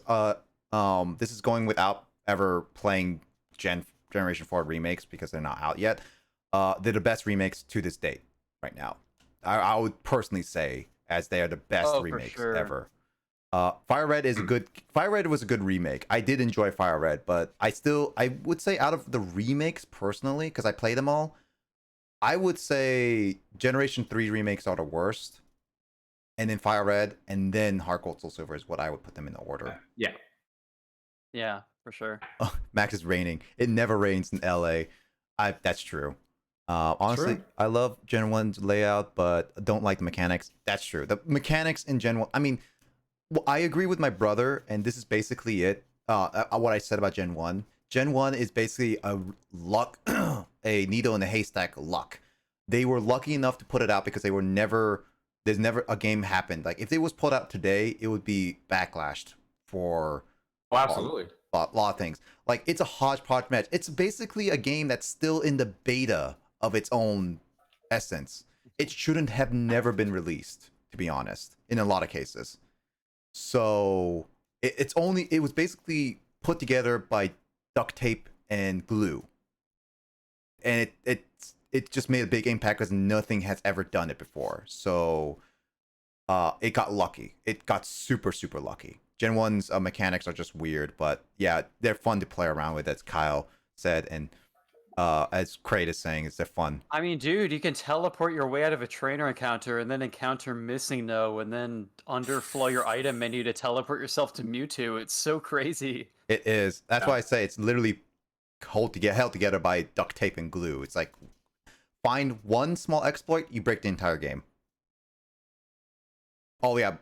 this is going without ever playing Generation 4 remakes because they're not out yet. They're the best remakes to this date right now. I would personally say as they are the best remakes ever. Fire Red is Fire Red was a good remake. I did enjoy Fire Red, but I would say out of the remakes personally, because I play them all, I would say Generation 3 remakes are the worst. And then Fire Red, and then Heart Gold Soul Silver is what I would put them in the order. Yeah. Yeah, for sure. Oh, Max is raining. It never rains in LA. That's true. Honestly, I love Gen 1's layout, but don't like the mechanics. That's true. The mechanics in Gen 1, I mean, I agree with my brother, and this is basically it. What I said about Gen 1. Gen 1 is basically a luck, a needle in a haystack luck. They were lucky enough to put it out because there's never a game happened. Like if it was put out today, it would be backlashed for absolutely a lot of things. Like it's a hodgepodge match. It's basically a game that's still in the beta of its own essence. It shouldn't have never been released. to be honest, in a lot of cases. So it was basically put together by duct tape and glue, and it just made a big impact because nothing has ever done it before. So it got lucky. It got super lucky. Gen 1's mechanics are just weird, but yeah, they're fun to play around with, as Kyle said, and as Kraid is saying, they're fun. I mean, dude, you can teleport your way out of a trainer encounter and then encounter Missing No and then underflow your item menu to teleport yourself to Mewtwo. It's so crazy. It is. That's why I say it's literally held together by duct tape and glue. It's like, find one small exploit, you break the entire game. Oh yeah.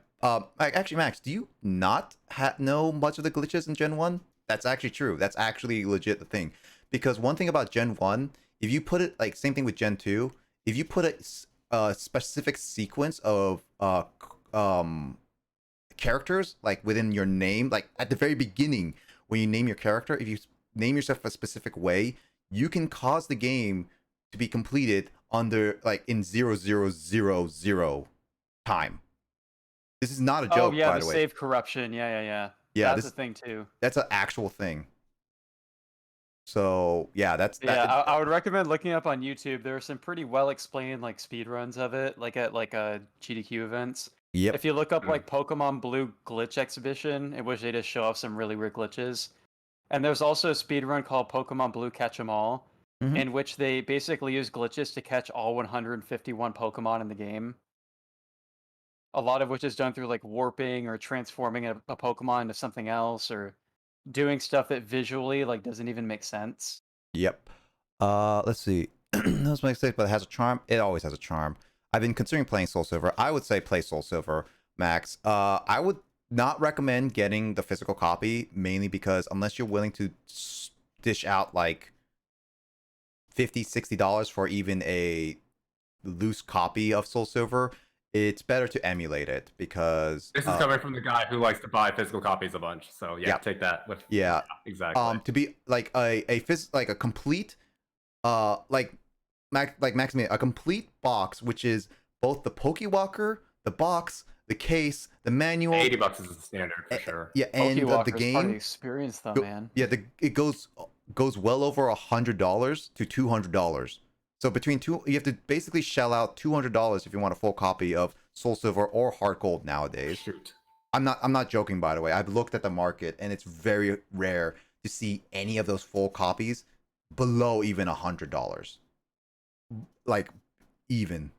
Actually, Max, do you not know much of the glitches in Gen 1? That's actually true. That's actually legit the thing. Because one thing about Gen 1, if you put it, like, same thing with Gen 2, if you put a specific sequence of characters, like, within your name, like, at the very beginning, when you name your character, if you name yourself a specific way, you can cause the game to be completed under, like, in 0000 time. This is not a joke, oh, yeah, by the way. save corruption. Yeah. Yeah, That's a thing, too. That's an actual thing. So, yeah, Yeah, I would recommend looking up on YouTube. There are some pretty well-explained, like, speedruns of it, like at, like, GDQ events. Yep. If you look up, like, Pokemon Blue Glitch Exhibition, in which they just show off some really weird glitches. And there's also a speedrun called Pokemon Blue Catch 'Em All, in which they basically use glitches to catch all 151 Pokemon in the game. A lot of which is done through, like, warping or transforming a Pokemon into something else, or doing stuff that visually, like, doesn't even make sense. Yep. Let's see. That's my mistake, but it has a charm. It always has a charm. I've been considering playing Soul Silver. I would say play Soul Silver, Max. I would not recommend getting the physical copy, mainly because unless you're willing to dish out like $50-$60 for even a loose copy of Soul Silver, it's better to emulate it, because this is coming from the guy who likes to buy physical copies a bunch. So yeah, take that with exactly. To be like a complete like Maximilian, a complete box, which is both the Pokewalker, the box, the case, the manual. $80 is the standard for sure. Yeah, and the game. Part of the experience, though, man. Yeah, it goes well over $100 to $200. So you have to basically shell out $200 if you want a full copy of Soul Silver or Heart Gold nowadays. Shoot. I'm not joking, by the way. I've looked at the market, and it's very rare to see any of those full copies below even $100. Like, even.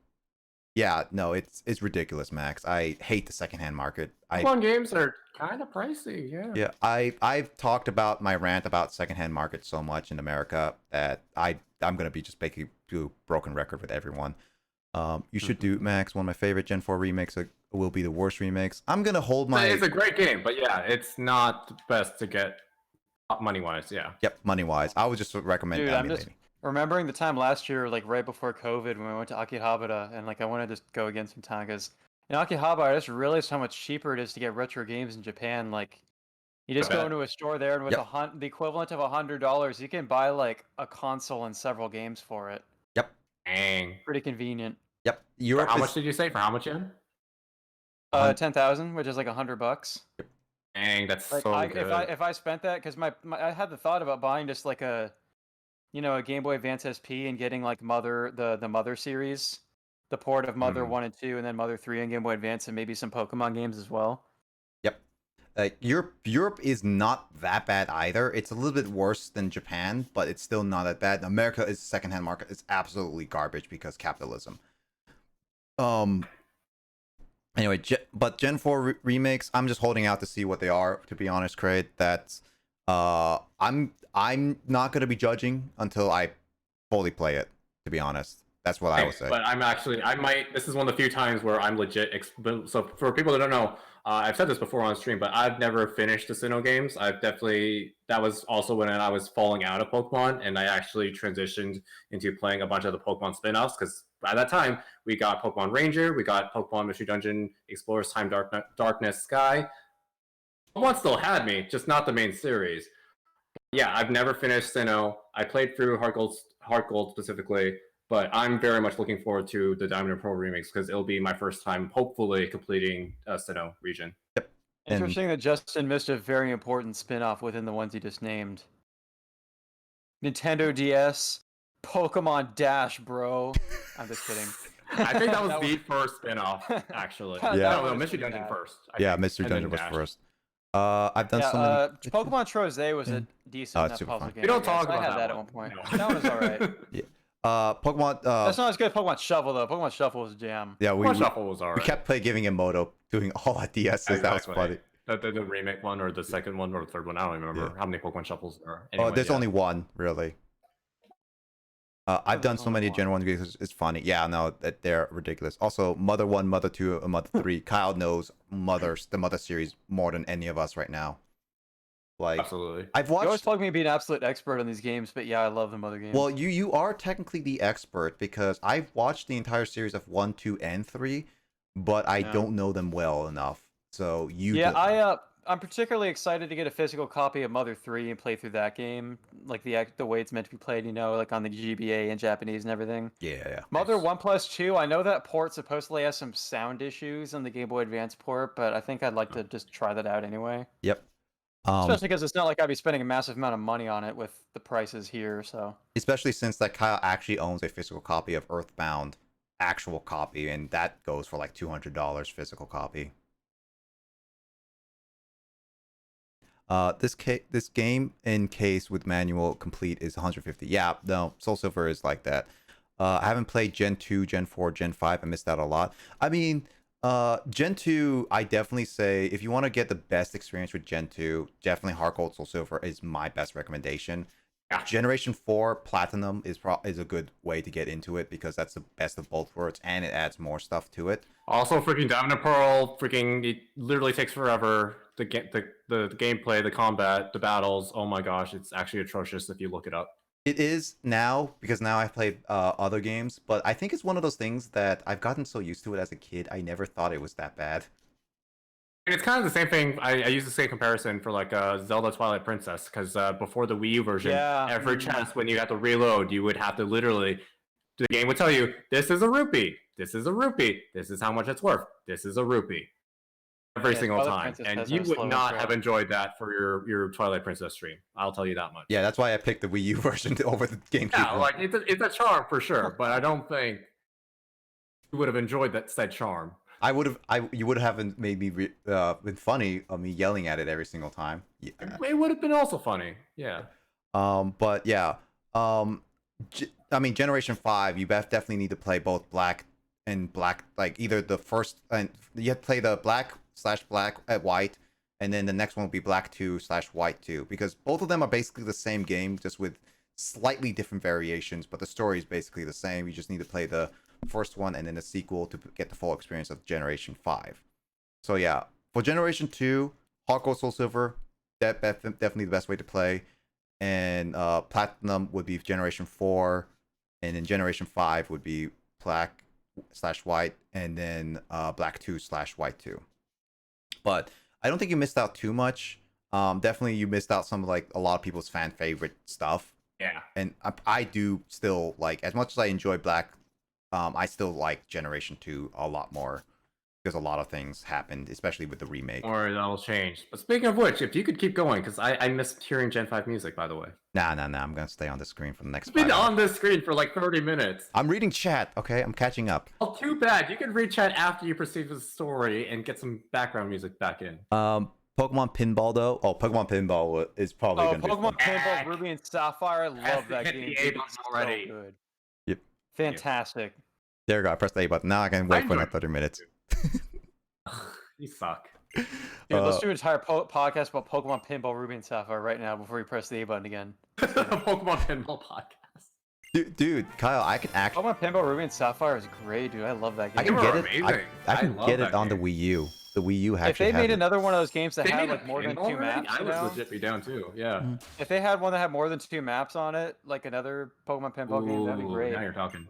Yeah, no, it's ridiculous, Max. I hate the secondhand market. Pokemon games are kind of pricey, yeah. Yeah, I've talked about my rant about secondhand market so much in America that I'm gonna be just making a broken record with everyone. You should do, Max. One of my favorite Gen 4 remakes will be the worst remakes. I'm gonna hold my. It's a great game, but yeah, it's not the best to get money wise. Yeah. Yep, money wise. I would just recommend. Dude, I'm just remembering the time last year, like right before COVID, when we went to Akihabara, and like I wanted to go again sometime because in Akihabara, I just realized how much cheaper it is to get retro games in Japan. Like, you just go into a store there, and with the equivalent of $100, you can buy like a console and several games for it. Yep. Dang. Pretty convenient. Yep. Europe. How much did you say? For how much yen? 10,000, which is like $100. Dang, that's like, so good. If I spent that, because I had the thought about buying just like a Game Boy Advance SP and getting like the Mother series, the port of Mother 1 and 2, and then Mother 3 and Game Boy Advance, and maybe some Pokemon games as well. Yep. Europe is not that bad either. It's a little bit worse than Japan, but it's still not that bad. America is secondhand market. It's absolutely garbage because capitalism. Anyway, but Gen 4 remakes, I'm just holding out to see what they are. To be honest, Kraid, that's I'm not gonna be judging until I fully play it. To be honest, that's what I would say. But I might. This is one of the few times where I'm legit. So for people that don't know, I've said this before on stream, but I've never finished the Sinnoh games. That was also when I was falling out of Pokemon, and I actually transitioned into playing a bunch of the Pokemon spin-offs, because by that time we got Pokemon Ranger, we got Pokemon Mystery Dungeon, Explorers Time, Darkness, Sky. Pokemon still had me, just not the main series. Yeah, I've never finished Sinnoh. I played through Heart Gold specifically. But I'm very much looking forward to the Diamond and Pearl remakes because it'll be my first time, hopefully, completing Sinnoh region. And Interesting that Justin missed a very important spin-off within the ones he just named. Nintendo DS, Pokemon Dash, bro. I'm just kidding. I think that was the first spin-off, actually. Yeah. No, Mystery Dungeon first. I think, Mystery and then Dungeon was Dash. first. I've done so many. Pokemon Troze was a decent it's super puzzle fun. game. We don't I talk guess. about I had that that at one. one point. No. That one was alright. Pokemon. That's not as good as Pokemon Shuffle though. Pokemon Shuffle was a jam. Yeah, Pokemon Shuffle was we alright. kept giving him Moto, doing all our DSs. That was funny. The remake one or the second one or the third one. I don't remember how many Pokemon Shuffles there are. Oh, there's only one, really. I've done so many Gen 1 games, it's funny. Yeah, no, that they're ridiculous. Also, Mother 1, Mother 2, and Mother 3. Kyle knows the Mother series more than any of us right now. Like, absolutely. I've You always watched. plug me to be an absolute expert on these games, but yeah, I love the other games. Well, you are technically the expert because I've watched the entire series of 1, 2, and 3, but I don't know them well enough. So you. Yeah, I'm particularly excited to get a physical copy of Mother 3 and play through that game, like the way it's meant to be played, like on the GBA in Japanese and everything. Yeah. Mother 1+2, I know that port supposedly has some sound issues on the Game Boy Advance port, but I think I'd like to just try that out anyway. Yep. Especially because it's not like I'd be spending a massive amount of money on it with the prices here, so. Especially since that Kyle actually owns a physical copy of Earthbound, actual copy, and that goes for like $200 physical copy. This game in case with manual complete is 150. Yeah, no, Soul Silver is like that. I haven't played Gen 2, Gen 4, Gen 5. I missed out a lot. I mean, Gen 2, I definitely say if you want to get the best experience with Gen 2, definitely Heart Gold Soul Silver is my best recommendation. Yeah. Generation 4 Platinum is a good way to get into it because that's the best of both worlds and it adds more stuff to it. Also, freaking Diamond and Pearl, it literally takes forever. The gameplay, the combat, the battles. Oh my gosh, it's actually atrocious if you look it up. It is now because now I've played other games, but I think it's one of those things that I've gotten so used to it as a kid. I never thought it was that bad. It's kind of the same thing. I use the same comparison for like Zelda Twilight Princess because before the Wii U version, every chance when you had to reload, you would have to literally. The game would tell you, "This is a rupee. This is a rupee. This is how much it's worth. This is a rupee." Every single time, and you would not have enjoyed that for your Twilight Princess stream. I'll tell you that much. Yeah, that's why I picked the Wii U version over the GameCube. Yeah, like it's a charm for sure, but I don't think you would have enjoyed that said charm. You would have made me been funny of me yelling at it every single time. Yeah. It would have been also funny. Yeah. But yeah. I mean, Generation 5, you definitely need to play both Black and Black, like either the first, and you have to play the Black/Black at White, and then the next one will be Black 2/White 2, because both of them are basically the same game, just with slightly different variations, but the story is basically the same. You just need to play the first one and then the sequel to get the full experience of Generation 5. So yeah, for Generation 2, Heart Gold Soul Silver, definitely the best way to play. And Platinum would be Generation 4, and then Generation 5 would be Black/White, and then Black 2/White 2. But I don't think you missed out too much. Definitely you missed out some of like a lot of people's fan favorite stuff. Yeah. And I do still like, as much as I enjoy Black, I still like Generation 2 a lot more because a lot of things happened, especially with the remake. Or that'll change. But speaking of which, if you could keep going, because I missed hearing Gen 5 music, by the way. Nah. I'm gonna stay on the screen for the next. It's been on this screen for like 30 minutes. I'm reading chat. Okay, I'm catching up. Oh, too bad. You can read chat after you proceed with the story and get some background music back in. Pokemon Pinball though. Oh, Pokemon Pinball is probably gonna be fun. Pokemon Pinball Ruby and Sapphire. I love that game. It's already. So good. Yep. Fantastic. There you go. I pressed the A button. Now I can wait for another 30 minutes. You suck. Dude, let's do an entire podcast about Pokemon Pinball Ruby and Sapphire right now before we press the A button again. Pokemon Pinball podcast. Dude, Kyle, I can actually. Pokemon Pinball Ruby and Sapphire is great, dude. I love that game. I can They get were it. amazing. I can I get love it that on the game. Wii U. The Wii U If actually. they made has it. another one of those games that They had made like a more than pinball 2 already? maps, I was legit be down too. Yeah. if they had one that had more than 2 maps on it, like another Pokemon Pinball game, that'd be Ooh, great. Now you're talking.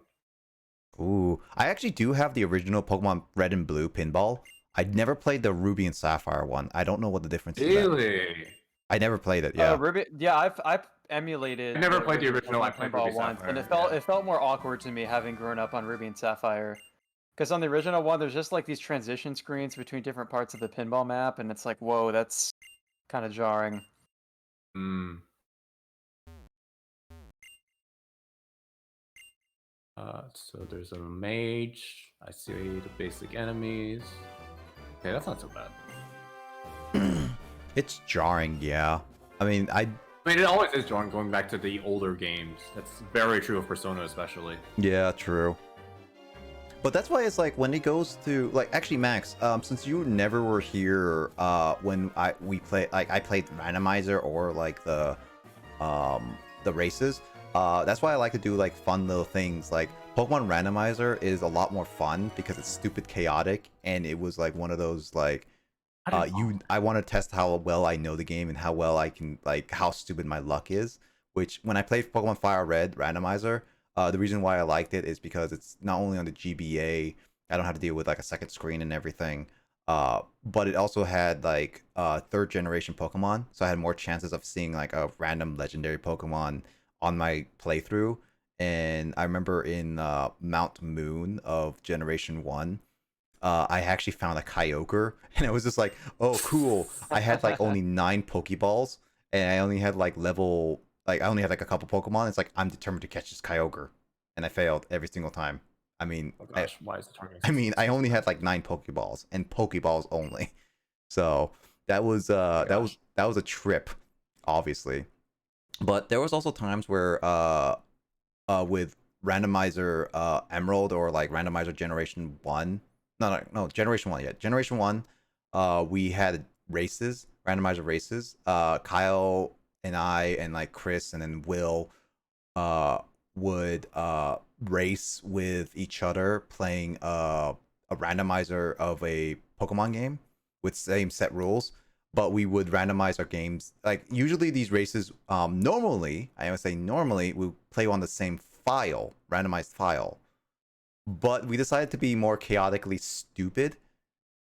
Ooh, I actually do have the original Pokemon Red and Blue Pinball. I'd never played the Ruby and Sapphire one. I don't know what the difference is. Really? I never played it. Yeah. Ruby, yeah, emulated. I never played the original, I played Pinball Ruby once, and Sapphire, it felt more awkward to me having grown up on Ruby and Sapphire. Because on the original one, there's just like these transition screens between different parts of the pinball map, and it's like, whoa, that's kind of jarring. Hmm. So there's a mage. I see the basic enemies. Okay, that's not so bad. It's jarring, yeah. I mean, I mean, it always is jarring going back to the older games. That's very true of Persona, especially. Yeah, true. But that's why it's like when it goes to like actually Max, since you never were here when I played randomizer or like the races, that's why I like to do like fun little things. Like Pokemon Randomizer is a lot more fun because it's stupid chaotic, and it was like one of those like I want to test how well I know the game and how well I can like how stupid my luck is. Which when I played Pokemon Fire Red Randomizer, the reason why I liked it is because it's not only on the GBA, I don't have to deal with like a second screen and everything, but it also had like third generation Pokemon, so I had more chances of seeing like a random legendary Pokemon on my playthrough. And I remember in Mount Moon of Generation 1, I actually found a Kyogre, and I was just like, oh, cool. I had like only 9 Pokeballs, and I only had like I only had like a couple Pokemon. It's like, I'm determined to catch this Kyogre, and I failed every single time. I mean, Oh gosh, why is the target? I mean, I only had like 9 Pokeballs, and Pokeballs only. So that was that was a trip, obviously. But there was also times where with randomizer Emerald or like randomizer Generation 1. No, Generation 1, yeah. Generation 1, we had races, randomizer races. Kyle and I and like Chris and then Will would race with each other playing a randomizer of a Pokemon game with same set rules, but we would randomize our games. Like usually these races, normally, I would say normally, we play on the same file, randomized file. But we decided to be more chaotically stupid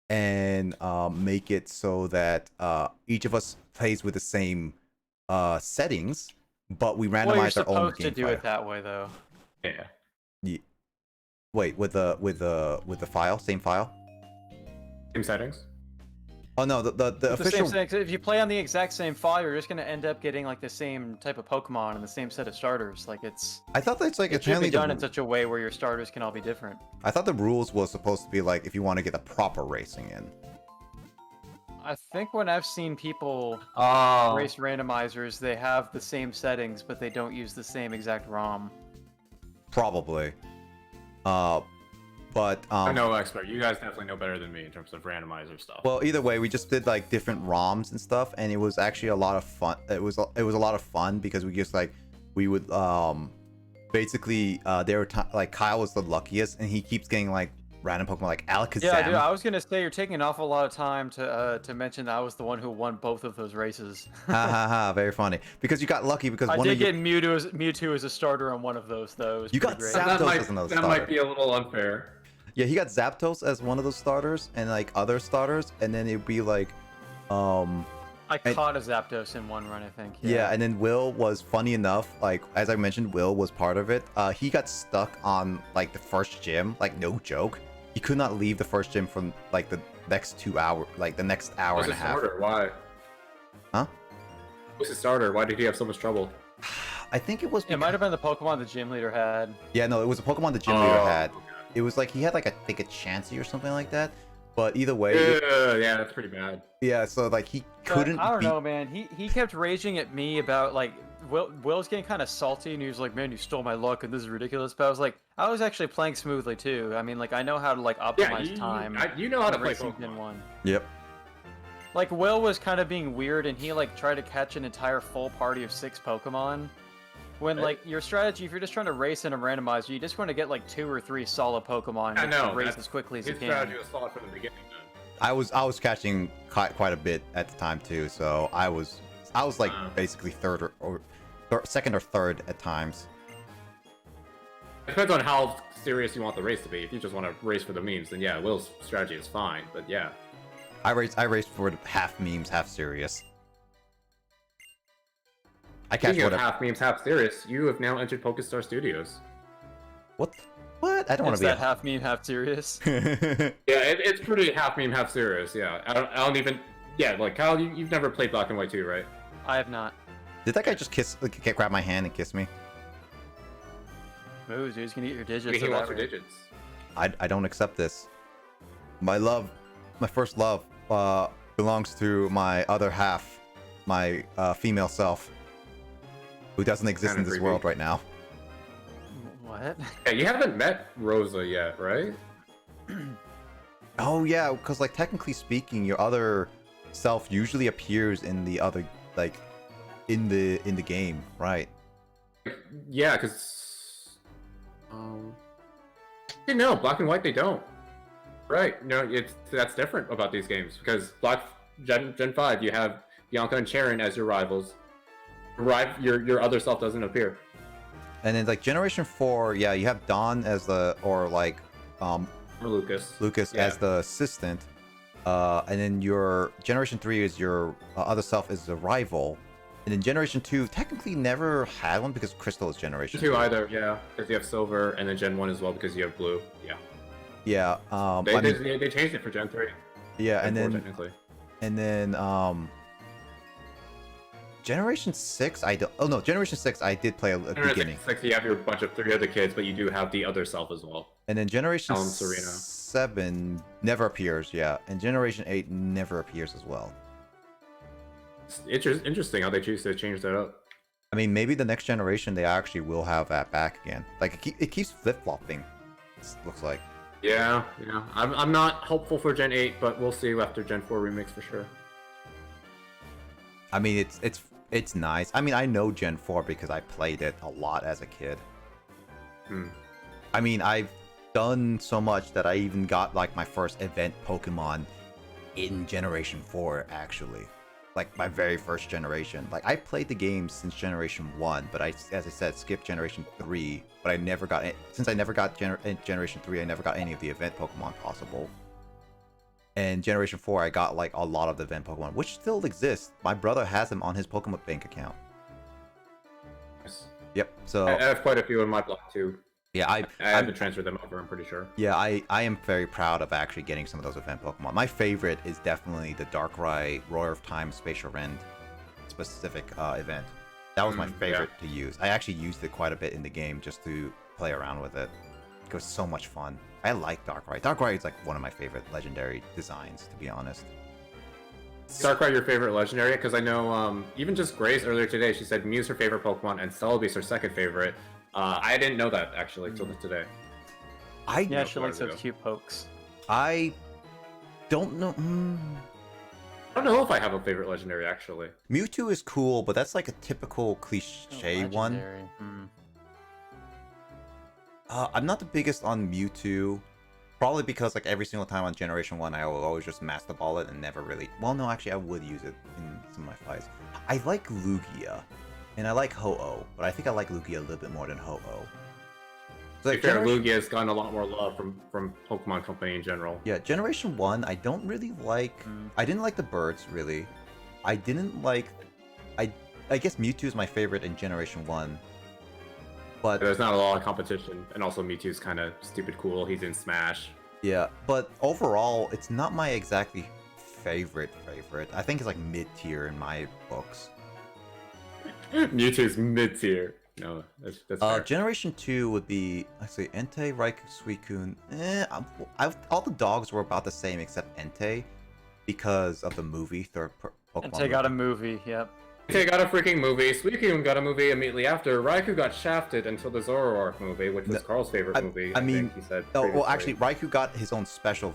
and make it so that each of us plays with the same settings, but we randomize Well, you're our own supposed to game do file. it that way, though. Yeah. Wait, with the file, same file? Same settings. Oh no, the It's the official. same thing. If you play on the exact same file, you're just gonna end up getting like the same type of Pokemon and the same set of starters. Like I thought that's like it should be apparently done in such a way where your starters can all be different. I thought the rules was supposed to be like if you want to get the proper racing in. I think when I've seen people Oh. race randomizers, they have the same settings, but they don't use the same exact ROM. Probably. But I'm no expert. You guys definitely know better than me in terms of randomizer stuff. well, either way, we just did like different ROMs and stuff, and it was actually a lot of fun. It was a lot of fun because we just like we would basically there were like Kyle was the luckiest, and he keeps getting like random Pokemon like Alakazam. Yeah, dude, I was gonna say you're taking an awful lot of time to mention that I was the one who won both of those races. Ha ha ha! Very funny because you got lucky because I one did of you get Mewtwo as a starter on one of those, though. It was You got pretty great. Zapdos that as another that starter. might be a little unfair. Yeah, he got Zapdos as one of those starters and like other starters, and then it'd be like, I caught a Zapdos in one run, I think. yeah, and then Will was funny enough, like as I mentioned, Will was part of it. He got stuck on like the first gym, like no joke. He could not leave the first gym from like the next 2 hours, like the next hour What's and a his half. starter? Why? Huh? What's his starter? Why did he have so much trouble? I think it was. It might have been the Pokemon the gym leader had. Yeah, no, it was a Pokemon the gym leader Oh, had. okay. It was like he had like I think a Chansey or something like that. But either way, Yeah, that's pretty bad. yeah. So like he But couldn't. I don't beat- know, man. He kept raging at me about like Will's getting kind of salty, and he was like, "Man, you stole my luck, and this is ridiculous." But I was actually playing smoothly too. I mean, like I know how to like optimize time. You know how to in play Racing Pokemon. Pin 1. Yep. Like Will was kind of being weird, and he like tried to catch an entire full party of 6 Pokemon. When like your strategy, if you're just trying to race in a randomizer, you just want to get like 2 or 3 solid Pokemon I and know. race that's- as quickly as you His can. strategy was solid from the beginning. Then. I was catching quite a bit at the time too, so I was like basically third or second or third at times. Depends on how serious you want the race to be. If you just want to race for the memes, then yeah, Will's strategy is fine. But yeah, I raced for half memes, half serious. I catch Speaking of whatever. half memes, half serious, you have now entered PokeStar Studios. What? What? I don't want Is to be. that half meme, half serious? Yeah, it's pretty half meme, half serious. Yeah, I don't even. Yeah, like Kyle, you've never played Black and White 2, right? I have not. Did that guy just grab my hand and kiss me? Ooh, dude's gonna get your digits. Maybe he of wants that your ring. digits. I don't accept this. My first love, belongs to my other half, my female self, who doesn't exist Kinda in this creepy. world right now. What? Yeah, you haven't met Rosa yet, right? Oh yeah, because like technically speaking, your other self usually appears in the other in the game, right? Yeah, because you know, Black and White they don't. Right? No, that's different about these games because Gen 5 you have Bianca and Charon as your rivals. Your other self doesn't appear. And then like Generation 4, yeah, you have Dawn as or Or Lucas. Lucas Yeah. as the assistant, and then your Generation 3 is your other self is the rival, and then Generation 2 technically never had one because Crystal is Generation 2 either, yeah, because you have Silver, and then Gen 1 as well because you have Blue. Yeah. Yeah, They changed it for Gen 3. yeah, and Gen 4 then technically. Generation 6 I don't. Oh no, Generation 6 I did play at the beginning, 6, you have your bunch of 3 other kids, but you do have the other self as well. and then Generation Ellen Serena. 7 never appears. Yeah, and Generation 8 never appears as well. It's interesting how they choose to change that up. I mean, maybe the next generation they actually will have that back again. Like it keeps flip flopping. Looks like. Yeah. I'm not hopeful for Gen 8, but we'll see after Gen 4 remix for sure. I mean, it's nice. I mean, I know Gen 4 because I played it a lot as a kid. I mean, I've done so much that I even got like my first event Pokemon in Generation 4 actually. Like my very first generation. Like I played the game since Generation 1, but as I said, skipped Generation 3. But I never got it. Since I never got Generation 3, I never got any of the event Pokemon possible. And Generation 4, I got like a lot of the event Pokemon, which still exists. My brother has them on his Pokemon Bank account. Yes. Yep. So I have quite a few in my block too. yeah, I haven't transferred them over, I'm pretty sure. Yeah, I am very proud of actually getting some of those event Pokemon. My favorite is definitely the Darkrai Roar of Time Spatial Rend specific event. That was my favorite to use. I actually used it quite a bit in the game just to play around with it. It was so much fun. I like Darkrai. Darkrai is like one of my favorite legendary designs, to be honest. Darkrai your favorite legendary? Because I know even just Grace earlier today, she said Mew's her favorite Pokemon and Celebi's her second favorite. I didn't know that actually till today. Yeah, she likes those cute pokes. I don't know. I don't know if I have a favorite legendary actually. Mewtwo is cool, but that's like a typical cliche one. Legendary. I'm not the biggest on Mewtwo. Probably because like every single time on Generation 1, I will always just Master Ball it and never really... Well, no, actually, I would use it in some of my fights. I like Lugia, and I like Ho-Oh, but I think I like Lugia a little bit more than Ho-Oh. So, To be fair, Lugia has gotten a lot more love from Pokemon Company in general. Yeah, Generation 1, I don't really like... I didn't like the birds, really. I didn't like... I guess Mewtwo is my favorite in Generation 1. But there's not a lot of competition, and also Mewtwo's kind of stupid cool. He's in Smash. yeah, but overall, it's not my exactly favorite. I think it's like mid-tier in my books. Mewtwo's mid-tier. No, that's fair. Generation 2 would be, let's see, Entei, Raikou, Suicune. All the dogs were about the same except Entei because of the movie, Pokemon Entei got a movie, yep. Entei got a freaking movie. Suicune got a movie immediately after. Raikou got shafted until the Zoroark movie, which was Carl's favorite movie. I mean, think he said oh, well, previously. actually, Raikou got his own special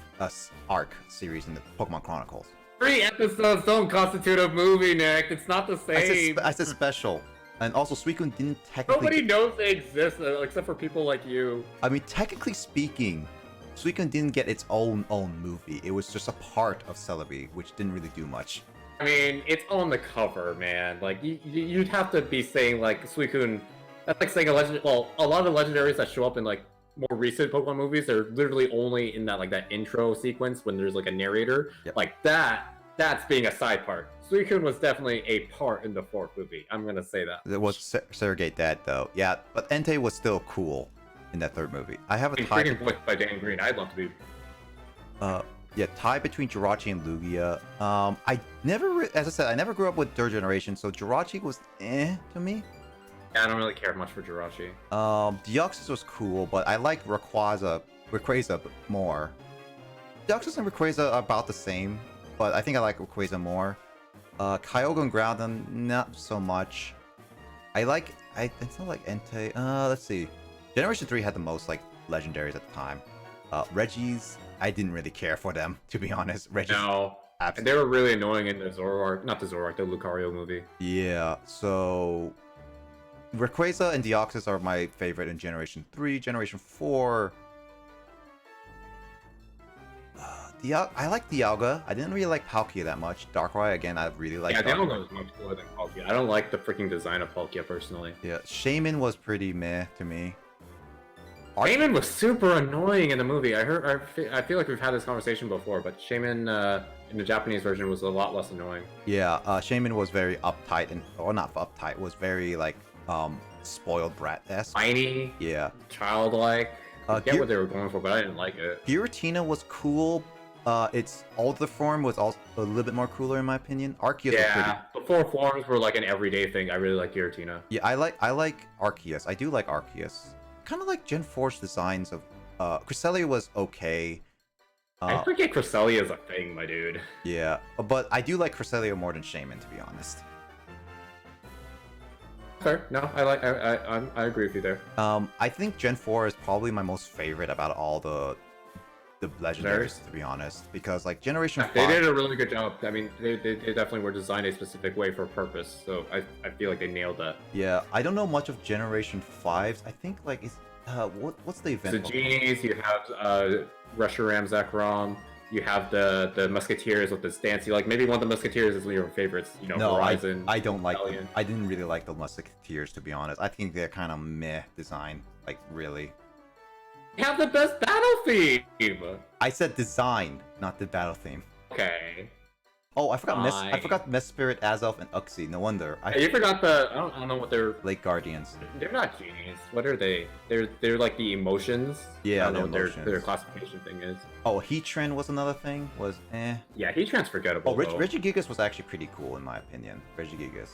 arc series in the Pokemon Chronicles. 3 episodes don't constitute a movie, Nick. It's not the same. I said special. And also, Suicune didn't technically... Nobody knows they exist except for people like you. I mean, technically speaking, Suicune didn't get its own movie. It was just a part of Celebi, which didn't really do much. I mean, it's on the cover, man. Like, you'd have to be saying, like, Suicune... That's like saying a legend... Well, a lot of the legendaries that show up in, like, more recent Pokemon movies, they're literally only in that, like, that intro sequence when there's, like, a narrator. Yep. Like, that that's being a side part. Suicune was definitely a part in the fourth movie. I'm gonna say that. It was Surrogate Dad though. Yeah, but Entei was still cool in that third movie. I have a Being tie. freaking voiced by Dan Green. I'd love to be. Yeah, tie between Jirachi and Lugia. I never, as I said, I never grew up with third generation, so Jirachi was to me. Yeah, I don't really care much for Jirachi. Deoxys was cool, but I like Rayquaza more. Deoxys and Rayquaza are about the same, but I think I like Rayquaza more. Kyogre and Groudon, not so much. It's not like Entei. Let's see. Generation 3 had the most like legendaries at the time. Regis, I didn't really care for them, to be honest. Regis, No. And they were really annoying in the Zoroark, not the Zoroark, the Lucario movie. yeah, so Rayquaza and Deoxys are my favorite in Generation 3. Generation 4, I like Dialga. I didn't really like Palkia that much. Darkrai, again, I really like. Yeah, Darkrai. Dialga was much cooler than Palkia. I don't like the freaking design of Palkia personally. Yeah, Shaman was pretty meh to me. Shaman was super annoying in the movie. I feel like we've had this conversation before, but Shaman in the Japanese version was a lot less annoying. Yeah, Shaman was very uptight or not uptight. Was very like spoiled brat-esque. Tiny, Yeah. childlike. I get Gir- what they were going for, but I didn't like it. Giratina was cool. Its older form was also a little bit more cooler in my opinion. Arceus was pretty. Yeah, the four forms were like an everyday thing. I really like Giratina. Yeah, I like Arceus. I do like Arceus. Kind of like Gen 4's designs of Cresselia was okay. I forget Cresselia is a thing, my dude. Yeah, but I do like Cresselia more than Shaman, to be honest. Fair. No, I agree with you there. I think Gen 4 is probably my most favorite about all the legendaries, to be honest, because like Generation 5. They did a really good job. I mean, they definitely were designed a specific way for a purpose. So I feel like they nailed that. Yeah, I don't know much of Generation 5s. I think like it's what's the event? The genies, you have Reshiram, Zekrom. You have the Musketeers with the stance. Like maybe one of the Musketeers is one of your favorites. You know, No, Horizon. I don't like them. Rebellion. I didn't really like the Musketeers, to be honest. I think they're kind of meh design, like really. You have the best battle theme. I said design, not the battle theme. Okay. Oh, I forgot Fine. I forgot Mesprit, Azelf, and Uxie. No wonder. You forgot the. I don't know what they're. Lake Guardians. They're not genies. What are they? They're like the emotions. Yeah, I don't know the what emotions. their classification thing is. Oh, Heatran was another thing. Was Yeah, Heatran's forgettable. Oh, though. Regigigas was actually pretty cool in my opinion. Regigigas.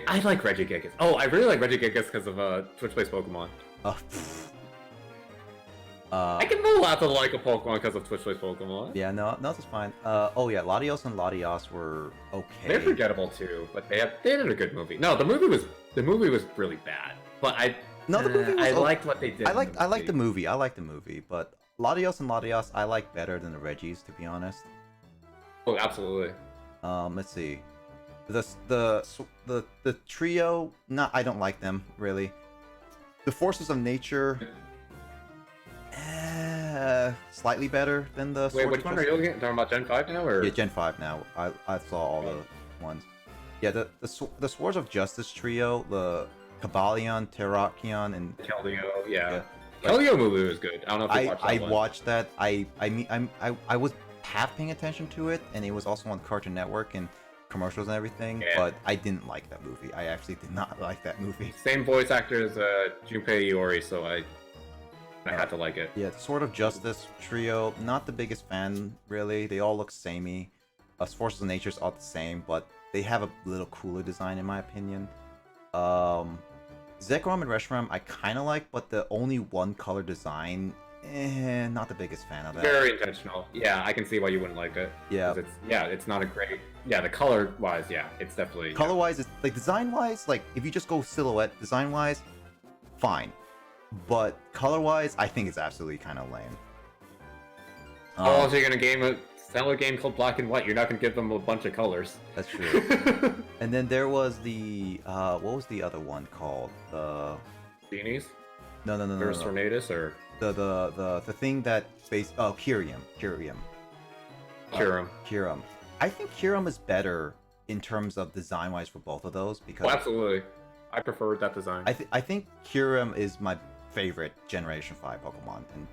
I like Regigigas. Oh, I really like Regigigas because of Twitch-based Pokemon. I can know lots of like a Pokemon because of Twitch-based Pokemon. Yeah, no, that's fine. Oh yeah, Latios and Latios were okay. They're forgettable too, but they did a good movie. No, the movie was really bad, but No, the movie was I okay. liked what they did. I like the movie. I like the movie, but Latios and Latios I like better than the Regis, to be honest. Oh, absolutely. Let's see. The trio, I don't like them really. The Forces of Nature, slightly better than the. Wait, Swords which of one are you looking at? Talking about Gen 5 now, or? Yeah, Gen 5 now. I saw all the ones. Yeah, the Swords of Justice trio, the Kabalion, Terrakion, and Keldeo, yeah. Like, Keldeo movie was good. I don't know if you watched that I one. watched that. I was half paying attention to it, and it was also on Cartoon Network and commercials and everything. Yeah. But I didn't like that movie. I actually did not like that movie. Same voice actor as Junpei Iori, so I had to like it. Yeah, the Sword of Justice trio, not the biggest fan really. They all look samey. Forces of Nature's all the same, but they have a little cooler design in my opinion. Zekrom and Reshiram I kind of like, but the only one color design, not the biggest fan of that. Very intentional. Yeah, I can see why you wouldn't like it. Yeah. 'Cause it's not a great. Yeah, the color wise, yeah, it's definitely. Color wise, it's like design wise, like if you just go silhouette design wise, fine. But color wise, I think it's absolutely kind of lame. Oh, so you're gonna sell a game called Black and White? You're not gonna give them a bunch of colors. That's true. And then there was the what was the other one called? Genies? No. Versus Tornadus or The thing that Kyurem. Kyurem? Kyurem. I think Kyurem is better in terms of design wise for both of those because Oh, absolutely. I preferred that design. I think Kyurem is my favorite Generation 5 Pokemon, and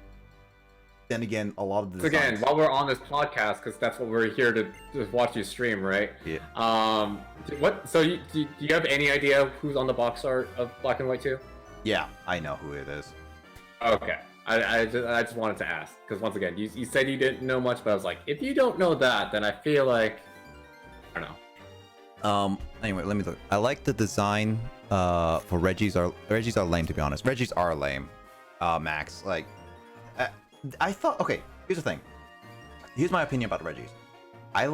then again, a lot of the So again, designs... while we're on this podcast, because that's what we're here to watch you stream, right? Yeah. What? So do you have any idea who's on the box art of Black and White 2? Yeah, I know who it is. Okay. I just wanted to ask, because once again, you said you didn't know much, but I was like, if you don't know that, then I feel like, I don't know. Anyway, let me look. I like the design for Reggie's are lame, to be honest. Reggie's are lame. Max, like, I thought, okay, here's the thing. Here's my opinion about Reggie's. I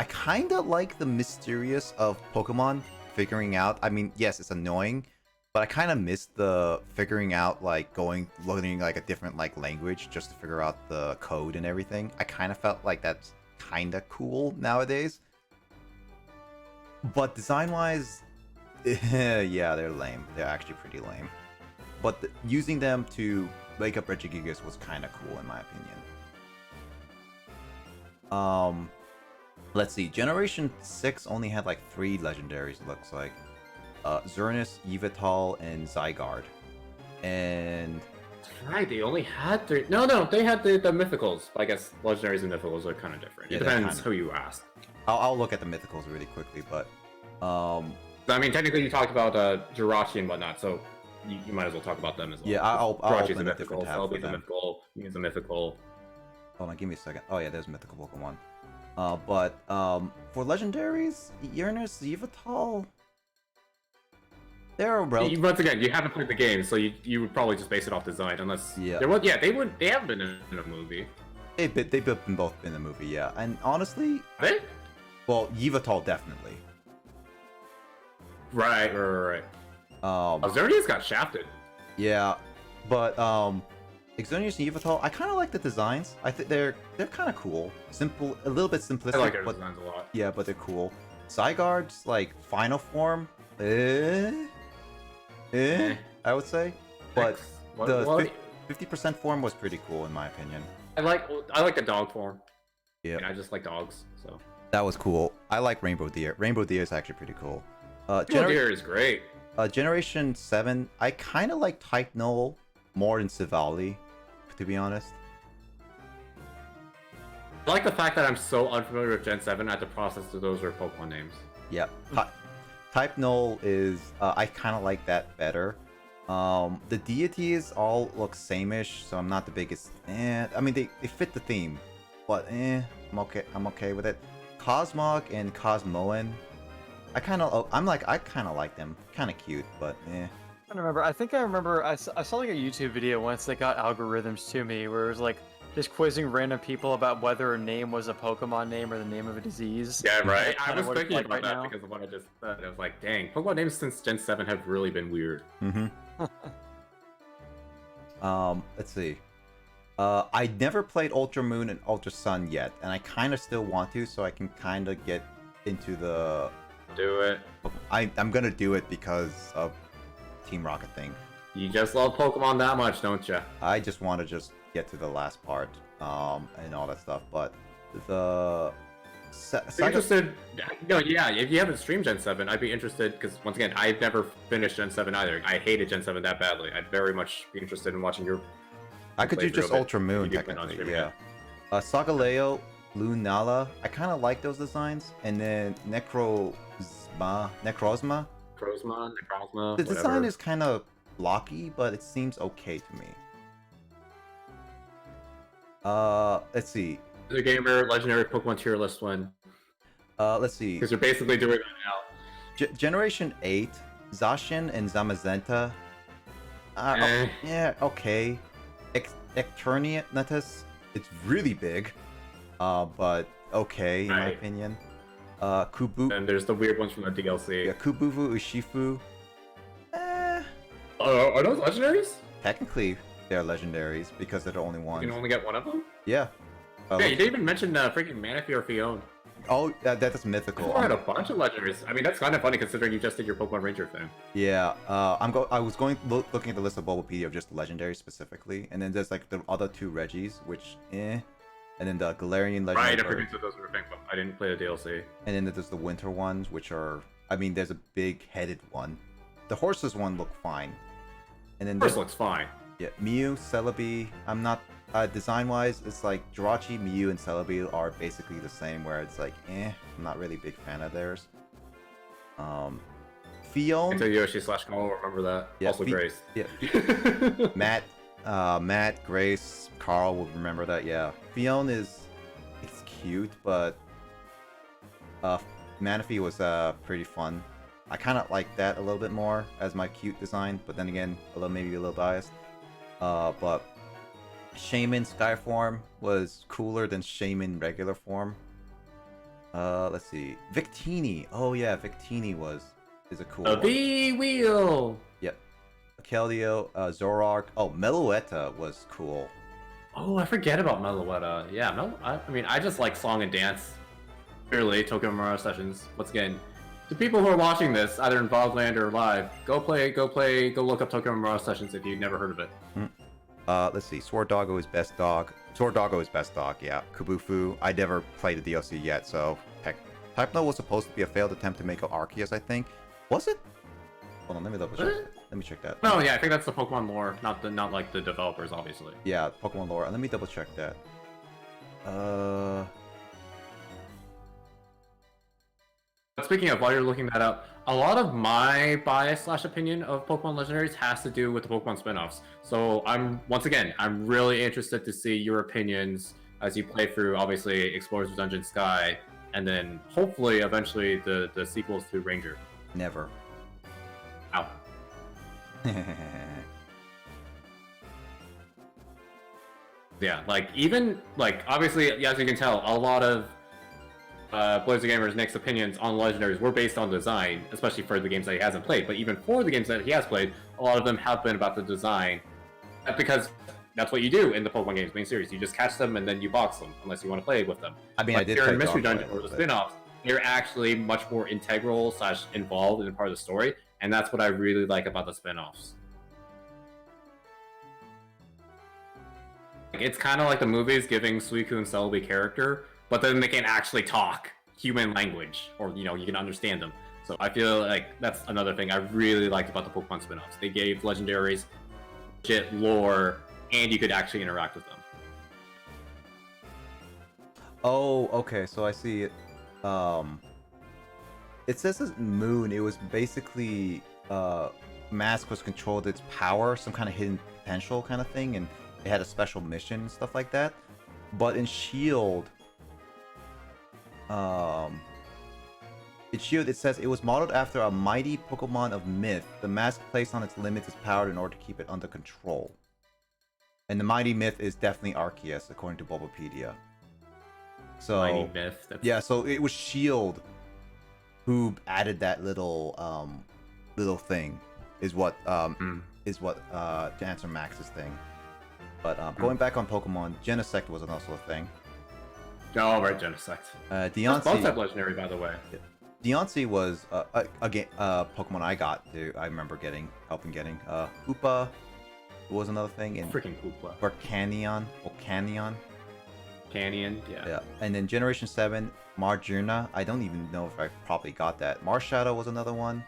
kind of like the mysterious of Pokemon figuring out. I mean, yes, it's annoying, but I kind of miss the figuring out, like, learning like a different like language just to figure out the code and everything. I kind of felt like that's kind of cool nowadays. But design-wise, yeah, they're lame. They're actually pretty lame. But using them to make up Regigigas was kind of cool in my opinion. Let's see. Generation 6 only had like 3 legendaries, it looks like. Xerneas, Yveltal, and Zygarde. And... Right, they only had 3. No, they had the mythicals. I guess legendaries and mythicals are kind of different. Yeah, it depends who you ask. I'll look at the mythicals really quickly, but... I mean, technically you talked about Jirachi and whatnot, so you might as well talk about them as well. Yeah, I'll Jirachi's open a a different mythical, tab Celebi's for a them. mythical, Mew's a mythical. Hold on, give me a second. Oh yeah, there's mythical Pokemon. But for legendaries, Xerneas, Yveltal... They're Once again, you haven't played the game, so you would probably just base it off design, unless... Yeah. They haven't been in a movie. They've been both in the movie, yeah. And honestly... Have they? Well, Yveltal definitely. Right. Xerneas got shafted. Yeah, but Xerneas and Yveltal, I kind of like the designs. I think they're kind of cool, simple, a little bit simplistic. I like their but, designs a lot. Yeah, but they're cool. Zygarde's like final form, I would say, but the 50% form was pretty cool in my opinion. I like the dog form. Yeah, I just like dogs, so. that was cool. I like Rainbow Deer. Rainbow Deer is actually pretty cool. Deer is great. Generation 7, I kind of like Type Null more than Sivali, to be honest. I like the fact that I'm so unfamiliar with Gen 7, I have to process those are Pokemon names. Yep. Type Null is, I kind of like that better. The deities all look same-ish, so I'm not the biggest, I mean, they fit the theme, but I'm okay with it. Cosmog and Cosmoan, I kind of like them. Kind of cute, but I don't remember. I think I remember I saw like a YouTube video once that got algorithms to me where it was like just quizzing random people about whether a name was a Pokemon name or the name of a disease. Yeah, right. I kinda was what it's thinking like about right that now. because of what I just said. I was like, dang, Pokemon names since Gen 7 have really been weird. Let's see. I never played Ultra Moon and Ultra Sun yet, and I kind of still want to, so I can kind of get into the... Do it. I'm gonna do it because of Team Rocket thing. You just love Pokemon that much, don't you? I just want to get to the last part, and all that stuff. But the Interested? No, yeah. If you haven't streamed Gen 7, I'd be interested because once again, I've never finished Gen 7 either. I hated Gen 7 that badly. I'd very much be interested in watching your. I could do playthrough just of it. Ultra Moon You do plan on technically, streaming yeah. Sagaleo, Lunala, I kind of like those designs, and then Necrozma. Necrozma, The design is kind of blocky, but it seems okay to me. Let's see. The gamer legendary Pokemon tier list win. Let's see. Because you're basically doing that now. Generation 8, Zacian and Zamazenta. Yeah, okay. Eternatus, it's really big. But okay, in my Right. opinion. Kubu. And there's the weird ones from the DLC. Yeah, Kubuvu, Urshifu. Are those legendaries? Technically, they're legendaries because they're the only You ones. can only get one of them? Yeah. Yeah, you didn't even mention freaking Manaphy or Fion. Oh, that's mythical. I had a bunch of legendaries. I mean, that's kind of funny considering you just did your Pokemon Ranger thing. Yeah, I was looking at the list of Bulbapedia of just legendaries specifically, and then there's like the other 2 Reggies, which and then the Galarian legendary. Right, I bird. forget that those were a thing, but I didn't play the DLC. And then there's the winter ones, which are, I mean, there's a big headed one. The horses one look fine. And then First looks fine. Yeah, Mew, Celebi. I'm not design-wise. It's like Jirachi, Mew, and Celebi are basically the same. Where it's like, I'm not really a big fan of theirs. Fion. Until Yoshi / Call, remember that. Yeah, Also Grace. Yeah. Matt, Grace, Carl will remember that. Yeah, Fion it's cute, but Manaphy was pretty fun. I kind of like that a little bit more as my cute design, but then again, maybe a little biased. But Shaman Skyform was cooler than Shaman regular form. Let's see, Victini. Oh yeah, Victini is a cool. A one. V-Wheel! Yep. Keldeo, Zoroark. Oh, Meloetta was cool. Oh, I forget about Meloetta. Yeah, I mean, I just like song and dance. Clearly, Tokyo Mirage Sessions. Once again, to people who are watching this, either in Vlogland or live, go look up Tokyo Mirage Sessions if you've never heard of it. Let's see. Sword Doggo is best dog. Sword Doggo is best dog, yeah. Kabufu. I never played the DLC yet, so heck. Hypno was supposed to be a failed attempt to make an Arceus, I think. Was it? Hold on, let me double check. Let me check that. No, yeah, I think that's the Pokemon lore, not like the developers, obviously. Yeah, Pokemon lore. Let me double check that. But speaking of, while you're looking that up, a lot of my bias / opinion of Pokemon Legendaries has to do with the Pokemon spin-offs. So I'm really interested to see your opinions as you play through, obviously, Explorers of Dungeon Sky, and then hopefully eventually the sequels to Ranger. Never. Ow. Yeah, like even like obviously, as you can tell, a lot of Blazer Gamer's Nick's opinions on Legendaries were based on design, especially for the games that he hasn't played. But even for the games that he has played, a lot of them have been about the design. Because that's what you do in the Pokemon games main series. You just catch them and then you box them, unless you want to play with them. I mean, but I did here play in Mystery Dog Dungeon Fight, or the but- spin-offs, they're actually much more integral / involved in part of the story, and that's what I really like about the spin-offs. It's kind of like the movies giving Suicune and Celebi character, but then they can actually talk human language, or you can understand them. So I feel like that's another thing I really liked about the Pokemon spin-offs. They gave Legendaries legit lore, and you could actually interact with them. Oh, okay, so I see it. It says as Moon, it was basically Mask was controlled its power, some kind of hidden potential kind of thing, and it had a special mission and stuff like that. But in Shield, it says it was modeled after a mighty Pokemon of myth. The mask placed on its limits is powered in order to keep it under control. And the mighty myth is definitely Arceus, according to Bulbapedia. So Mighty Myth. yeah, so it was Shield who added that little thing. Is what to answer Max's thing. But going back on Pokemon, Genesect was also a thing. Oh, right, Genesect. Both Deontay. type legendary, by the way. Deontay was a Pokemon I remember helping getting. Hoopa was another thing, and Freaking Hoopla. Canyon. Canyon, yeah. Yeah, and then Generation 7, Marjuna. I don't even know if I probably got that. Marshadow was another one.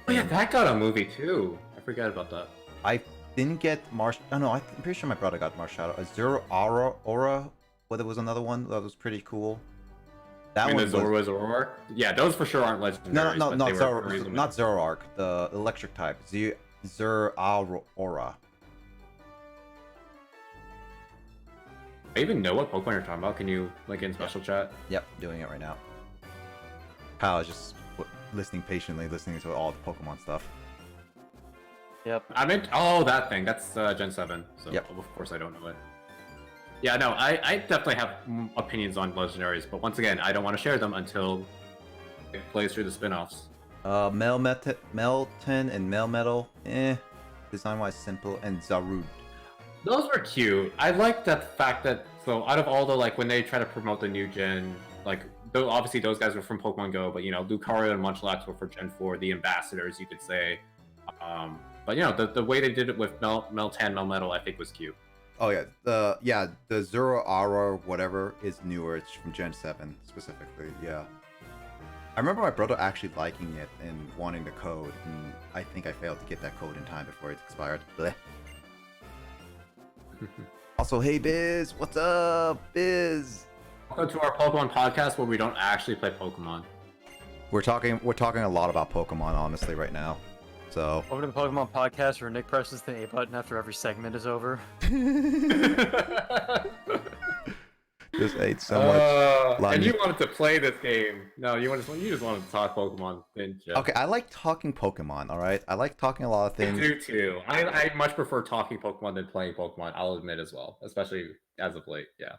Oh yeah, that got a movie too. I forgot about that. I didn't get Oh no, I'm pretty sure my brother got Marshadow. Azure Aura. But there was another one that was pretty cool. That one was Zoroark? Yeah, those for sure aren't legendaries. no, but not they were Zoroark. Not Zoroark. The electric type. Aura. I even know what Pokemon you're talking about. Can you link in special chat? Yep, doing it right now. Kyle is just patiently listening to all the Pokemon stuff. Yep. I meant that thing. That's Gen 7. So Yep. of course I don't know it. Yeah, no, I definitely have opinions on legendaries, but once again, I don't want to share them until it plays through the spin-offs. Melton and Melmetal, design-wise simple, and Zarude. Those were cute. I like that fact that, so out of all the, when they try to promote the new gen, though obviously those guys were from Pokemon Go, but, Lucario and Munchlax were for Gen 4, the ambassadors, you could say. But, the way they did it with Meltan, Melmetal, I think was cute. Oh yeah, the Zero Aura whatever is newer. It's from Gen 7 specifically. Yeah, I remember my brother actually liking it and wanting the code, and I think I failed to get that code in time before it expired. Blech. Also, hey Biz, what's up, Biz? Welcome to our Pokemon podcast where we don't actually play Pokemon. We're talking a lot about Pokemon, honestly, right now. So Over to the Pokemon podcast where Nick presses the A button after every segment is over. just ate so much. And you wanted to play this game. No, you just wanted to talk Pokemon, didn't you? Okay, I like talking Pokemon. All right, I like talking a lot of I things. do too. I much prefer talking Pokemon than playing Pokemon. I'll admit as well, especially as of late. Yeah.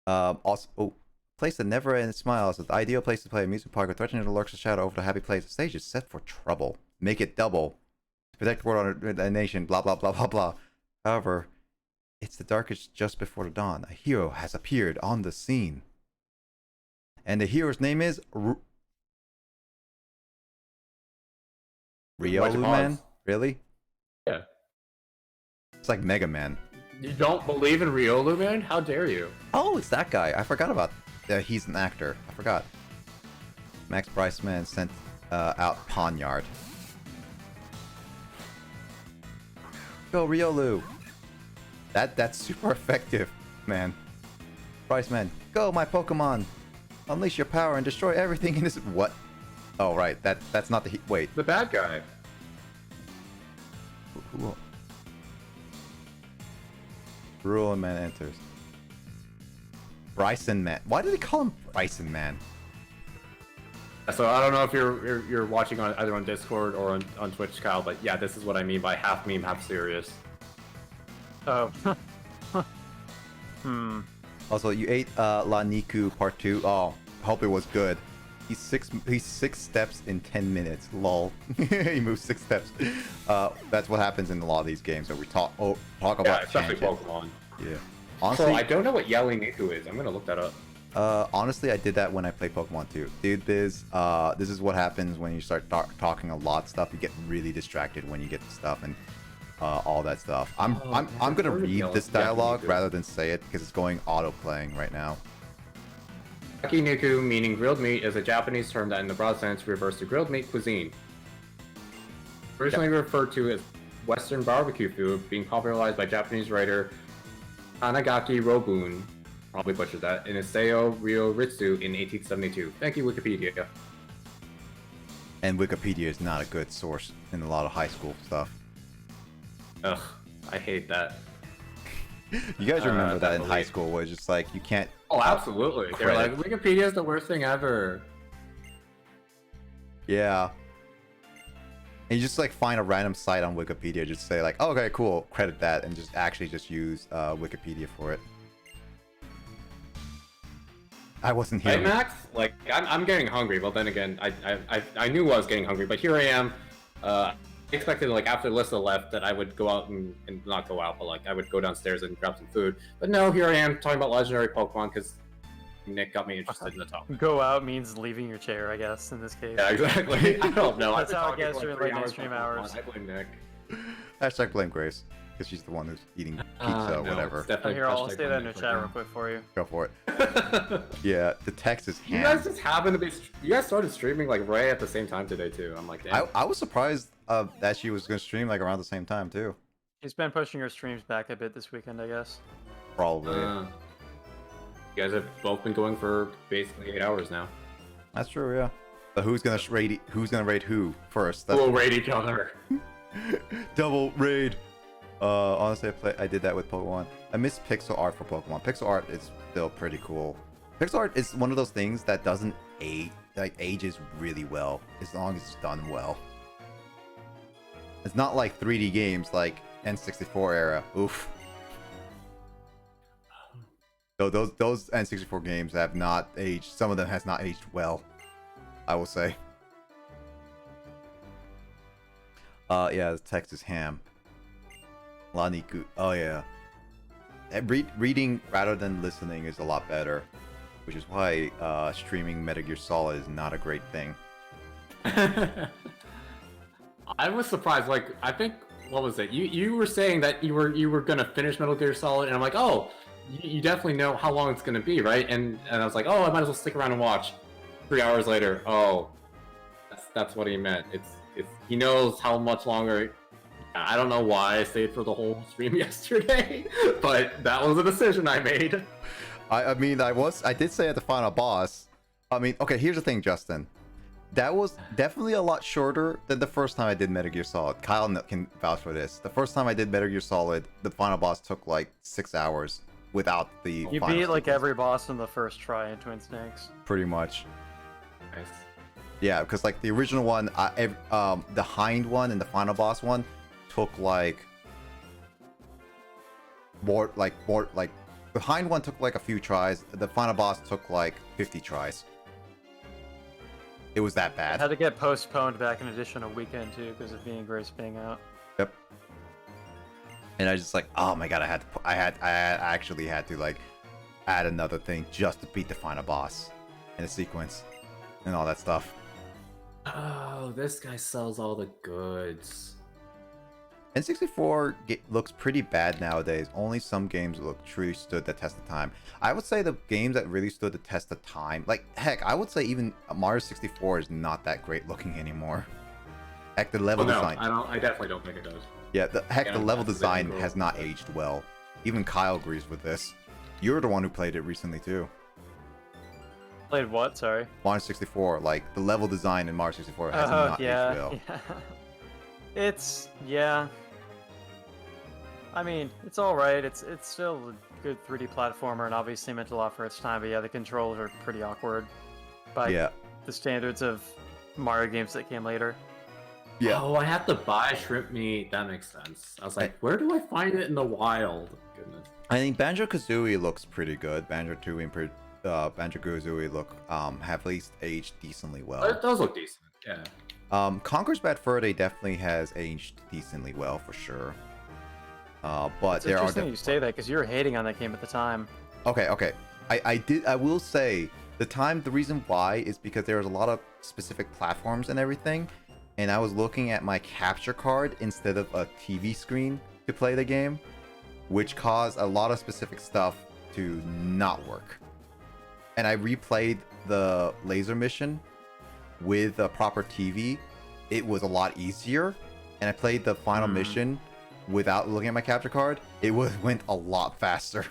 Also, place that never ends smiles is the ideal place to play amusement park with threatening to lurks a shadow over the happy place. The stage is set for trouble. Make it double. Protect the world on a nation. Blah blah blah blah blah. However, it's the darkest just before the dawn. A hero has appeared on the scene, and the hero's name is Riolu Man. Really? Yeah. It's like Mega Man. You don't believe in Riolu, man? How dare you? Oh, it's that guy. I forgot about. He's an actor. I forgot. Max Bryceman sent out Ponyard. Go Riolu. That's super effective, man. Bryceman, go my Pokemon. Unleash your power and destroy everything in this. What? Oh right, that's not the wait. The bad guy. Who? Rural Man enters. Bryson Man. Why do they call him Bryson Man? So I don't know if you're watching on either on Discord or on Twitch, Kyle, but yeah, this is what I mean by half meme, half serious. Oh. Also, you ate La Niku Part 2. Oh, hope it was good. He's six steps in 10 minutes. Lol. He moves 6 steps. That's what happens in a lot of these games that we talk about. Yeah, especially tangents. Pokemon. Yeah. Also, Honestly, I don't know what Yelling Niku is. I'm gonna look that up. honestly, I did that when I played Pokemon too. Dude, Biz, this is what happens when you start talking a lot of stuff. You get really distracted when you get to stuff and all that stuff. I'm gonna read this dialogue rather than say it because it's going auto playing right now. Yakiniku, meaning grilled meat, is a Japanese term that in the broad sense refers to grilled meat cuisine. Originally referred to as Western barbecue food, being popularized by Japanese writer Tanagaki Robun, probably butchered that, in Iseo Ryoritsu in 1872. Thank you, Wikipedia. And Wikipedia is not a good source in a lot of high school stuff. Ugh, I hate that. You guys remember that in definitely. high school where it's just like you can't. Oh, absolutely. They're like, Wikipedia is the worst thing ever. Yeah. And you just like find a random site on Wikipedia, just say like, oh, okay, cool, credit that, and just actually just use Wikipedia for it. I wasn't here. Right, Max? Like, I'm getting hungry, but then again, I knew I was getting hungry, but here I am. I expected, like, after Alyssa left, that I would go out and not go out, but, like, I would go downstairs and grab some food. But no, here I am talking about legendary Pokemon, because Nick got me interested in the topic. Go out means leaving your chair, I guess, in this case. Yeah, exactly. I don't know. That's I've how been it gets talking for, during like, late 3 night stream about hours. Pokemon. I blame Nick. Hashtag blame Grace, because she's the one who's eating pizza or No, whatever. it's definitely Here, I'll hashtag say blame that in the Nick for chat sure. real quick for you. Go for it. Yeah, the text is You ham. guys just happen to be. You guys started streaming like right at the same time today too. I'm like, damn. I was surprised that she was going to stream like around the same time too. She's been pushing her streams back a bit this weekend, I guess. Probably. You guys have both been going for basically 8 hours now. That's true, yeah. But who's gonna raid who first? We'll raid each other. Double raid. Honestly, I did that with Pokemon. I miss pixel art for Pokemon. Pixel art is still pretty cool. Pixel art is one of those things that doesn't ages really well as long as it's done well. It's not like 3D games like N64 era. Oof. So those N64 games have not aged. Some of them has not aged well, I will say. Yeah, the text is ham. Laniku. Oh yeah. Reading rather than listening is a lot better, which is why streaming Metal Gear Solid is not a great thing. I was surprised. Like, I think what was it? You were saying that you were gonna finish Metal Gear Solid, and I'm like, oh, you definitely know how long it's gonna be, right? And I was like, oh, I might as well stick around and watch. 3 hours later, oh, that's what he meant. It's he knows how much longer I don't know why I stayed for the whole stream yesterday, but that was a decision I made. I mean, I did say at the final boss. I mean, okay, here's the thing, Justin. That was definitely a lot shorter than the first time I did Metal Gear Solid. Kyle can vouch for this. The first time I did Metal Gear Solid, the final boss took like 6 hours without the. You final beat like sequence. every boss in the first try in Twin Snakes. Pretty much. Nice. Yeah, because like the original one, the Hind one and the final boss one took like more like the Hind one took like a few tries. The final boss took like 50 tries. It was that It bad. had to get postponed back in addition a weekend too because of being Grace being out. Yep. And I just like, oh my god, I actually had to like add another thing just to beat the final boss in a sequence and all that stuff. Oh, this guy sells all the goods. N64 looks pretty bad nowadays. Only some games truly stood the test of time. I would say the games that really stood the test of time, like heck, I would say even Mario 64 is not that great looking anymore. Heck, the level design. I definitely don't think it does. Yeah, the Yeah, level that's design very has cool. not aged well. Even Kyle agrees with this. You're the one who played it recently too. Played what? Sorry. Mario 64, like the level design in Mario 64 has not aged well. Yeah. It's I mean, it's all right. It's still a good 3D platformer and obviously meant a lot for its time. But yeah, the controls are pretty awkward by Yeah. the standards of Mario games that came later. Yeah. Oh, I have to buy shrimp meat. That makes sense. I was like, where do I find it in the wild? Goodness. I think Banjo-Kazooie looks pretty good. Banjo-Tooie and Banjo-Kazooie look have at least aged decently well. It does look decent. Yeah. Conker's Bad Fur Day definitely has aged decently well for sure. But It's there are interesting you say that because you were hating on that game at the time. Okay. I will say the reason why is because there was a lot of specific platforms and everything, and I was looking at my capture card instead of a TV screen to play the game, which caused a lot of specific stuff to not work. And I replayed the laser mission with a proper TV. It was a lot easier, and I played the final mission without looking at my capture card. It went a lot faster.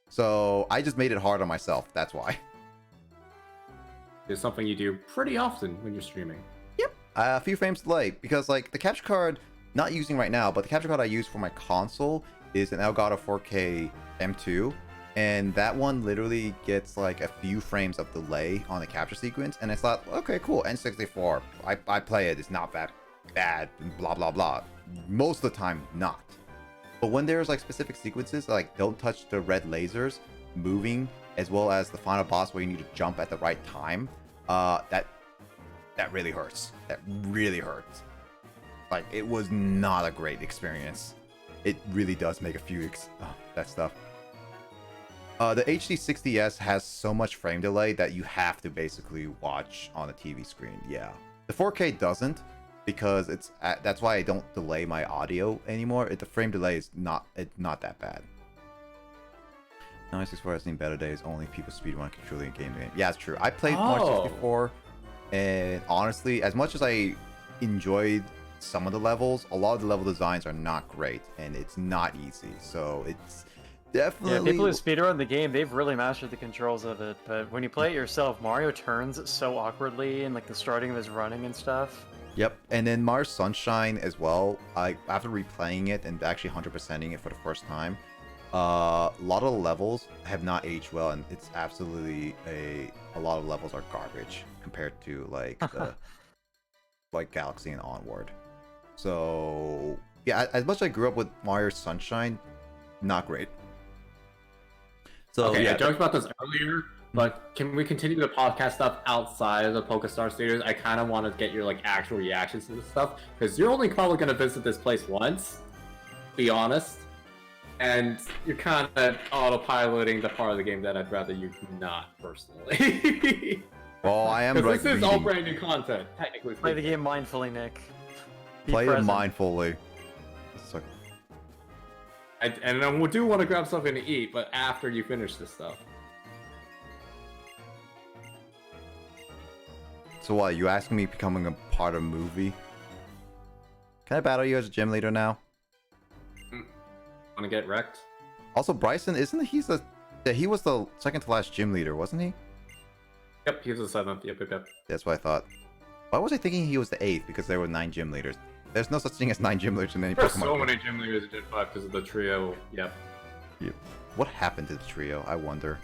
So I just made it hard on myself. That's why. It's something you do pretty often when you're streaming. Yep. A few frames delay because like the capture card, not using right now, but the capture card I use for my console is an Elgato 4K M2, and that one literally gets like a few frames of delay on the capture sequence, and it's like, okay, cool, N64, I play it, it's not that bad, blah blah blah. Most of the time, not. But when there's like specific sequences, like don't touch the red lasers moving, as well as the final boss where you need to jump at the right time, that really hurts. That really hurts. Like, it was not a great experience. It really does make a few that stuff. The HD 60S has so much frame delay that you have to basically watch on a TV screen. Yeah, the 4K doesn't, because that's why I don't delay my audio anymore. The frame delay is not that bad. Now 64 has seen better days. Only people speedrun can truly game the game. Yeah, it's true. I played Mario 64, and honestly, as much as I enjoyed some of the levels, a lot of the level designs are not great, and it's not easy. So it's definitely... Yeah, people who speedrun the game, they've really mastered the controls of it. But when you play it yourself, Mario turns so awkwardly, and like the starting of his running and stuff. Yep, and then Mario Sunshine as well. After replaying it and actually 100%ing it for the first time, a lot of the levels have not aged well, and it's absolutely a lot of levels are garbage compared to like the like Galaxy and onward. So yeah, as much as I grew up with Mario Sunshine, not great. So Okay, yeah, I joked about this earlier, but can we continue the podcast stuff outside of the PokeStar Studios? I kind of want to get your like actual reactions to this stuff, because you're only probably going to visit this place once, be honest, and you're kind of autopiloting the part of the game that I'd rather you not personally. well, I am Because like this is all reading. brand new content, technically. Play the speaking. game mindfully, Nick. Be Play it present. mindfully. It's like, And I do want to grab something to eat, but after you finish this stuff. so what? You asking me becoming a part of a movie? Can I battle you as a gym leader now? Wanna get wrecked? Also, Bryson, isn't he was the second to last gym leader, wasn't he? Yep, he was the 7th. Yep. That's what I thought. Why was I thinking he was the 8th? Because there were 9 gym leaders. There's no such thing as 9 gym leaders in any There's Pokemon so game. many gym leaders in Gen 5 because of the trio. Yep. What happened to the trio? I wonder.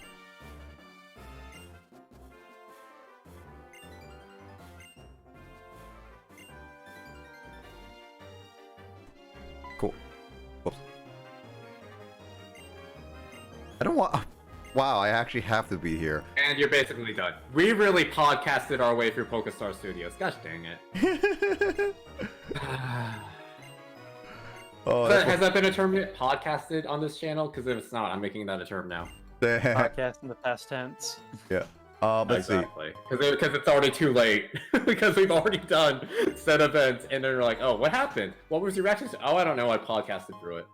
Cool. Whoops. I don't want... Wow, I actually have to be here. And you're basically done. We really podcasted our way through PokeStar Studios. Gosh dang it. Oh, Has that been a term yet? Podcasted on this channel? Because if it's not, I'm making that a term now. Podcast in the past tense. Yeah. Let's see. Exactly. Because it's already too late. Because we've already done said events, and then they're like, "Oh, what happened? What was your reaction?" Oh, I don't know. I podcasted through it.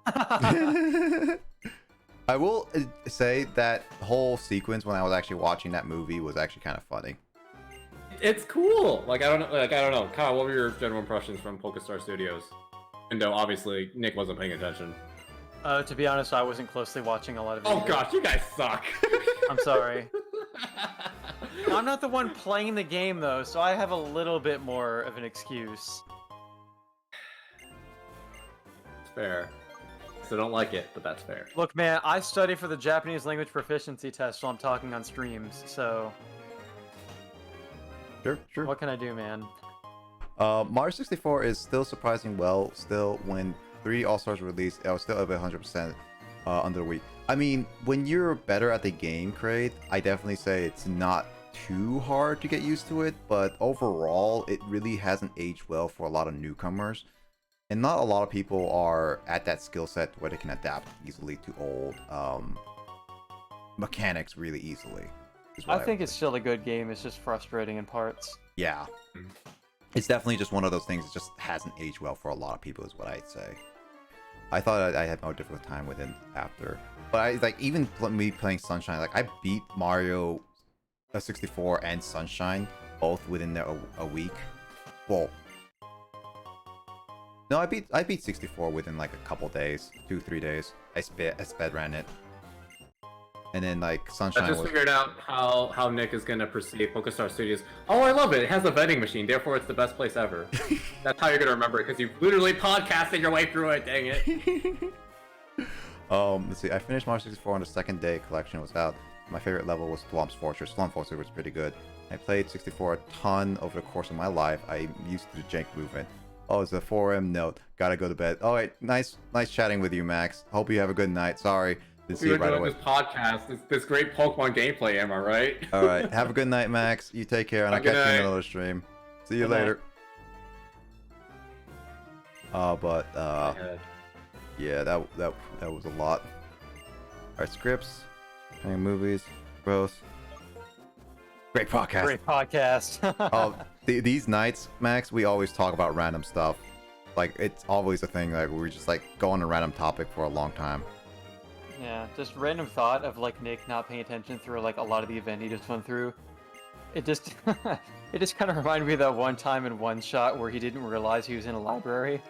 I will say that whole sequence when I was actually watching that movie was actually kind of funny. It's cool. I don't know. Kyle, what were your general impressions from PokeStar Studios? And no, obviously Nick wasn't paying attention. To be honest, I wasn't closely watching a lot of it. Oh gosh, you guys suck. I'm sorry. I'm not the one playing the game though, so I have a little bit more of an excuse. It's fair. So don't like it, but that's fair. Look, man, I study for the Japanese language proficiency test while I'm talking on streams, so Sure. what can I do, man? Mario 64 is still surprising well. Still, when 3 All-Stars released, I was still over 100% under the week. I mean, when you're better at the game, Kraid, I definitely say it's not too hard to get used to it, but overall, it really hasn't aged well for a lot of newcomers. And not a lot of people are at that skill set where they can adapt easily to old mechanics really easily. I think it's still a good game, it's just frustrating in parts. Yeah. It's definitely just one of those things that just hasn't aged well for a lot of people is what I'd say. I thought I had more difficult time with it after. But even me playing Sunshine, I beat Mario 64 and Sunshine both within a week. Well, no, I beat 64 within a couple days, 2-3 days. I sped ran it. And then Sunshine I just figured out how Nick is gonna perceive PokeStar Studios. Oh, I love it. It has a vending machine, therefore it's the best place ever. That's how you're gonna remember it, because you literally podcasted your way through it. Dang it. Let's see. I finished Mario 64 on the second day collection was out. My favorite level was Thwomp's Fortress. Thwomp's Fortress was pretty good. I played 64 a ton over the course of my life. I'm used to the jank movement. Oh, it's a 4M note. Gotta go to bed. All right, nice chatting with you, Max. Hope you have a good night. Sorry. We were doing this podcast, this great Pokemon gameplay, am I right? All right, have a good night, Max. You take care, and I'll catch you in another stream. See you later. Yeah, that was a lot. All right, scripts, movies, growth. Great podcast. Great podcast. These nights, Max, we always talk about random stuff. It's always a thing. We just go on a random topic for a long time. Yeah, just random thought of Nick not paying attention through a lot of the event he just went through. It just it just kind of reminded me of that one time in One Shot where he didn't realize he was in a library.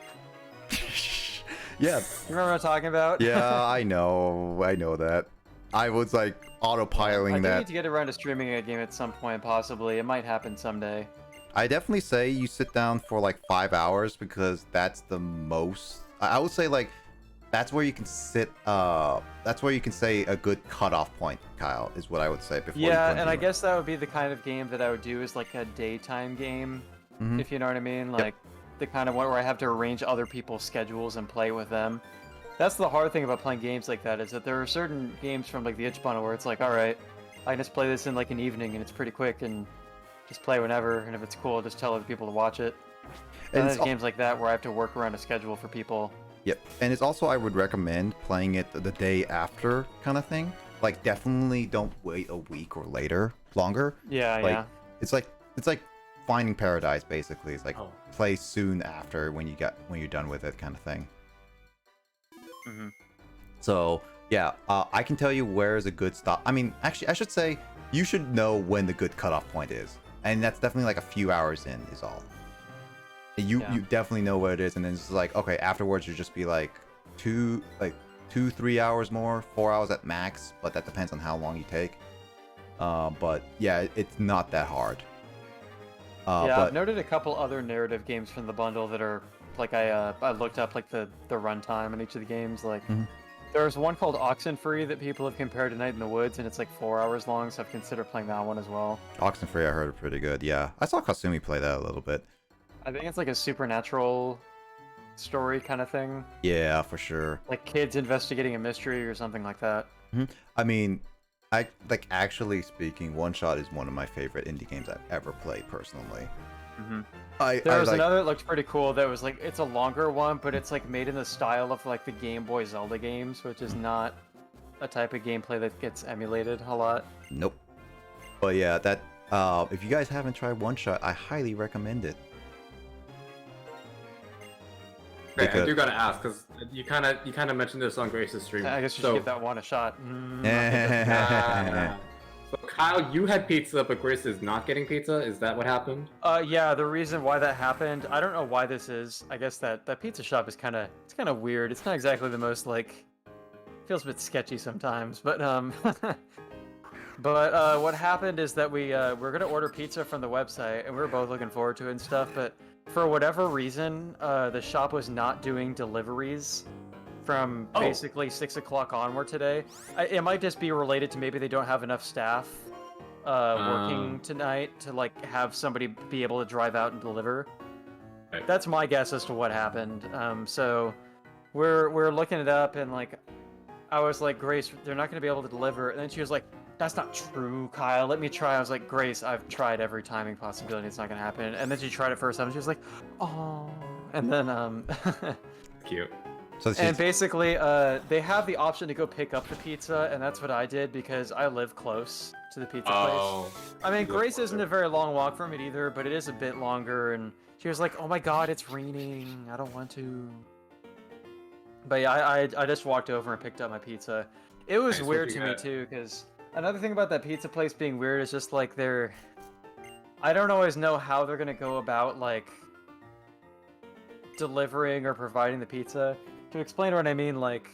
Yeah. You remember what I'm talking about? Yeah, I know that. I was autopiloting I do that. need to get around to streaming a game at some point, possibly. It might happen someday. I definitely say you sit down for 5 hours because that's the most. I would say that's where you can sit. That's where you can say a good cutoff point, Kyle, is what I would say before. Yeah, and I guess that would be the kind of game that I would do as a daytime game, if you know what I mean. The kind of one where I have to arrange other people's schedules and play with them. That's the hard thing about playing games like that, is that there are certain games from the itch bundle where it's all right, I can just play this in an evening and it's pretty quick and just play whenever, and if it's cool, just tell other people to watch it. And there's games like that where I have to work around a schedule for people. Yep, and it's also I would recommend playing it the day after kind of thing. Definitely don't wait a week or longer. Yeah, yeah. It's like Finding Paradise basically. It's play soon after when you're done with it kind of thing. Mm-hmm. So yeah, I can tell you where is a good stop. I mean, actually, I should say you should know when the good cutoff point is, and that's definitely a few hours in is all. You Yeah. you definitely know what it is, and then it's like, okay, afterwards you just be like 2-3 hours more, 4 hours at max, but that depends on how long you take. But yeah, it's not that hard. Yeah, But I've noted a couple other narrative games from the bundle that are like I looked up like the runtime in each of the games. Like Mhm. there's one called Oxenfree that people have compared to Night in the Woods, and it's like 4 hours long. So I've considered playing that one as well. Oxenfree, I heard are pretty good. Yeah, I saw Kasumi play that a little bit. I think it's like a supernatural story kind of thing, Yeah, for sure. like kids investigating a mystery or something like that. I mean, I like actually speaking, One Shot is one of my favorite indie games I've ever played personally. Mhm. I There was like, another that looked pretty cool that was like, it's a longer one, but it's like made in the style of like the Game Boy Zelda games, which is not a type of gameplay that gets emulated a lot. Nope. But yeah, that if you guys haven't tried One Shot, I highly recommend it. Great, I Because- do gotta ask because you kind of mentioned this on Grace's stream. I guess you should give that one a shot. Ah. So Kyle, you had pizza, but Grace is not getting pizza. Is that what happened? Yeah, the reason why that happened, I don't know why this is. I guess that pizza shop is kind of weird. It's not exactly the most like, feels a bit sketchy sometimes, but but what happened is that we're gonna order pizza from the website, and we were both looking forward to it and stuff, but for whatever reason, the shop was not doing deliveries from basically 6 o'clock onward today. It might just be related to maybe they don't have enough staff working tonight to like have somebody be able to drive out and deliver. Right. That's my guess as to what happened. So we're looking it up, and like I was like, Grace, they're not going to be able to deliver. And then she was like, that's not true, Kyle. Let me try. I was like, Grace, I've tried every timing possibility. It's not going to happen. And then she tried it first time, and she was like, oh. And then Cute. So and basically, they have the option to go pick up the pizza, and that's what I did because I live close to the pizza place. I mean, Grace isn't a very long walk from it either, but it is a bit longer, and she was like, oh my god, it's raining. I don't want to. But yeah, I just walked over and picked up my pizza. It was Nice, weird what'd to you me get? too, because another thing about that pizza place being weird is just like I don't always know how they're gonna go about like delivering or providing the pizza. To explain what I mean, like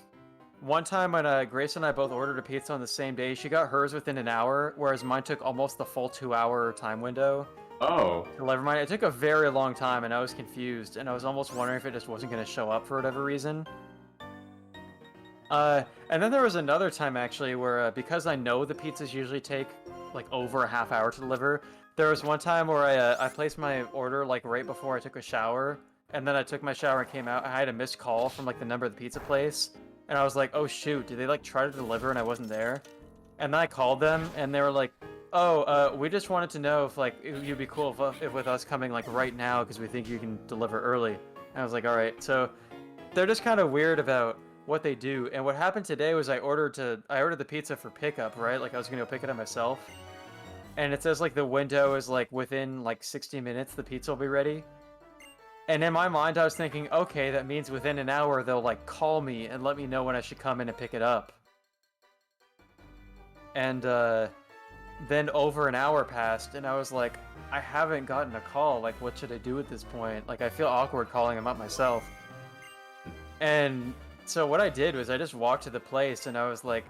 one time when Grace and I both ordered a pizza on the same day, she got hers within an hour, whereas mine took almost the full 2-hour time window. Oh. Deliver mine. It took a very long time, and I was confused, and I was almost wondering if it just wasn't going to show up for whatever reason. And then there was another time actually where because I know the pizzas usually take like over a half hour to deliver, there was one time where I placed my order like right before I took a shower, and then I took my shower and came out. I had a missed call from like the number of the pizza place, and I was like, oh shoot, did they like try to deliver and I wasn't there? And then I called them, and they were like, oh, we just wanted to know if like you'd be cool if with us coming like right now because we think you can deliver early. And I was like, all right. So they're just kind of weird about what they do. And what happened today was I ordered the pizza for pickup, right? Like I was gonna go pick it up myself. And it says like the window is like within like 60 minutes the pizza will be ready. And in my mind I was thinking, okay, that means within an hour they'll like call me and let me know when I should come in and pick it up. And then over an hour passed, and I was like, I haven't gotten a call. Like, what should I do at this point? Like, I feel awkward calling them up myself. And so what I did was I just walked to the place, and I was like,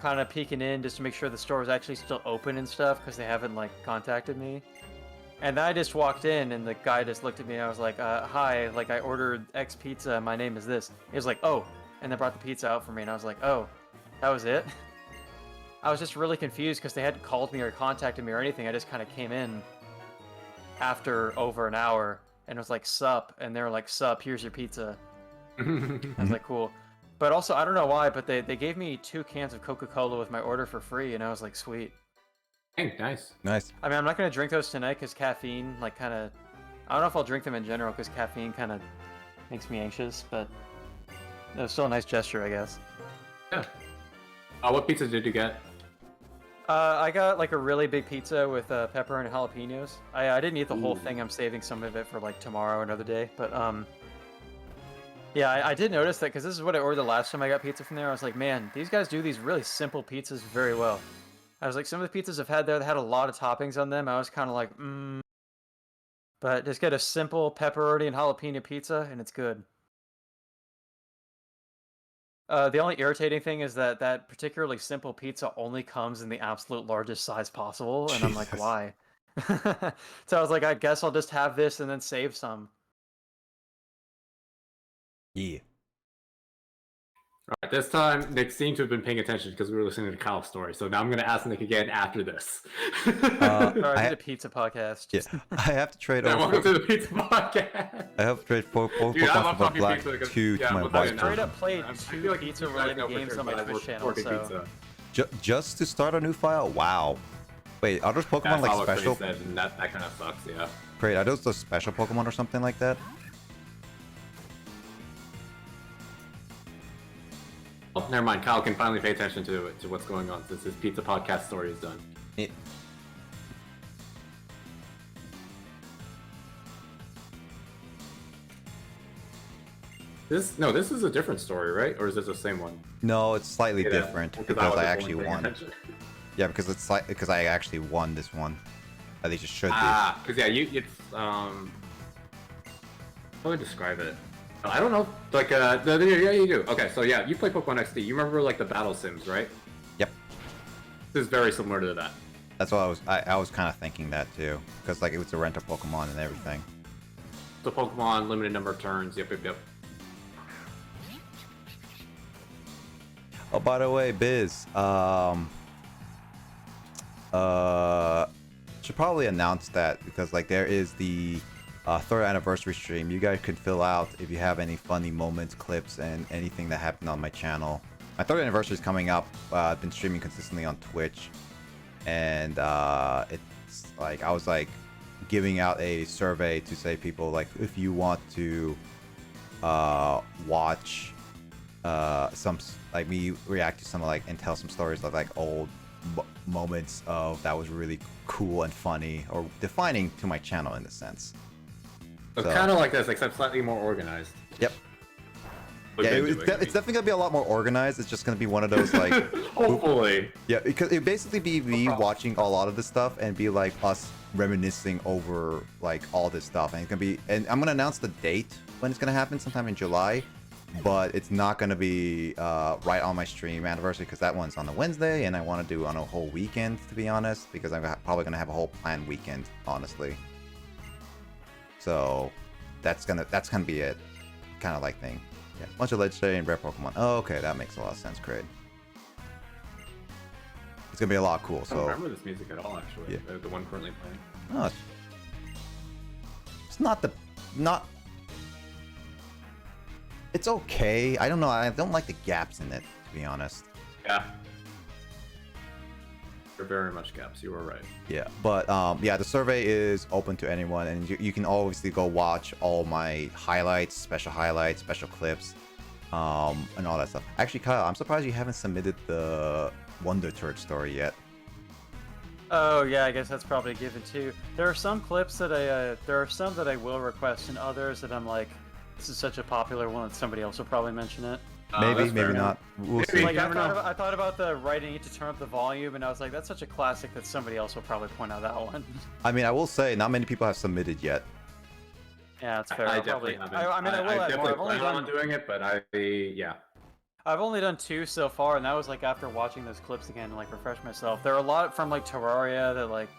kind of peeking in just to make sure the store was actually still open and stuff, because they haven't like contacted me. And then I just walked in, and the guy just looked at me, and I was like, hi, like I ordered X pizza, my name is this. He was like, oh, and they brought the pizza out for me, and I was like, oh, that was it? I was just really confused because they hadn't called me or contacted me or anything. I just kind of came in after over an hour and was like, sup, and they were like, sup, here's your pizza. I was like, cool. But also, I don't know why, but they gave me 2 cans of Coca-Cola with my order for free, and I was like, sweet. Hey, nice. Nice. I mean, I'm not going to drink those tonight because caffeine, like, kind of... I don't know if I'll drink them in general because caffeine kind of makes me anxious, but it was still a nice gesture, I guess. Yeah. What pizza did you get? I got like a really big pizza with pepper and jalapenos. I didn't eat the whole thing. I'm saving some of it for like tomorrow or another day. But yeah, I did notice that because this is what I ordered the last time I got pizza from there. I was like, man, these guys do these really simple pizzas very well. I was like, some of the pizzas I've had there that had a lot of toppings on them. I was kind of like, But just get a simple pepperoni and jalapeno pizza, and it's good. The only irritating thing is that that particularly simple pizza only comes in the absolute largest size possible, and I'm like, Jesus. why? So I was like, I guess I'll just have this and then save some. Yeah. Alright, this time Nick seemed to have been paying attention because we were listening to Kyle's story. So now I'm gonna ask Nick again after this. Sorry, I I- did a pizza podcast. Yeah, I have to trade Yeah, over. welcome to the pizza podcast. I have to trade four Dude, I Pokemon love from my Coffee black Pizza because- 2 yeah, to my without white a doubt. Straight two. up played I two feel like pizza-related you guys know for games sure, on my but I Twitch work channel, for so... pizza. Just to start a new file? Wow. Wait, are those Pokemon That's like all what Chris special? said, and that kind of sucks, yeah. Great, are those the special Pokemon or something like that? Oh, never mind. Kyle can finally pay attention to what's going on since his pizza podcast story is done. It, This is a different story, right? Or is this the same one? no, it's slightly Yeah, different because was I the actually one paying won. attention. Yeah, because I actually won this one. At least it should be. Ah, because yeah, it's how do I describe it? I don't know. Like yeah, you do. Okay, so yeah, you play Pokemon XD. You remember like the battle sims, right? Yep. This is very similar to that. That's what I was kind of thinking that too, because like it was a rent a Pokemon and everything. The Pokemon, limited number of turns. Yep. Oh, by the way, Biz, should probably announce that because like there is the third anniversary stream. You guys can fill out if you have any funny moments, clips, and anything that happened on my channel. My third anniversary is coming up. I've been streaming consistently on Twitch, and it's like I was like giving out a survey to say people like if you want to watch some like me react to some like and tell some stories of like old moments of that was really cool and funny or defining to my channel in a sense. So kind of like this, except slightly more organized. Yep. Yeah, it's definitely gonna be a lot more organized. It's just gonna be one of those like hopefully. Yeah, because it basically be me watching a lot of this stuff and be like us reminiscing over like all this stuff, and it's gonna be, and I'm gonna announce the date when it's gonna happen sometime in July, but it's not gonna be right on my stream anniversary because that one's on the Wednesday, and I want to do on a whole weekend to be honest, because I'm probably gonna have a whole planned weekend honestly. So that's gonna be it, kind of like thing. Yeah, bunch of legendary and rare Pokemon. Oh, okay, that makes a lot of sense. Great. It's gonna be a lot cool. I So don't remember this music at all, actually. Yeah. The one currently playing. no, it's not. It's okay. I don't know. I don't like the gaps in it, to be honest. Yeah. There are very much gaps. You were right. Yeah, but yeah, the survey is open to anyone, and you can obviously go watch all my highlights, special clips, and all that stuff. Actually, Kyle, I'm surprised you haven't submitted the Wonder Turd story yet. Oh yeah, I guess that's probably a given too. There are some clips that there are some that I will request, and others that I'm like, this is such a popular one that somebody else will probably mention it. Maybe, that's maybe fair. not. We'll Maybe. see. Like never know. I thought about the writing need to turn up the volume, and I was like, that's such a classic that somebody else will probably point out that one. I mean, I will say, not many people have submitted yet. Yeah, that's fair. I I'll definitely probably, haven't. I mean, I will add more. definitely plan on doing it, but yeah. I've only done 2 so far, and that was like after watching those clips again to like refresh myself. There are a lot from like Terraria that like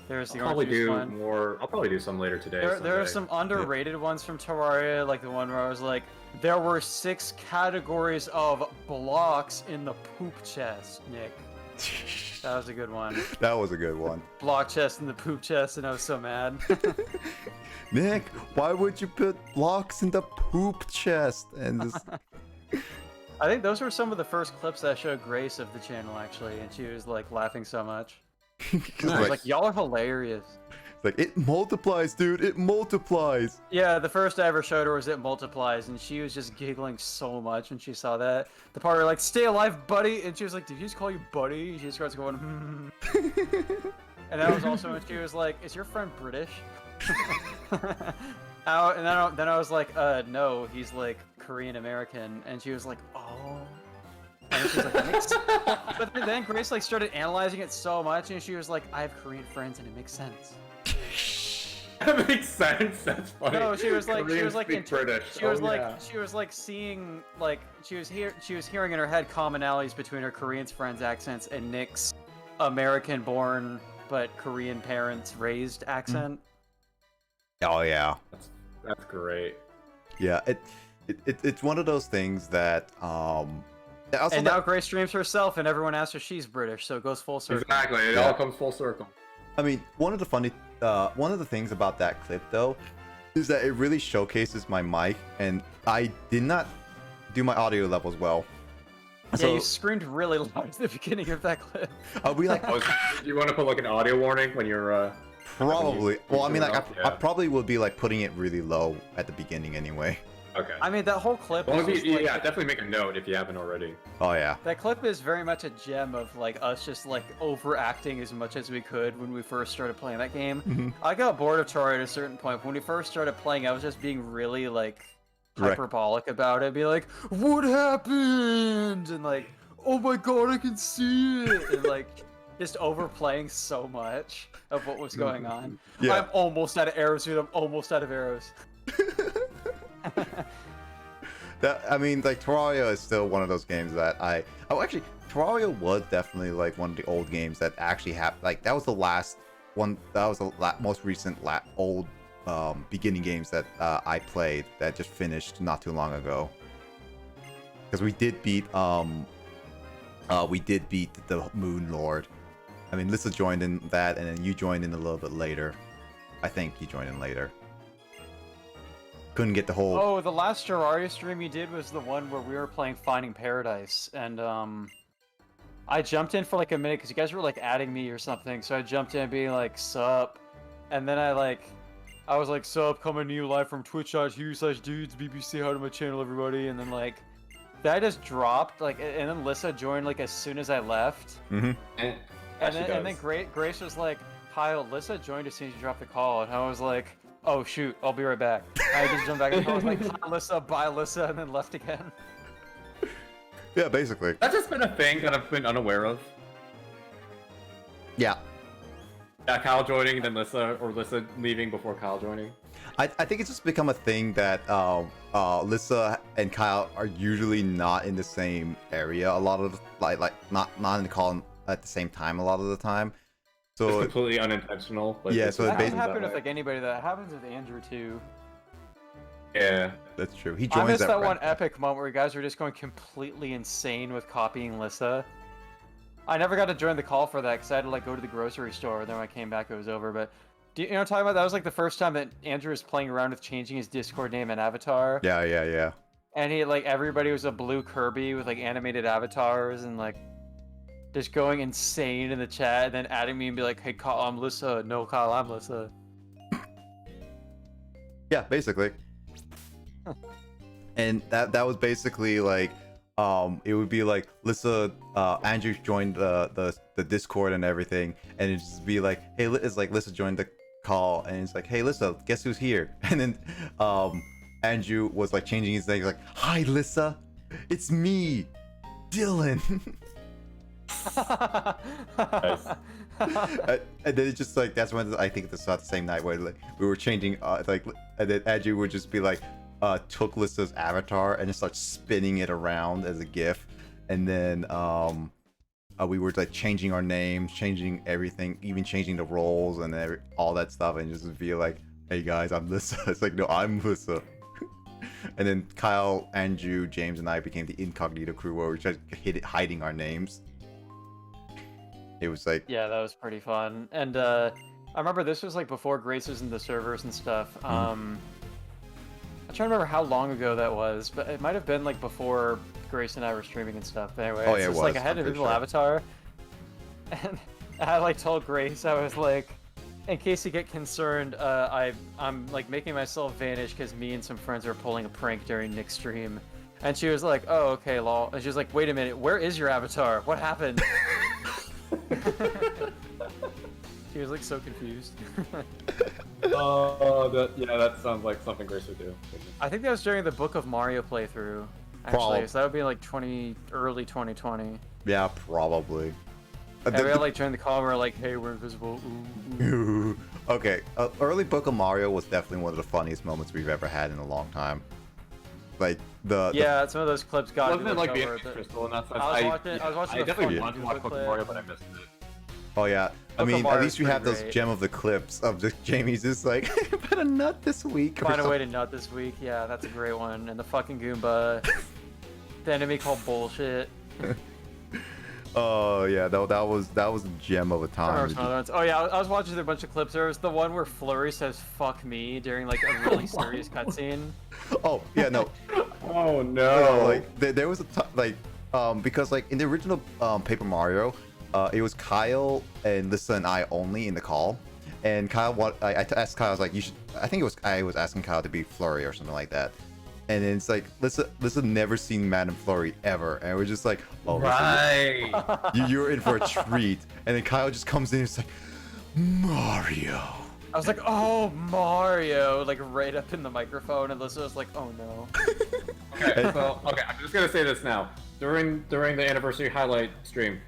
there's the I'll probably orange juice do one. more. I'll probably do some later today. There are someday. some underrated ones from Terraria, like the one where I was like, there were 6 categories of blocks in the poop chest, Nick. That was a good one. That was a good one. Block chest and the poop chest, and I was so mad. Nick, why would you put blocks in the poop chest? And this... I think those were some of the first clips that I showed Grace of the channel, actually, and she was like laughing so much. I was like, y'all are hilarious. Like, it multiplies, dude. It multiplies. Yeah, the first I ever showed her was It Multiplies, and she was just giggling so much when she saw that. The part where like, stay alive, buddy, and she was like, did he just call you buddy? She starts going, And that was also when she was like, is your friend British? And then I was like, no, he's like Korean American, and she was like, oh. And she's like, that makes sense. But then Grace like started analyzing it so much, and she was like, I have Korean friends, and it makes sense. That makes sense. That's funny. No, she was like Koreans in speak British. she was Oh, like yeah. she was like seeing like she was hearing in her head commonalities between her Korean friends' accents and Nick's American-born but Korean parents raised accent. Oh yeah. That's great. Yeah, it's one of those things that also And that, now Grace streams herself, and everyone asks her she's British, so it goes full circle. Exactly. It Yeah. all comes full circle. I mean, one of the things about that clip though is that it really showcases my mic, and I did not do my audio levels well. Yeah, So you screamed really loud at the beginning of that clip. I'll be like, Do you want to put like an audio warning when you're probably. Well, I mean, like, I Yeah. probably would be like putting it really low at the beginning anyway. Okay. I mean, that whole clip. Well, is just, like, yeah, definitely make a note if you haven't already. Oh yeah. That clip is very much a gem of like us just like overacting as much as we could when we first started playing that game. Mhm. I got bored of Terraria at a certain point. When we first started playing, I was just being really like Direct. hyperbolic about it. Be like, "What happened?" and like, "Oh my god, I can see it!" and like just overplaying so much of what was going on. Yeah. I'm almost out of arrows, dude. I'm almost out of arrows. That, I mean, like, Terraria is still one of those games that actually, Terraria was definitely like one of the old games that actually happened. Like, that was the last one. That was the most recent old beginning games that I played that just finished not too long ago. Because we did beat the Moon Lord. I mean, Lissa joined in that, and then you joined in a little bit later. I think you joined in later. Couldn't get the whole. Oh, the last Terraria stream you did was the one where we were playing Finding Paradise, and I jumped in for like a minute because you guys were like adding me or something, so I jumped in being like, "Sup," and then I was like, "Sup, coming to you live from twitch.tv/dudes, BBC, hi to my channel, everybody," and then like, that just dropped, like, and then Lissa joined like as soon as I left, Mm-hmm. And and then Grace was like, "Kyle, Lissa joined as soon as you dropped the call," and I was like, "Oh shoot, I'll be right back." I just jumped back and I was like, "Hi, Lissa, bye, Lissa," and then left again. Yeah, basically. that's just been a thing that I've been unaware of. Yeah. Yeah, Kyle joining, then Lissa, or Lissa leaving before Kyle joining. I think it's just become a thing that Lissa and Kyle are usually not in the same area a lot of like not in the call at the same time a lot of the time. It's So completely unintentional. But Yeah, it's so it just That basically- doesn't happen that with way. like anybody. That happens with Andrew too. Yeah. that's true. He I joins missed that random- one epic moment where you guys were just going completely insane with copying Lissa. I never got to join the call for that because I had to like go to the grocery store. Then when I came back, it was over. But do you know what I'm talking about? That was like the first time that Andrew was playing around with changing his Discord name and avatar. Yeah. And he like everybody was a blue Kirby with like animated avatars and like just going insane in the chat and then adding me and be like, "Hey Kyle, I'm Lissa." "No, Kyle, I'm Lissa." Yeah, basically. And that was basically like it would be like Lissa Andrew joined the Discord and everything, and it'd just be like, hey, it's like Lissa joined the call, and it's like, hey Lissa, guess who's here? And then Andrew was like changing his name, like, hi Lissa, it's me, Dylan. And then it's just like, that's when I think this was the same night where like we were changing like, and then Andrew would just be like took Lissa's avatar and just start spinning it around as a gif, and then we were like changing our names, changing everything, even changing the roles and all that stuff, and just be like, hey guys, I'm Lissa. It's like, no, I'm Lissa. And then Kyle, Andrew, James, and I became the incognito crew where we were just hiding our names. It was like, Yeah, that was pretty fun. And I remember this was like before Grace was in the servers and stuff. I'm trying to remember how long ago that was, but it might have been like before Grace and I were streaming and stuff. But anyway, Oh, it's yeah, it just like was. I had I'm a pretty visual sure. avatar, and I like told Grace, I was like, in case you get concerned, I'm like making myself vanish because me and some friends are pulling a prank during Nick's stream. And she was like, oh, okay, lol. And she was like, wait a minute, where is your avatar? What happened? She was like so confused. Oh, that sounds like something Grace would do. I think that was during the Book of Mario playthrough. Actually, Probably. so that would be like early 2020. yeah, probably. And we had like joined the call and we were like, hey, we're invisible. Ooh, ooh. Okay, early Book of Mario was definitely one of the funniest moments we've ever had in a long time. Like Yeah, some of those clips got Wasn't me it like looked being over the- crystal and that's I was watching I the definitely fucking wanted to watch Goomba Pokemon Mario, but I missed it. Oh yeah, I Book of mean, at Mario least is we have pretty those great. gem of the clips of just Jamie's just like, put a nut this week. Or Find a way something. to nut this week. Yeah, that's a great one. And the fucking Goomba. The enemy called bullshit. Oh yeah, that was a gem of a I time. remember some other ones. Oh yeah, I was watching a bunch of clips. There was the one where Flurry says "fuck me" during like a really serious cutscene. Oh yeah, no, Oh no, like there was a because like in the original Paper Mario, it was Kyle and Lisa and I only in the call, and Kyle I asked Kyle, I was like, you should. I think I was asking Kyle to be Flurry or something like that. And then it's like, Lisa never seen Madame Flurry ever, and we're just like, oh, right. you're in for a treat. And then Kyle just comes in, and it's like, Mario. I was like, "Oh, Mario!" Like right up in the microphone, and Lisa was like, "Oh no." Okay, so I'm just gonna say this now. During the anniversary highlight stream,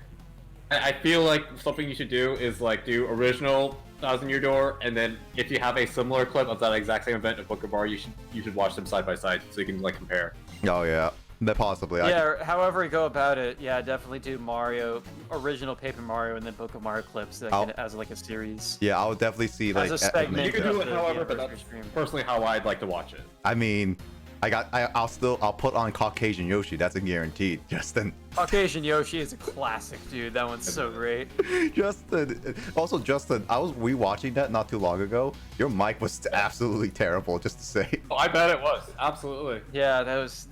I feel like something you should do is like do original Thousand Year Door, and then if you have a similar clip of that exact same event in Book of Mario, you should watch them side by side so you can like compare. Oh yeah, that possibly. Yeah, however you go about it, yeah, definitely do Mario, original Paper Mario, and then Book of Mario clips like, as like a series. Yeah, I would definitely see like. As a segment. You can do of it the however, but anniversary that's stream. personally how I'd like to watch it. I mean, I'll put on Caucasian Yoshi. That's a guaranteed. Justin. Caucasian Yoshi is a classic, dude. That one's so great. Justin. Also, Justin, I was rewatching that not too long ago. Your mic was absolutely terrible. Just to say. Oh, I bet it was. Absolutely. Yeah, that was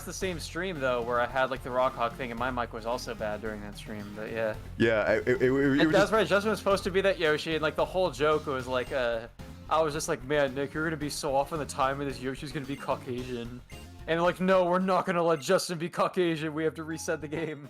the same stream though, where I had like the Rock Hawk thing, and my mic was also bad during that stream. But yeah. Yeah, it And was that's just, right. Justin was supposed to be that Yoshi, and like the whole joke was like, I was just like, man, Nick, you're gonna be so off on the timing. This Yoshi's gonna be Caucasian, and they're like, no, we're not gonna let Justin be Caucasian. We have to reset the game.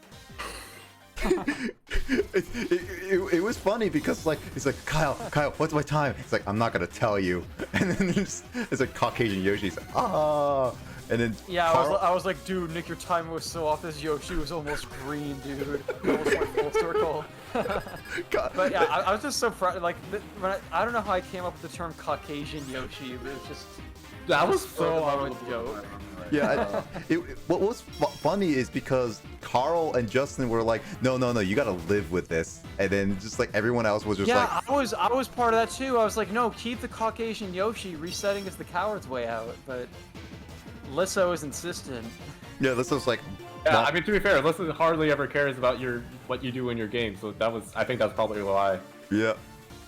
it was funny because like he's like, Kyle, what's my time? It's like, I'm not gonna tell you. And then it's like Caucasian Yoshi. He's like, ah. And then Yeah, Carl- I was like, dude, Nick, your timing was so off. This Yoshi was almost green, dude. Almost went full circle. God. But yeah, I was just so proud. Like, I don't know how I came up with the term Caucasian Yoshi, but it's just That was so on with joke. Yeah, what was funny is because Carl and Justin were like, no, you gotta live with this, and then just like everyone else was just Yeah, like, I was part of that too. I was like, no, keep the Caucasian Yoshi. Resetting is the coward's way out. But Lissa was insistent. yeah, this was like, Yeah, well, I mean to be fair, Listen hardly ever cares about what you do in your game, so I think that's probably why. yeah,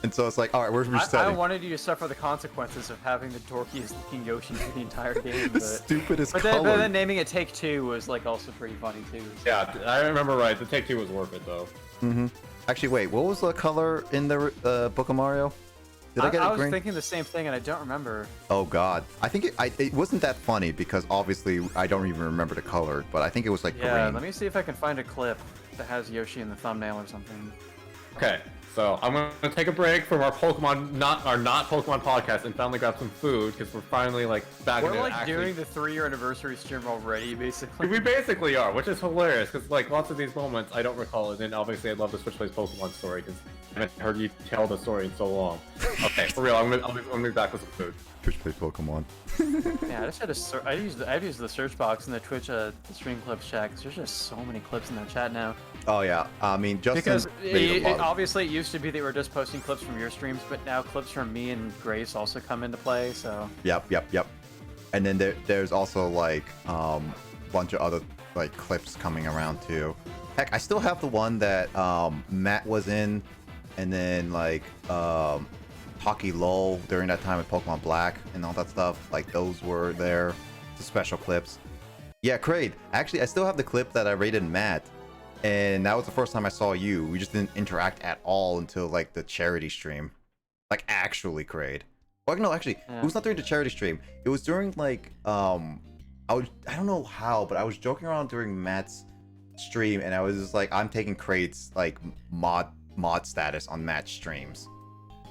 and so it's like, all right, we're I resetting. wanted you to suffer the consequences of having the dorkiest looking Yoshi for the entire game. The But, stupidest but color. then naming it Take Two was like also pretty funny too. Yeah, I remember right. The Take Two was worth it though. Actually, wait, what was the color in the Book of Mario? Did I get I it was green? thinking the same thing, and I don't remember. Oh God, I think it wasn't that funny because obviously I don't even remember the color, but I think it was like Yeah, green. let me see if I can find a clip that has Yoshi in the thumbnail or something. Okay, so I'm gonna take a break from our not Pokemon podcast and finally grab some food because we're finally like back We're into like actually. doing the 3-year anniversary stream already, basically. We basically are, which is hilarious because like lots of these moments I don't recall, and then obviously I love the Switch Plays Pokemon story because I haven't heard you tell the story in so long. Okay, for real, I'm gonna be back with some food. Twitch plays Pokemon. Yeah, I just had to. I've used the search box in the Twitch the stream clips chat because there's just so many clips in that chat now. Oh yeah, I mean Justin Because made a lot of- obviously it used to be that we're just posting clips from your streams, but now clips from me and Grace also come into play. So Yep. And then there's also like bunch of other like clips coming around too. Heck, I still have the one that Matt was in, and then like Hockey Lol during that time with Pokemon Black and all that stuff. Like those were there, the special clips. Yeah, Kraid. Actually, I still have the clip that I rated Matt, and that was the first time I saw you. We just didn't interact at all until like the charity stream. Like actually, Kraid. Well, no, actually, Yeah. it was not during the charity stream. It was during like I don't know how, but I was joking around during Matt's stream, and I was just like, I'm taking Kraid's like mod status on Matt's streams.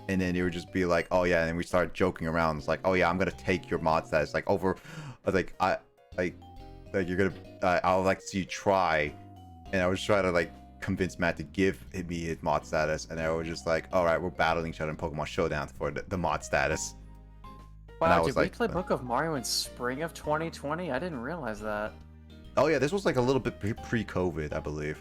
And then they would just be like, oh yeah, and then we started joking around. It's like, oh yeah, I'm gonna take your mod status like over, like I like you're gonna I would like to see you try, and I was trying to like convinced Matt to give me his mod status, and I was just like, all right, we're battling each other in Pokemon Showdown for the mod status. And I Wow, was did we like, play Book of Mario in spring of 2020? I didn't realize that. oh yeah, this was like a little bit pre-COVID, I believe.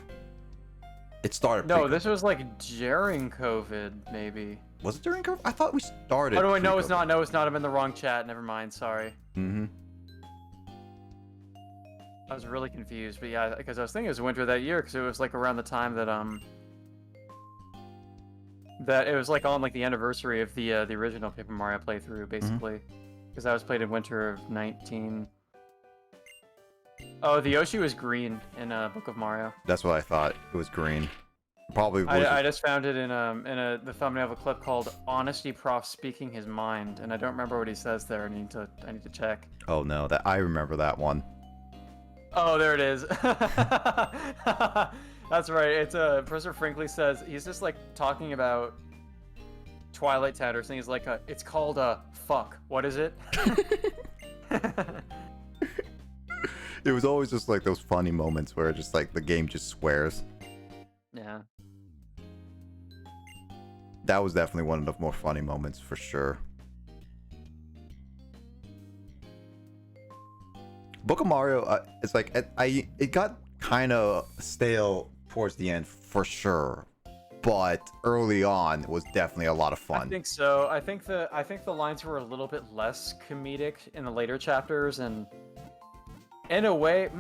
It started. No, this was like during COVID, maybe. Was it during COVID? I thought we started. Oh no, wait, no, it's pre-COVID. not. No, it's not. I'm in the wrong chat. Never mind. Sorry. Mm-hmm. I was really confused, but yeah, because I was thinking it was winter that year, because it was like around the time that that it was like on like the anniversary of the original Paper Mario playthrough, basically, because that was played in winter of 19. Oh, the Yoshi was green in Book of Mario. That's what I thought. It was green. Probably. I just found it in the thumbnail of a clip called "Honesty Prof speaking his mind," and I don't remember what he says there. I need to check. Oh no, that I remember that one. Oh, there it is. That's right. It's Professor Franklin says he's just like talking about Twilight Town or something. He's like, it's called fuck. What is it? It was always just like those funny moments where just like the game just swears. Yeah. That was definitely one of the more funny moments for sure. Book of Mario, it's like it got kind of stale towards the end for sure, but early on it was definitely a lot of fun. I think so. I think the lines were a little bit less comedic in the later chapters, and in a way,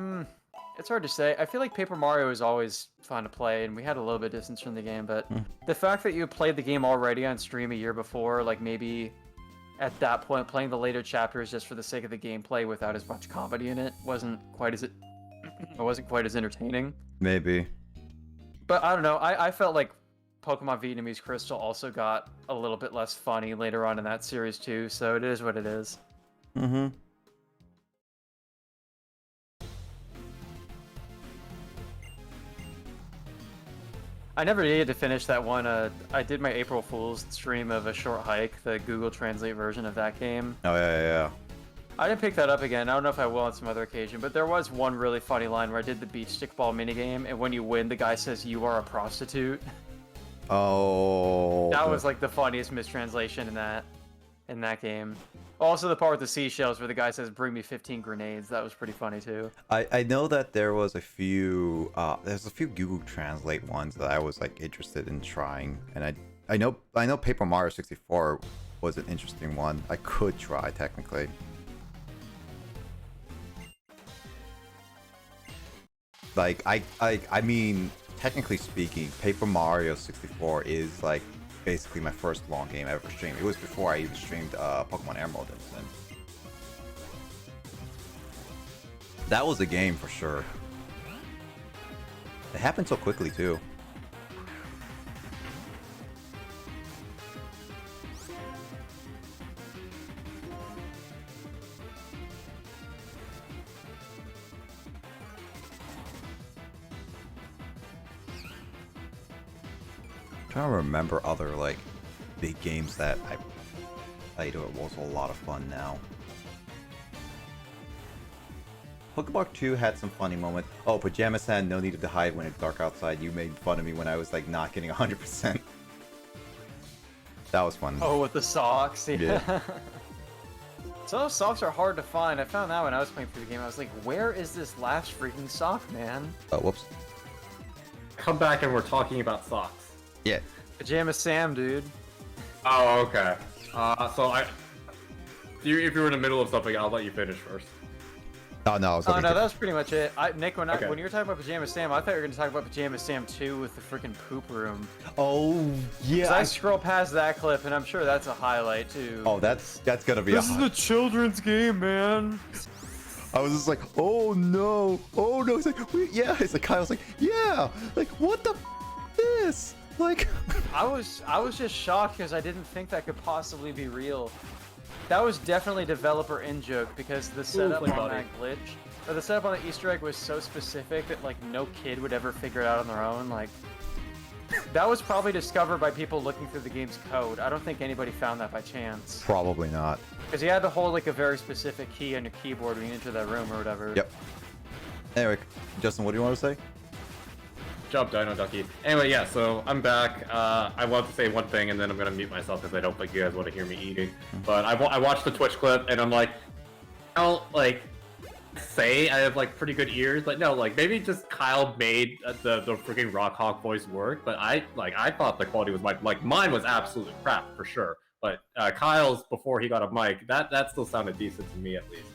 it's hard to say. I feel like Paper Mario is always fun to play, and we had a little bit of distance from the game, but the fact that you played the game already on stream a year before, like maybe at that point playing the later chapters just for the sake of the gameplay without as much comedy in it wasn't quite as entertaining. Maybe. But I don't know. I felt like Pokemon Vietnamese Crystal also got a little bit less funny later on in that series too, so it is what it is. Mm-hmm. I never needed to finish that one. I did my April Fool's stream of A Short Hike, the Google Translate version of that game. Oh yeah. I didn't pick that up again. I don't know if I will on some other occasion, but there was one really funny line where I did the beach stickball minigame, and when you win, the guy says, "You are a prostitute." Oh. That was like the funniest mistranslation in that game. Also, the part with the seashells where the guy says, "Bring me 15 grenades." That was pretty funny too. I know that there was a few there's a few Google Translate ones that I was like interested in trying, and I know Paper Mario 64 was an interesting one. I could try technically. Like I mean, technically speaking, Paper Mario 64 is like basically my first long game ever streamed. It was before I even streamed Pokemon Emerald and that was a game for sure. It happened so quickly too. Trying to remember other like big games that I played. It was a lot of fun now. Pokemon 2 had some funny moments. Oh, Pajama-san, no need to hide when it's dark outside. You made fun of me when I was like not getting 100%. That was fun. Oh, with the socks, Yeah. So those socks are hard to find. I found that when I was playing through the game. I was like, where is this last freaking sock, man? Oh, whoops. Come back and we're talking about socks. Yeah. Pajama Sam, dude. Oh, okay. So if you were in the middle of something, I'll let you finish first. Oh no, I was Oh hoping no, to- that was pretty much it. Nick, when Okay. you were talking about Pajama Sam, I thought you were going to talk about Pajama Sam 2 with the freaking poop room. Oh yeah. 'Cause I scroll past that clip, and I'm sure that's a highlight too. Oh, that's gonna be This a is a children's game, man. I was just like, oh no. It's like, yeah. It's like Kyle's like, yeah. Like, what the this? Like, I was just shocked because I didn't think that could possibly be real. That was definitely developer in-joke because the setup play on buddy. that glitch, or the setup on the Easter egg was so specific that like no kid would ever figure it out on their own. Like, that was probably discovered by people looking through the game's code. I don't think anybody found that by chance. probably not. Because you had to hold like a very specific key on your keyboard when you enter that room or whatever. Yep. Anyway, Justin, what do you want to say? job, Dino Ducky. Anyway, yeah, so I'm back. I want to say one thing, and then I'm gonna mute myself because I don't think you guys want to hear me eating. But I watched the Twitch clip, and I'm like, I'll like say I have like pretty good ears, but no, like maybe just Kyle made the freaking Rock Hawk voice work. But I thought the quality was mine was absolute crap for sure. But Kyle's before he got a mic, that still sounded decent to me at least.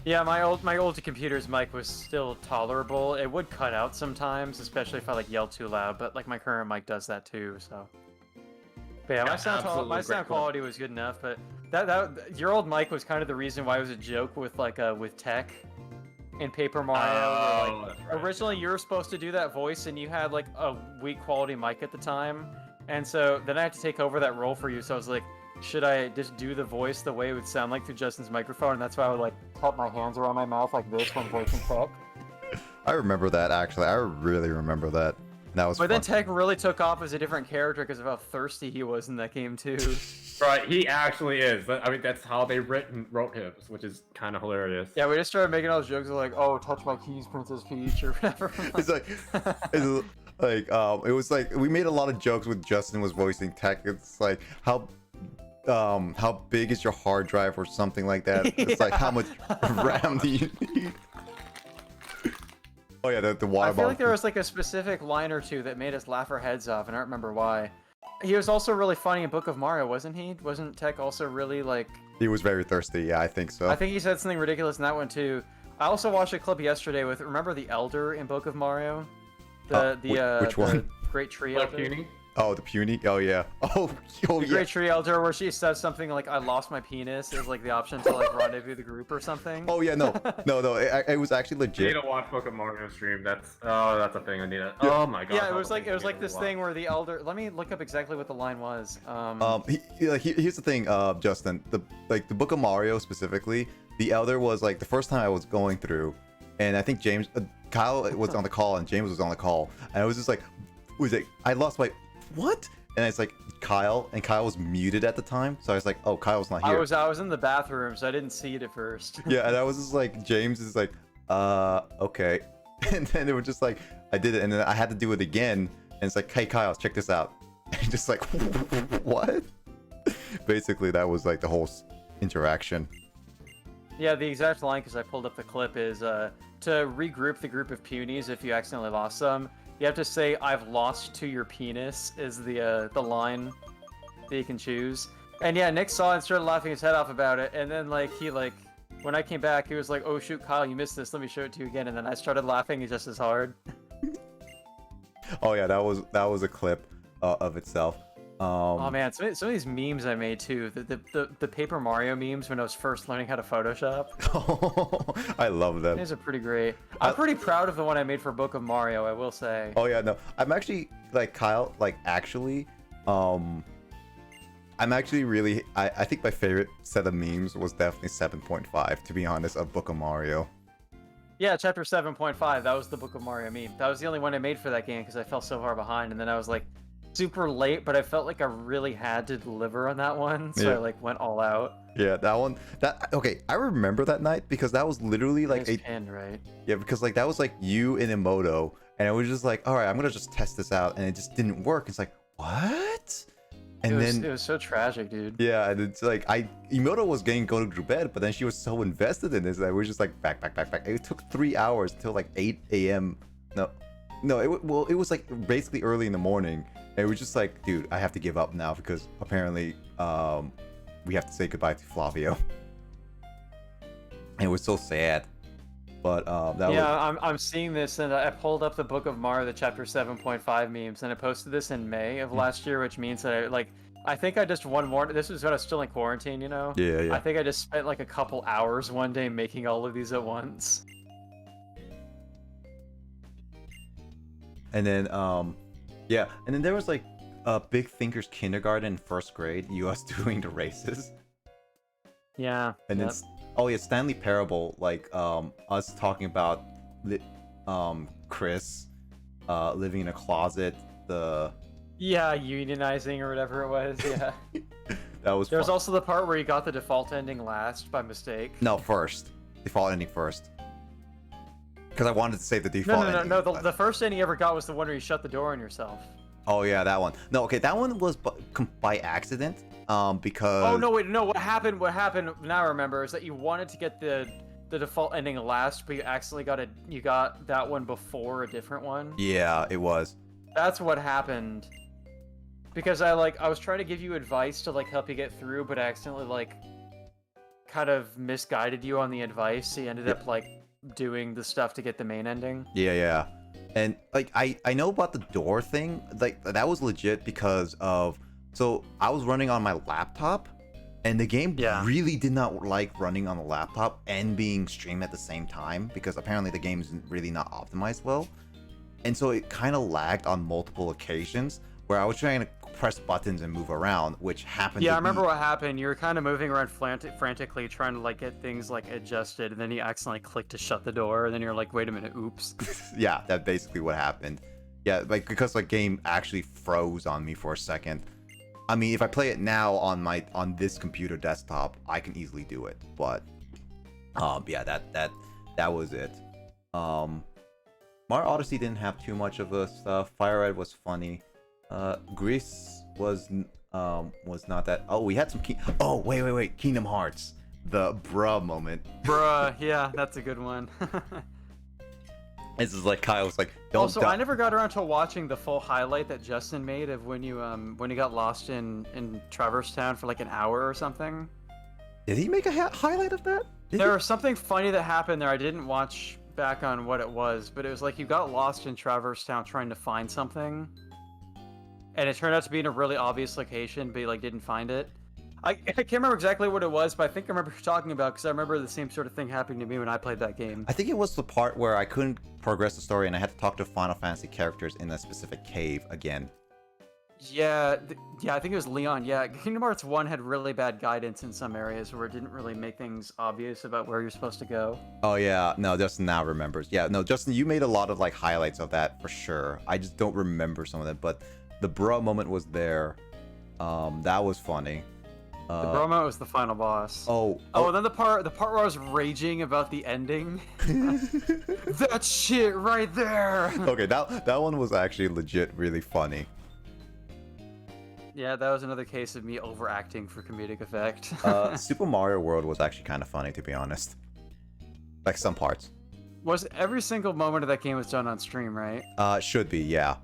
Yeah, my old computer's mic was still tolerable. It would cut out sometimes, especially if I like yelled too loud. But like my current mic does that too. So, but yeah, my sound quality was good enough. But that your old mic was kind of the reason why it was a joke with like with tech in Paper Mario. Where, like, that's right. Originally, you were supposed to do that voice, and you had like a weak quality mic at the time, and so then I had to take over that role for you. So I was like, should I just do the voice the way it would sound like through Justin's microphone? And that's why I would like put my hands around my mouth like this when voicing Tech. I remember that actually. I really remember that. That was. But fun. then Tech really took off as a different character because of how thirsty he was in that game too. Right, he actually is. I mean, that's how they wrote him, which is kind of hilarious. Yeah, we just started making all those jokes of like, "Oh, touch my keys, Princess Peach," or whatever. It's like, it was like we made a lot of jokes with Justin was voicing Tech. It's like how big is your hard drive or something like that. It's like how much RAM do you need? Oh yeah, the water I feel like bottle. there was like a specific line or two that made us laugh our heads off, and I don't remember why. He was also really funny in Book of Mario, wasn't he? Wasn't Tech also really like? He was very thirsty. Yeah, I think so. I think he said something ridiculous in that one too. I also watched a clip yesterday with remember the Elder in Book of Mario, which one? the Great Tree Like Elder. Puny? Oh, the puny. Oh yeah. Oh The yeah. Great Tree Elder, where she says something like "I lost my penis" is like the option to like rendezvous the group or something. Oh yeah. No. It was actually I need legit. to watch Pokémon Mario stream. That's a thing I need to. Oh my god. Yeah, it was like this thing where the Elder. Let me look up exactly what the line was. Here's the thing, Justin. The Book of Mario specifically, the Elder was like the first time I was going through, and I think Kyle was on the call and James was on the call, and I was just like, I lost my what? And it's like Kyle, and Kyle was muted at the time, so I was like, oh, Kyle's not here. I was in the bathroom, so I didn't see it at first. Yeah, and I was just like, James is like, okay. And then it was just like, I did it, and then I had to do it again, and it's like, hey, Kyle, check this out. And just like, what? Basically, that was like the whole interaction. Yeah, the exact line, because I pulled up the clip, is to regroup the group of punies if you accidentally lost them. You have to say, "I've lost to your penis," is the line that you can choose. And yeah, Nick saw it and started laughing his head off about it. And then when I came back, he was like, "Oh shoot, Kyle, you missed this. Let me show it to you again." And then I started laughing just as hard. Oh yeah, that was a clip of itself. Oh man, some of these memes I made too. The Paper Mario memes when I was first learning how to Photoshop. I love them. These are pretty great. I'm pretty proud of the one I made for Book of Mario, I will say. Oh yeah, no, I'm actually like Kyle. Like actually, I'm actually really. I think my favorite set of memes was definitely 7.5. To be honest, of Book of Mario. Yeah, chapter 7.5. That was the Book of Mario meme. That was the only one I made for that game because I fell so far behind, and then I was like super late, but I felt like I really had to deliver on that one, so Yeah. I like went all out. Yeah, that one. Okay, I remember that night because that was literally like Nice pin, right? Yeah, because like that was like you and Emoto, and it was just like, all right, I'm gonna just test this out, and it just didn't work. It's like, what? And it was so tragic, dude. yeah, and it's like Emoto was going to bed, but then she was so invested in this that we were just like back. It took 3 hours till like 8 a.m. No, it was like basically early in the morning. And it was just like, dude, I have to give up now because apparently we have to say goodbye to Flavio. And it was so sad. But I'm seeing this, and I pulled up the Book of Mario, the chapter 7.5 memes, and I posted this in May of last year, which means that I think I just one morning. This was when I was still in quarantine, you know. Yeah. I think I just spent like a couple hours one day making all of these at once. And then yeah, and then there was like Big Thinker's kindergarten in first grade, us doing the races. Yeah. And yep. then Stanley Parable, like us talking about Chris living in a closet. Yeah, unionizing or whatever it was. Yeah. That was. There was fun. also the part where you got the default ending last by mistake. No, first. Default ending first. Because I wanted to save the No, default no, no, ending, no. but- The first ending you ever got was the one where you shut the door on yourself. Oh yeah, that one. No, okay, that one was by accident. Because. Oh no, wait, no. What happened? What happened? Now I remember is that you wanted to get the default ending last, but you accidentally got that one before a different one. Yeah, it was. That's what happened. Because I was trying to give you advice to like help you get through, but I accidentally like kind of misguided you on the advice. So you ended up like doing the stuff to get the main ending. Yeah, yeah. And like I know about the door thing. Like that was legit because of so I was running on my laptop and the game really did not like running on the laptop and being streamed at the same time because apparently the game is really not optimized well. And so it kind of lagged on multiple occasions where I was trying to press buttons and move around, which happened Yeah, to I remember be... what happened. You were kind of moving around frantically trying to like get things like adjusted, and then you accidentally clicked to shut the door, and then you're like, wait a minute, oops. Yeah, that's basically what happened. Yeah, like because the game actually froze on me for a second. I mean, if I play it now on this computer desktop, I can easily do it. But yeah, that was it. Mario Odyssey didn't have too much of the stuff. Fire Red was funny. Greece was not that. Oh, we had some oh, wait. Kingdom Hearts. The bruh moment. Bruh, yeah, that's a good one. This is like Kyle was like, don't. Also, I never got around to watching the full highlight that Justin made of when you got lost in Traverse Town for like an hour or something. Did he make a highlight of that? There was something funny that happened there. I didn't watch back on what it was, but it was like you got lost in Traverse Town trying to find something, and it turned out to be in a really obvious location, but you like didn't find it. I can't remember exactly what it was, but I think I remember what you're talking about because I remember the same sort of thing happening to me when I played that game. I think it was the part where I couldn't progress the story and I had to talk to Final Fantasy characters in a specific cave again. Yeah, I think it was Leon. Yeah, Kingdom Hearts 1 had really bad guidance in some areas where it didn't really make things obvious about where you're supposed to go. Oh yeah, no, Justin now remembers. Yeah, no, Justin, you made a lot of like highlights of that for sure. I just don't remember some of them, but the bro moment was there. That was funny. The bro moment was the final boss. Oh, and then the part where I was raging about the ending. That shit right there. Okay, that one was actually legit really funny. Yeah, that was another case of me overacting for comedic effect. Super Mario World was actually kind of funny, to be honest. Like some parts. Was every single moment of that game was done on stream, right? Should be, yeah.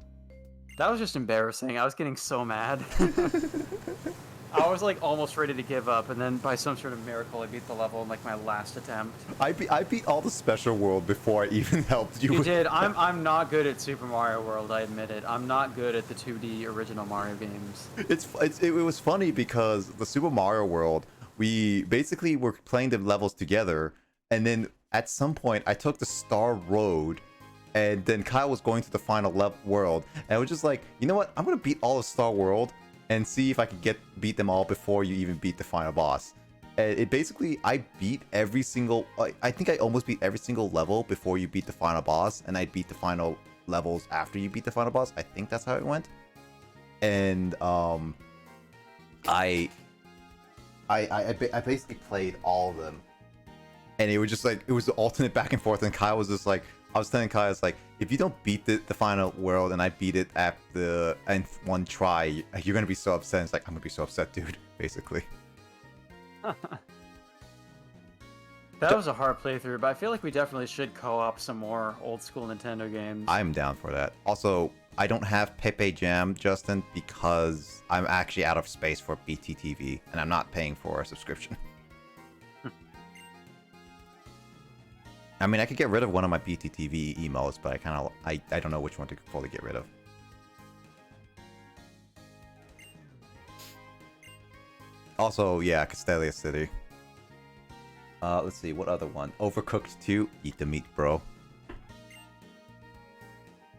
That was just embarrassing. I was getting so mad. I was like almost ready to give up, and then by some sort of miracle, I beat the level in like my last attempt. I beat all the special world before I even helped you. You did. I'm not good at Super Mario World. I admit it. I'm not good at the 2D original Mario games. It was funny because the Super Mario World, we basically were playing the levels together, and then at some point I took the Star Road, and then Kyle was going to the final world, and I was just like, you know what? I'm gonna beat all of Star World and see if I can beat them all before you even beat the final boss. And it basically, I beat every single, I think I almost beat every single level before you beat the final boss, and I beat the final levels after you beat the final boss. I think that's how it went. And I basically played all of them, and it was just like, it was the alternate back and forth, and Kyle was just like, I was telling Kyle, it's like, if you don't beat the final world and I beat it at the nth one try, you're gonna be so upset. And it's like, I'm gonna be so upset, dude, basically. That was a hard playthrough, but I feel like we definitely should co-op some more old school Nintendo games. I'm down for that. Also, I don't have Pepe Jam, Justin, because I'm actually out of space for BTTV, and I'm not paying for a subscription. I mean, I could get rid of one of my BTTV emotes, but I don't know which one to fully get rid of. Also, yeah, Castelia City. Let's see, what other one? Overcooked 2, eat the meat, bro.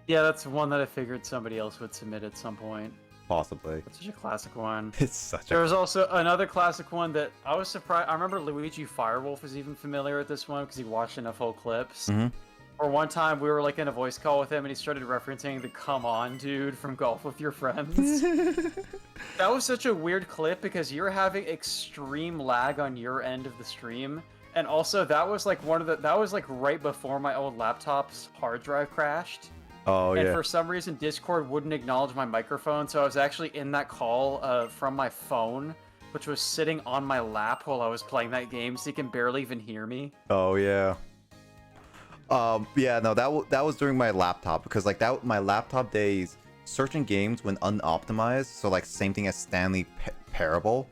Yeah, that's one that I figured somebody else would submit at some point. Possibly. It's such a classic one. It's such There was also another classic one that I was surprised. I remember Luigi Firewolf was even familiar with this one because he watched enough old clips. Mm-hmm. Or one time we were like in a voice call with him and he started referencing the "Come on, dude" from Golf with Your Friends. That was such a weird clip because you're having extreme lag on your end of the stream, And also, that was like that was like right before my old laptop's hard drive crashed. Oh And yeah. for some reason, Discord wouldn't acknowledge my microphone, so I was actually in that call from my phone, which was sitting on my lap while I was playing that game, so you can barely even hear me. Oh yeah. Yeah, no, that was during my laptop, because like that my laptop days, certain games when unoptimized, so like same thing as Stanley Parable.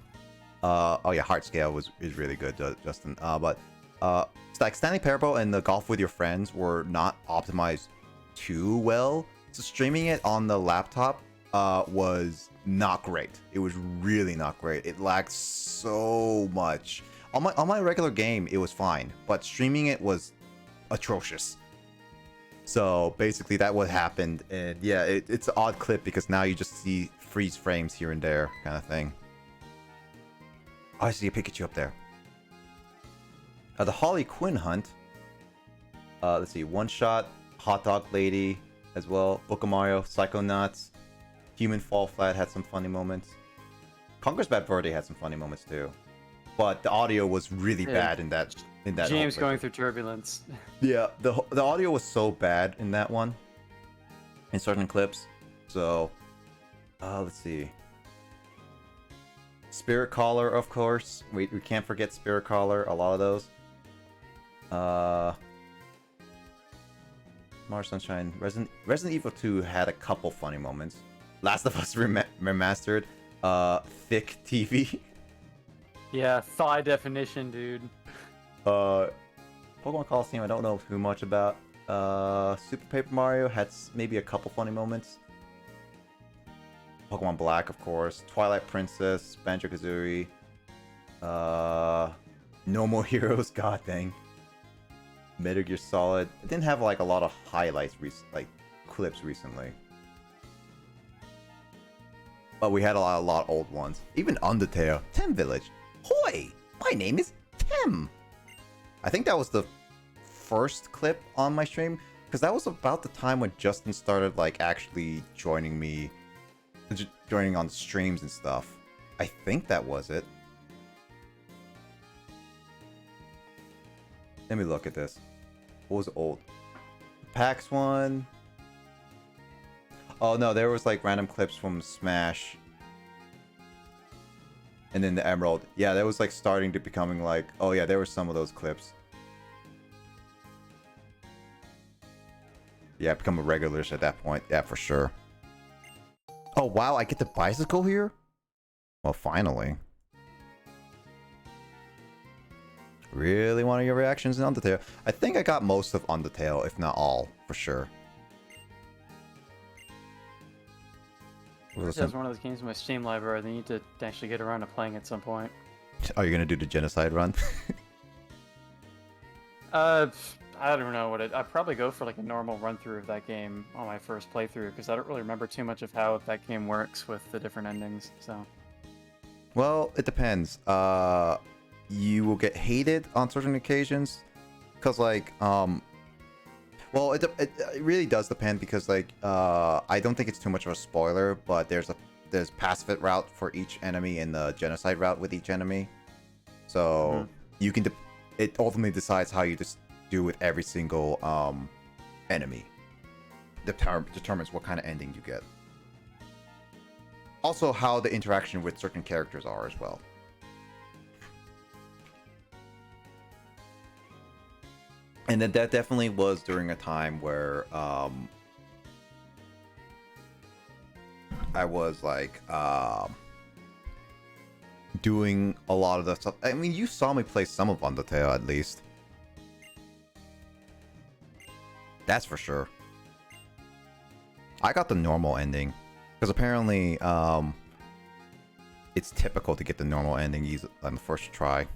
Oh yeah, Heart Scale is really good, Justin. But it's like Stanley Parable and the Golf with Your Friends were not optimized too well, so streaming it on the laptop was not great. It was really not great. It lagged so much. On my regular game, it was fine, but streaming it was atrocious. So basically, that what happened, and yeah, it's an odd clip because now you just see freeze frames here and there, kind of thing. Oh, I see a Pikachu up there. The Harley Quinn hunt. Let's see, One Shot, Hot Dog Lady, as well. Book of Mario, Psychonauts, Human Fall Flat had some funny moments. Conquer's Bad Verde had some funny moments too, but the audio was really bad in that. James going through turbulence. Yeah, the audio was so bad in that one, in certain clips. So, let's see. Spirit Caller, of course. We can't forget Spirit Caller. A lot of those. Mars Sunshine. Resident Evil 2 had a couple funny moments. Last of Us remastered. Thick TV. Yeah, thigh definition, dude. Pokemon Coliseum, I don't know too much about. Super Paper Mario had maybe a couple funny moments. Pokemon Black, of course. Twilight Princess, Banjo-Kazooie. No More Heroes, god dang. Metal Gear Solid. It didn't have like a lot of highlights, like clips recently. But we had a lot of old ones. Even Undertale. Tim Village. Hoi! My name is Tim! I think that was the first clip on my stream, because that was about the time when Justin started like actually joining on streams and stuff. I think that was it. Let me look at this. What was old? PAX one. Oh no, there was like random clips from Smash. And then the Emerald. Yeah, that was like starting to becoming like, oh yeah, there were some of those clips. Yeah, become a regulars at that point. Yeah, for sure. Oh wow, I get the bicycle here? Well, finally. Really want your reactions in Undertale. I think I got most of Undertale, if not all, for sure. That's one of those games in my Steam library. They need to actually get around to playing at some point. Are you gonna do the genocide run? I don't know I'd probably go for like a normal run through of that game on my first playthrough, because I don't really remember too much of how that game works with the different endings. So. Well, it depends. You will get hated on certain occasions, because like well, it really does depend, because like I don't think it's too much of a spoiler, but there's pacifist route for each enemy and the genocide route with each enemy. So you can it ultimately decides how you just do with every single enemy. Determines what kind of ending you get. Also, how the interaction with certain characters are as well. And then that definitely was during a time where I was like doing a lot of the stuff. I mean, you saw me play some of Undertale at least. That's for sure. I got the normal ending because apparently it's typical to get the normal ending on the first try.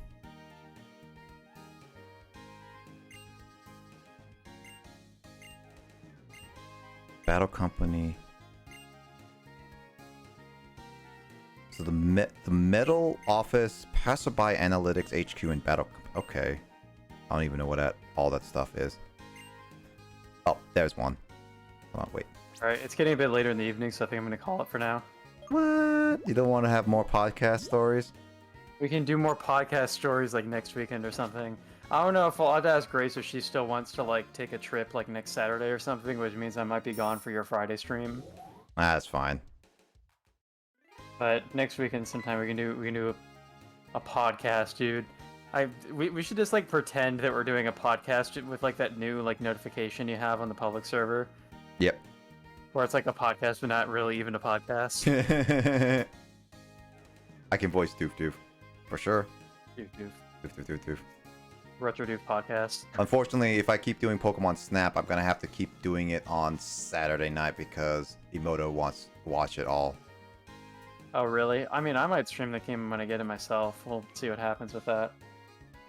Battle Company. So the Metal Office, Passerby Analytics HQ, and Battle. Okay, I don't even know what all that stuff is. Oh, there's one. Hold on, wait. All right, it's getting a bit later in the evening, so I think I'm gonna call it for now. What? You don't want to have more podcast stories? We can do more podcast stories like next weekend or something. I don't know if I'll have to ask Grace if she still wants to like take a trip like next Saturday or something, which means I might be gone for your Friday stream. That's fine. But next weekend sometime we can do a podcast, dude. We should just like pretend that we're doing a podcast with like that new like notification you have on the public server. Yep. Where it's like a podcast but not really even a podcast. I can voice Doof Doof. For sure. Doof doof. Doof Doof Doof Doof. Retro Doof podcast. Unfortunately, if I keep doing Pokemon Snap, I'm gonna have to keep doing it on Saturday night because Emoto wants to watch it all. Oh really? I mean, I might stream the game when I get it myself. We'll see what happens with that.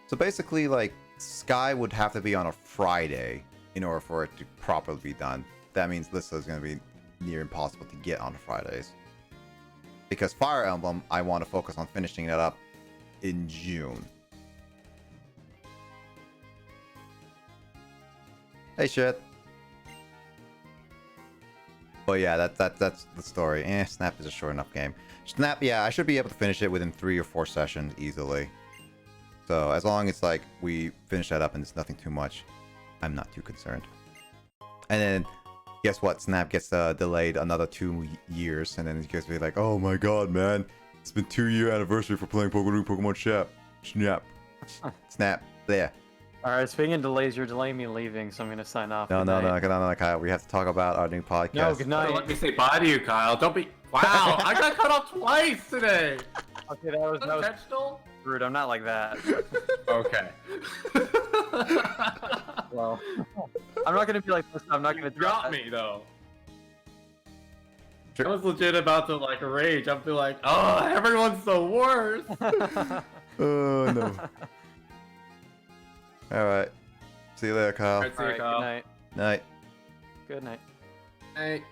So basically, like, Sky would have to be on a Friday in order for it to properly be done. That means Lissa is gonna be near impossible to get on Fridays. Because Fire Emblem, I want to focus on finishing that up in June. Hey, shit. But yeah, that's the story. Snap is a short enough game. Snap, yeah, I should be able to finish it within 3 or 4 sessions easily. So as long as like we finish that up and it's nothing too much, I'm not too concerned. And then guess what? Snap gets delayed another 2 years, and then you guys be like, "Oh my god, man! It's been 2-year anniversary for playing Pokemon Snap. Snap. Snap. There." All right. Speaking of delays, you're delaying me leaving, so I'm gonna sign off. No, Good night. no, Kyle. We have to talk about our new podcast. No, good night. Let me say bye to you, Kyle. Don't be. Wow, I got cut off twice today. Okay, that was Intentional? rude. I'm not like that. Okay. Well, I'm not gonna be like this. I'm not gonna Got me though. I was legit about to like rage. I'd be like, oh, everyone's the worst. Oh no. All right. See you later, Kyle. Alright, see All you, right, Kyle. good night. Night. Good night. Hey.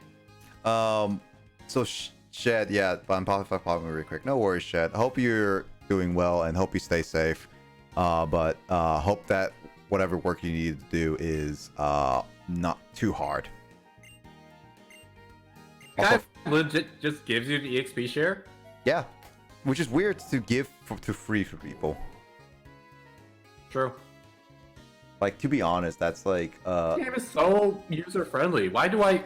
So Shed, yeah, but I'm popping really quick. No worries, Shed. I hope you're doing well and hope you stay safe. But hope that whatever work you need to do is not too hard. Guy legit just gives you the EXP share. Yeah, which is weird to give to free for people. True. Like, to be honest, that's like The game is so user friendly. Why do I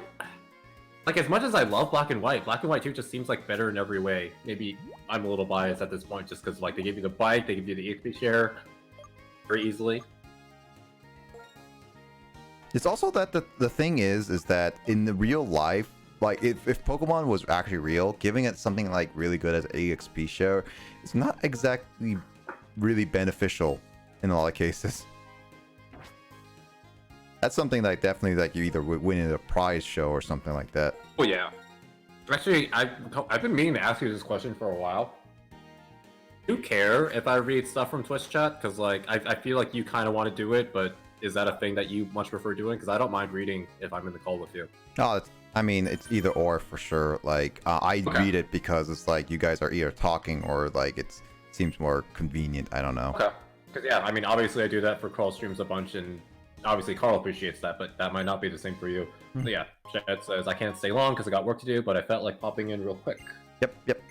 like, as much as I love Black and White 2 just seems like better in every way. Maybe I'm a little biased at this point just because like they give you the bike, they give you the EXP share very easily. It's also that the thing is that in the real life, like if Pokemon was actually real, giving it something like really good as EXP share is not exactly really beneficial in a lot of cases. That's something that definitely like you either win in a prize show or something like that. Oh yeah. Actually, I've been meaning to ask you this question for a while. Do you care if I read stuff from Twitch chat? Because like I feel like you kind of want to do it, but is that a thing that you much prefer doing? Because I don't mind reading if I'm in the call with you. Oh, I mean, it's either or for sure. Like I Okay. read it because it's like you guys are either talking or like it seems more convenient. I don't know. Okay. Because yeah, I mean, obviously I do that for Carl streams a bunch, and obviously Carl appreciates that, but that might not be the same for you. So yeah, Chad says I can't stay long because I got work to do, but I felt like popping in real quick. Yep.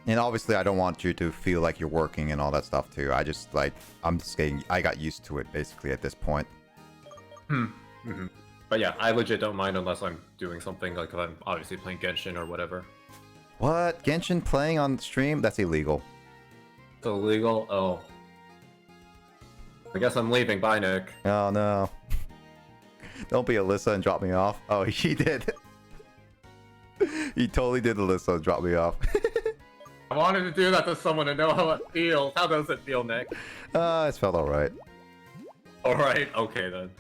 And obviously, I don't want you to feel like you're working and all that stuff too. I'm just getting, I got used to it basically at this point. Mm-hmm. But yeah, I legit don't mind unless I'm doing something like if I'm obviously playing Genshin or whatever. What? Genshin playing on stream? That's illegal. It's illegal? Oh. I guess I'm leaving. Bye, Nick. Oh no. Don't be Alyssa and drop me off. Oh, he did. He totally did Alyssa and drop me off. I wanted to do that to someone to know how it feels. How does it feel, Nick? It felt alright. Alright, okay then.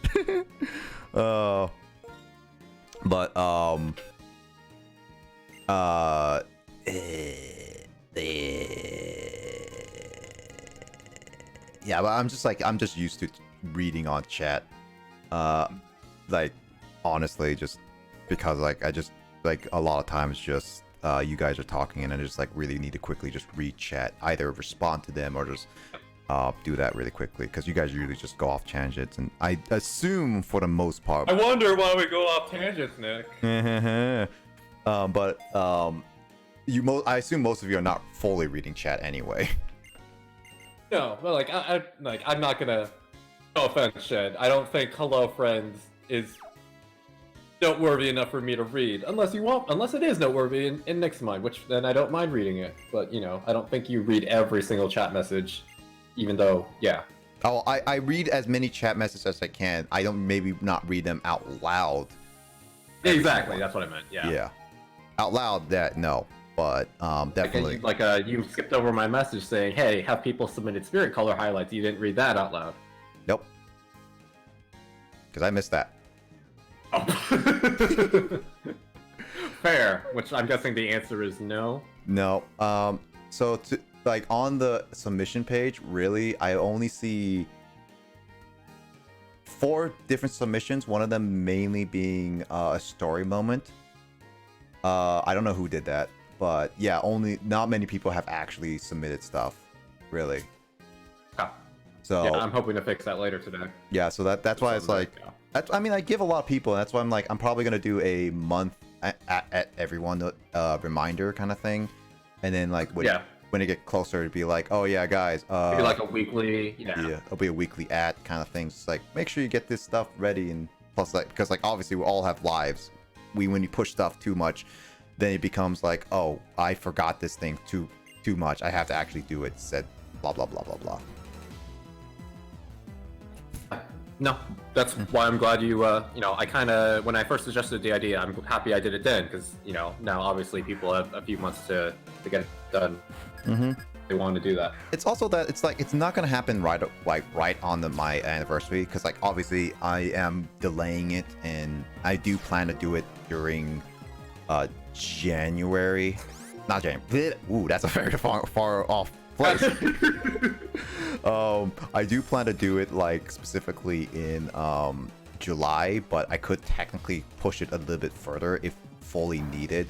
Yeah, but I'm just used to reading on chat. Like, honestly, just because like I just like a lot of times just you guys are talking and I just like really need to quickly just read chat, either respond to them or just do that really quickly because you guys usually just go off tangents, and I assume for the most part. I wonder why we go off tangents, Nick. I assume most of you are not fully reading chat anyway. No, but like I'm not gonna. No offense, Shed. I don't think "Hello Friends" is noteworthy enough for me to read, unless it is noteworthy in Nick's mind, which then I don't mind reading it. But I don't think you read every single chat message, even though, yeah. Oh, I read as many chat messages as I can. I don't maybe not read them out loud. Exactly, that's what I meant. Yeah. Yeah, out loud that no, but definitely. You skipped over my message saying, "Hey, have people submitted spirit color highlights?" You didn't read that out loud. Nope. Because I missed that. Oh. Fair, which I'm guessing the answer is no. No. So to like on the submission page, really, I only see 4 different submissions. One of them mainly being a story moment. I don't know who did that, but yeah, not many people have actually submitted stuff, really. Ah. So yeah, I'm hoping to fix that later today. Yeah, so that's why it's like, I mean, I give a lot of people, and that's why I'm like, I'm probably gonna do a month at everyone reminder kind of thing, and then like when it get closer, it'd be like, oh yeah, guys, maybe like a weekly, yeah, it'll be a weekly ad kind of thing. Just like make sure you get this stuff ready, and plus like because like obviously we all have lives. When you push stuff too much, then it becomes like, oh, I forgot this thing too much. I have to actually do it. Said blah blah blah blah blah. No, that's why I'm glad you, I kind of, when I first suggested the idea, I'm happy I did it then, because, now obviously people have a few months to get it done. Mm-hmm. They want to do that. It's also that it's like, it's not going to happen right on my anniversary, because like, obviously I am delaying it, and I do plan to do it during January. Not January. Ooh, that's a very far off place. I do plan to do it like specifically in July, but I could technically push it a little bit further if fully needed,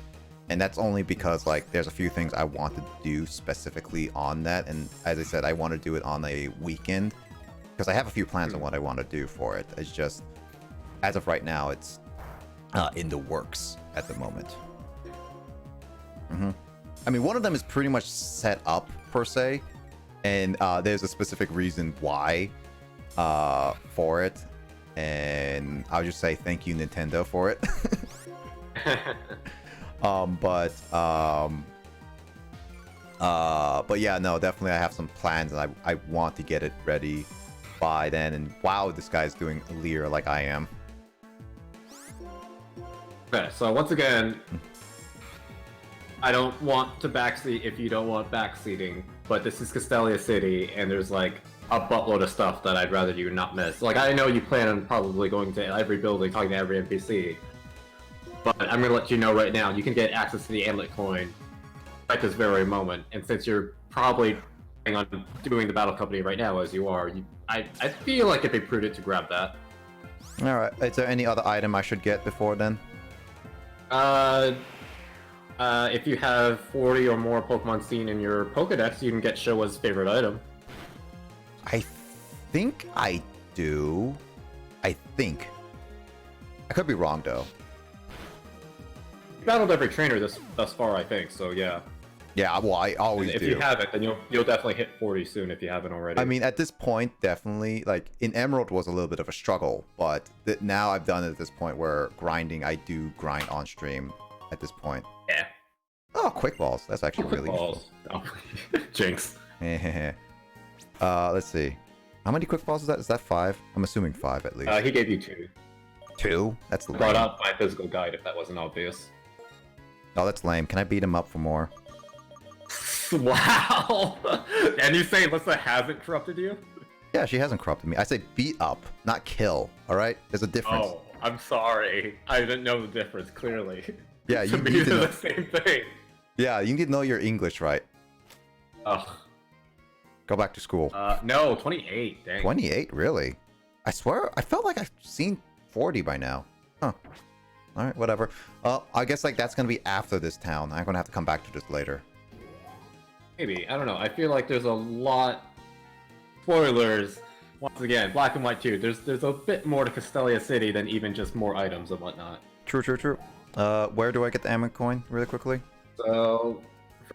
and that's only because like there's a few things I want to do specifically on that, and as I said, I want to do it on a weekend because I have a few plans on what I want to do for it. It's just as of right now, it's in the works at the moment. I mean, one of them is pretty much set up per se, and there's a specific reason why for it, and I'll just say thank you, Nintendo, for it. But yeah, no, definitely I have some plans, and I want to get it ready by then. And wow, this guy's doing Lear like I am. Okay, so once again, I don't want to backseat if you don't want backseating, but this is Castelia City, and there's like a buttload of stuff that I'd rather you not miss. Like, I know you plan on probably going to every building, talking to every NPC, but I'm gonna let you know right now, you can get access to the Amulet coin right this very moment, and since you're probably planning on doing the Battle Company right now, as you are, I feel like it'd be prudent to grab that. Alright, is there any other item I should get before then? If you have 40 or more Pokemon seen in your Pokedex, you can get Showa's favorite item. I think I do. I think. I could be wrong though. You battled every trainer thus far, I think, so yeah. Yeah, well, I always do. If you haven't, then you'll definitely hit 40 soon if you haven't already. I mean, at this point, definitely, like, in Emerald was a little bit of a struggle, but now I've done it at this point where grinding, I do grind on stream at this point. Yeah. Oh, quick balls. That's actually Quick really balls. Oh. Jinx. Let's see. How many quick balls is that? Is that 5? I'm assuming 5 at least. He gave you 2. 2? That's lame. Brought up my physical guide if that wasn't obvious. Oh, that's lame. Can I beat him up for more? Wow! And you say Alyssa hasn't corrupted you? Yeah, she hasn't corrupted me. I say beat up, not kill. Alright? There's a difference. Oh, I'm sorry. I didn't know the difference, clearly. Yeah, you to me, need to know. the same thing. Yeah, you need to know your English right. Ugh. Go back to school. No, 28, dang. 28? Really? I swear, I felt like I've seen 40 by now. Huh. Alright, whatever. I guess like that's gonna be after this town. I'm gonna have to come back to this later. Maybe, I don't know. I feel like there's a lot... Spoilers! Once again, Black and White 2. There's a bit more to Castelia City than even just more items and whatnot. True. Where do I get the Amulet coin, really quickly? So,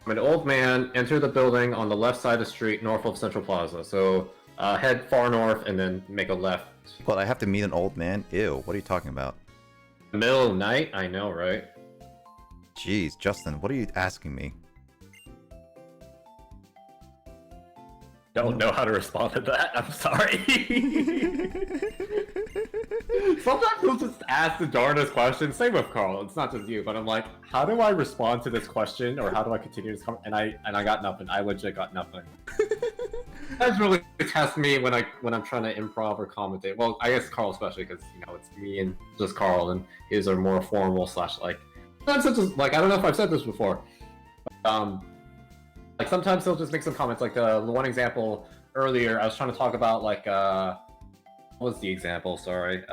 I'm an old man. Enter the building on the left side of the street, north of Central Plaza. So head far north and then make a left. But I have to meet an old man? Ew, what are you talking about? Middle of night? I know, right? Jeez, Justin, what are you asking me? Don't know how to respond to that. I'm sorry. Sometimes you'll just ask the darndest question. Same with Carl. It's not just you, but I'm like, how do I respond to this question, or how do I continue this? And I got nothing. I legit got nothing. That's really test me when I'm trying to improv or commentate. Well, I guess Carl especially because it's me and just Carl, and his are more formal / like. Sometimes it's just, like I don't know if I've said this before. But, like sometimes he'll just make some comments. Like the one example earlier, I was trying to talk about like what was the example? Sorry.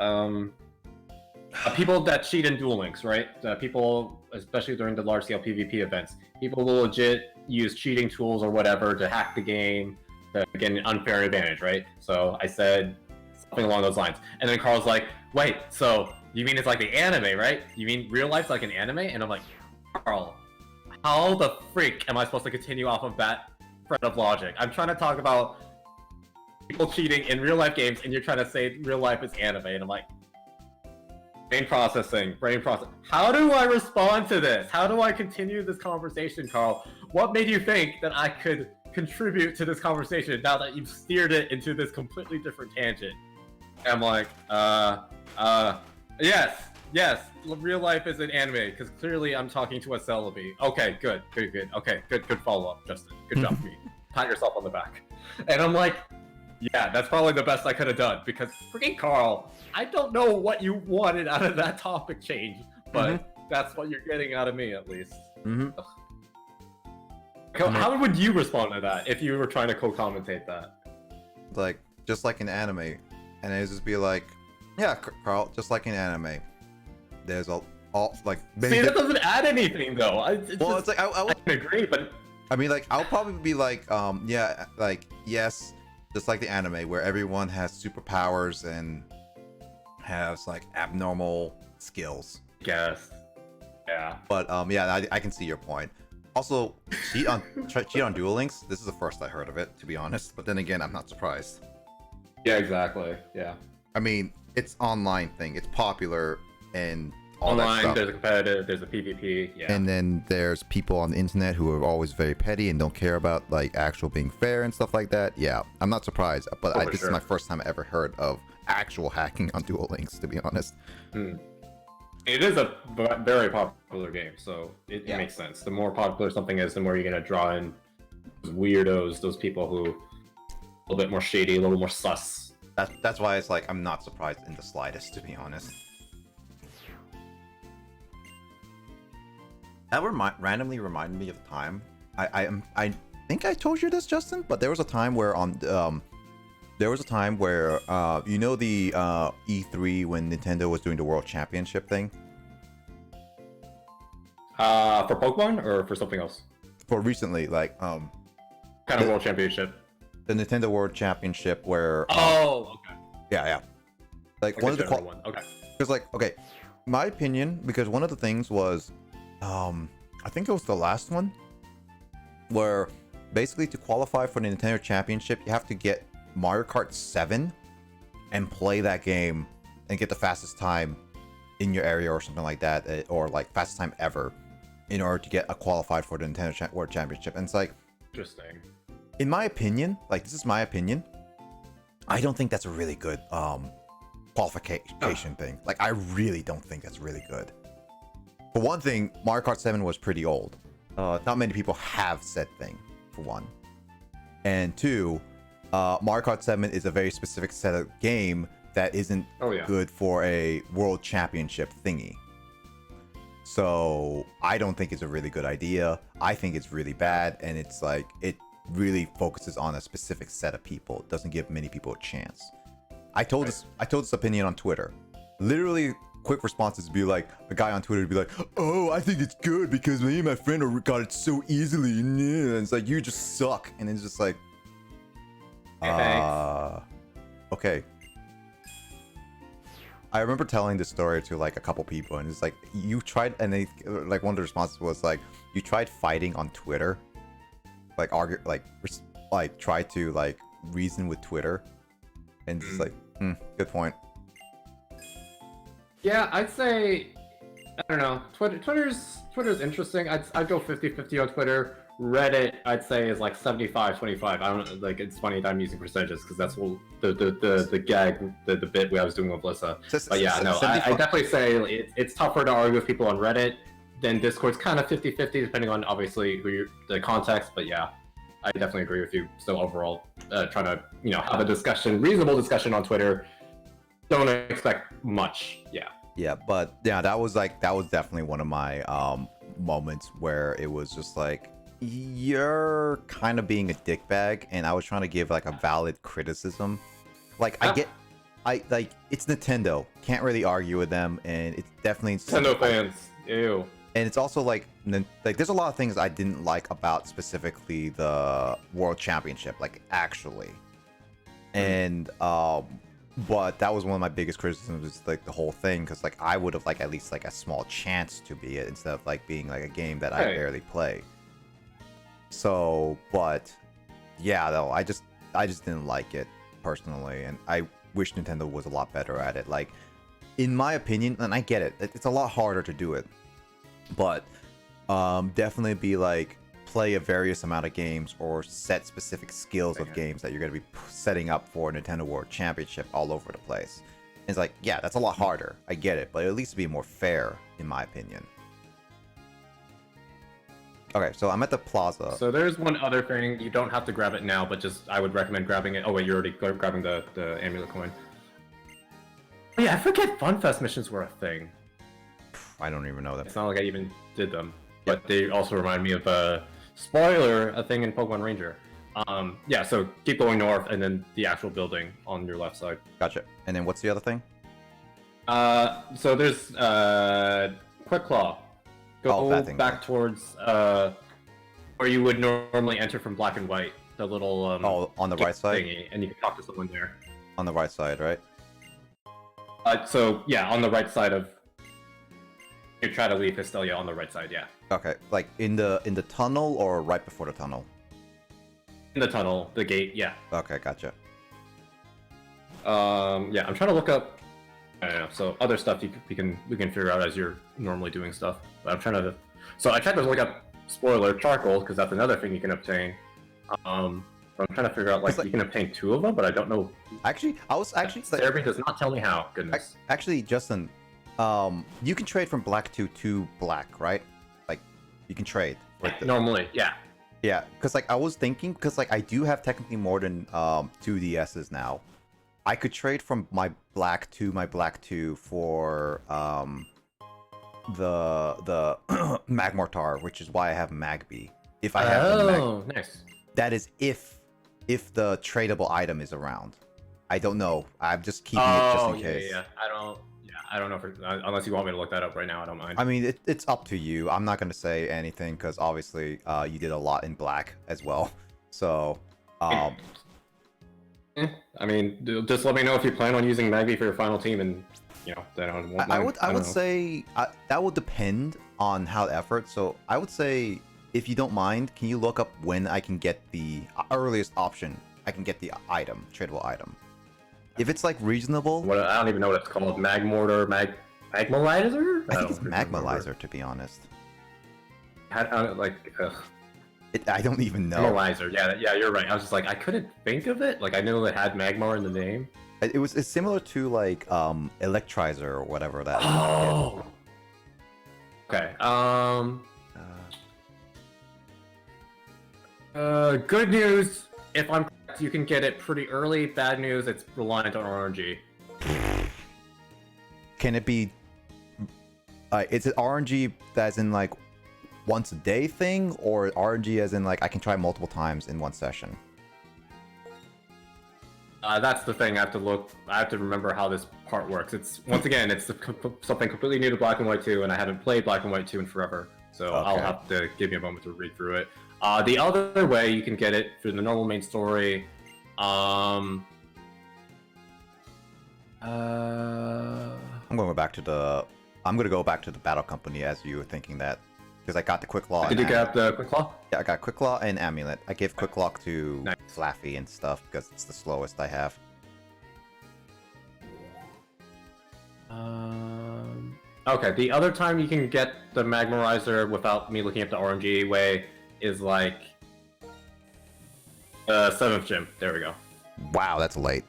People that cheat in Duel Links, right? People, especially during the large-scale PvP events, people will legit use cheating tools or whatever to hack the game to get an unfair advantage, right? So I said something along those lines, and then Carl's like, "Wait, so you mean it's like the anime, right? You mean real life's like an anime?" And I'm like, Carl, how the freak am I supposed to continue off of that thread of logic? I'm trying to talk about people cheating in real life games, and you're trying to say real life is anime, and I'm like, brain processing. How do I respond to this? How do I continue this conversation, Carl? What made you think that I could contribute to this conversation now that you've steered it into this completely different tangent? And I'm like, yes, real life is an anime, because clearly I'm talking to a celebi. Okay, good. Okay, good follow-up, Justin. Good job, me. Pat yourself on the back. And I'm like, yeah, that's probably the best I could have done, because freaking Carl, I don't know what you wanted out of that topic change, but that's what you're getting out of me, at least. How would you respond to that if you were trying to co-commentate that? Like, just like an anime. And it'd just be like, yeah, Carl, just like an anime. There's all like... See, that doesn't add anything, though. It's like, I can agree, but... I mean, like, I'll probably be like, yeah, like, yes, just like the anime, where everyone has superpowers and has, like, abnormal skills. Yes. Yeah. But, yeah, I can see your point. Also, cheat on Duel Links, this is the first I heard of it, to be honest. But then again, I'm not surprised. Yeah, exactly. Yeah. I mean, it's online thing. It's popular and all online, that stuff. There's a competitive, there's a PvP, yeah. And then there's people on the internet who are always very petty and don't care about like actual being fair and stuff like that. Yeah, I'm not surprised, but this is my first time I ever heard of actual hacking on Duel Links, to be honest. It is a very popular game, so it makes sense. The more popular something is, the more you're going to draw in those weirdos, those people who a little bit more shady, a little more sus. That's why it's like I'm not surprised in the slightest, to be honest. That randomly reminded me of the time. I think I told you this, Justin, but there was a time where the E3 when Nintendo was doing the World Championship thing. For Pokemon or for something else? For recently, like kind of World Championship. The Nintendo World Championship where. Okay. Yeah. Like one of the one. Okay. Because like my opinion, because one of the things was, I think it was the last one, where basically to qualify for the Nintendo Championship, you have to get Mario Kart 7 and play that game and get the fastest time in your area or something like that, or like fastest time ever, in order to get qualified for the Nintendo World Championship. And it's like, interesting. In my opinion, like this is my opinion, I don't think that's a really good qualification thing. Like I really don't think that's really good. For one thing, Mario Kart 7 was pretty old. Not many people have said thing, for one. And two, Mario Kart 7 is a very specific set of game that isn't good for a world championship thingy. So I don't think it's a really good idea. I think it's really bad, and it's like it really focuses on a specific set of people. It doesn't give many people a chance. I told this opinion on Twitter. Literally, quick responses would be like, a guy on Twitter would be like, "Oh, I think it's good because me and my friend got it so easily." And it's like, you just suck. And it's just like, okay. I remember telling this story to like a couple people, and it's like you tried, and they like one of the responses was like you tried fighting on Twitter, like argue, like try to like reason with Twitter, and it's like, good point. Yeah, I'd say, I don't know. Twitter's interesting. I'd go 50-50 on Twitter. Reddit, I'd say, is like 75-25. I don't like. It's funny that I'm using percentages because that's what the gag, the bit I was doing with Blissa. But yeah, no, I definitely say it's tougher to argue with people on Reddit. Then Discord's kind of 50-50 depending on obviously the context. But yeah, I definitely agree with you. So overall, trying to have a discussion, reasonable discussion on Twitter. Don't expect much. Yeah. Yeah, but yeah, that was definitely one of my moments where it was just like, you're kind of being a dickbag, and I was trying to give like a valid criticism. Like I like it's Nintendo, can't really argue with them, and it's definitely Nintendo fans. Ew. And it's also like there's a lot of things I didn't like about specifically the World Championship, like actually, and but that was one of my biggest criticisms, is like the whole thing, because like I would have like at least like a small chance to be it instead of like being like a game that I barely play. So, but yeah, though I just didn't like it personally, and I wish Nintendo was a lot better at it. Like, in my opinion, and I get it, it's a lot harder to do it, but definitely be like play a various amount of games or set specific skills of games that you're going to be setting up for Nintendo World Championship all over the place. And it's like, yeah, that's a lot harder. I get it, but at least be more fair, in my opinion. Okay, so I'm at the plaza. So there's one other thing. You don't have to grab it now, but just I would recommend grabbing it. Oh wait, you're already grabbing the amulet coin. Oh, yeah, I forget FunFest missions were a thing. I don't even know that. It's not like I even did them, but they also remind me of a thing in Pokemon Ranger. Yeah, so keep going north, and then the actual building on your left side. Gotcha. And then what's the other thing? So there's Quick Claw. Go back towards where you would normally enter from Black and White. The little on the right side, thingy, and you can talk to someone there. On the right side, right? So yeah, on the right side of. You try to leave Hystelia on the right side, yeah. Okay, like in the tunnel or right before the tunnel? In the tunnel, the gate, yeah. Okay, gotcha. Yeah, I'm trying to look up. I don't know. So other stuff we can figure out as you're normally doing stuff. But I'm trying to. So I tried to look up spoiler charcoal because that's another thing you can obtain. But I'm trying to figure out like you can obtain 2 of them, but I don't know. Actually, I was actually. Therapy does not tell me how. Goodness. Actually, Justin, you can trade from black to black, right? Like, you can trade. Normally, yeah. Yeah, because like I was thinking, because like I do have technically more than 2 DSs now. I could trade from my black 2 for the Magmortar, which is why I have Magby. If I have the nice. That is if the tradable item is around. I don't know. I'm just keeping it just in case. Yeah. I don't know unless you want me to look that up right now. I don't mind. I mean, it's up to you. I'm not gonna say anything because obviously you did a lot in black as well. So. I mean, just let me know if you plan on using Magby for your final team, and then I won't. I would say that would depend on how the effort. So I would say, if you don't mind, can you look up when I can get the earliest option? I can get the tradable item. If it's like reasonable. I don't even know what it's called. Magmortar, Magmalizer? I think it's Magmalizer, to be honest. I don't even know. Magmalizer, yeah, you're right. I was just like, I couldn't think of it. Like, I knew it had Magmar in the name. It's similar to like Electrizer or whatever that. Oh. Okay. Good news. If I'm correct, you can get it pretty early. Bad news, it's reliant on RNG. Can it be? Is it RNG that's in like once a day thing, or RNG as in like I can try multiple times in one session? That's the thing. I have to remember how this part works. It's something completely new to Black and White 2, and I haven't played Black and White 2 in forever. So okay. I'll have to give you a moment to read through it. The other way you can get it through the normal main story. I'm gonna go back to the battle company as you were thinking that, because I got the quick law. Did you get the quick claw? Yeah, I got quick law and amulet. I gave quick law to Nice. Flaffy and stuff because it's the slowest I have. Okay, the other time you can get the Magmarizer without me looking at the RNG way is like 7th gym. There we go. Wow, that's late.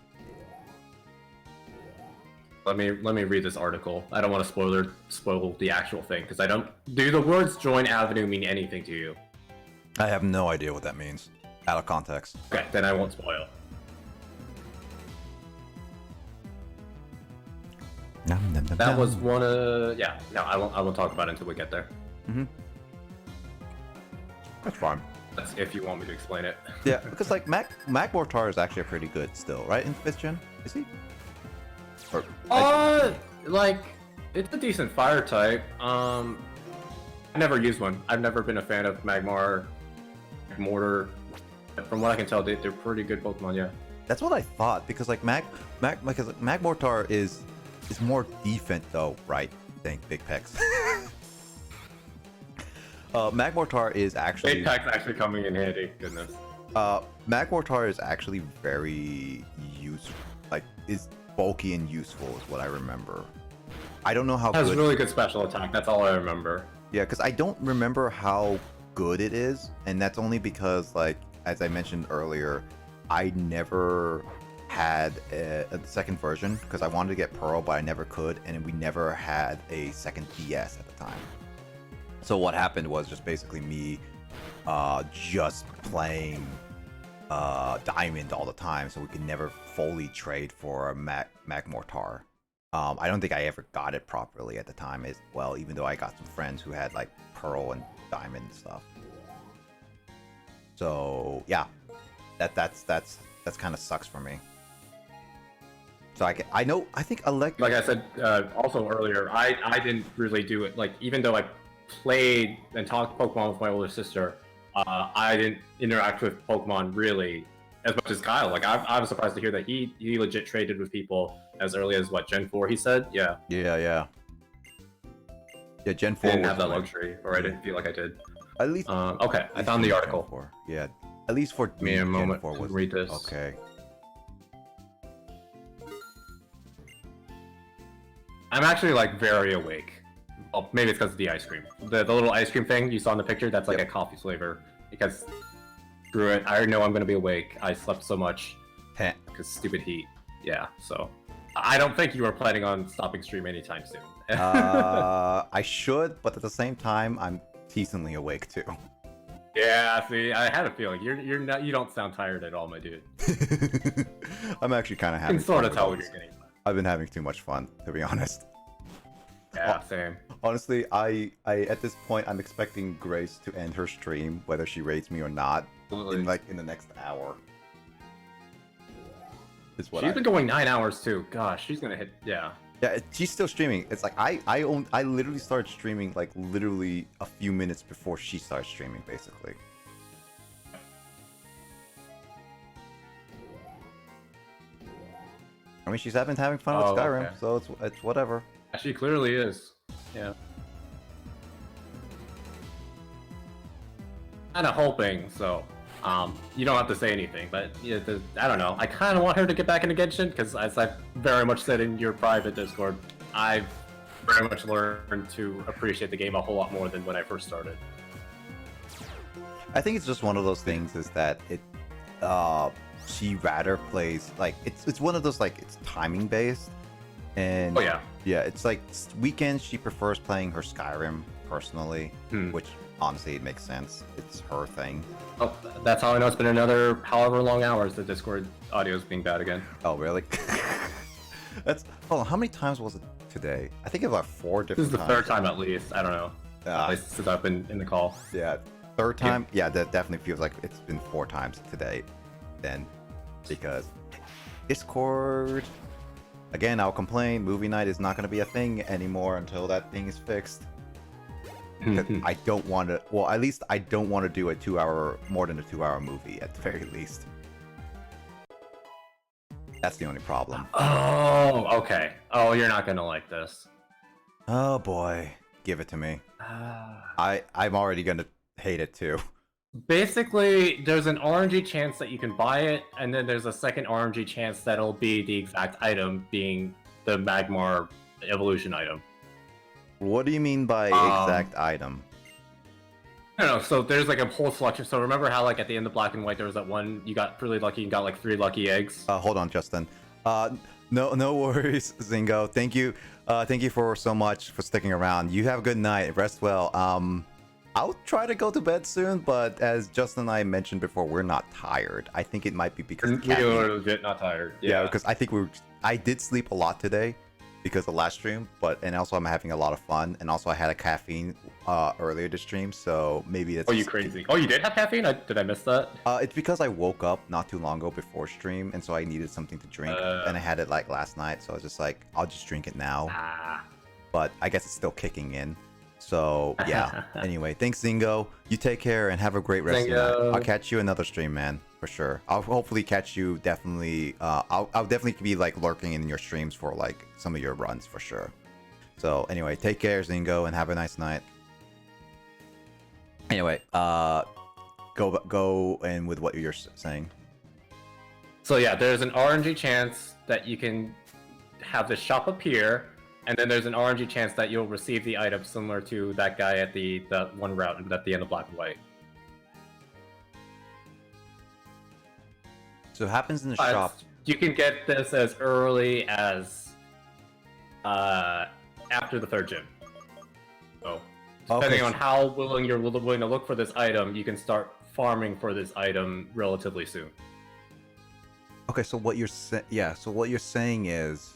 Let me read this article. I don't want to spoil the actual thing because I don't. Do the words "join avenue" mean anything to you? I have no idea what that means. Out of context. Okay, then I won't spoil. That was one of yeah. No, I won't talk about it until we get there. That's fine. That's if you want me to explain it. Yeah, because like Magmortar is actually pretty good still, right? In 5th gen, is he? Or, Like it's a decent fire type. I never used one. I've never been a fan of Mortar. From what I can tell, they're pretty good Pokemon. Yeah. that's what I thought because like Magmortar is more defense though, right? Thank Big Pecs. Magmortar is actually. Big Pack's actually coming in handy. Goodness. Magmortar is actually very useful. Like, is bulky and useful, is what I remember. I don't know how It has good. really good special attack. That's all I remember. Yeah, because I don't remember how good it is, and that's only because, like, as I mentioned earlier, I never had a second version because I wanted to get Pearl, but I never could, and we never had a second DS at the time. So what happened was just basically me just playing Diamond all the time, so we could never fully trade for a Magmortar. I don't think I ever got it properly at the time as well, even though I got some friends who had like Pearl and Diamond and stuff. So yeah, that's kind of sucks for me. So I think Like I said also earlier, I didn't really do it. Like even though I played and talked Pokemon with my older sister, I didn't interact with Pokemon really as much as Kyle. Like I was surprised to hear that he legit traded with people as early as what Gen 4 he said. Yeah. Yeah, Gen 4 I didn't was have that like- luxury, or I didn't feel like I did. At least Okay, I found the Gen article. 4. Yeah, at least for Give me a Gen moment 4 to was read this. okay. I'm actually like very awake. Well, maybe it's because of the ice cream. The little ice cream thing you saw in the picture, that's like Yep. a coffee flavor. Because screw it, I already know I'm gonna be awake. I slept so much Heh. because stupid heat. Yeah, so I don't think you are planning on stopping stream anytime soon. I should, but at the same time, I'm decently awake too. Yeah, see, I had a feeling you're not. You don't sound tired at all, my dude. I'm actually kind of I having can sort fun of with tell all what this. you're getting. I've been having too much fun, to be honest. Yeah, same. Honestly, I at this point I'm expecting Grace to end her stream, whether she rates me or not, Absolutely. in the next hour. Is what She's I... been going 9 hours too. Gosh, she's gonna hit. Yeah. Yeah, she's still streaming. It's like I literally started streaming like literally a few minutes before she started streaming, basically. I mean, she's been having fun with Oh, Skyrim, okay. so it's whatever. She clearly is. Yeah. Kind of hoping so. You don't have to say anything, but yeah, I don't know. I kind of want her to get back into Genshin because, as I've very much said in your private Discord, I've very much learned to appreciate the game a whole lot more than when I first started. I think it's just one of those things is that she rather plays like it's one of those like it's timing based, and Oh yeah. yeah, it's like weekends she prefers playing her Skyrim personally, which honestly it makes sense. It's her thing. Oh, that's how I know it's been another however long hours the Discord audio is being bad again. Oh really? That's hold on. How many times was it today? I think about 4 This different is the times. third time at least. I don't know. At least since I've been in the call. Yeah, third time. Yeah, that definitely feels like it's been 4 times today. Then, because Discord. Again, I'll complain. Movie night is not going to be a thing anymore until that thing is fixed. 'Cause I don't want to. Well, at least I don't want to do more than a 2-hour movie at the very least. That's the only problem. Oh, okay. Oh, you're not gonna like this. Oh boy, give it to me. I'm already gonna hate it too. Basically, there's an RNG chance that you can buy it, and then there's a second RNG chance that'll be the exact item, being the Magmar evolution item. What do you mean by exact item? I don't know, so there's like a whole selection. So remember how like at the end of Black and White there was that one you got really lucky and got like 3 lucky eggs? Hold on, Justin. No worries, Zingo. Thank you for so much for sticking around. You have a good night. Rest well. I'll try to go to bed soon, but as Justin and I mentioned before, we're not tired. I think it might be because of We caffeine. are legit not tired. Yeah, because I think I did sleep a lot today because of last stream, and also I'm having a lot of fun, and also I had a caffeine earlier this stream, so maybe it's. Oh, you crazy! Oh, you did have caffeine? Did I miss that? It's because I woke up not too long ago before stream, and so I needed something to drink, and I had it like last night, so I was just like, I'll just drink it now. But I guess it's still kicking in. So yeah. Anyway, thanks Zingo. You take care and have a great rest of your night. I'll catch you another stream, man, for sure. I'll hopefully catch you definitely. I'll definitely be like lurking in your streams for like some of your runs for sure. So anyway, take care, Zingo, and have a nice night. Anyway, go in with what you're saying. So yeah, there's an RNG chance that you can have the shop appear. And then there's an RNG chance that you'll receive the item similar to that guy at that one route at the end of Black and White. So it happens in the shop. You can get this as early as after the 3rd gym. So depending on how you're willing to look for this item, you can start farming for this item relatively soon. Okay, so what you're saying is.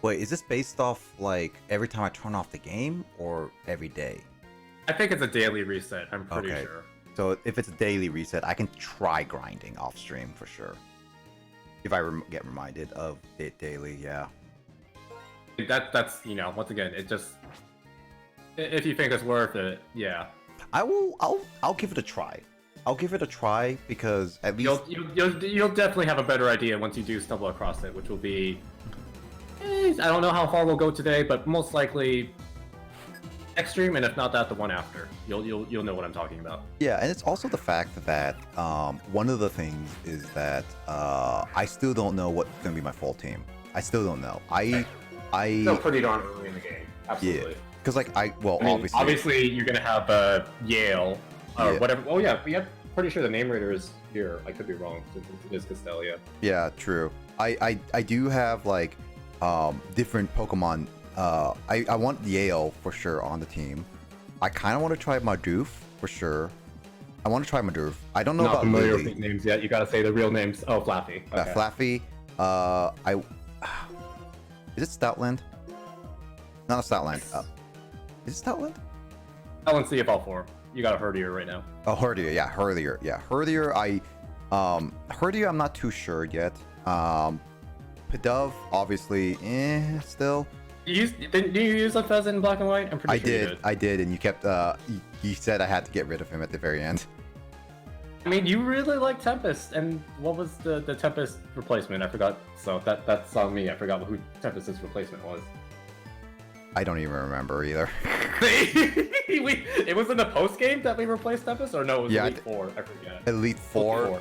Wait, is this based off, like, every time I turn off the game, or every day? I think it's a daily reset, I'm pretty sure. So if it's a daily reset, I can try grinding off stream, for sure. If I get reminded of it daily, yeah. That's, once again, it just... If you think it's worth it, yeah. I'll give it a try. I'll give it a try, because at least... You'll definitely have a better idea once you do stumble across it, which will be... I don't know how far we'll go today, but most likely next stream, and if not that, the one after. You'll know what I'm talking about. Yeah, and it's also the fact that one of the things is that I still don't know what's gonna be my full team. I still don't know. I still pretty darn early in the game. Absolutely. Yeah, because like obviously you're gonna have Yale or whatever. Oh yeah, I'm pretty sure the name reader is here. I could be wrong. It is Castelia. Yeah, true. I do have like different Pokemon. I want Yale for sure on the team. I kind of want to try Madoof for sure. I want to try Madoof. I don't know Not about familiar Lily. with these names yet. You gotta say the real names. Oh, Flaffy. Okay. Flaffy. Is it Stoutland? Not a Stoutland. Is it Stoutland? Let's see if all 4. You got a Herdier right now. Oh, Herdier. Yeah, Herdier. Yeah, Herdier. Herdier. I'm not too sure yet. Pidove, obviously, still. Didn't you use a Fez in Black and White? I'm pretty sure you did. I did, and you kept. You said I had to get rid of him at the very end. I mean, you really like Tempest, and what was the Tempest replacement? I forgot. So that's on me. I forgot who Tempest's replacement was. I don't even remember either. It was in the post game that we replaced Tempest, or no? It was Elite 4. I forget. Elite 4.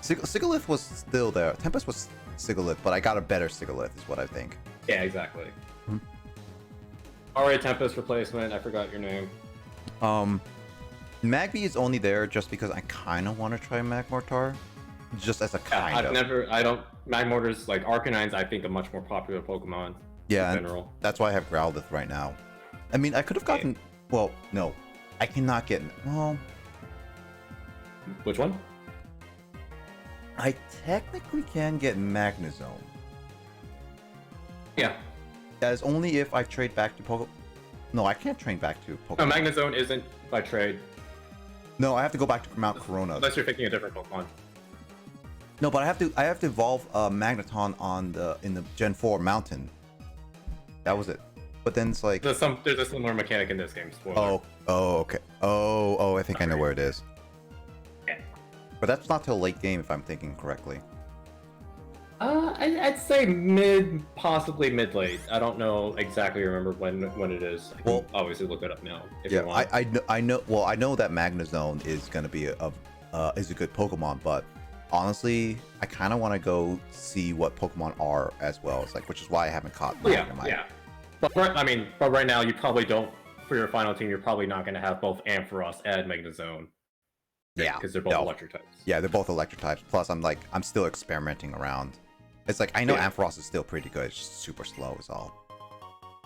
Sigalith was still there. Tempest was Sigalith, but I got a better Sigalith, is what I think. Yeah, exactly. Alright, Tempest replacement. I forgot your name. Magby is only there just because I kind of want to try Magmortar, just as a kind of. Magmortars, like Arcanines, I think a much more popular Pokemon. Yeah, in general. That's why I have Growlithe right now. I mean, I could have gotten. Well, no, I cannot get. Well, which one? I technically can get Magnezone. Yeah. That is only if I trade back to Pokemon. No, I can't train back to Pokemon. No, Magnezone isn't by trade. No, I have to go back to Mount Corona. Unless you're picking a different Pokemon. No, but I have to evolve Magneton in the Gen 4 Mountain. That was it. But then it's like there's a similar mechanic in this game. Spoiler. Okay. I think I know where it is. Yeah. But that's not till late game if I'm thinking correctly. I'd say mid, possibly mid-late. I don't know exactly remember when it is. I can obviously look it up now if you want. I know. Well, I know that Magnezone is gonna be is a good Pokemon, but honestly, I kind of want to go see what Pokemon are as well. It's like, which is why I haven't caught Magnemite. Yeah. But right now you probably don't. For your final team, you're probably not going to have both Ampharos and Magnezone. Yeah, because they're both electric types. Yeah, they're both electric types. Plus, I'm still experimenting around. It's like I know Ampharos is still pretty good. It's just super slow, is all.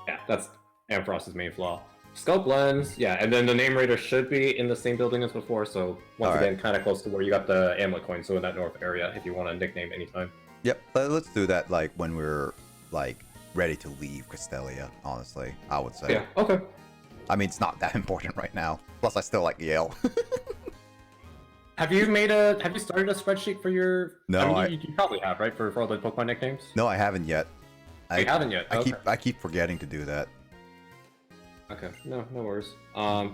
Yeah, that's Ampharos' main flaw. Scope Lens, yeah, and then the Name Rater should be in the same building as before, so once again, kind of close to where you got the Amulet coin, so in that north area, if you want to nickname anytime. Yep, let's do that like when we're like ready to leave Castelia. Honestly, I would say. Yeah. Okay. I mean, it's not that important right now. Plus, I still like Yale. Have you started a spreadsheet for your? No, you probably have, right, for all the Pokemon nicknames. No, I haven't yet. I haven't yet. I keep forgetting to do that. Okay, no worries. I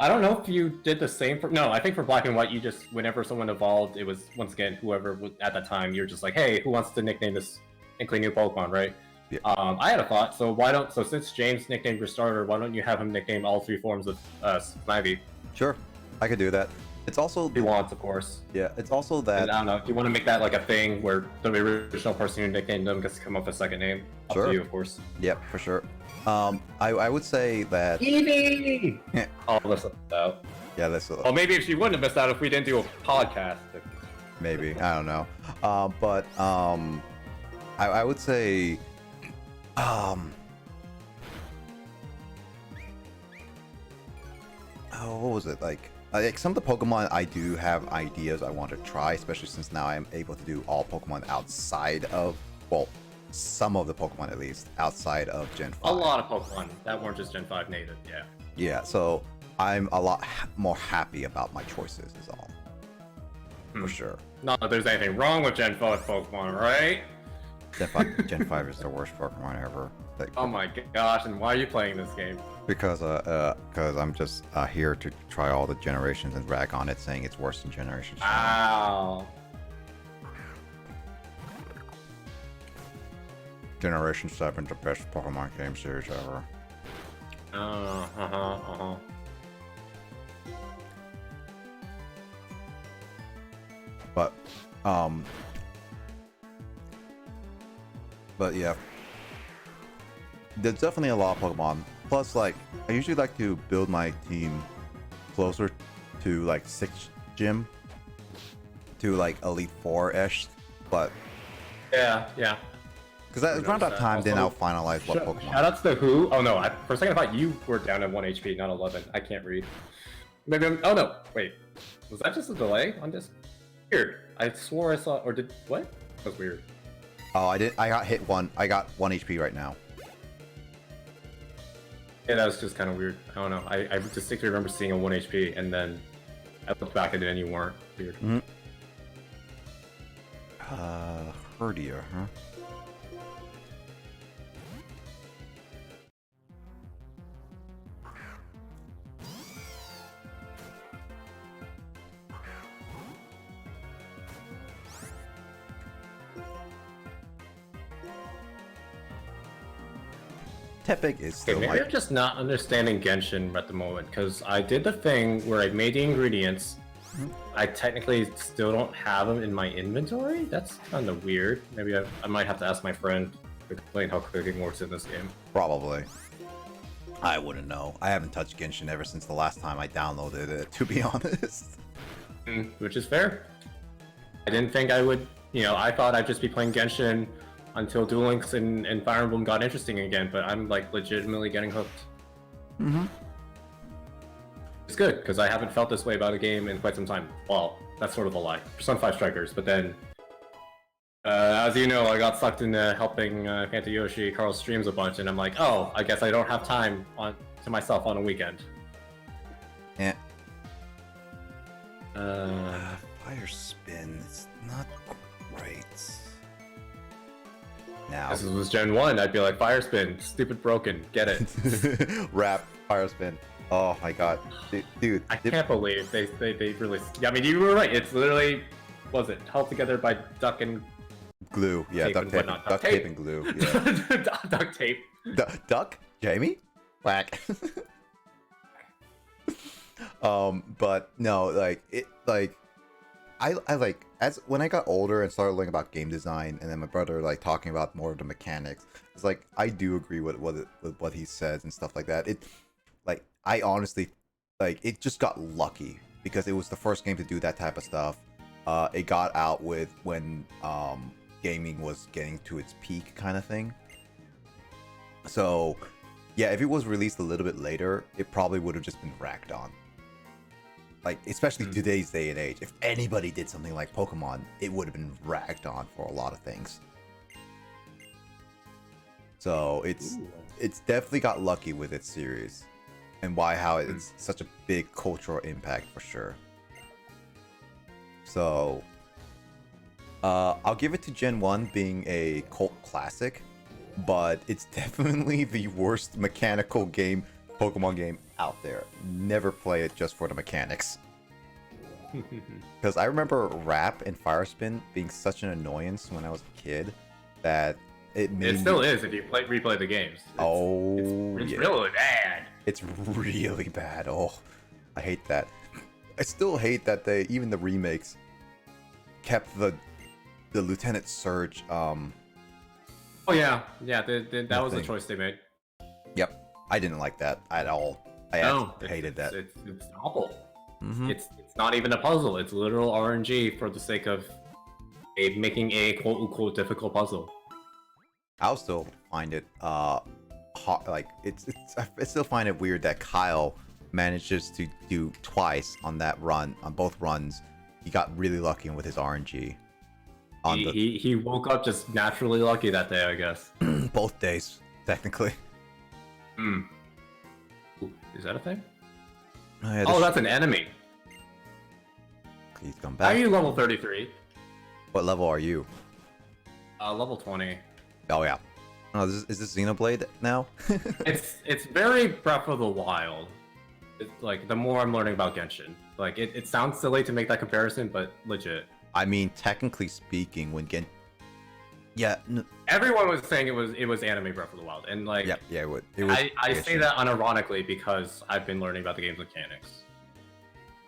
don't know if you did the same for. No, I think for Black and White, you just whenever someone evolved, it was once again whoever was at that time. You're just like, hey, who wants to nickname this inkling new Pokemon, right? Yeah. I had a thought. So since James nicknamed your starter, why don't you have him nickname all three forms of Snivy? Sure, I could do that. It's also if he wants, of course. Yeah, it's also that. And I don't know. Do you want to make that like a thing where the original person who nicknamed them gets to come up with a second name? Up to you, of course. Yep, for sure. I would say that. Eevee! I'll listen out. Yeah, that's. Well, maybe if she wouldn't have missed out if we didn't do a podcast. Maybe, I don't know. I would say. What was it like? Like some of the Pokemon I do have ideas I want to try, especially since now I'm able to do all Pokemon outside of, well, some of the Pokemon at least, outside of Gen 5. A lot of Pokemon that weren't just Gen 5 native, yeah. Yeah, so I'm a lot more happy about my choices is all. For sure. Not that there's anything wrong with Gen 5 Pokemon, right? Gen 5 is the worst Pokemon ever. Like, oh my gosh, and why are you playing this game? Because I'm just here to try all the generations and rag on it, saying it's worse than Generation 7. Wow. Generation 7, the best Pokemon game series ever. But yeah, there's definitely a lot of Pokemon. Plus, like, I usually like to build my team closer to like 6th gym, to like Elite 4-ish. But yeah. Because around that time, then I'll finalize what Pokemon. Shoutouts to who? Oh no, for a second I thought you were down at 1 HP, not 11. I can't read. Maybe oh no, wait. Was that just a delay on this? Weird. I swore I saw, or did, what? That was weird. Oh, I got hit one. I got 1 HP right now. Yeah, that was just kind of weird. I don't know. I distinctly remember seeing a 1 HP, and then I looked back at it and you weren't. Weird. Herdia, huh? Tepig is still maybe I'm just not understanding Genshin at the moment, because I did the thing where I made the ingredients. I technically still don't have them in my inventory? That's kind of weird. Maybe I might have to ask my friend to explain how cooking works in this game. Probably. I wouldn't know. I haven't touched Genshin ever since the last time I downloaded it, to be honest. Which is fair. I didn't think I would, I thought I'd just be playing Genshin until Duel Links and Fire Emblem got interesting again, but I'm like legitimately getting hooked. It's good, because I haven't felt this way about a game in quite some time. Well, that's sort of a lie. Persona 5 Strikers, but then, as you know, I got sucked into helping Fantayoshi Carl's streams a bunch, and I'm like, oh, I guess I don't have time to myself on a weekend. Yeah. Fire Spin, it's not great. Now. This was Gen 1, I'd be like, Fire Spin, stupid broken, get it. Rap, Fire Spin. Oh my god. Dude. I can't believe they really... I mean, you were right, it's literally, was it held together by Duck and Glue, yeah, Tape duct and tape, whatnot. duct tape and glue. Yeah. Duct tape. Duck, Jamie, whack. But no, like it, like I like as when I got older and started learning about game design, and then my brother like talking about more of the mechanics. It's like I do agree with what he says and stuff like that. It, like I honestly, like it just got lucky because it was the first game to do that type of stuff. It got out with when gaming was getting to its peak kind of thing. So yeah, if it was released a little bit later, it probably would have just been racked on. Like, especially today's day and age, if anybody did something like Pokemon, it would have been ragged on for a lot of things. So it's definitely got lucky with its series, and how it's such a big cultural impact for sure. So I'll give it to Gen 1 being a cult classic, but it's definitely the worst mechanical Pokemon game out there. Never play it just for the mechanics. Because I remember Rap and Fire Spin being such an annoyance when I was a kid that it made It still is if you replay the games. It's yeah. really bad. It's really bad. Oh, I hate that. I still hate that even the remakes kept the Lieutenant Surge. Oh yeah, that was the choice they made. Yep. I didn't like that at all. I hated that. It's awful. It's not even a puzzle. It's literal RNG for the sake of making a quote unquote difficult puzzle. I'll still find it like I still find it weird that Kyle manages to do twice on that run, on both runs. He got really lucky with his RNG. He woke up just naturally lucky that day, I guess. Both days, technically. Ooh, is that a thing? Oh, yeah, that's an enemy. Please come How are back. you level 33? What level are you? Level 20. Oh yeah. Oh, is this Xenoblade now? It's very Breath of the Wild. It's like the more I'm learning about Genshin. Like it sounds silly to make that comparison, but legit. I mean, technically speaking, when yeah, everyone was saying it was anime Breath of the Wild, and like yeah, it was. I say that unironically because I've been learning about the game's mechanics.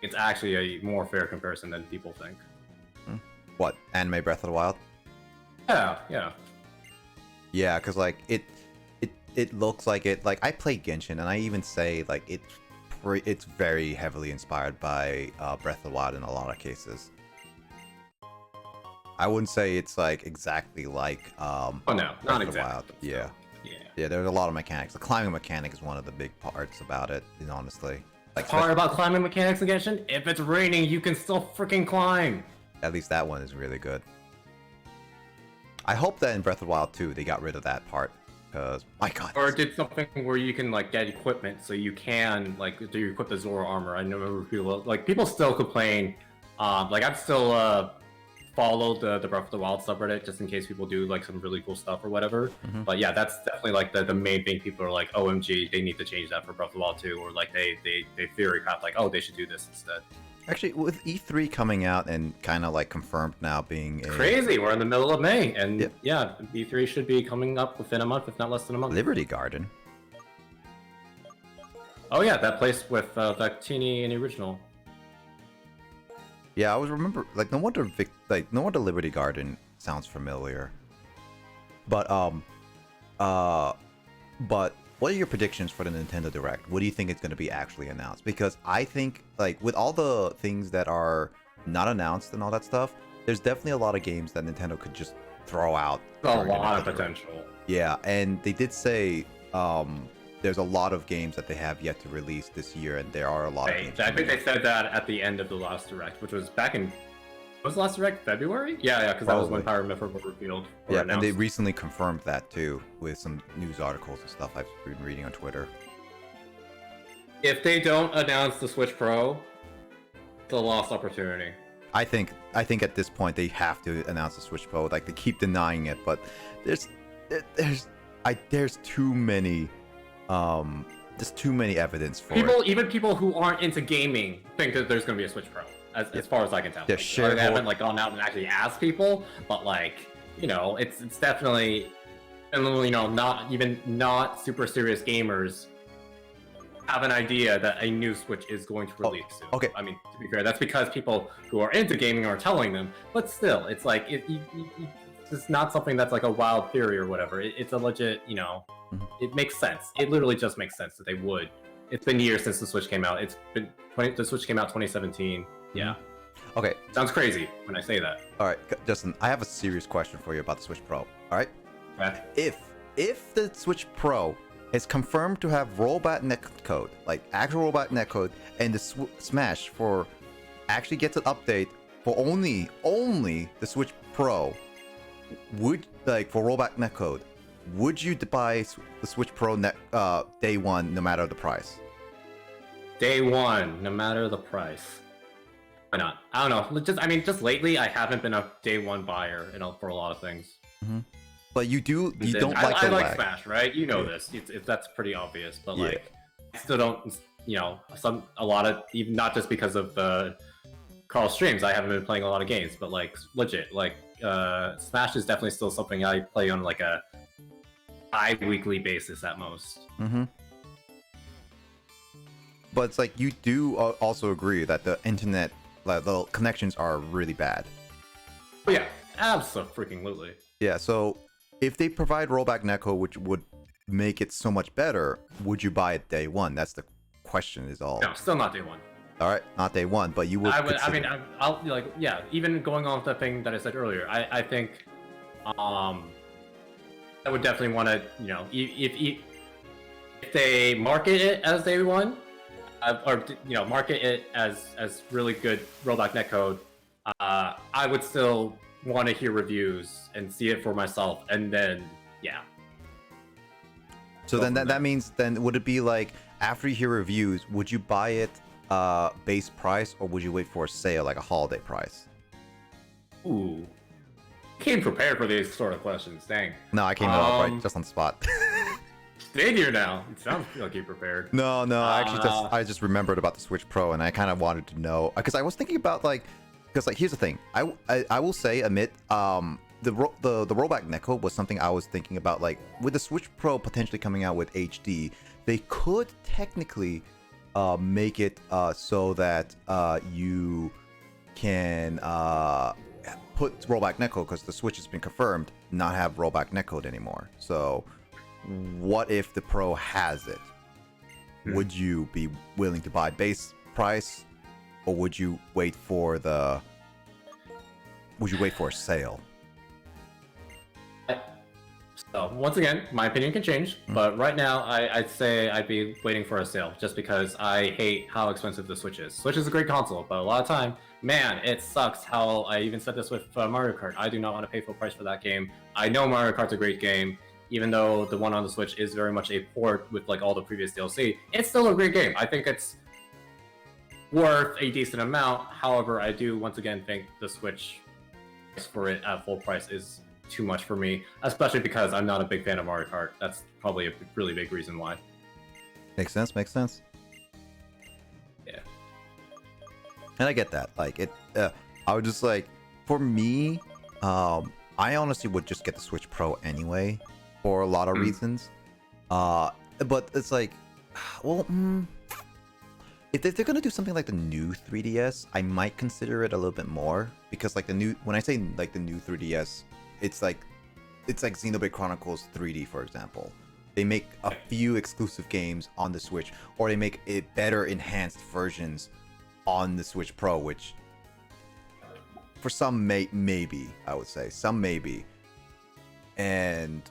It's actually a more fair comparison than people think. What, anime Breath of the Wild? Yeah. Yeah, because like it looks like it. Like I play Genshin, and I even say like it's very heavily inspired by Breath of the Wild in a lot of cases. I wouldn't say it's like exactly like oh no, Breath not of the exactly. Wild. Yeah. Yeah. Yeah, there's a lot of mechanics. The climbing mechanic is one of the big parts about it, honestly. Like Part about climbing mechanics in Genshin, if it's raining, you can still freaking climb. at least that one is really good. I hope that in Breath of the Wild 2 they got rid of that part, because my god. Or did something where you can like get equipment so you can like do you equip the Zoro armor. I know people still complain. Like I've still followed the Breath of the Wild subreddit just in case people do like some really cool stuff or whatever. But yeah, that's definitely like the main thing. People are like, OMG, they need to change that for Breath of the Wild 2, or like they theory craft like, oh, they should do this instead. Actually, with E3 coming out and kind of like confirmed now being a Crazy, we're in the middle of May, and yeah, E3 should be coming up within a month, if not less than a month. Liberty Garden. Oh yeah, that place with that teeny in the original. Yeah, I always remember, like, no wonder Liberty Garden sounds familiar. But what are your predictions for the Nintendo Direct? What do you think it's going to be actually announced? Because I think, like, with all the things that are not announced and all that stuff, there's definitely a lot of games that Nintendo could just throw out. A lot of potential. Yeah, and they did say there's a lot of games that they have yet to release this year, and there are a lot of games. I think they said that at the end of the last Direct, which was back in... Was the last Direct February? Yeah, because that was when Pyro Myth was revealed. Yeah, and they recently confirmed that too, with some news articles and stuff I've been reading on Twitter. If they don't announce the Switch Pro, it's a lost opportunity. I think at this point they have to announce the Switch Pro. Like, they keep denying it, but there's too many evidence for it. Even people who aren't into gaming think that there's going to be a Switch Pro, as far as I can tell. They haven't like gone out and actually asked people, but like you know, it's definitely, and you know, not super serious gamers have an idea that a new Switch is going to release soon. okay. I mean, to be fair, that's because people who are into gaming are telling them. But still, it's like it's just not something that's like a wild theory or whatever. It's a legit, you know, it makes sense. It literally just makes sense that they would. It's been years since the Switch came out. The Switch came out 2017. Yeah. Okay. Sounds crazy when I say that. All right, Justin. I have a serious question for you about the Switch Pro. All right. Okay. If the Switch Pro is confirmed to have rollback netcode, like actual rollback netcode, and the Smash for actually gets an update for only the Switch Pro, would like for rollback netcode, would you buy the Switch Pro day one no matter the price? Day one, no matter the price. Why not? I don't know. Just lately, I haven't been a day one buyer, you know, for a lot of things. But you don't like I the like lag. Smash, right? You know this. That's pretty obvious. But like, I still don't. You know, a lot of even not just because of the Carl streams. I haven't been playing a lot of games, but like legit, like Smash is definitely still something I play on like a bi-weekly basis at most. But it's like you do also agree that the internet, like the connections are really bad. Oh yeah, absolutely. Yeah, so if they provide rollback netcode, which would make it so much better, would you buy it day one? That's the question. Is all. No, still not day one. All right, not day one, but you would. I'll like, yeah. Even going on with the thing that I said earlier, I think, I would definitely want to, you know, if they market it as day one, or you know, market it as really good rollback netcode, I would still want to hear reviews and see it for myself, and then yeah. So then that means then would it be like after you hear reviews, would you buy it base price or would you wait for a sale like a holiday price? Ooh, came prepared for these sort of questions. Dang. No, I came up right just on the spot. Stay here now. It sounds like you prepared. No, I just remembered about the Switch Pro and I kind of wanted to know because I was thinking about like. Because like here's the thing, I will admit the rollback netcode was something I was thinking about. Like with the Switch Pro potentially coming out with HD, they could technically make it so that you can put rollback netcode because the Switch has been confirmed not have rollback netcode anymore. So what if the Pro has it? Would you be willing to buy base price? Or would you wait for a sale? So once again, my opinion can change, but right now I'd say I'd be waiting for a sale just because I hate how expensive the Switch is. Switch is a great console, but a lot of time, man, it sucks how I even said this with Mario Kart. I do not want to pay full price for that game. I know Mario Kart's a great game, even though the one on the Switch is very much a port with like all the previous DLC. It's still a great game. I think it's worth a decent amount. However, I do once again think the Switch for it at full price is too much for me, especially because I'm not a big fan of Mario Kart. That's probably a really big reason why. Makes sense. Yeah. And I get that. Like it I would just like for me, I honestly would just get the Switch Pro anyway for a lot of reasons. But it's like well, if they're gonna do something like the new 3DS, I might consider it a little bit more because like when I say like the new 3DS, it's like Xenoblade Chronicles 3D, for example. They make a few exclusive games on the Switch, or they make it better enhanced versions on the Switch Pro, which for some maybe I would say some maybe, and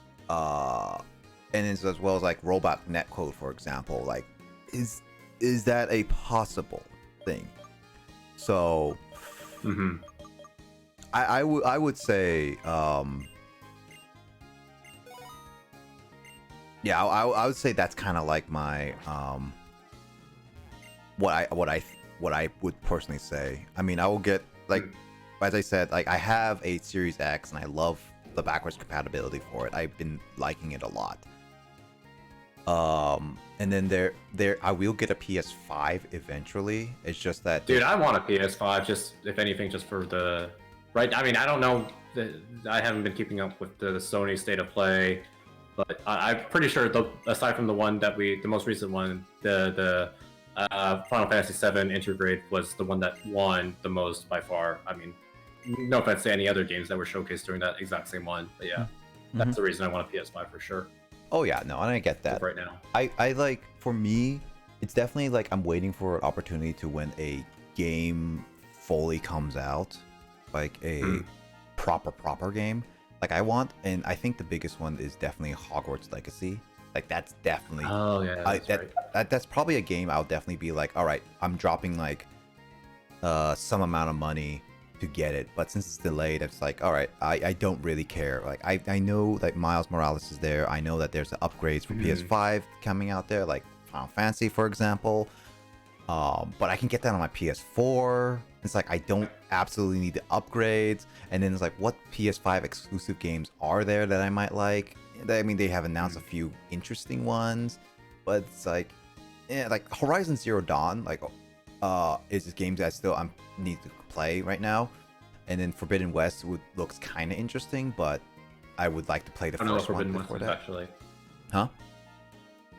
it's as well as like rollback netcode, for example, like is that a possible thing? So, I would say, yeah, I would say that's kind of like my what I would personally say. I mean, I will get like, as I said, like I have a Series X and I love the backwards compatibility for it. I've been liking it a lot. And then I will get a PS5 eventually. It's just that dude, I want a PS5 just if anything just for the right. I mean, I don't know I haven't been keeping up with the Sony state of play, but I'm pretty sure aside from the one the most recent one, the Final Fantasy VII Intergrade was the one that won the most by far. I mean, no offense to any other games that were showcased during that exact same one, but yeah, that's the reason I want a PS5 for sure. Oh yeah, no, and I get that. Right now, I like, for me, it's definitely like I'm waiting for an opportunity to when a game fully comes out, like a proper game. Like I want, and I think the biggest one is definitely Hogwarts Legacy. Like that's definitely. Oh yeah, that's probably a game I'll definitely be like, all right, I'm dropping like some amount of money to get it, but since it's delayed, it's like, all right, I don't really care. Like I know that Miles Morales is there. I know that there's the upgrades for PS5 coming out there, like Final Fantasy, for example. But I can get that on my PS4. It's like I don't absolutely need the upgrades. And then it's like, what PS5 exclusive games are there that I might like? I mean, they have announced a few interesting ones, but it's like, yeah, like Horizon Zero Dawn, like, is this game that I still need to play right now. And then Forbidden West looks kind of interesting, but I would like to play the first one before that. Actually, huh?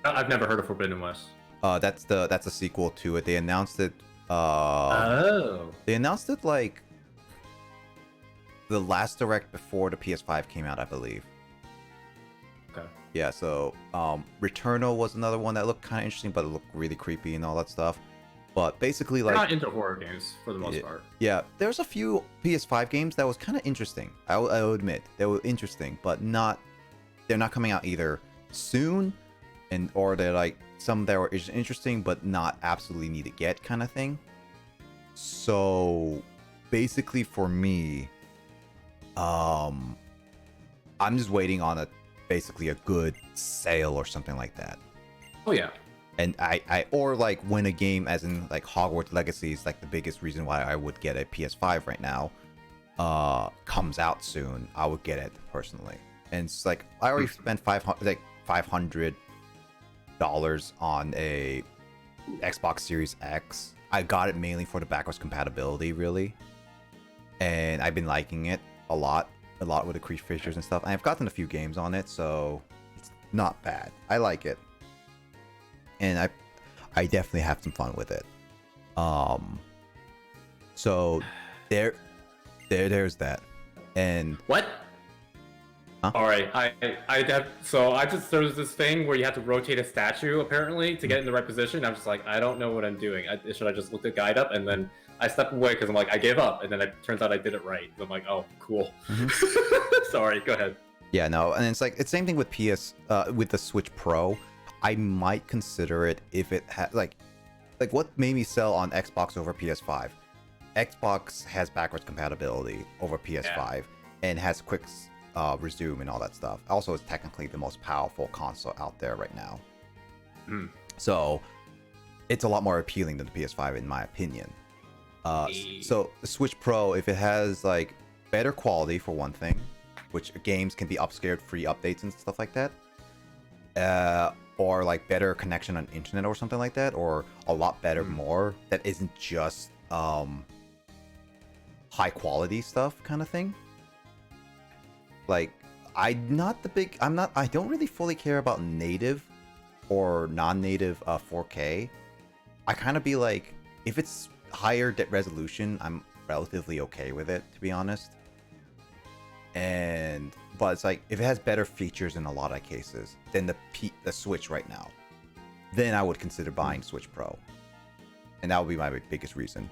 I've never heard of Forbidden West. That's a sequel to it. They announced it. They announced it like the last direct before the PS5 came out, I believe. Okay. Yeah. So, Returnal was another one that looked kind of interesting, but it looked really creepy and all that stuff. But basically, like, I'm not into horror games for the most part. Yeah, there's a few PS5 games that was kind of interesting. I'll admit they were interesting, but they're not coming out either soon, or they're like some that were interesting but not absolutely need to get kind of thing. So basically, for me, I'm just waiting on basically a good sale or something like that. Oh yeah. And I or like when a game, as in like Hogwarts Legacy, is like the biggest reason why I would get a PS5 right now, comes out soon, I would get it personally. And it's like I already spent $500 on a Xbox Series X. I got it mainly for the backwards compatibility, really, and I've been liking it a lot with the creep features and stuff. And I've gotten a few games on it, so it's not bad. I like it. And I definitely have some fun with it. So there's that. And what? Huh? All right, there's this thing where you have to rotate a statue apparently to get in the right position. I'm just like, I don't know what I'm doing. Should I just look the guide up? And then I step away because I'm like, I gave up. And then it turns out I did it right. So I'm like, oh, cool. Sorry, go ahead. Yeah, no, and it's like it's same thing with with the Switch Pro. I might consider it if it had like what made me sell on Xbox over PS5. Xbox has backwards compatibility over PS5 and has quick resume and all that stuff. Also, it's technically the most powerful console out there right now. So it's a lot more appealing than the PS5 in my opinion. So the Switch Pro, if it has like better quality for one thing, which games can be upscaled, free updates and stuff like that, or like better connection on internet or something like that, or a lot better more that isn't just high quality stuff kind of thing. Like I don't really fully care about native or non-native 4K. I kind of be like, if it's higher resolution, I'm relatively okay with it, to be honest. But it's like, if it has better features in a lot of cases than the Switch right now, then I would consider buying Switch Pro, and that would be my biggest reason.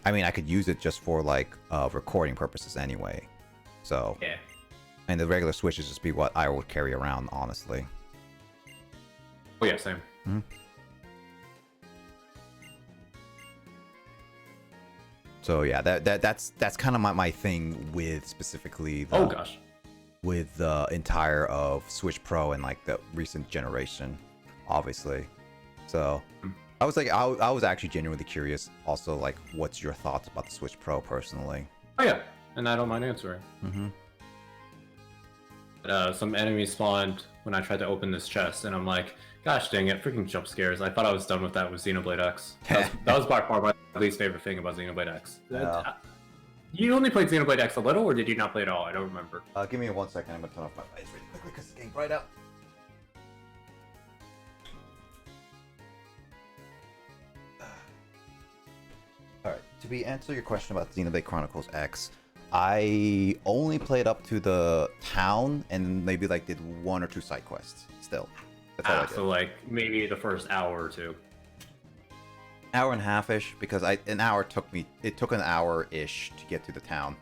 I mean, I could use it just for like recording purposes anyway. So yeah, and the regular Switch is just be what I would carry around, honestly. Oh yeah, same. So yeah, that's kind of my thing with specifically with the entire of Switch Pro and like the recent generation, obviously. So I was like, I was actually genuinely curious. Also, like, what's your thoughts about the Switch Pro personally? Oh yeah, and I don't mind answering. Some enemies spawned when I tried to open this chest, and I'm like, gosh dang it, freaking jump scares. I thought I was done with that with Xenoblade X. That was by far my least favorite thing about Xenoblade X. You only played Xenoblade X a little, or did you not play it all? I don't remember. Give me 1 second. I'm gonna turn off my lights really quickly because it's getting bright out. Alright, to answer your question about Xenoblade Chronicles X, I only played up to the town and maybe like did 1 or 2 side quests still. That's all I did. So like maybe the first hour or two. Hour and a half-ish, because it took an hour-ish to get to the town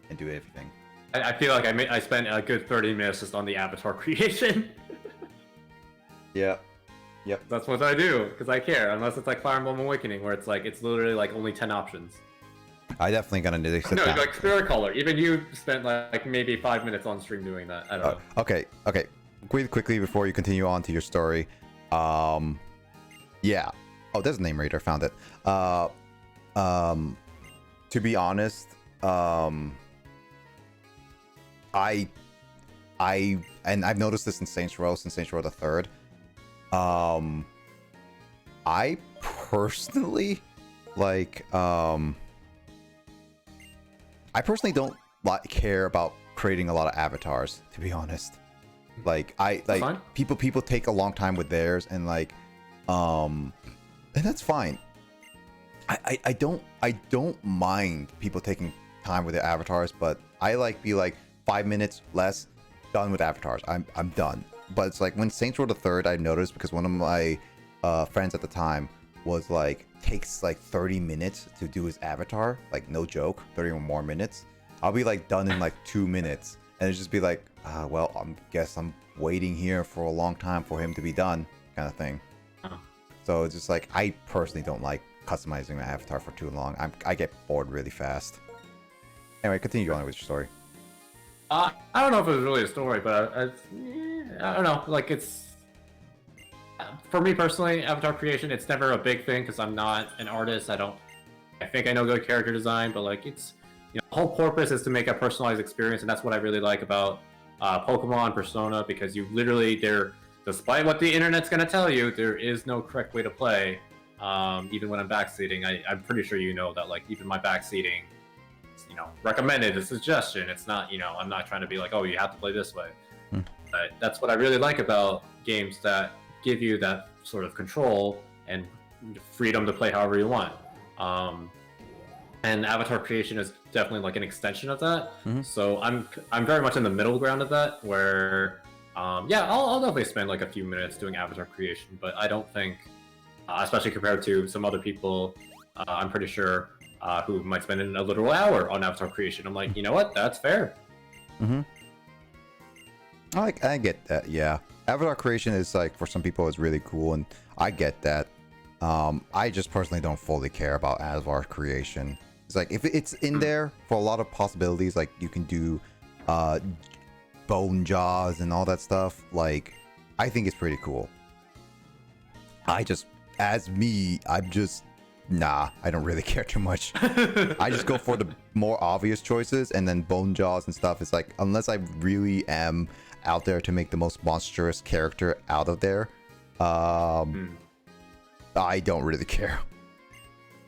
and do everything. I feel like I spent a good 30 minutes just on the avatar creation. Yeah. Yep. That's what I do, because I care, unless it's like Fire Emblem Awakening, where it's literally like only 10 options. I definitely gonna need to sit No, down. like Spirit Color. Even you spent like maybe 5 minutes on stream doing that. I don't know. Okay. Really quickly before you continue on to your story. Yeah. Oh, there's a name reader. Found it. To be honest, and I've noticed this in Saints Row since Saints Row the Third. I personally don't care about creating a lot of avatars, to be honest. People take a long time with theirs, and and that's fine. I don't mind people taking time with their avatars, but I be 5 minutes less, done with avatars. I'm done. But it's when Saints Row the Third, I noticed, because one of my friends at the time was takes 30 minutes to do his avatar, no joke, 30 or more minutes. I'll be done in 2 minutes, and it's just be well, I guess I'm waiting here for a long time for him to be done, kind of thing. So it's just I personally don't like customizing my avatar for too long. I get bored really fast. Anyway, continue on with your story. I don't know if it was really a story, but I don't know. It's for me personally, avatar creation. It's never a big thing because I'm not an artist. I think I know good character design, but it's the whole purpose is to make a personalized experience, and that's what I really like about Pokemon, Persona, because you literally despite what the internet's gonna tell you, there is no correct way to play. Even when I'm backseating, I'm pretty sure you know that even my backseating, recommended, a suggestion. It's not, I'm not trying to be oh, you have to play this way. But that's what I really like about games that give you that sort of control and freedom to play however you want. And avatar creation is definitely an extension of that. So I'm very much in the middle ground of that, where I'll definitely spend a few minutes doing avatar creation, but I don't think, especially compared to some other people, I'm pretty sure, who might spend a literal hour on avatar creation. I'm you know what? That's fair. I get that, yeah. Avatar creation is for some people is really cool, and I get that. I just personally don't fully care about avatar creation. It's if it's in there for a lot of possibilities, you can do bone jaws and all that stuff, I think it's pretty cool. I'm just nah, I don't really care too much. I just go for the more obvious choices, and then bone jaws and stuff is unless I really am out there to make the most monstrous character out of there, I don't really care.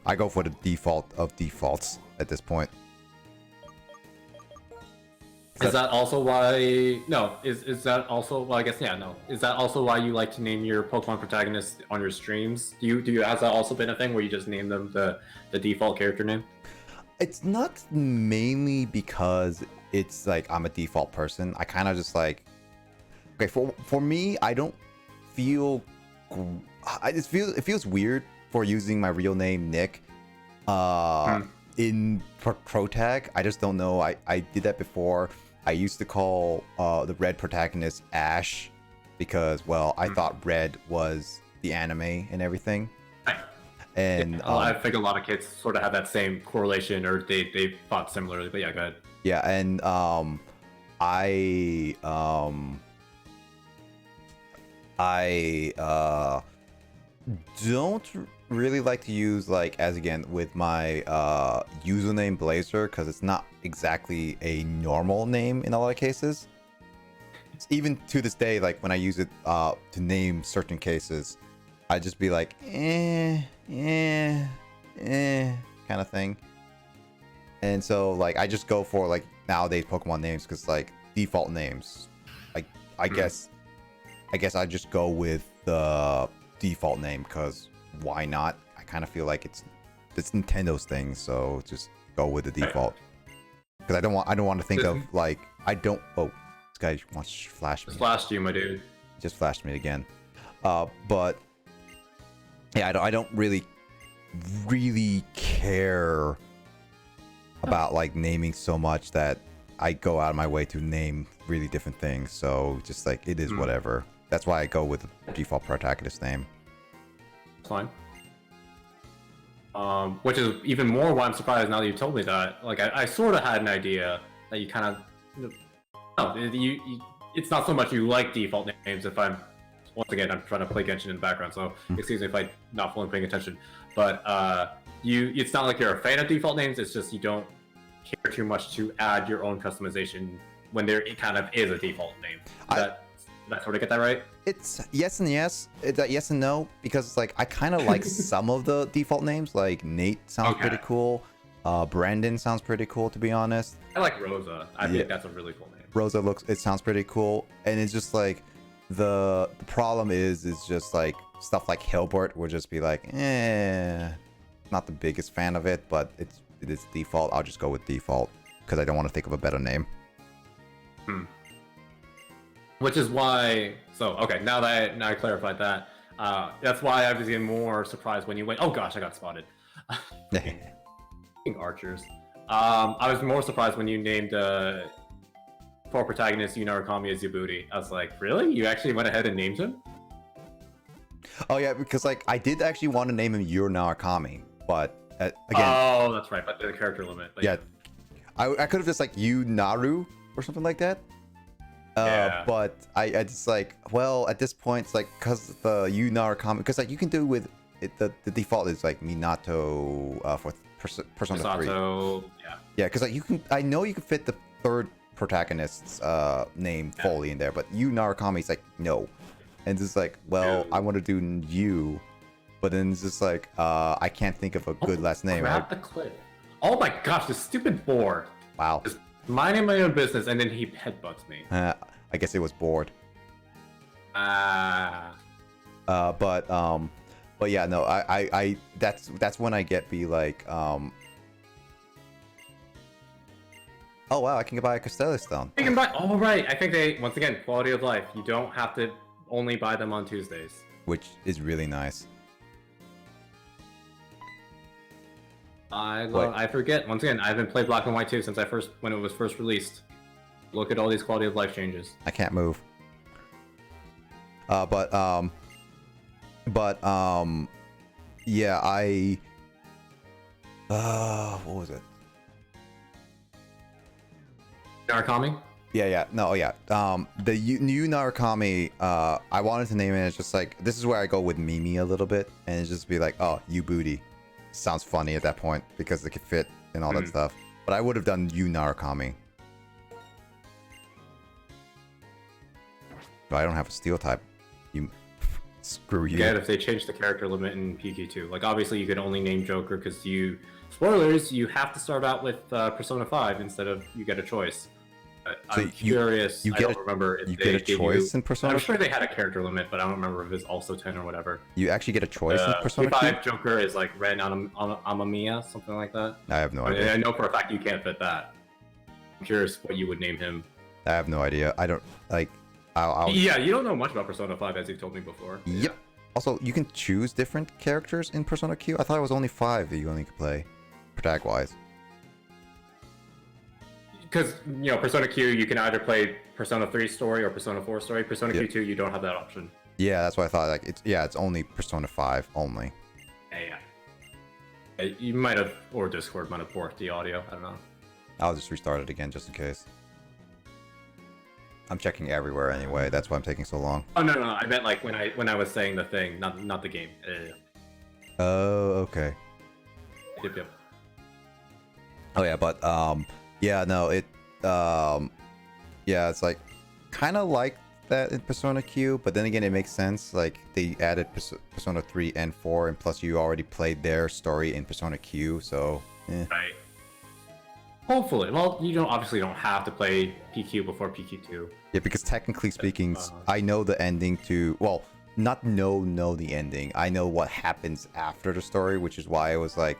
I go for the default of defaults at this point. Is that also why? No. Is that also? Well, I guess no. Is that also why you like to name your Pokemon protagonists on your streams? Do you has that also been a thing where you just name them the default character name? It's not mainly because it's I'm a default person. I kind of just okay, for me, I don't feel. It feels weird for using my real name Nick in protag. I just don't know. I did that before. I used to call the red protagonist Ash because, well, I thought red was the anime and everything. And I think a lot of kids sort of have that same correlation, or they thought similarly. But yeah, go ahead. Yeah, and I don't really like to use as again with my username Blazer, because it's not exactly a normal name in a lot of cases. Even to this day, when I use it to name certain cases, I just be kind of thing. And so like I just go for like nowadays Pokemon names because like default names. Like I guess I just go with the default name because why not? I kind of feel like it's Nintendo's thing, so just go with the default. Because I don't want to think of like oh, this guy wants to flash me. Just flashed you, my dude. Just flashed me again. But yeah, I don't really care about like naming so much that I go out of my way to name really different things. So just like it is whatever. That's why I go with the default protagonist name. Fine. Which is even more why I'm surprised now that you told me that. Like I sort of had an idea that you kind of. No, it's not so much you like default names. If I'm once again I'm trying to play Genshin in the background, so excuse me if I'm not fully paying attention. But it's not like you're a fan of default names. It's just you don't care too much to add your own customization when it kind of is a default name. Did I sort of get that right? It's yes and yes. It's yes and no because it's like I kind of like some of the default names. Like Nate sounds pretty cool. Brandon sounds pretty cool, to be honest. I like Rosa. I think that's a really cool name. Rosa sounds pretty cool, and it's just like the problem is just like stuff like Hilbert will just be like, not the biggest fan of it, but it is default. I'll just go with default because I don't want to think of a better name. Which is why. So okay, now I clarified that. That's why I was even more surprised when you went. Oh gosh, I got spotted. Archers. I was more surprised when you named for protagonist Yunarakami as Yabuti. I was like, really? You actually went ahead and named him? Oh yeah, because like I did actually want to name him Yunarakami, but again. Oh, that's right. But the character limit. But yeah, I could have just like Yunaru or something like that. But I just like, well, at this point it's like because the Yunarakami, because like you can do with it, the default is like Minato for Persona 3. Yeah, because like I know you can fit the third protagonist's name fully in there, but Yunarakami is like no, and it's like, well, I want to do you, but then it's just like I can't think of a good last name. The clip. Oh my gosh, this stupid board. Wow. Just minding my own business, and then he headbutts me. I guess it was bored. But yeah, no, I that's when I be like, oh wow, I can buy a Castelli Stone. You can buy. Oh right, I think they once again quality of life. You don't have to only buy them on Tuesdays, which is really nice. I forget once again. I haven't played Black and White 2 since when it was first released. Look at all these quality of life changes. I can't move. But yeah, what was it? Narakami? Yeah. No, yeah. The new Narakami, I wanted to name it. It's just like, this is where I go with Mimi a little bit, and it's just be like, oh, you booty. Sounds funny at that point because it could fit and all that stuff. But I would have done you Narakami. But I don't have a steel type. You screw you. Yeah, if they change the character limit in PQ2, like obviously you could only name Joker because spoilers, you have to start out with Persona 5 instead of you get a choice. So I'm curious. I don't remember if you they get a choice in Persona. I'm sure they had a character limit, but I don't remember if it's also 10 or whatever. You actually get a choice in Persona 5 Joker is like Ren Amamiya, something like that. I have no idea. I know for a fact you can't fit that. I'm curious what you would name him. I have no idea. I don't like. Yeah, you don't know much about Persona 5 as you've told me before. Yep. Yeah. Also, you can choose different characters in Persona Q. I thought it was only 5 that you only could play, protag-wise. Because, Persona Q, you can either play Persona 3 story or Persona 4 story. Persona Q2, you don't have that option. Yeah, that's why I thought, like, it's only Persona 5 only. Yeah. You might have, or Discord might have borked the audio, I don't know. I'll just restart it again, just in case. I'm checking everywhere anyway, that's why I'm taking so long. Oh, no, I meant, like, when I was saying the thing, not the game. Oh, okay. Yep. Oh, yeah, but, yeah, no, yeah, it's like kind of like that in Persona Q, but then again, it makes sense. Like they added Persona 3 and 4, and plus you already played their story in Persona Q, so. Right. Hopefully. Well, you obviously don't have to play PQ before PQ2. Yeah, because technically speaking, I know the ending to, well, not know the ending. I know what happens after the story, which is why I was like,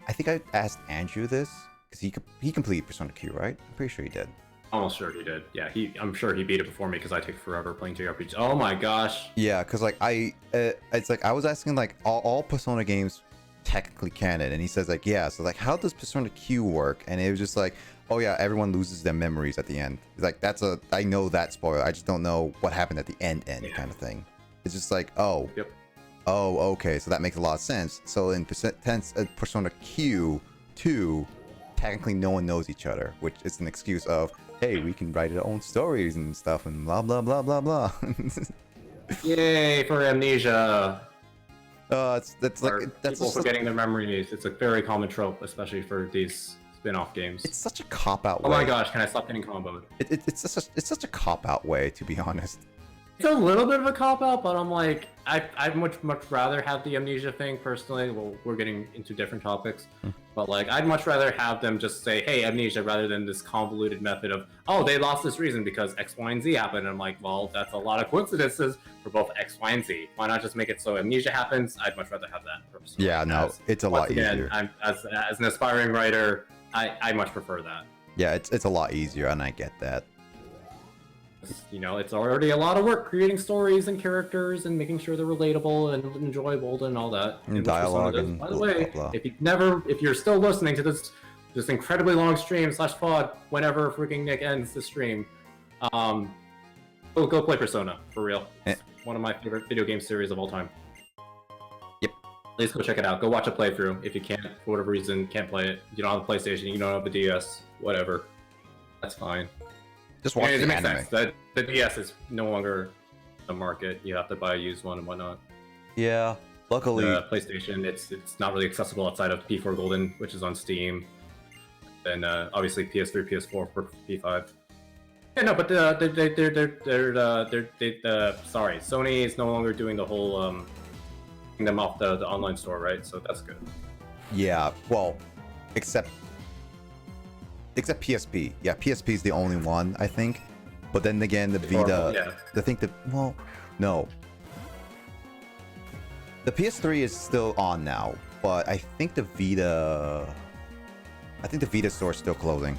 I think I asked Andrew this because he completed Persona Q, right? I'm pretty sure he did. Almost sure he did. Yeah, I'm sure he beat it before me because I take forever playing JRPGs. Oh my gosh. Yeah, because like it's like I was asking like all Persona games technically canon, and he says like, yeah, so like how does Persona Q work? And it was just like, oh yeah, everyone loses their memories at the end. It's like I know that spoiler, I just don't know what happened at the end kind of thing. It's just like, oh okay, so that makes a lot of sense. So in Persona Q2, technically no one knows each other, which is an excuse of, hey, we can write our own stories and stuff and blah blah blah blah blah. Yay for amnesia. That's like that's people forgetting their memories. It's a very common trope, especially for these spin-off games. It's such a cop-out way. Oh my gosh, can I stop getting comboed? It's such a cop-out way, to be honest. It's a little bit of a cop-out, but I'm like, I'd much rather have the amnesia thing personally. Well, we're getting into different topics, but like, I'd much rather have them just say, hey, amnesia, rather than this convoluted method of, oh, they lost this reason because X, Y, and Z happened. And I'm like, well, that's a lot of coincidences for both X, Y, and Z. Why not just make it so amnesia happens? I'd much rather have that personally. Yeah, no, it's a lot easier. I'm as an aspiring writer, I much prefer that. Yeah, it's a lot easier, and I get that. You know, it's already a lot of work creating stories and characters and making sure they're relatable and enjoyable and all that. And dialogue and by the way, blah, blah. if you're still listening to this incredibly long stream / pod whenever freaking Nick ends the stream, go play Persona for real. It's one of my favorite video game series of all time. Yep. Please go check it out. Go watch a playthrough if you can't, for whatever reason, can't play it. You don't have a PlayStation, you don't have a DS, whatever. That's fine. Just watch the makes anime. sense. The DS is no longer the market. You have to buy a used one and whatnot. Yeah, luckily. The PlayStation, it's not really accessible outside of P4 Golden, which is on Steam. And obviously PS3, PS4 for P5. Yeah, no, but sorry, Sony is no longer doing the whole taking them off the online store, right? So that's good. Yeah, well, except PSP. Yeah, PSP is the only one, I think. But then again, the Vita, yeah. I think no. The PS3 is still on now, but I think the Vita store is still closing.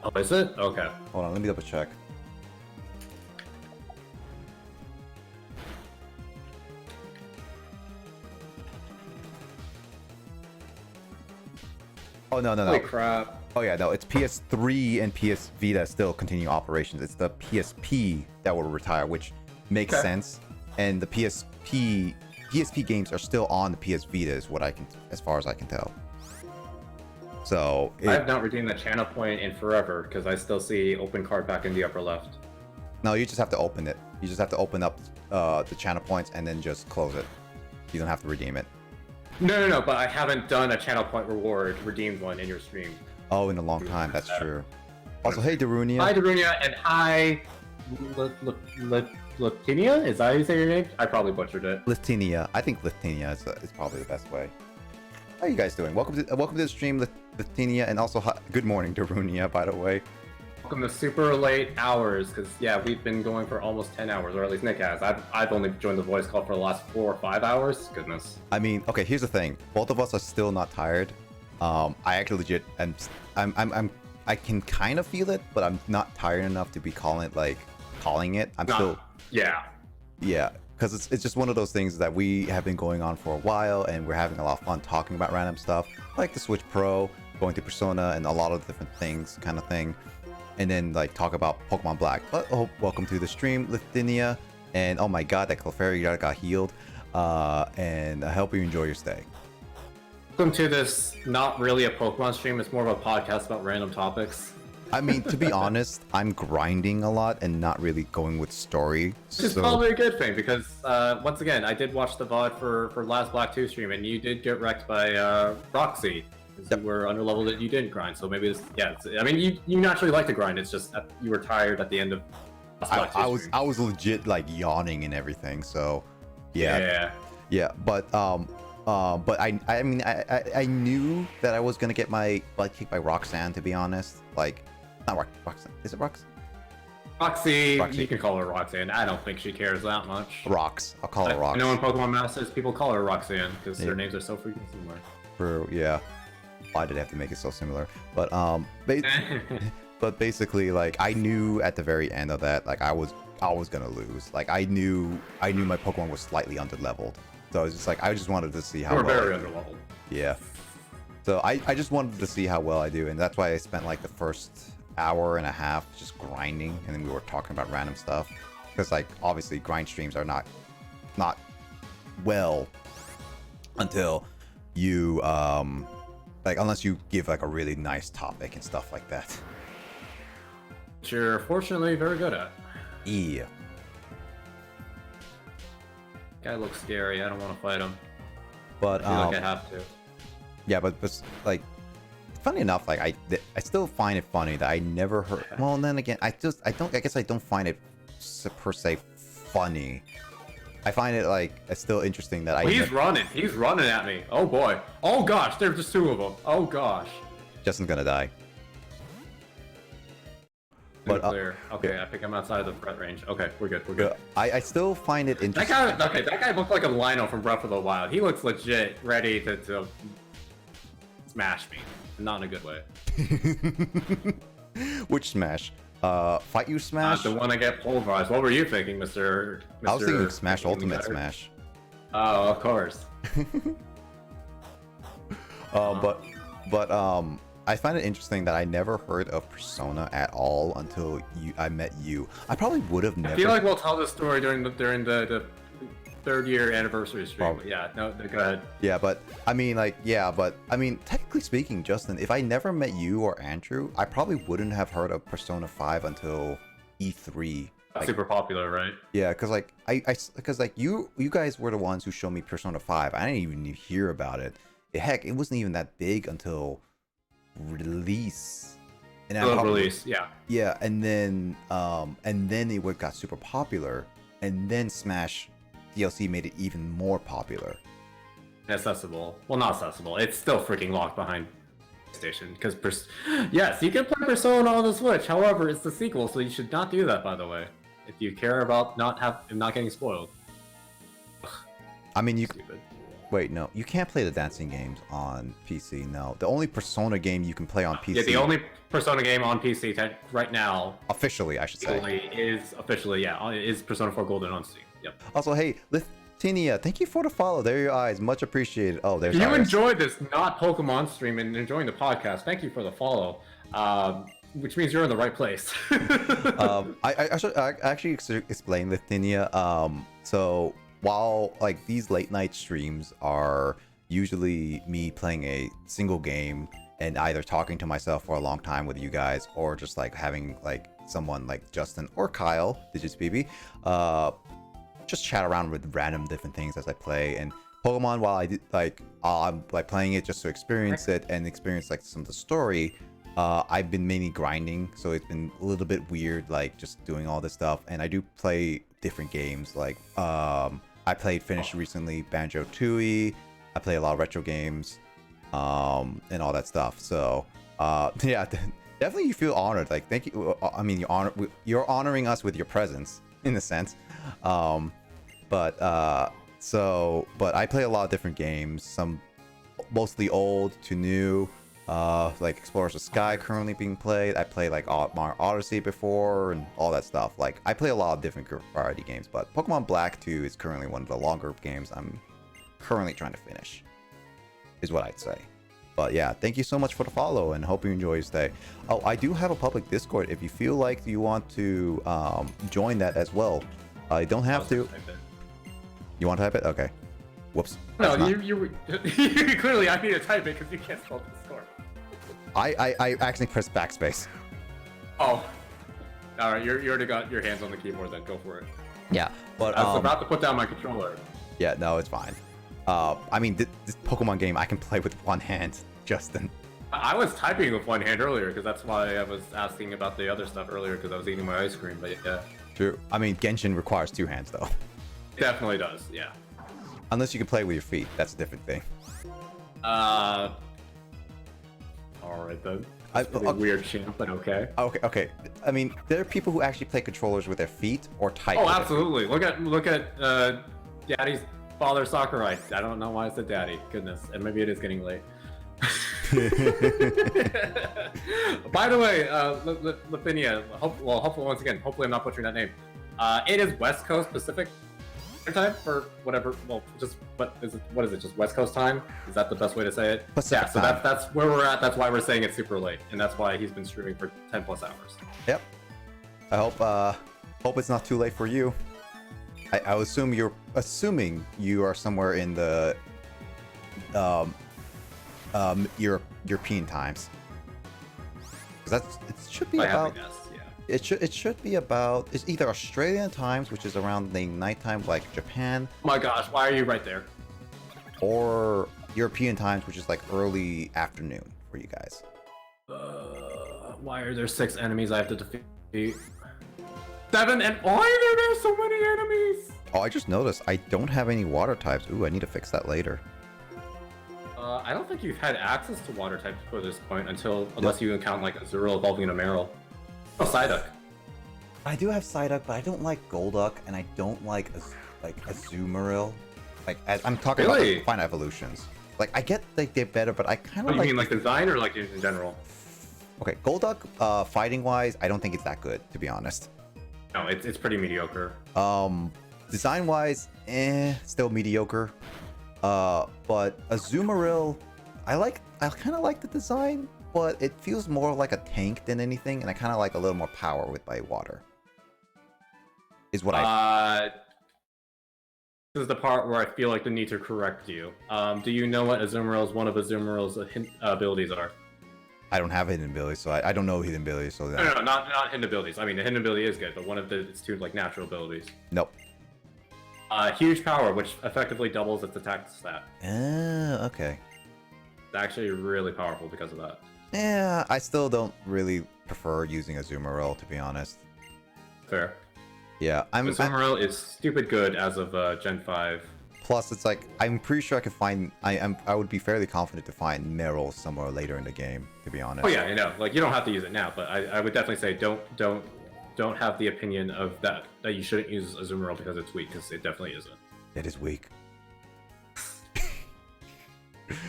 Oh, is it? Okay. Hold on, let me double check. Oh no. Holy crap. Oh yeah, no, it's PS3 and PS Vita still continue operations. It's the PSP that will retire, which makes sense. And the PSP games are still on the PS Vita, is what as far as I can tell. So I have not redeemed that channel point in forever because I still see open card back in the upper left. No, you just have to open it. You just have to open up the channel points and then just close it. You don't have to redeem it. No, but I haven't done a channel point reward, redeemed one in your stream. Oh, in a long time. That's true. Also, hey, Darunia. Hi, Darunia, and hi, Latinia? Is that how you say your name? I probably butchered it. Latinia. I think Latinia is probably the best way. How are you guys doing? Welcome to the stream, Latinia, and also good morning, Darunia, by the way. Welcome to super late hours, because yeah, we've been going for almost 10 hours, or at least Nick has. I've only joined the voice call for the last 4 or 5 hours. Goodness. I mean, okay, here's the thing. Both of us are still not tired. I actually legit, I can kind of feel it, but I'm not tired enough to be calling it. Yeah, because it's just one of those things that we have been going on for a while, and we're having a lot of fun talking about random stuff, like the Switch Pro, going to Persona, and a lot of different things, kind of thing, and then like talk about Pokemon Black. But welcome to the stream, Lithinia, and oh my god, that Clefairy got healed, and I hope you enjoy your stay. Welcome to this, not really a Pokemon stream, it's more of a podcast about random topics. I mean, to be honest, I'm grinding a lot and not really going with story. Which is probably a good thing, because once again, I did watch the VOD for last Black 2 stream, and you did get wrecked by Roxy. Because you were under level that you didn't grind, so maybe this, I mean, you naturally like to grind, it's just that you were tired at the end of last Black 2 stream. I was legit like yawning and everything, so yeah, but But I mean, I knew that I was gonna get my butt kicked by Roxanne, to be honest. Like, not Roxanne. Is it Rox? Roxy, Roxy. you can call her Roxanne. I don't think she cares that much. Rox. I'll call her Rox. I know in Pokemon Masters, people call her Roxanne because their names are so freaking similar. True. Yeah. Why did I have to make it so similar? But but basically, like, I knew at the very end of that, like, I was gonna lose. Like, I knew my Pokemon was slightly underleveled. So I was just like, I just wanted to see how We're well very underleveled. Yeah. So I just wanted to see how well I do, and that's why I spent like the first hour and a half just grinding, and then we were talking about random stuff. Because like obviously grind streams are not well until you like unless you give like a really nice topic and stuff like that. Which you're fortunately very good at. Yeah. Guy looks scary. I don't want to fight him. But I feel like I have to. yeah, but like funny enough, like I still find it funny that I never heard. Well, and then again, I guess I don't find it per se funny. I find it like it's still interesting that He's running. He's running at me. Oh boy. Oh gosh, there's just two of them. Oh gosh. Justin's gonna die. But Clear. Okay, I think I'm outside of the threat range. Okay, we're good. We're good. I still find it That interesting. guy. Okay, that guy looks like a Lino from Breath of the Wild. He looks legit ready to smash me. Not in a good way. Which smash? Fight you smash? The one I get pulverized. What were you thinking, Mr. I was thinking Smash Ultimate Smash. Oh, of course. But I find it interesting that I never heard of Persona at all until I met you. I probably would have never. I feel like we'll tell this story during the third year anniversary stream. But yeah, no, go ahead. Yeah, but I mean, like, yeah, but I mean, technically speaking, Justin, if I never met you or Andrew, I probably wouldn't have heard of Persona 5 until E3. Like, Super popular, right? yeah, because like because like you guys were the ones who showed me Persona 5. I didn't even hear about it. Heck, it wasn't even that big until release. And Release, yeah. Yeah, and then it got super popular, and then Smash DLC made it even more popular. Accessible. Well, not accessible. It's still freaking locked behind PlayStation because yes, you can play Persona on the Switch. However, it's the sequel, so you should not do that. By the way, if you care about not getting spoiled. I mean, Stupid. wait, no, you can't play the dancing games on PC. No, the only Persona game you can play on PC. Yeah, the only Persona game on PC right now, officially, I should say, is Persona 4 Golden on Steam. Yep. Also, hey, Lithinia, thank you for the follow. There are your eyes, much appreciated. Oh, there's. If you Iris. enjoyed this not Pokemon stream and enjoying the podcast, thank you for the follow. Which means you're in the right place. I should actually explain Lithinia. So while like these late night streams are usually me playing a single game and either talking to myself for a long time with you guys, or just like having like someone like Justin or Kyle, Digits BB, just chat around with random different things as I play. And Pokemon, while I did I'm like playing it just to experience it and experience like some of the story, I've been mainly grinding, so it's been a little bit weird, like just doing all this stuff. And I do play different games, like I finished recently Banjo-Tooie. I play a lot of retro games, and all that stuff. So yeah, definitely you feel honored. Like, thank you. I mean, you're honoring us with your presence in a sense. But I play a lot of different games, some mostly old to new, like Explorers of Sky currently being played. I played like Mario Odyssey before and all that stuff. Like, I play a lot of different variety games, but Pokemon Black 2 is currently one of the longer games I'm currently trying to finish, is what I'd say. But yeah, thank you so much for the follow and hope you enjoy your stay. Oh, I do have a public Discord if you feel like you want to join that as well. I don't have to. You want to type it? Okay. Whoops. No, you clearly I need to type it because you can't spell Discord. I actually pressed backspace. Oh. Alright, you already got your hands on the keyboard then, go for it. Yeah, but I was about to put down my controller. Yeah, no, it's fine. I mean, this Pokemon game I can play with one hand, Justin. I was typing with one hand earlier because that's why I was asking about the other stuff earlier because I was eating my ice cream, but yeah. True. I mean, Genshin requires two hands though. It definitely does, yeah. Unless you can play with your feet, that's a different thing. All right then. Weird champ, but okay. Okay. I mean, there are people who actually play controllers with their feet or type. Oh, with their absolutely. Look at Daddy's father Sakurai. I don't know why I said Daddy. Goodness, and maybe it is getting late. By the way, Lavinia. Hopefully, once again, hopefully I'm not butchering that name. It is West Coast Pacific time for whatever. Well, just what is it? Just West Coast time? Is that the best way to say it? Pacific yeah. So time. that's where we're at. That's why we're saying it's super late, and that's why he's been streaming for 10+ hours. Yep. I hope it's not too late for you. I assume you're assuming you are somewhere in the European times. 'Cause it should be I about. have to guess. Yeah. It should be about. It's either Australian times, which is around the nighttime, like Japan, Oh my gosh, why are you right there? or European times, which is like early afternoon for you guys. Why are there 6 enemies I have to defeat? 7 and why are there so many enemies? Oh, I just noticed I don't have any water types. Ooh, I need to fix that later. I don't think you've had access to water types for this point unless you count like Azurill evolving into Marill. Oh, Psyduck. I do have Psyduck, but I don't like Golduck, and I don't like Azumarill. I'm talking Really? about final evolutions. Like I get like they're better, but I kind What of do you mean, like design or like in general? Okay, Golduck, fighting wise, I don't think it's that good, to be honest. No, it's pretty mediocre. Design wise, still mediocre. But Azumarill, I kind of like the design, but it feels more like a tank than anything, and I kind of like a little more power with my water. Is what This is the part where I feel like the need to correct you. Do you know what one of Azumarill's abilities are? I don't have hidden abilities, so I don't know hidden abilities. So No, not hidden abilities. I mean, the hidden ability is good, but one of its 2 like natural abilities. Nope. Huge power, which effectively doubles its attack stat. Okay. It's actually really powerful because of that. Yeah, I still don't really prefer using Azumarill, to be honest. Fair. Yeah, Azumarill is stupid good as of Gen 5. Plus, it's like I'm pretty sure I could find. I would be fairly confident to find Meryl somewhere later in the game. To be honest. Oh yeah, I know. Like you don't have to use it now, but I would definitely say don't have the opinion of that you shouldn't use Azumarill because it's weak, because it definitely isn't. It is weak.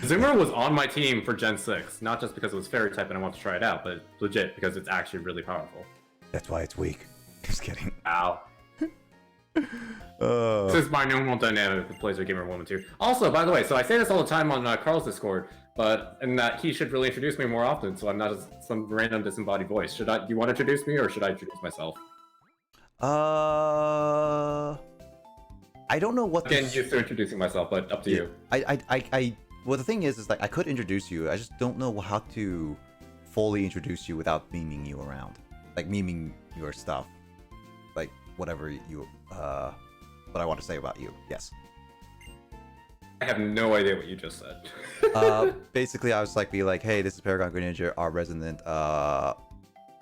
Azumarill was on my team for Gen 6, not just because it was fairy type and I want to try it out, but legit because it's actually really powerful. That's why it's weak. Just kidding. Ow. This is my normal dynamic with Blazer Gamer 1 and 2. Also, by the way, so I say this all the time on Carl's Discord, and that he should really introduce me more often, so I'm not just some random disembodied voice. Do you want to introduce me, or should I introduce myself? I don't know what. Again, used to introducing myself, but up to you. Well, the thing is like I could introduce you. I just don't know how to fully introduce you without memeing you around, like memeing your stuff, like whatever you what I want to say about you. Yes. I have no idea what you just said. Basically, I was like, hey, this is Paragon Greninja, our resident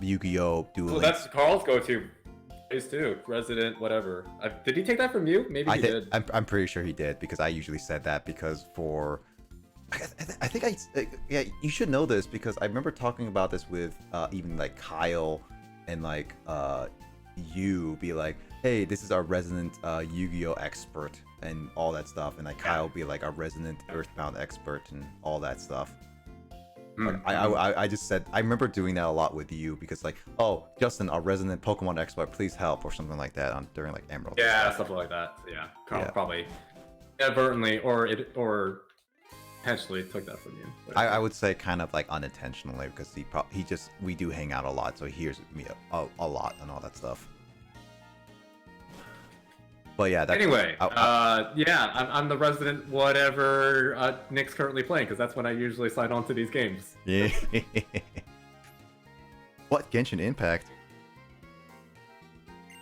Yu-Gi-Oh! Duel Well, Links. that's Carl's go-to phrase too. Resident, whatever. Did he take that from you? Maybe he did. I'm pretty sure he did, because I usually said that because for. I think yeah, you should know this, because I remember talking about this with even like Kyle and like you be like, hey, this is our resident Yu-Gi-Oh! Expert and all that stuff, and like Kyle be like our resident Earthbound expert and all that stuff. I just said, I remember doing that a lot with you, because like, oh, Justin, our resident Pokemon expert, please help, or something like that during like Emerald. Yeah, stuff like that. Yeah, Carl probably inadvertently or potentially took that from you. I would say kind of like unintentionally, because we do hang out a lot, so he hears me a lot and all that stuff. But yeah, anyway, I'm the resident whatever Nick's currently playing, because that's when I usually sign on to these games. Yeah. What, Genshin Impact?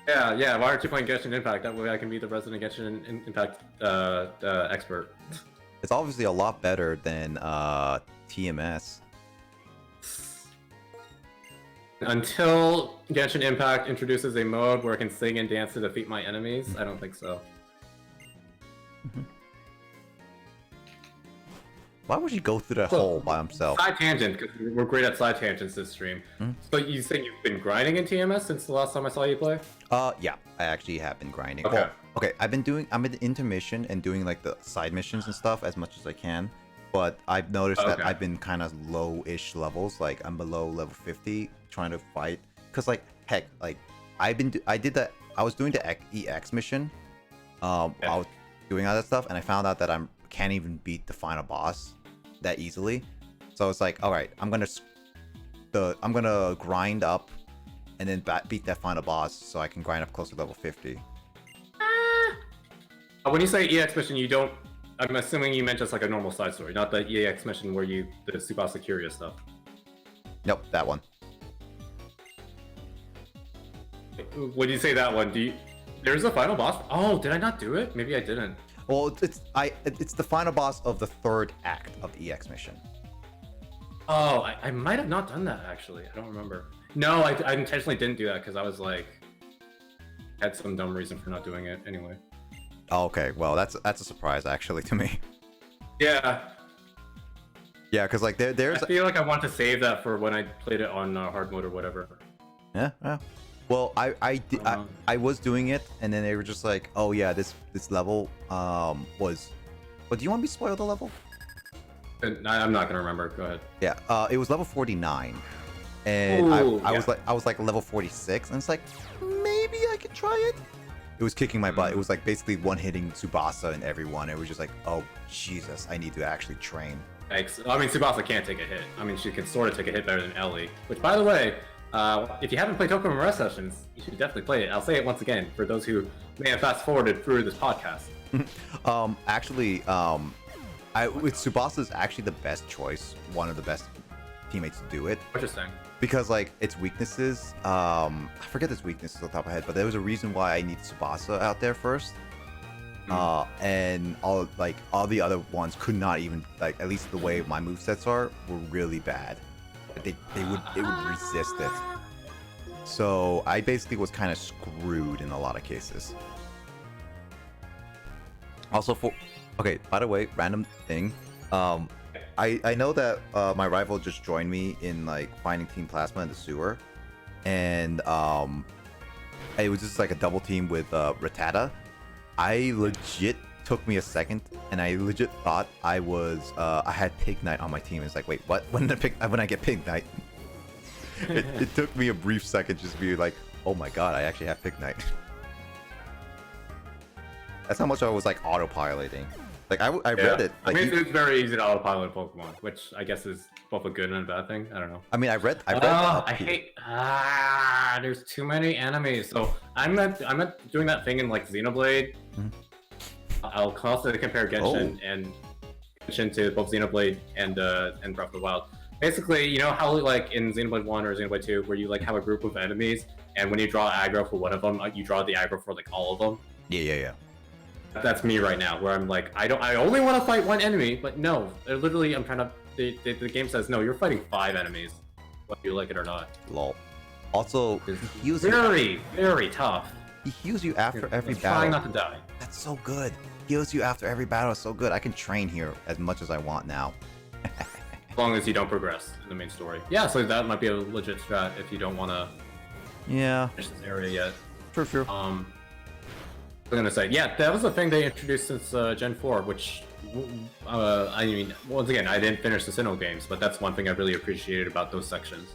Yeah. Why aren't you playing Genshin Impact? That way I can be the resident Genshin Impact expert. It's obviously a lot better than TMS. Until Genshin Impact introduces a mode where I can sing and dance to defeat my enemies, I don't think so. Why would he go through that hole by himself? Side tangent, because we're great at side tangents this stream. So you said you've been grinding in TMS since the last time I saw you play? Yeah, I actually have been grinding. Okay. Well, okay, I'm in intermission and doing like the side missions and stuff as much as I can. But I've noticed that I've been kind of low-ish levels. Like I'm below level 50 trying to fight. Cause like heck, like I was doing the EX mission. I was doing all that stuff, and I found out that can't even beat the final boss that easily. So it's like, all right, I'm gonna grind up and then beat that final boss so I can grind up close to level 50. When you say EX mission, I'm assuming you meant just like a normal side story, not the EX mission where the Tsubasa Curious stuff. Nope, that one. When you say that one, there's a final boss? Oh, did I not do it? Maybe I didn't. Well, it's the final boss of the third act of the EX mission. Oh, I might have not done that actually. I don't remember. No, I intentionally didn't do that because I was like, had some dumb reason for not doing it anyway. Oh, okay, well that's a surprise actually to me. Yeah. Yeah, because like there's. I feel like I want to save that for when I played it on hard mode or whatever. Yeah. Well, I was doing it, and then they were just like, oh yeah, this level was. But do you want me to spoil the level? I'm not gonna remember. Go ahead. Yeah. It was level 49, and Ooh, I was like level 46, and it's like maybe I could try it. It was kicking my butt. It was like basically one-hitting Tsubasa and everyone. It was just like, oh Jesus, I need to actually train. Thanks. I mean, Tsubasa can't take a hit. I mean, she can sort of take a hit better than Ellie. Which, by the way, if you haven't played Pokémon Rest Sessions, you should definitely play it. I'll say it once again for those who may have fast-forwarded through this podcast. Actually, with Tsubasa is actually the best choice. One of the best teammates to do it. Interesting. Because like its weaknesses, I forget its weaknesses off the top of my head, but there was a reason why I need Tsubasa out there first. And all the other ones could not even, like, at least the way my movesets are, were really bad. It would resist it. So I basically was kind of screwed in a lot of cases. Also okay, by the way, random thing. I know that my rival just joined me in like finding Team Plasma in the sewer, and it was just like a double team with Rattata. I legit took me a second, and I legit thought I had Pig Knight on my team. It's like, wait, what? When I get Pig Knight? it took me a brief second just to be like, oh my god, I actually have Pig Knight. That's how much I was like autopiloting. Like I read it. Like, I mean, it's very easy to autopilot Pokemon, which I guess is both a good and a bad thing. I don't know. I mean, I read. I hate. There's too many enemies. So I'm not doing that thing in like Xenoblade. Mm-hmm. I'll constantly compare Genshin and Genshin to both Xenoblade and Breath of the Wild. Basically, you know how like in Xenoblade 1 or Xenoblade 2, where you like have a group of enemies, and when you draw aggro for one of them, you draw the aggro for like all of them. Yeah. That's me right now, where I'm like, I only want to fight one enemy, but no, literally, I'm trying to. The game says no, you're fighting 5 enemies, whether you like it or not. Lol. Also, he heals very tough. He heals you after every battle. Trying not to die. That's so good. Heals you after every battle is so good. I can train here as much as I want now. As long as you don't progress in the main story. Yeah, so that might be a legit strat if you don't want to. Yeah. Finish this area yet. True. I was gonna say, yeah, that was the thing they introduced since Gen 4, which, I mean, once again, I didn't finish the Sinnoh games, but that's one thing I really appreciated about those sections.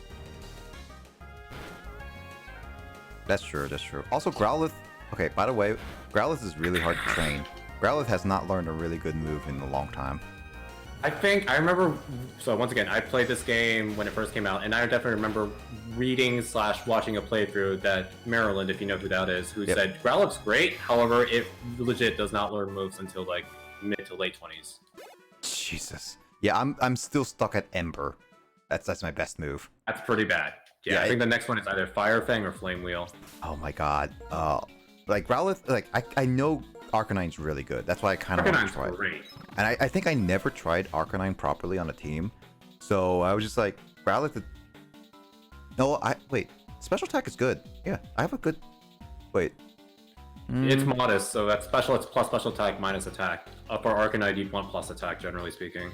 That's true. Also, Growlithe. Okay, by the way, Growlithe is really hard to train. Growlithe has not learned a really good move in a long time. I remember, so once again, I played this game when it first came out, and I definitely remember reading/watching a playthrough that Maryland, if you know who that is, who said, Growlithe's great, however, it legit does not learn moves until like mid to late 20s. Jesus. Yeah, I'm still stuck at Ember. That's my best move. That's pretty bad. Yeah, I think the next one is either Fire Fang or Flame Wheel. Oh my god. Like Growlithe, like I know Arcanine's really good. That's why I kind of want to try it. Great. And I think I never tried Arcanine properly on a team. So I was just like, Growlithe. No, wait. Special attack is good. Yeah, I have a good. Wait. It's modest, so that's special. It's plus special attack minus attack. Up our Arcanine, you'd want plus attack, generally speaking.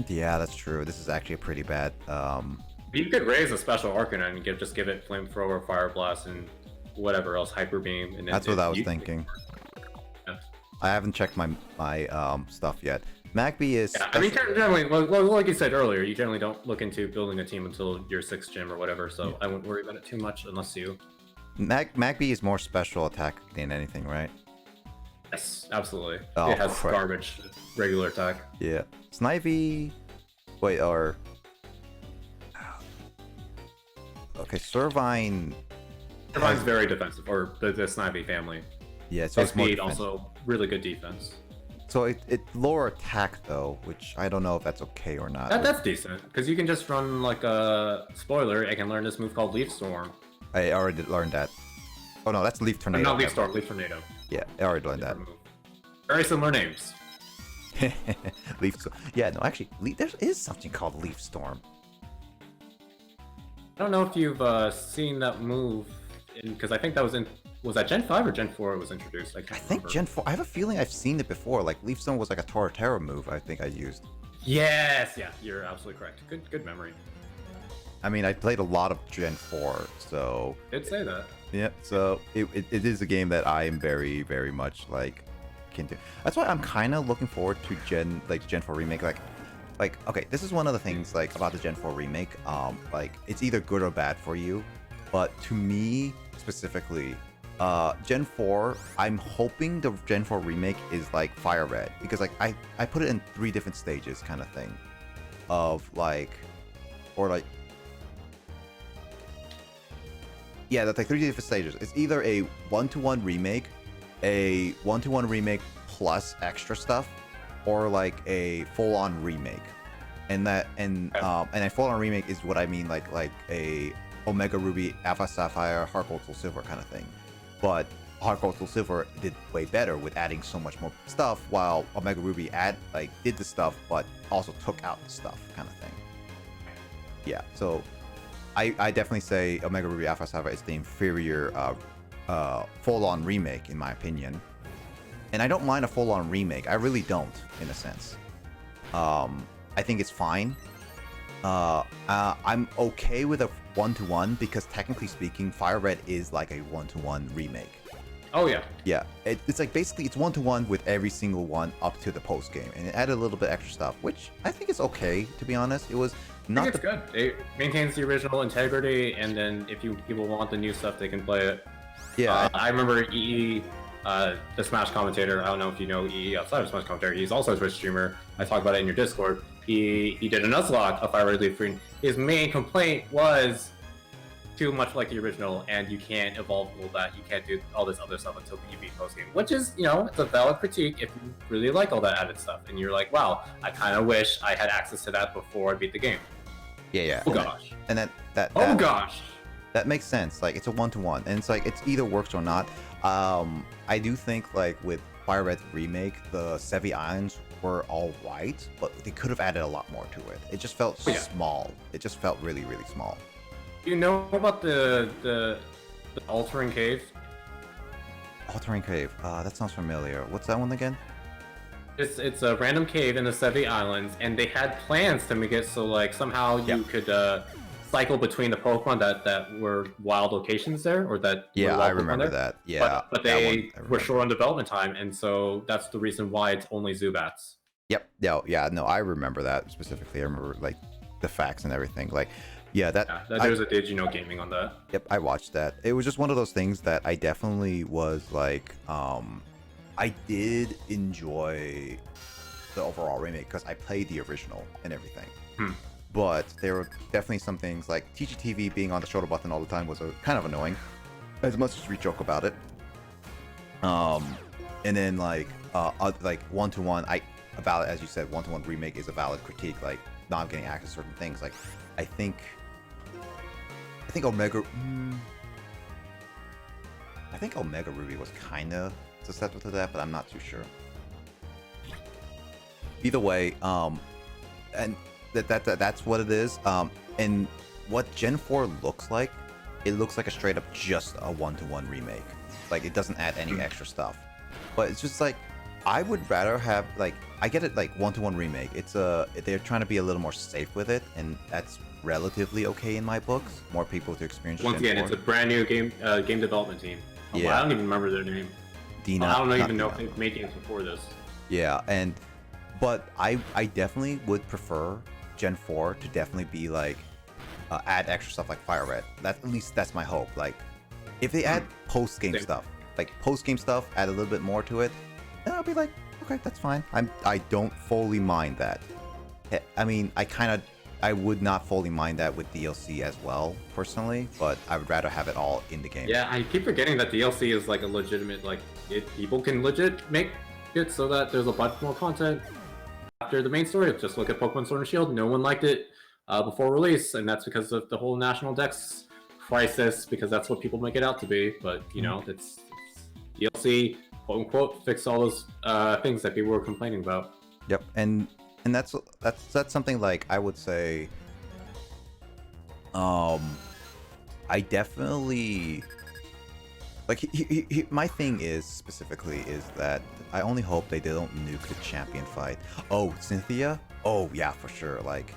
Yeah, that's true. This is actually a pretty bad. You could raise a special Arcanine and just give it Flamethrower, Fire Blast, and whatever else, Hyper Beam. And That's what I was thinking. Yeah. I haven't checked my stuff yet. Magby is. Yeah, I mean, generally, like you said earlier, you generally don't look into building a team until your 6th gym or whatever, so I wouldn't worry about it too much unless you... Magby is more special attack than anything, right? Yes, absolutely. Oh, it has crap. garbage regular attack. Yeah. Snivy... Wait, or... Okay, Servine... Servine's very defensive, or the Snivy family. Yeah, so it's more Speed defensive. also really good defense. So it lower attack though, which I don't know if that's okay or not. That's decent, because you can just run like a spoiler. I can learn this move called Leaf Storm. I already learned that. Oh no, that's Leaf Tornado. Not Leaf Storm, Leaf Tornado. Yeah, I already learned that. Different move. Very similar names. Leaf Storm. Yeah, no, actually, there is something called Leaf Storm. I don't know if you've seen that move, because I think that was that Gen 5 or Gen 4 it was introduced? I I think Gen 4. I have a feeling I've seen it before. Like Leaf Storm was like a Torterra move. I think I used. Yes, yeah, you're absolutely correct. Good memory. I mean, I played a lot of Gen 4, so Did say that. yeah. So it is a game that I am very, very much like akin to. That's why I'm kind of looking forward to Gen 4 remake. Like okay, this is one of the things like about the Gen 4 remake. Like it's either good or bad for you, but to me specifically, Gen 4, I'm hoping the Gen 4 remake is like Fire Red, because like I put it in 3 different stages kind of thing, of like, or like. Yeah, that's like 3 different stages. It's either a 1-to-1 remake, a 1-to-1 remake plus extra stuff, or like a full-on remake. And a full-on remake is what I mean, like a Omega Ruby, Alpha Sapphire, Heart Gold, Soul Silver kind of thing. But Heart Gold, Soul Silver did way better with adding so much more stuff, while Omega Ruby did the stuff but also took out the stuff kind of thing. Yeah, so I definitely say Omega Ruby Alpha Sapphire is the inferior full-on remake, in my opinion. And I don't mind a full-on remake. I really don't, in a sense. I think it's fine. I'm okay with a 1-to-1 because technically speaking, Fire Red is like a 1-to-1 remake. Oh yeah. Yeah, it's like basically it's 1-to-1 with every single one up to the post game, and it added a little bit extra stuff, which I think is okay, to be honest. It was not. I think it's good. It maintains the original integrity, and then if people want the new stuff, they can play it. Yeah, I remember EE, the Smash commentator. I don't know if you know EE outside of Smash commentator. He's also a Twitch streamer. I talk about it in your Discord. He did a Nuzlocke of Fire Red Leaf Green. His main complaint was too much like the original, and you can't evolve all that. You can't do all this other stuff until you beat post game, which is, it's a valid critique if you really like all that added stuff, and you're like, wow, I kind of wish I had access to that before I beat the game. yeah. Oh gosh. And that Oh gosh. that makes sense. Like it's a 1-to-1, and it's like it's either works or not. I do think like with Fire Red's remake, the Sevi Islands were all right, but they could have added a lot more to it. It just felt small. It just felt really, really small. Do you know about the altering cave? Altering Cave. That sounds familiar. What's that one again? It's a random cave in the Sevi Islands, and they had plans to make it so like somehow you could cycle between the Pokemon that were wild locations there, or that were wild I Pokemon remember there. that. Yeah, but that they one, were short on development time, and so that's the reason why it's only Zubats. Yep. Yeah. No, I remember that specifically. I remember like the facts and everything. Like, There's a Did You Know Gaming on that. Yep, I watched that. It was just one of those things that I definitely was like, I did enjoy the overall remake because I played the original and everything. But there were definitely some things like TGTV being on the shoulder button all the time was kind of annoying, as much as we joke about it. And then like 1-to-1, a valid, as you said, 1-to-1 remake is a valid critique. Like not getting access to certain things. Like I think Omega. I think Omega Ruby was kind of susceptible to that, but I'm not too sure. Either way, and that's what it is. And what Gen 4 looks like, it looks like a straight up just a 1-to-1 remake. Like it doesn't add any extra stuff. But it's just like I would rather have like I get it like 1-to-1 remake. They're trying to be a little more safe with it, and that's relatively okay in my books. More people to experience. Once again, Gen it's 4. a brand new game development team. Yeah. I don't even remember their name. Dina, I don't not even know if Dina. they've made games before this. Yeah, but I definitely would prefer Gen 4 to definitely be like add extra stuff like Fire Red. At least that's my hope. Like if they add post game Same. stuff, add a little bit more to it, then I'll be like, okay, that's fine. I don't fully mind that. I mean, I would not fully mind that with DLC as well, personally, but I would rather have it all in the game. Yeah, I keep forgetting that DLC is like a legitimate, like, people can legit make it so that there's a bunch more content after the main story. Just look at Pokemon Sword and Shield. No one liked it before release, and that's because of the whole National Dex crisis, because that's what people make it out to be. But, you know, it's DLC, quote unquote, fix all those things that people were complaining about. Yep, and that's something like I would say. I definitely like my thing is specifically is that I only hope they don't nuke the champion fight. Oh, Cynthia? Oh yeah, for sure. Like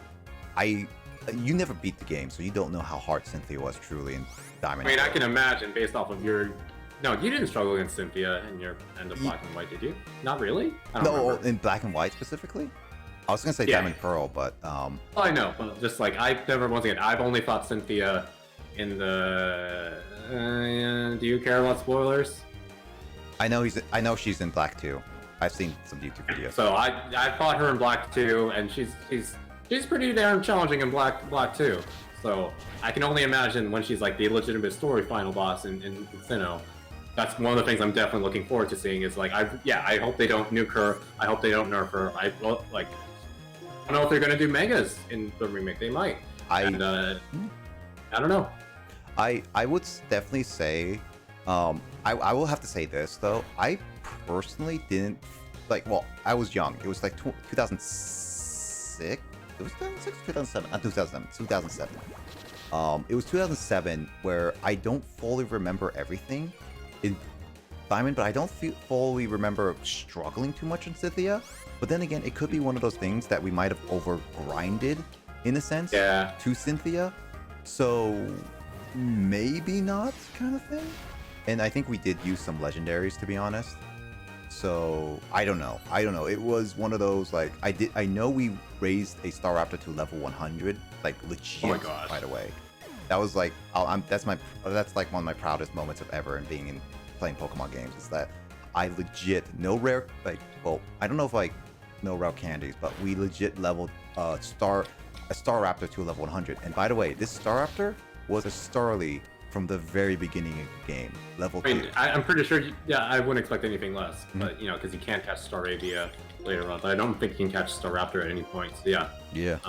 you never beat the game, so you don't know how hard Cynthia was truly in Diamond. I mean, I can imagine based off of your. No, you didn't struggle against Cynthia in your end of Black and White, did you? Not really. I don't remember. In Black and White specifically. I was gonna say Yeah. Diamond Pearl, but Well, I know, but just like I've never once again, I've only fought Cynthia in the. Do you care about spoilers? I know she's in Black too. I've seen some YouTube videos. So I fought her in Black 2, and she's pretty damn challenging in Black 2. So I can only imagine when she's like the legitimate story final boss in Sinnoh. That's one of the things I'm definitely looking forward to seeing. Is like I hope they don't nuke her. I hope they don't nerf her. I don't know if they're gonna do megas in the remake. They might. I don't know. I would definitely say, I will have to say this though. I personally didn't like. Well, I was young. It was like 2006. It was 2006, 2007. Not 2007. 2007. It was 2007 where I don't fully remember everything in Diamond, but I don't fully remember struggling too much in Cynthia. But then again, it could be one of those things that we might have over grinded in a sense to Cynthia. So maybe not kind of thing. And I think we did use some legendaries, to be honest. So I don't know. It was one of those like I know we raised a Staraptor to level 100, like legit. Oh my gosh. By the way, that was like that's like one of my proudest moments of ever in being in playing Pokemon games. Is that I legit no rare I don't know if like no rare candies, but we legit leveled a Staraptor to level 100. And by the way, this Staraptor was a Starly from the very beginning of the game, level 2. I'm pretty sure. I wouldn't expect anything less. But because you can't catch Staravia later on. But I don't think you can catch Staraptor at any point. So yeah. Yeah.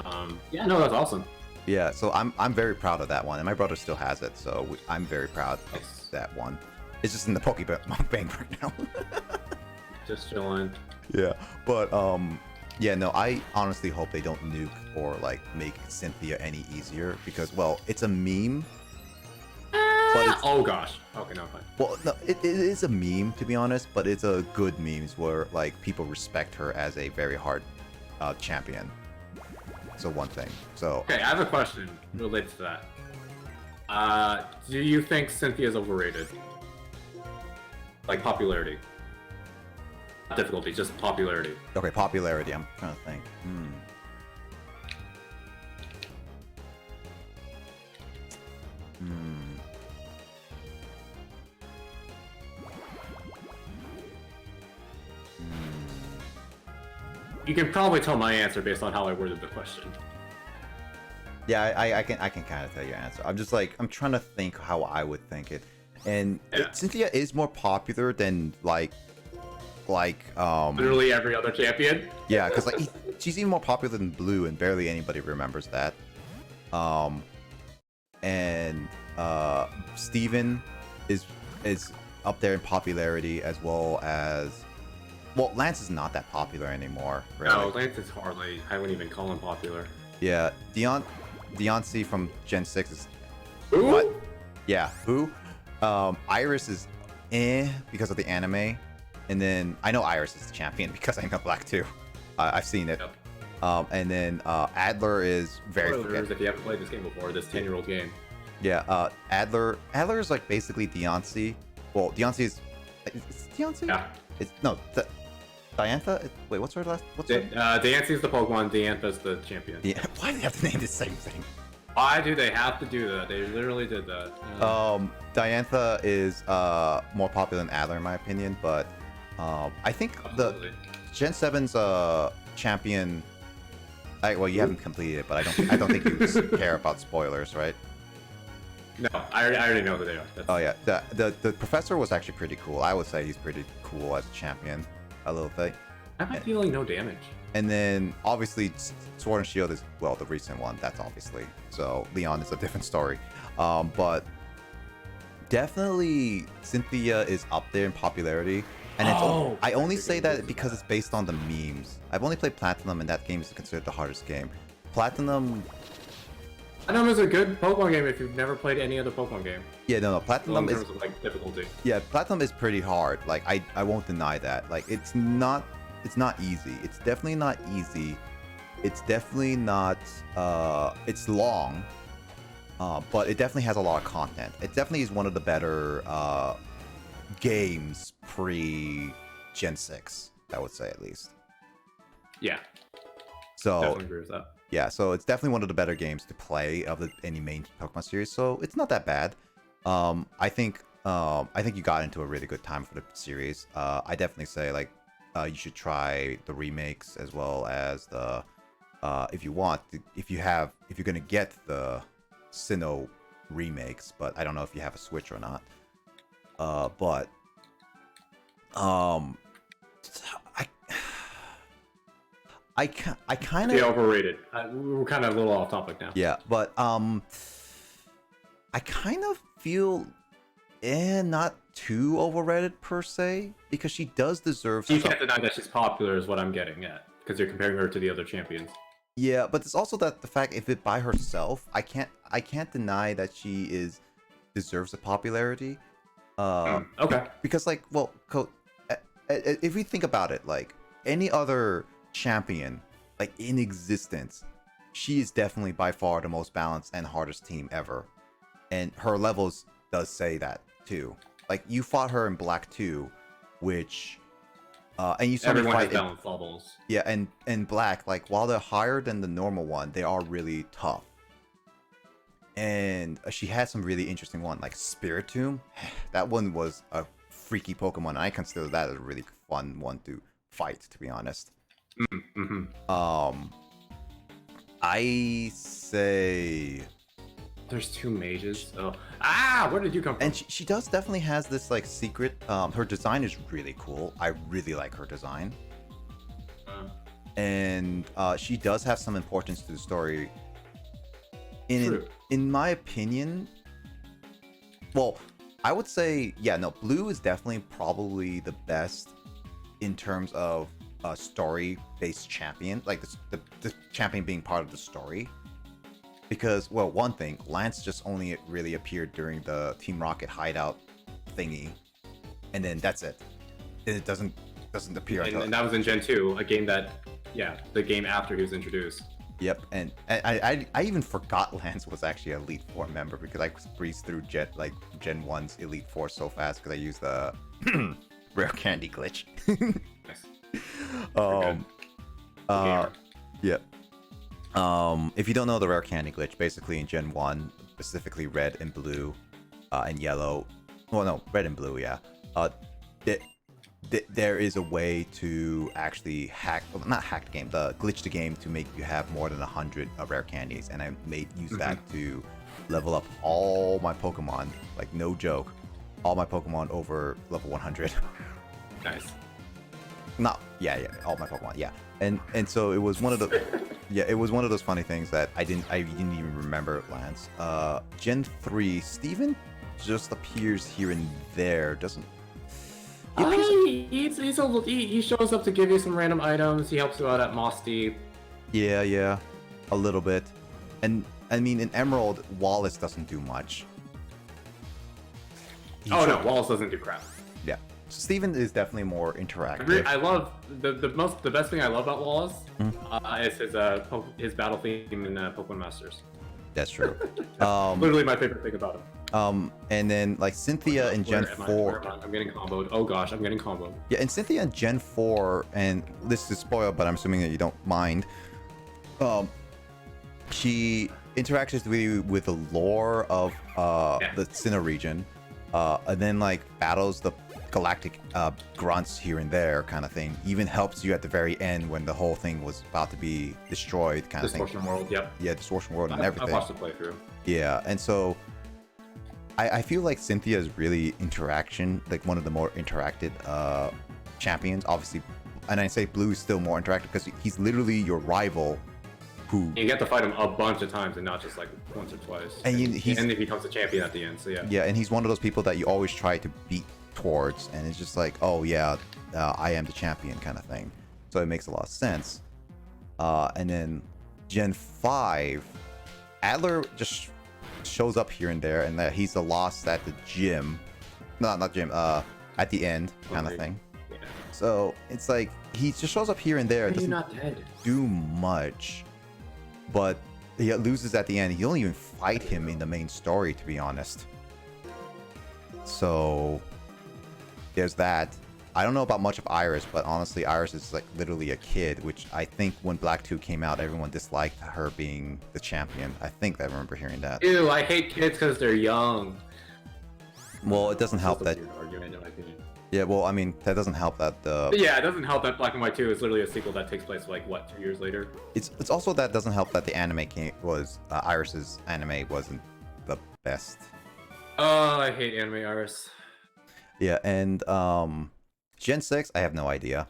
No, that's awesome. Yeah. So I'm very proud of that one, and my brother still has it. So I'm very proud of that one. It's just in the Pokemon bank right now. Just chilling. Yeah. But yeah. No, I honestly hope they don't nuke or like make Cynthia any easier because it's a meme. But oh gosh. Okay, no, fine. Well, no, it is a meme to be honest, but it's a good memes where like people respect her as a very hard champion. So one thing. So Okay, I have a question related to that. Do you think Cynthia's overrated? Like popularity. Not difficulty, just popularity. okay, popularity. I'm trying to think. You can probably tell my answer based on how I worded the question. Yeah, I can kind of tell your answer. I'm just like I'm trying to think how I would think it, and Cynthia is more popular than like literally every other champion. Yeah, because like she's even more popular than Blue, and barely anybody remembers that. And Steven is up there in popularity as well as. Well, Lance is not that popular anymore. Really. No, Lance is hardly. I wouldn't even call him popular. Yeah, Deontay from Gen 6 is. Who? What? Yeah, who? Iris is because of the anime, And then I know Iris is the champion because I know Black too. I've seen it. Yep. And then Adler is very Spoilers if you haven't played this game before, this 10-year-old game. Yeah, Adler is like basically Diancie. Well, Diancie is Diancie? Yeah. It's no Diantha? Wait, what's her last? What's her? Diancie is the Pokemon, Diantha's the champion. Yeah. Why do they have to name the same thing? Why do they have to do that? They literally did that. Diantha is more popular than Adler in my opinion, but I think Absolutely. the Gen 7's champion. Well, you haven't completed it, but I don't think you care about spoilers, right? No, I already know who they are. Oh yeah, the professor was actually pretty cool. I would say he's pretty cool as a champion, a little bit. I have dealing no damage. And then obviously Sword and Shield is, well, the recent one. That's obviously, so Leon is a different story. But definitely Cynthia is up there in popularity. And I only say that because it's based on the memes. I've only played Platinum, and that game is considered the hardest game. Platinum Platinum is a good Pokemon game if you've never played any other Pokemon game. Yeah, no, In Platinum is terms of like difficulty. yeah, Platinum is pretty hard. Like I won't deny that. Like it's not easy. It's definitely not easy. It's definitely not it's long. But it definitely has a lot of content. It definitely is one of the better games pre Gen 6, I would say at least. Yeah, So definitely agree with that. yeah, so it's definitely one of the better games to play of any main Pokemon series. So it's not that bad. I think you got into a really good time for the series. I definitely say like you should try the remakes as well as the if you want, if you're gonna get the Sinnoh remakes, but I don't know if you have a Switch or not. But I kind They of overrated. We're kind of a little off topic now. yeah, but I kind of feel not too overrated per se, because she does deserve You some. can't deny that she's popular, is what I'm getting at, because you're comparing her to the other champions. Yeah, but it's also that the fact if it by herself, I can't deny that she deserves the popularity. Okay. Because like, well, if we think about it, like any other champion like in existence, she is definitely by far the most balanced and hardest team ever, and her levels does say that too. Like you fought her in Black 2, which and you saw me Everyone has fight balanced levels. yeah, and Black, like while they're higher than the normal one, they are really tough. And she had some really interesting one, like Spiritomb. That one was a freaky Pokemon, and I consider that a really fun one to fight, to be honest. Mm-hmm. I say There's two mages. Oh, where did you come from? and she does definitely has this like secret. Her design is really cool. I really like her design. And she does have some importance to the story. In my opinion, well, I would say yeah, no, Blue is definitely probably the best in terms of a story-based champion, like the champion being part of the story. Because, well, one thing, Lance just only really appeared during the Team Rocket hideout thingy, and then that's it. And it doesn't appear. And that was in Gen 2, a game that, yeah, the game after he was introduced. Yep, and I even forgot Lance was actually an Elite Four member because I breezed through Gen 1's Elite Four so fast because I used the rare candy glitch. Nice. Yep. If you don't know the rare candy glitch, basically in Gen 1, specifically red and blue, and yellow, well no, red and blue, yeah. There is a way to actually not hack the game, glitch the game to make you have more than 100 rare candies, and I use that to level up all my Pokemon, like no joke, all my Pokemon over level 100. Nice. Yeah, all my Pokemon, yeah. And so it was one of the it was one of those funny things that I didn't even remember Lance. Gen 3, Steven just appears here and there, doesn't He shows up to give you some random items. He helps you out at Moss Deep. Yeah, a little bit. And I mean, in Emerald, Wallace doesn't do much. No, Wallace doesn't do crap. Yeah. Steven is definitely more interactive. I love the best thing I love about Wallace is his battle theme in Pokemon Masters. That's true. Literally my favorite thing about him. And then like Cynthia in Gen 4. I'm getting comboed. Oh gosh, I'm getting comboed. Yeah, and Cynthia in Gen 4, and this is spoiled, but I'm assuming that you don't mind. She interacts with you with the lore of the Sinnoh region, and then like battles the galactic grunts here and there kind of thing. Even helps you at the very end when the whole thing was about to be destroyed kind of thing. Distortion World, yep. Yeah, Distortion World and everything. I watched the playthrough. Yeah, and so I feel like Cynthia is really like one of the more interacted champions. Obviously, and I say Blue is still more interactive because he's literally your rival. Who you get to fight him a bunch of times and not just like once or twice. And he becomes a champion at the end. So yeah. Yeah, and he's one of those people that you always try to beat towards, and it's just like, oh yeah, I am the champion kind of thing. So it makes a lot of sense. And then Gen 5, Adler just shows up here and there, and that he's the lost at the gym. No, not gym. At the end kind of thing. Yeah. So it's like he just shows up here and there. He's not dead. Do much. But he loses at the end. You don't even fight him in the main story, to be honest. So there's that. I don't know about much of Iris, but honestly, Iris is like literally a kid, which I think when Black 2 came out, everyone disliked her being the champion. I think I remember hearing that. Ew, I hate kids because they're young. Well, it doesn't help that. Argument, in my opinion. Yeah, well, I mean, that doesn't help that the. Yeah, it doesn't help that Black and White 2 is literally a sequel that takes place like what, 2 years later. It's also that doesn't help that the anime Iris's anime wasn't the best. Oh, I hate anime Iris. Yeah, and Gen 6, I have no idea.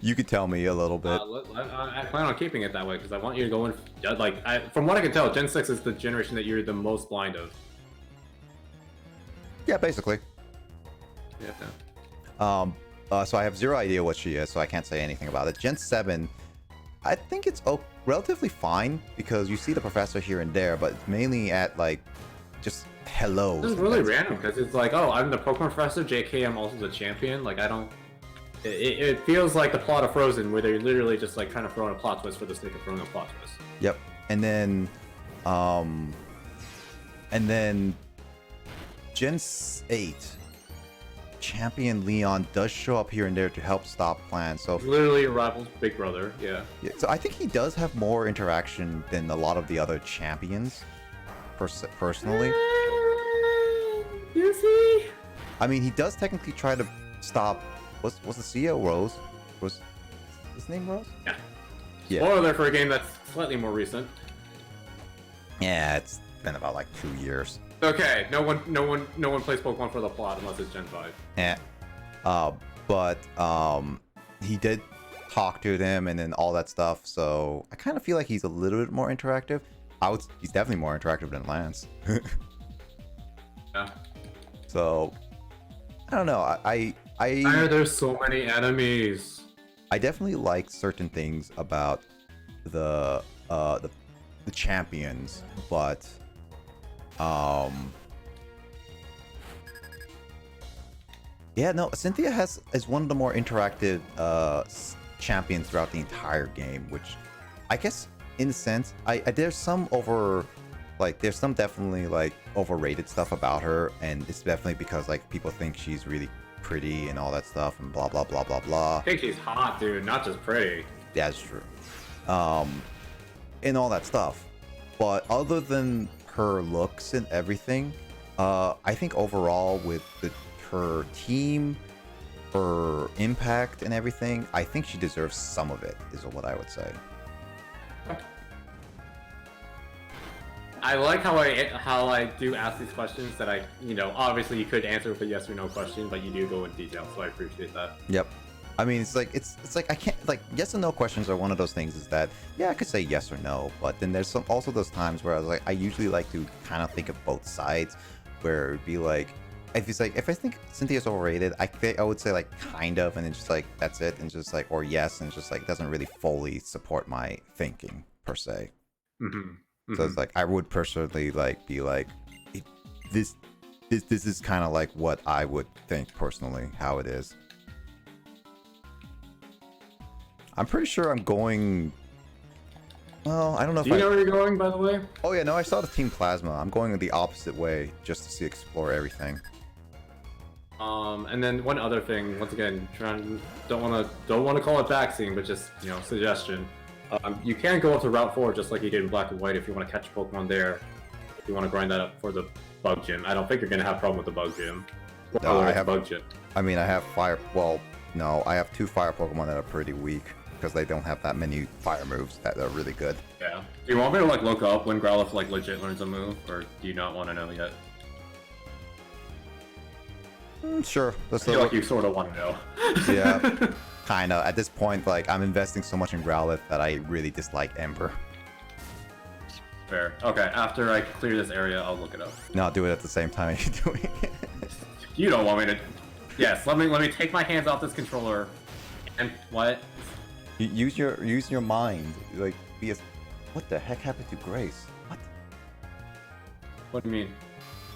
You could tell me a little bit. I plan on keeping it that way because I want you to go in. From what I can tell, Gen 6 is the generation that you're the most blind of. Yeah, basically. Yeah. So I have zero idea what she is, so I can't say anything about it. Gen 7, I think it's relatively fine because you see the professor here and there, but it's mainly at like just hello. This is really random because it's like, oh, I'm the Pokemon professor. JK, I'm also the champion. Like I don't. It feels like the plot of Frozen, where they're literally just like trying to throw in a plot twist for the sake of throwing a plot twist. Yep, and then Gen 8. Champion Leon does show up here and there to help stop plans. So literally your rival's big brother, yeah. So I think he does have more interaction than a lot of the other champions, personally. You see? I mean, he does technically try to stop. Was the CEO Rose? Was his name Rose? Yeah. Yeah. Spoiler for a game that's slightly more recent. Yeah, it's been about like 2 years. Okay, no one plays Pokemon for the plot unless it's Gen 5. Yeah. But he did talk to them and then all that stuff, so I kind of feel like he's a little bit more interactive. He's definitely more interactive than Lance. Yeah. So I don't know. Why are there so many enemies? I definitely like certain things about the champions, but yeah, no, Cynthia is one of the more interactive champions throughout the entire game, which I guess in a sense there's some definitely like overrated stuff about her, and it's definitely because like people think she's really pretty and all that stuff and blah blah blah blah blah. I think she's hot, dude, not just pretty. Yeah, that's true. And all that stuff. But other than her looks and everything, I think overall with her team, her impact and everything, I think she deserves some of it, is what I would say. I like how I do ask these questions that obviously you could answer with a yes or no question, but you do go in detail, so I appreciate that. Yep. I mean, it's like I can't, like, yes and no questions are one of those things, is that yeah, I could say yes or no, but then there's also those times where I usually like to kind of think of both sides, where it'd be like, if I think Cynthia's overrated, I would say like kind of, and then just like that's it, and just like, or yes, and just like doesn't really fully support my thinking per se. Mm-hmm. So it's like I would personally like be like, this this is kind of like what I would think personally, how it is. I'm pretty sure I'm going. Well, I don't know if Do you know where you're going, by the way? Oh yeah, no, I saw the Team Plasma. I'm going the opposite way just to see explore everything. And then one other thing, once again, don't want to call it backseeing, but just suggestion. You can go up to Route 4 just like you did in Black and White if you want to catch Pokemon there. If you want to grind that up for the Bug Gym, I don't think you're gonna have a problem with the Bug Gym. No, I have Bug Gym. I mean, I have fire. Well, no, I have 2 fire Pokemon that are pretty weak because they don't have that many fire moves that are really good. Yeah. Do you want me to like look up when Growlithe like legit learns a move, or do you not want to know yet? Sure. I feel like you sort of want to know. Yeah, kind of. At this point, like, I'm investing so much in Growlithe that I really dislike Ember. Fair. Okay, after I clear this area, I'll look it up. No, I'll do it at the same time you're doing it. You don't want me to... Yes, let me take my hands off this controller. And what? Use your mind. Like, be a... What the heck happened to Grace? What? What do you mean?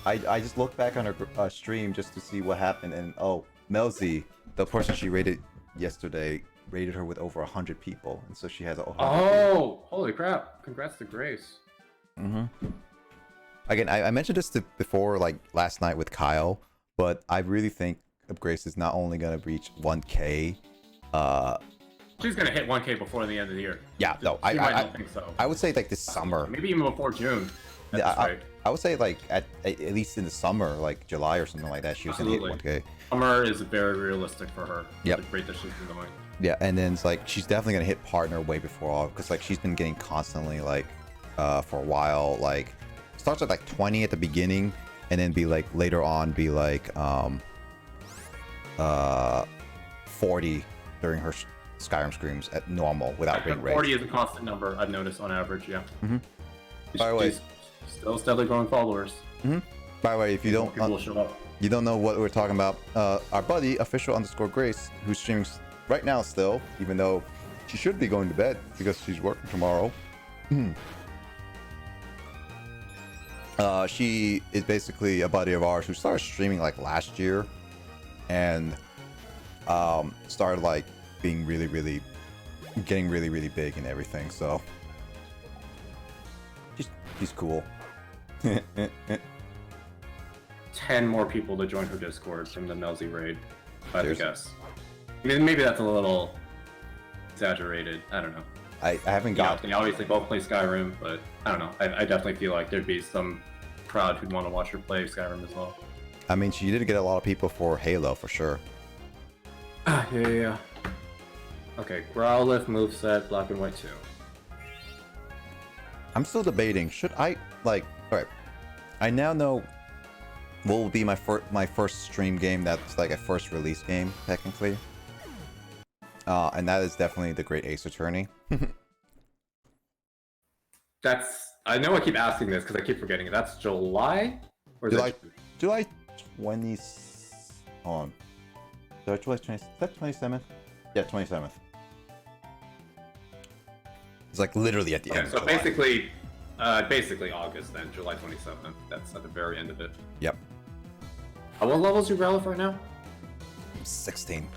I just looked back on her stream just to see what happened, and oh, Melzy, the person she rated yesterday, rated her with over 100 people, and so she has a. Oh, holy crap! Congrats to Grace. Again, I mentioned this before, like last night with Kyle, but I really think Grace is not only gonna reach 1K. She's gonna hit 1K before the end of the year. Yeah, no, I don't think so. I would say like this summer. Maybe even before June. Yeah, I would say like at least in the summer, like July or something like that, she was gonna hit 1K. Summer is very realistic for her. Yep. The rate that she's been going. Yeah, and then it's like she's definitely gonna hit partner way before all, because like she's been getting constantly like for a while, like starts at like 20 at the beginning, and then be like later on be like 40 during her Skyrim screams at normal without ring rate. 40 is a constant number I've noticed on average. Yeah. By the way, She's still steadily growing followers. By the way, if you don't People will show up. you don't know what we're talking about, our buddy official_Grace, who's streaming right now still, even though she should be going to bed because she's working tomorrow. She is basically a buddy of ours who started streaming like last year, and started like being getting really big and everything. So she's cool. 10 more people to join her Discord from the Melzy raid, if I had to guess. I mean, maybe that's a little exaggerated. I don't know. I haven't got. They obviously both play Skyrim, but I don't know. I definitely feel like there'd be some crowd who'd want to watch her play Skyrim as well. I mean, she did get a lot of people for Halo for sure. Yeah. Okay, Growlithe moveset, Black and White 2. I'm still debating. Should I like? All right. I now know what will be my first stream game. That's like a first release game technically. And that is definitely the Great Ace Attorney. I know I keep asking this because I keep forgetting it. That's July? Or is July 20. Hold on. July 20. Is that 27th? Yeah, 27th. It's like literally at the end. So of July. basically August then, July 27th. That's at the very end of it. Yep. What level is your Growlithe right now? 16.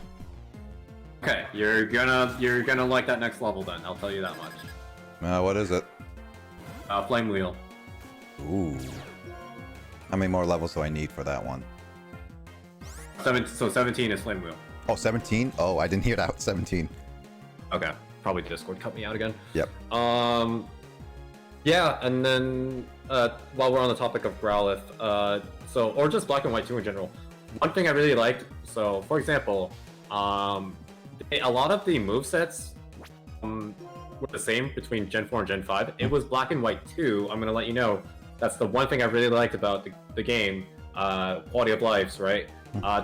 Okay, you're gonna like that next level then. I'll tell you that much. What is it? Flame Wheel. Ooh. How many more levels do I need for that one? 17 is Flame Wheel. Oh, 17? Oh, I didn't hear that. 17. Okay, probably Discord cut me out again. Yep. Yeah, and then while we're on the topic of Growlithe, or just Black and White 2 in general, one thing I really liked. So, for example, a lot of the movesets were the same between Gen 4 and Gen 5. It was Black and White 2. I'm gonna let you know. That's the one thing I really liked about the game. Quality of lives, right?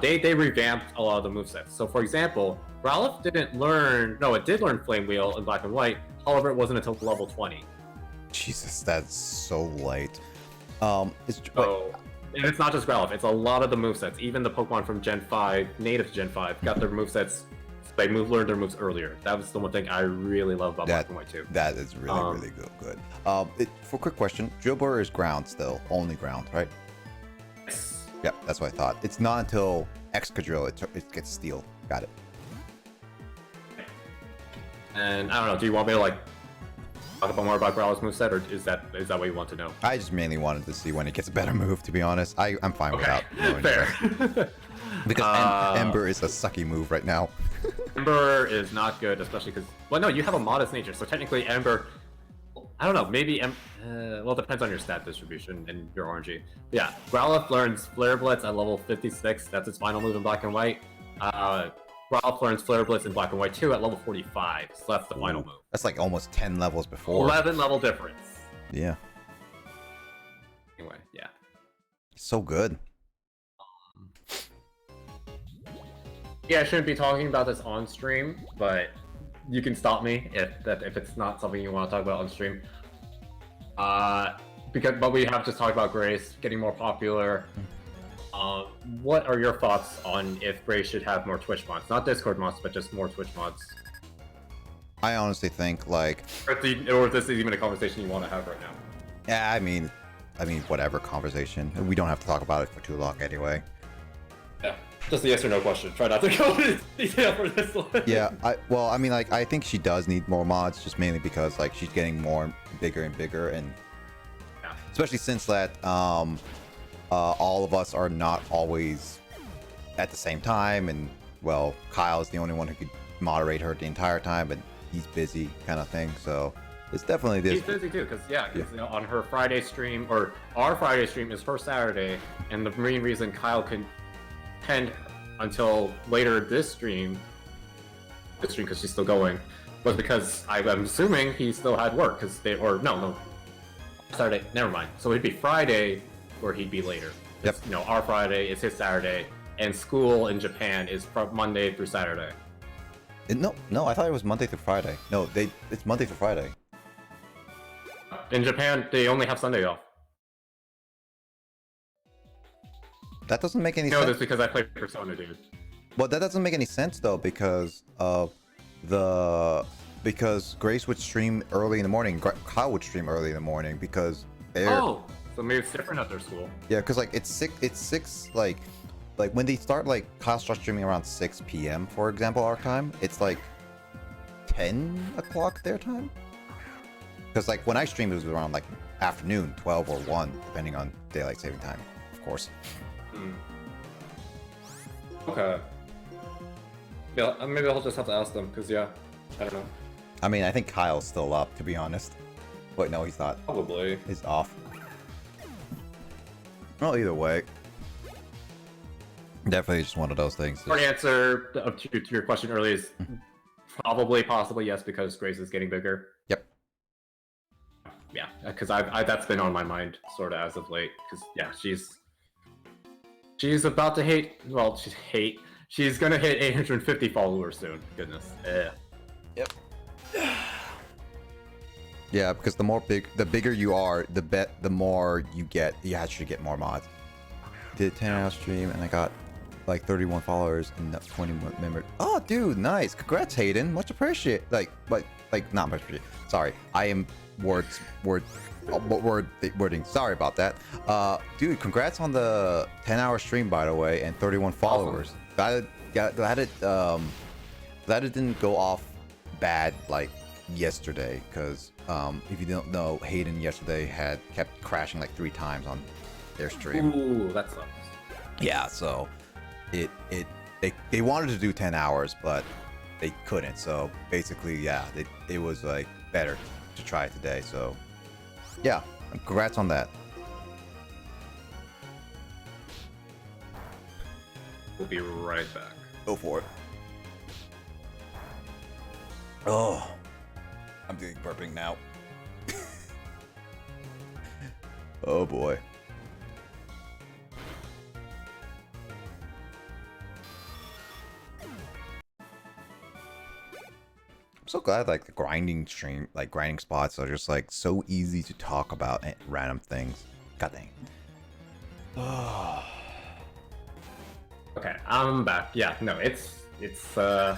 They revamped a lot of the movesets. So, for example, Growlithe didn't learn. No, it did learn Flame Wheel in Black and White. However, it wasn't until level 20. Jesus, that's so late. And it's not just Growlithe. It's a lot of the movesets. Even the Pokemon from Gen 5, native to Gen 5, got their movesets. They learned their moves earlier. That was the one thing I really love about Black and White 2. That is really good. For a quick question, Drillbur is ground still, only ground, right? Yes. Yep, that's what I thought. It's not until Excadrill it gets Steel. Got it. And I don't know, do you want me to like talk about more about Growlithe's moveset, or is that what you want to know? I just mainly wanted to see when it gets a better move, to be honest. I'm fine Okay, without knowing fair. that. Because Ember is a sucky move right now. Ember is not good, especially because, well, no, you have a modest nature, so technically Ember, I don't know, maybe, well, it depends on your stat distribution and your RNG. Yeah, Growlithe learns Flare Blitz at level 56, that's its final move in Black and White. Growlithe learns Flare Blitz in Black and White 2 at level 45, so that's the final move. That's like almost 10 levels before. 11 level difference. Yeah. Anyway, yeah. So good. Yeah, I shouldn't be talking about this on stream, but you can stop me if it's not something you want to talk about on stream. But we have to talk about Grace getting more popular. What are your thoughts on if Grace should have more Twitch mods? Not Discord mods, but just more Twitch mods. I honestly think like, Or if this is even a conversation you want to have right now. yeah, I mean, whatever conversation. We don't have to talk about it for too long anyway. Yeah, just a yes or no question. Try not to go into detail for this one. Yeah, I think she does need more mods, just mainly because like she's getting more bigger and bigger, and Yeah. especially since that all of us are not always at the same time, and well, Kyle's the only one who could moderate her the entire time, but he's busy, kind of thing. So it's definitely this. He's busy too, because you know, on her Friday stream, or our Friday stream is her Saturday, and the main reason Kyle can attend until later this stream, because she's still going, was because I'm assuming he still had work, because no, Saturday, never mind. So it'd be Friday where he'd be later. Yep. You know, our Friday is his Saturday, and school in Japan is from Monday through Saturday. No, I thought it was Monday through Friday. No, it's Monday through Friday. In Japan, they only have Sunday off. That doesn't make any I know sense. this because I play Persona, dude. Well, that doesn't make any sense though, because Grace would stream early in the morning. Kyle would stream early in the morning because Oh, so maybe it's different at their school. yeah, because like it's six like when they start, like Kyle starts streaming around 6 p.m. for example, our time. It's like 10 o'clock their time. Because like when I streamed, it was around like afternoon, 12 or 1, depending on daylight saving time, of course. Okay. Yeah, maybe I'll just have to ask them, because yeah, I don't know. I mean, I think Kyle's still up, to be honest. Wait, no, he's not. Probably. He's off. Well, either way. Definitely just one of those things. Short answer to your question earlier is probably, possibly yes, because Grace is getting bigger. Yep. Yeah, because that's been on my mind sort of as of late. Because yeah, she's about to hit. Well, she's gonna hit 850 followers soon. Goodness. Yep. Yeah, because the bigger you are, the more you get. You actually get more mods. Did a 10-hour stream and I got like 31 followers and 21 members. Oh, dude, nice! Congrats, Hayden. Much appreciated. Like not much appreciated. Sorry, I am wording. Sorry about that. Dude, congrats on the 10-hour stream, by the way, and 31 followers. Awesome. Glad it didn't go off bad like yesterday, because if you don't know, Hayden yesterday kept crashing like 3 times on their stream. Ooh, that sucks. Yeah, so they wanted to do 10 hours, but they couldn't. So basically, yeah, it was like better to try it today. So yeah, congrats on that. We'll be right back. Go for it. Oh, I'm doing burping now. Oh boy. I'm so glad like the grinding spots are just like so easy to talk about random things. God dang. Okay, I'm back. Yeah, no, it's I'm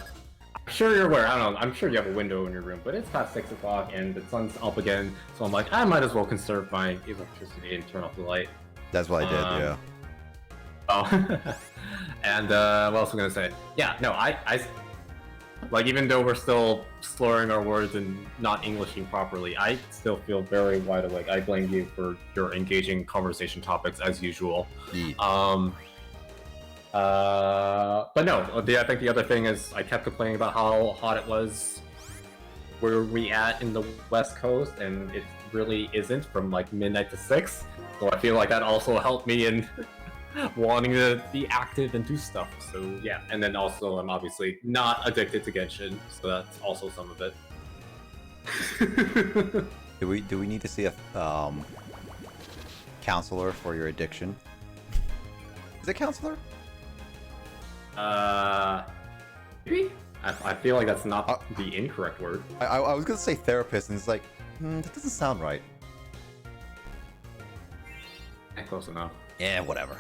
sure you're aware. I don't know. I'm sure you have a window in your room, but it's past 6 o'clock and the sun's up again. So I'm like, I might as well conserve my electricity and turn off the light. That's what I did, yeah. Oh, and what else was I gonna say? Yeah, no, I like, even though we're still slurring our words and not Englishing properly, I still feel very wide awake. I blame you for your engaging conversation topics as usual. Yeah. But no, I think the other thing is I kept complaining about how hot it was where we at in the West Coast, and it really isn't from like midnight to 6. So I feel like that also helped me in wanting to be active and do stuff. So yeah, and then also I'm obviously not addicted to Genshin, so that's also some of it. Do we need to see a counselor for your addiction? Is it counselor? Maybe? I feel like that's not the incorrect word. I was gonna say therapist, and it's like, that doesn't sound right. Close enough. Yeah, whatever.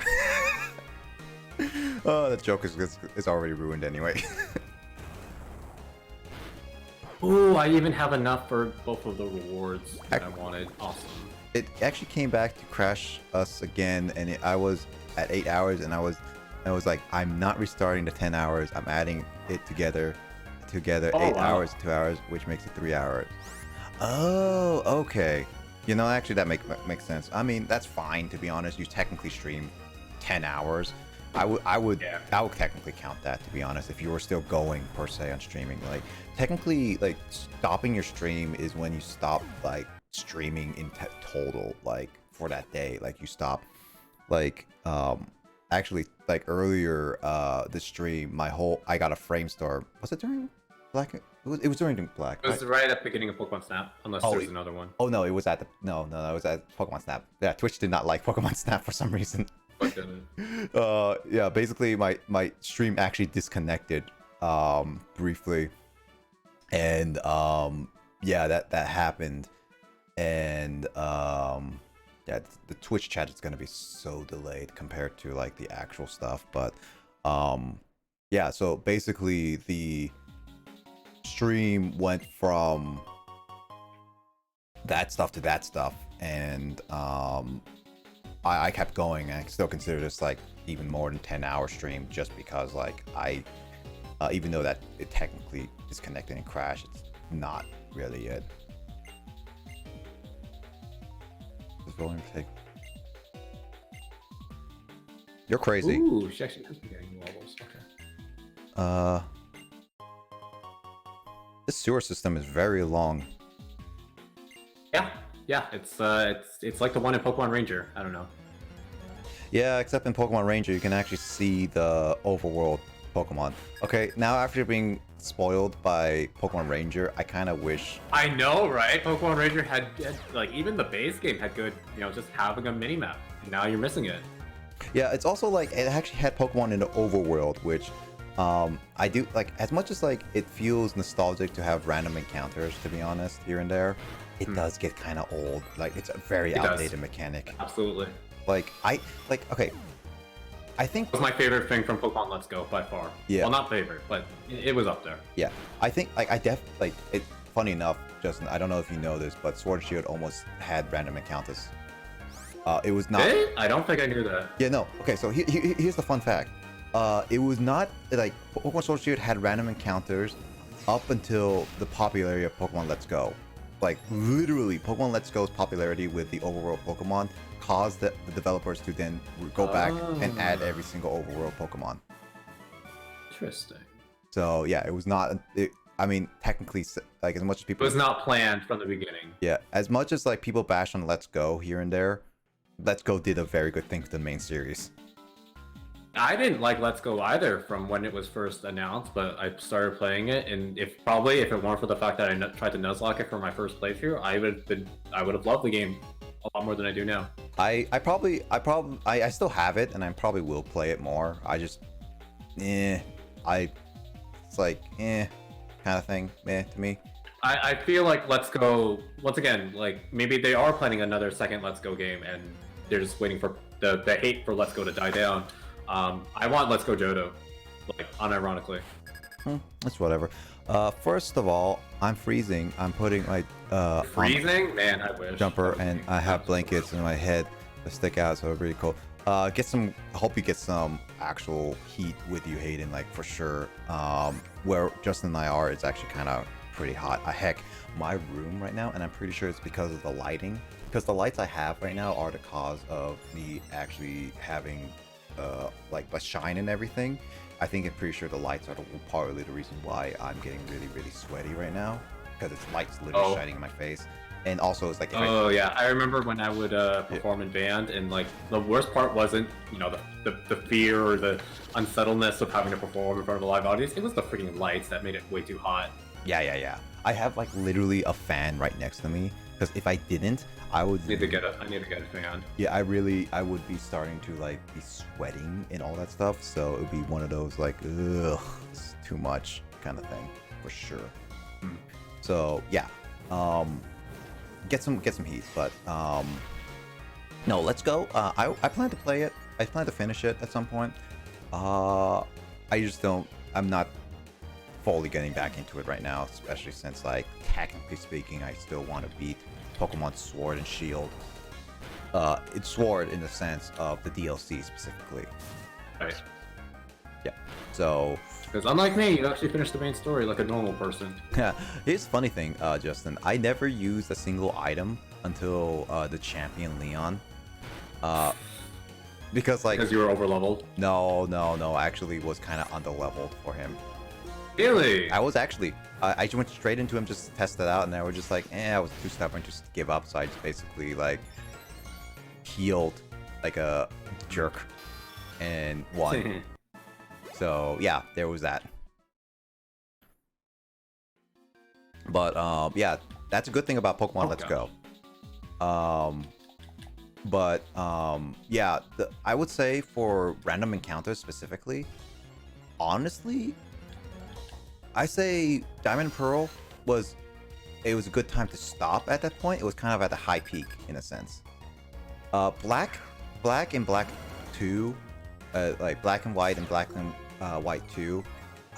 Oh, the joke is already ruined anyway. Ooh, I even have enough for both of the rewards that I wanted. Awesome. It actually came back to crash us again, and I was at 8 hours, and I was like, I'm not restarting to 10 hours. I'm adding it together, 8 hours, 2 hours, which makes it 3 hours. Oh, okay. You know, actually, that makes sense. I mean, that's fine, to be honest. You technically stream 10 hours. I would technically count that, to be honest, if you were still going per se on streaming. Like, technically, like, stopping your stream is when you stop like streaming in total, like, for that day. Like, you stop, like, actually, like, earlier the stream, I got a frame store. Was it during Black? It was during Black. It was right at the beginning of Pokemon Snap, unless there's another one. Oh no, it was at the it was at Pokemon Snap. Yeah, Twitch did not like Pokemon Snap for some reason. Yeah, basically my stream actually disconnected briefly, and yeah, that happened, and yeah, the Twitch chat is gonna be so delayed compared to like the actual stuff, but yeah, so basically the stream went from that stuff to that stuff, and I kept going, and I still consider this like even more than 10-hour stream, just because like I even though that it technically disconnected and crashed, it's not really it. It's going to take. You're crazy. Ooh, she actually has been getting new levels. Okay. This sewer system is very long. Yeah, it's like the one in Pokemon Ranger. I don't know. Yeah, except in Pokemon Ranger, you can actually see the overworld Pokemon. Okay, now after being spoiled by Pokemon Ranger, I kind of wish. I know, right? Pokemon Ranger had like, even the base game had good, just having a mini map. And now you're missing it. Yeah, it's also like it actually had Pokemon in the overworld, which I do like. As much as like it feels nostalgic to have random encounters, to be honest, here and there, it does get kind of old. Like, it's a very outdated mechanic. Absolutely. Like okay, I think it was my favorite thing from Pokemon Let's Go by far. Yeah. Well, not favorite, but it was up there. Yeah, I think like it. Funny enough, Justin, I don't know if you know this, but Sword and Shield almost had random encounters. It was not. Did it? I don't think I knew that. Yeah, no. Okay, so here's the fun fact. It was not like Pokemon Sword and Shield had random encounters up until the popularity of Pokemon Let's Go. Like, literally, Pokemon Let's Go's popularity with the overworld Pokemon caused the developers to then go back and add every single overworld Pokemon. Interesting. So yeah, it was not. I mean, technically, like, as much as people. It was not planned from the beginning. Yeah, as much as like people bash on Let's Go here and there, Let's Go did a very good thing to the main series. I didn't like Let's Go either from when it was first announced, but I started playing it, and if it weren't for the fact that I tried to nuzlocke it for my first playthrough, I would have loved the game a lot more than I do now. I still have it, and I probably will play it more. I just, it's like, kind of thing, to me. I feel like Let's Go, once again, like, maybe they are planning another second Let's Go game, and they're just waiting for the hate for Let's Go to die down. I want Let's Go Johto, like, unironically. That's whatever. First of all, I'm freezing. I'm putting my freezing? Man, I wish. Jumper, and I have blankets in my head that stick out, so it's really cold. Get some. I hope you get some actual heat with you, Hayden. Like for sure. Where Justin and I are, it's actually kind of pretty hot. Heck, my room right now, and I'm pretty sure it's because of the lighting. Because the lights I have right now are the cause of me actually having, like the shine and everything. I think I'm pretty sure the lights are partly the reason why I'm getting really, really sweaty right now. Because it's lights literally shining in my face. And also, it's like... Yeah, I remember when I would perform in band, and like the worst part wasn't, you know, the fear or the unsettledness of having to perform in front of a live audience. It was the freaking lights that made it way too hot. Yeah. I have like literally a fan right next to me, because if I didn't, I would... I need to get a fan. Yeah, I would be starting to like be sweating and all that stuff. So it would be one of those like, ugh, it's too much kind of thing for sure. So yeah, get some heat, but no, let's go. I plan to play it. I plan to finish it at some point. I just don't. I'm not fully getting back into it right now, especially since, like, technically speaking, I still want to beat Pokemon Sword and Shield. It's Sword in the sense of the DLC specifically. Right. Yeah. So. Because unlike me, you actually finished the main story like a normal person. Yeah, here's the funny thing, Justin. I never used a single item until the champion Leon. Because like... Because you were overleveled? No, actually was kind of underleveled for him. Really? I was actually... I went straight into him just to test it out, and I was just like, I was too stubborn just to give up, so I just basically, like, healed like a jerk and won. So yeah, there was that. But yeah, that's a good thing about Pokemon Let's Go. Yeah, I would say for random encounters specifically, honestly, I say Diamond and Pearl was a good time to stop at that point. It was kind of at the high peak in a sense. Black and Black 2, like Black and White and Black and White 2,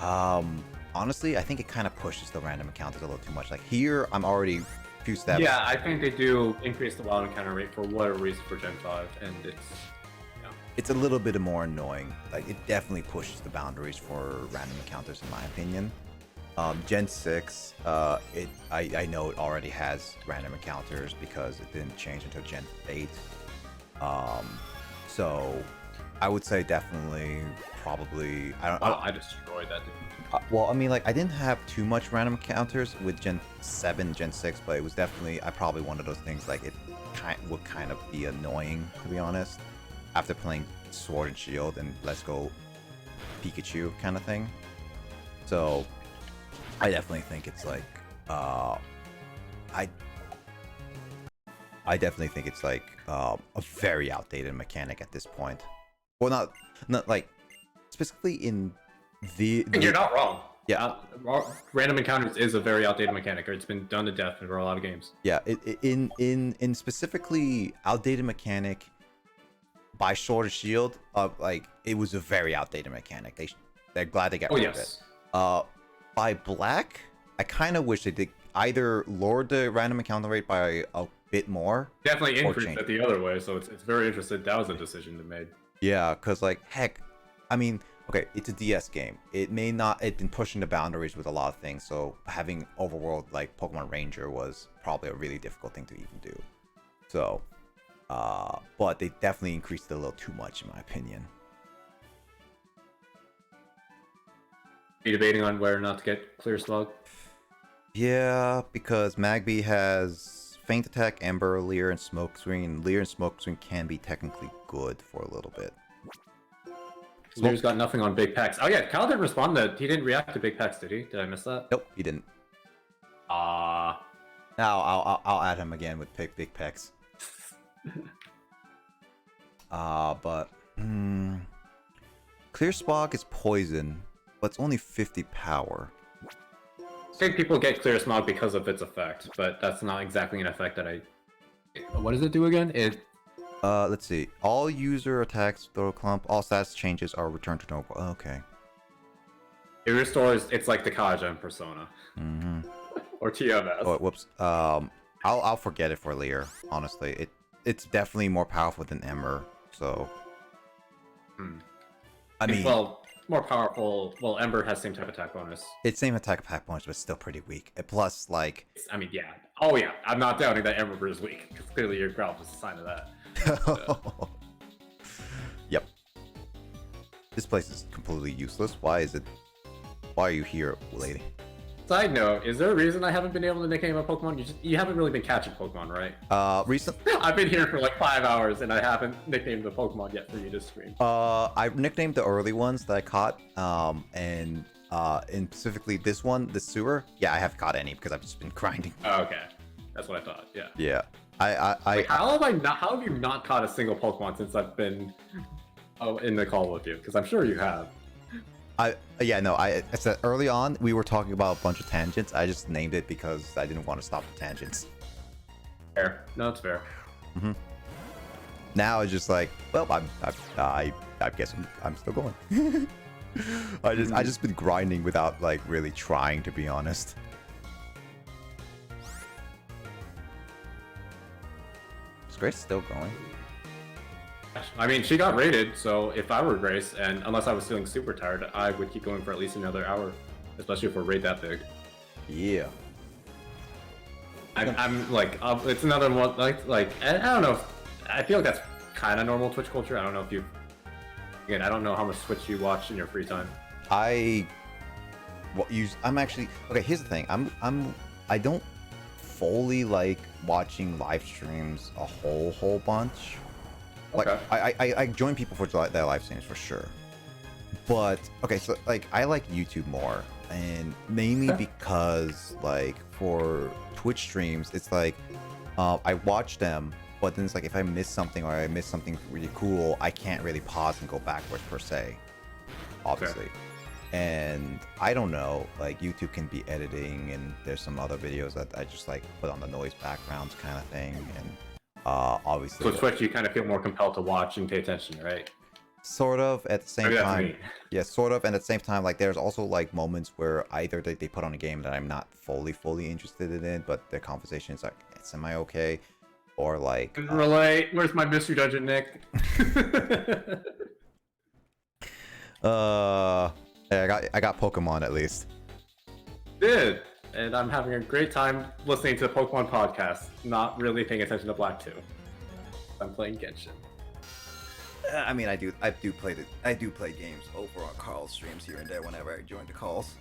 honestly, I think it kind of pushes the random encounters a little too much. Like here, I'm already a few steps. Yeah, I think they do increase the wild encounter rate for whatever reason for Gen 5, and it's a little bit more annoying. Like it definitely pushes the boundaries for random encounters, in my opinion. Gen 6, I know it already has random encounters because it didn't change until Gen 8. So I would say definitely, probably. I destroyed that. Well, I mean, like, I didn't have too much random encounters with Gen 7, Gen 6, but it was definitely, probably one of those things, like, it would kind of be annoying, to be honest, after playing Sword and Shield and Let's Go Pikachu kind of thing. So, I definitely think it's, like, I definitely think it's, like, a very outdated mechanic at this point. Well, not like, specifically in And you're not wrong. Yeah. Random encounters is a very outdated mechanic, or it's been done to death for a lot of games. Yeah, in specifically outdated mechanic by Sword and Shield, like it was a very outdated mechanic. They're glad they got rid of it. By Black, I kind of wish they did either lower the random encounter rate by a bit more. Definitely increased it the other way, so it's very interesting. That was a decision they made. Yeah, because like heck, I mean, okay, it's a DS game. It may not, it's been pushing the boundaries with a lot of things, so having overworld like Pokemon Ranger was probably a really difficult thing to even do. So, but they definitely increased it a little too much, in my opinion. Are you debating on whether or not to get Clear Slug? Yeah, because Magby has Feint Attack, Ember, Leer, and Smokescreen. Leer and Smokescreen can be technically good for a little bit. Leer's got nothing on Big Pecs. Oh yeah, Kyle didn't respond to... He didn't react to Big Pecs, did he? Did I miss that? Nope, he didn't. Now I'll add him again with Big Pecs. But... Clear Spog is poison, but it's only 50 power. I think people get Clear Smog because of its effect, but that's not exactly an effect that I... What does it do again? Let's see. All user attacks throw a clump. All stats changes are returned to normal. Okay. It restores. It's like the Kaja Persona. Or TMS. Oh, whoops. I'll forget it for Leer. Honestly, it's definitely more powerful than Ember. So, I mean, well, more powerful. Well, Ember has same type attack bonus. it's same attack bonus, but still pretty weak. And plus, like, I mean, yeah. Oh yeah, I'm not doubting that Ember is weak because clearly your Growlithe is a sign of that. yep. This place is completely useless. Why are you here, lady? Side note, is there a reason I haven't been able to nickname a Pokemon? You haven't really been catching Pokemon, right? Recent. I've been here for like 5 hours and I haven't nicknamed a Pokemon yet for you to stream. I nicknamed the early ones that I caught. And specifically this one, the sewer. Yeah, I haven't caught any because I've just been grinding. Oh, okay, that's what I thought. Yeah. Yeah. How have you not caught a single Pokemon since I've been in the call with you? Because I'm sure you have. I said early on we were talking about a bunch of tangents. I just named it because I didn't want to stop the tangents. Fair. No, it's fair. Now it's just like, well, I guess I'm still going. I just been grinding without like really trying, to be honest. Is Grace still going? I mean, she got rated, so if I were Grace, and unless I was feeling super tired, I would keep going for at least another hour, especially if we're raid that big. Yeah. I'm like, it's another one, like, I don't know, I feel like that's kind of normal Twitch culture. I don't know if you, again, I don't know how much Twitch you watch in your free time. I'm actually, okay, here's the thing. I don't fully like watching live streams a whole bunch. Like, Okay. I join people for their live streams for sure. But, okay, so, like, I like YouTube more. And mainly because, like, for Twitch streams, it's like, I watch them, but then it's like, if I miss something or I miss something really cool, I can't really pause and go backwards, per se. Obviously. Okay. And I don't know, like, YouTube can be editing, and there's some other videos that I just, like, put on the noise backgrounds kind of thing, and obviously. So Twitch, you kind of feel more compelled to watch and pay attention, right? Sort of at the same Maybe that's time. me. Yeah, sort of, and at the same time, like, there's also like moments where either they put on a game that I'm not fully interested in it, but their conversation is like, it's am I okay, or like Relate. Where's my mystery dungeon, Nick? yeah, I got Pokemon at least. Did, and I'm having a great time listening to the Pokemon podcast, not really paying attention to Black 2. I'm playing Genshin. I mean, I do play games over on Carl's streams here and there whenever I join the calls.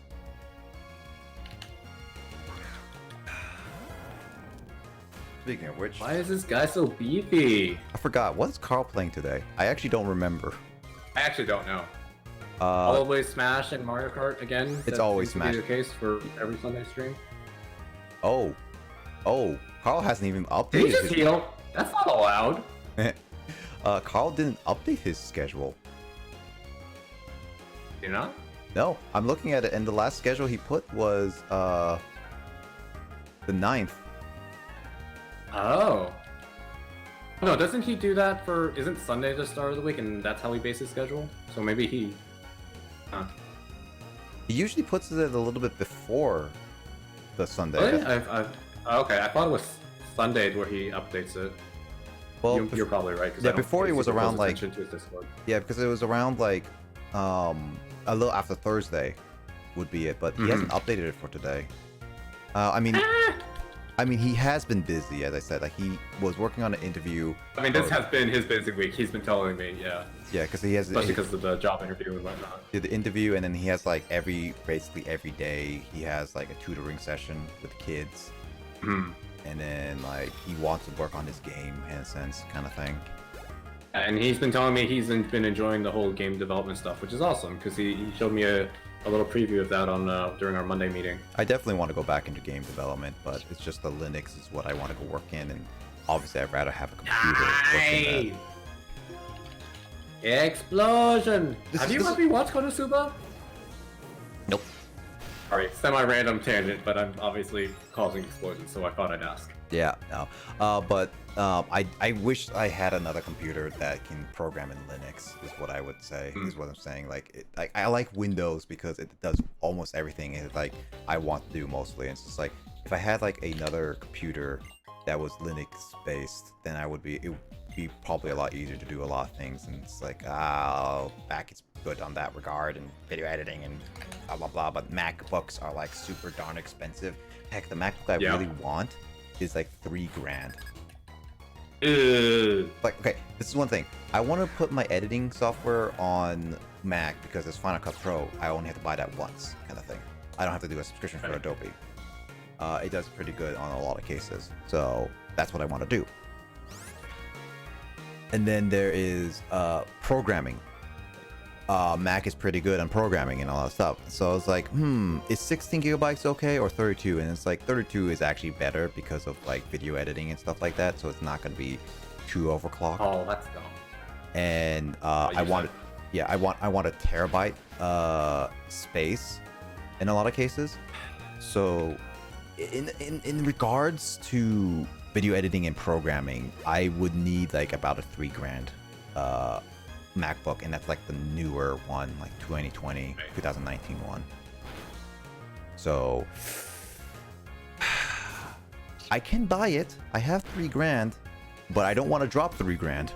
Speaking of which, Why is this guy so beefy? I forgot, what is Carl playing today? I actually don't remember. I actually don't know. Always Smash and Mario Kart again? It's That always seems to be Smash. the case for every Sunday stream. Oh, Carl hasn't even Did he updated just his... heal? That's not allowed. Carl didn't update his schedule. You know? No, I'm looking at it, and the last schedule he put was the 9th. Oh. No, doesn't he do that for... Isn't Sunday the start of the week, and that's how he bases his schedule? So maybe he... Huh. He usually puts it a little bit before the Sunday. Really? Okay, I thought it was Sunday where he updates it. Well, You're probably right. 'cause yeah, I don't before he think was he pays around, like- attention to his Discord. yeah, because it was around like a little after Thursday would be it, but he hasn't updated it for today. I mean, he has been busy, as I said. Like, he was working on an interview. I mean, this has been his busy week. He's been telling me, yeah. Yeah, because he has Especially because of the job interview and whatnot. did the interview, and then he has like basically every day he has like a tutoring session with kids, Mhm. and then like he wants to work on his game in a sense, kind of thing. And he's been telling me he's been enjoying the whole game development stuff, which is awesome because he showed me a little preview of that on during our Monday meeting. I definitely want to go back into game development, but it's just the Linux is what I want to go work in, and obviously I'd rather have a computer work in that. Explosion! Have you this ever watched Konosuba? Nope. Alright, semi-random tangent, but I'm obviously causing explosions, so I thought I'd ask. Yeah, no. But I wish I had another computer that can program in Linux, is what I would say, is what I'm saying. Like, I like Windows because it does almost everything like I want to do mostly. And it's just like, if I had like another computer that was Linux based, then I would be, be probably a lot easier to do a lot of things, and it's like, oh, Mac is good on that regard, and video editing and blah blah blah. But MacBooks are like super darn expensive. Heck, the MacBook I really want is like $3,000. Like, okay, this is one thing. I want to put my editing software on Mac because it's Final Cut Pro. I only have to buy that once, kind of thing. I don't have to do a subscription for Adobe. It does pretty good on a lot of cases, so that's what I want to do. And then there is programming. Mac is pretty good on programming and all that stuff. So I was like, is 16 gigabytes okay or 32? And it's like 32 is actually better because of like video editing and stuff like that. So it's not going to be too overclocked. Oh, that's dumb. And I want a terabyte space in a lot of cases. So in regards to video editing and programming, I would need like about a $3,000 MacBook, and that's like the newer one, like 2020, 2019 one. So I can buy it. I have $3,000, but I don't want to drop $3,000.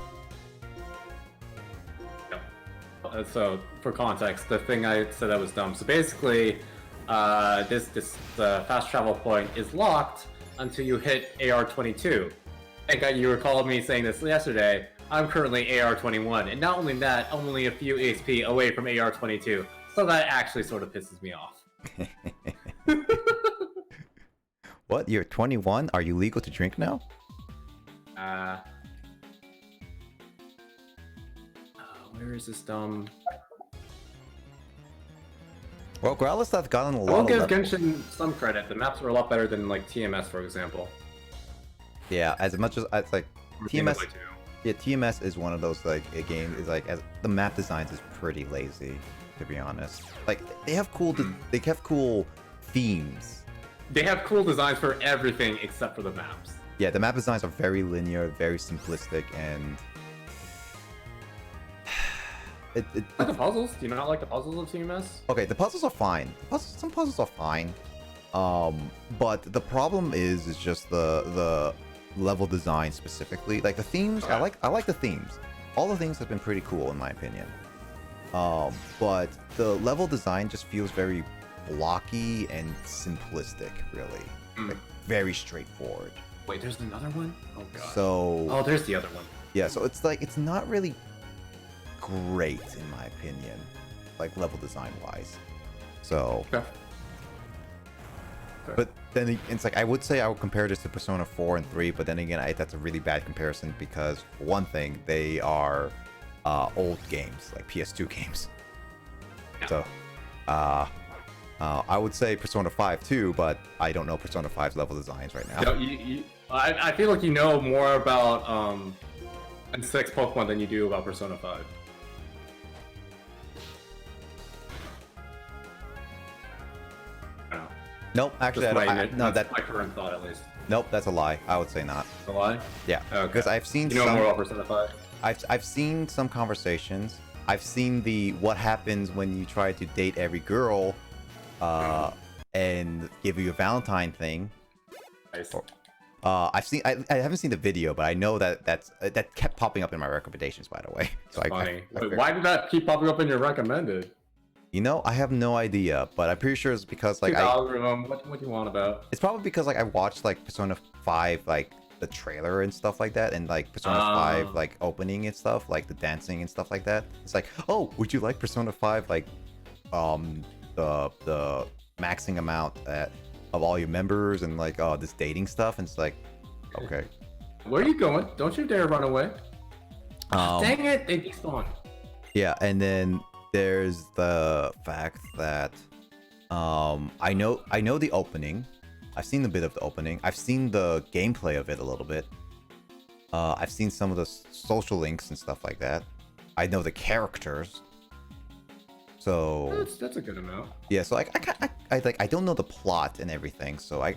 So for context, the thing I said that was dumb. So basically, this fast travel point is locked until you hit AR22. I think you recalled me saying this yesterday. I'm currently AR21, and not only that, I'm only a few HP away from AR22. So that actually sort of pisses me off. What? You're 21? Are you legal to drink now? Where is this dumb? Well, Growlithe have gotten a I lot will give of... Genshin some credit. The maps are a lot better than like TMS, for example. Yeah, as much as it's like TMS. Yeah, TMS is one of those like a game is like, as the map designs is pretty lazy, to be honest. Like they have cool themes. They have cool designs for everything except for the maps. Yeah, the map designs are very linear, very simplistic, and Like the puzzles? Do you not like the puzzles of TMS? okay, the puzzles are fine. Some puzzles are fine. But the problem is just the level design specifically. Like the themes, I like the themes. All the themes have been pretty cool in my opinion. But the level design just feels very blocky and simplistic, really. Like very straightforward. Wait, there's another one? Oh god. So there's the other one. yeah, so it's like it's not really great in my opinion, like level design wise. So Okay. but then it's like I would say I would compare this to Persona 4 and 3, but then again that's a really bad comparison because for one thing they are old games, like PS2 games. Yeah. So I would say Persona 5 too, but I don't know Persona 5's level designs right now. I feel like you know more about N6 Pokemon than you do about Persona 5. Nope, actually, that's my current thought at least. Nope, that's a lie. I would say not. A lie? Yeah, because I've seen You know more about Persona 5? I've seen some conversations. I've seen the what happens when you try to date every girl, and give you a Valentine thing. Nice. I haven't seen the video, but I know that that kept popping up in my recommendations, by the way. So Funny. Wait, why did that keep popping up in your recommended? You know, I have no idea, but I'm pretty sure it's because like algorithm. What do you want about? It's probably because like I watched like Persona 5 like the trailer and stuff like that, and like Persona 5 like opening and stuff, like the dancing and stuff like that. It's like, oh, would you like Persona 5 like the maxing amount of all your members and like this dating stuff? And it's like, okay. Where are you going? Don't you dare run away. Dang it, they despawned. Yeah, and then there's the fact that I know the opening. I've seen a bit of the opening. I've seen the gameplay of it a little bit. I've seen some of the social links and stuff like that. I know the characters. So that's a good amount. Yeah, so I don't know the plot and everything. So I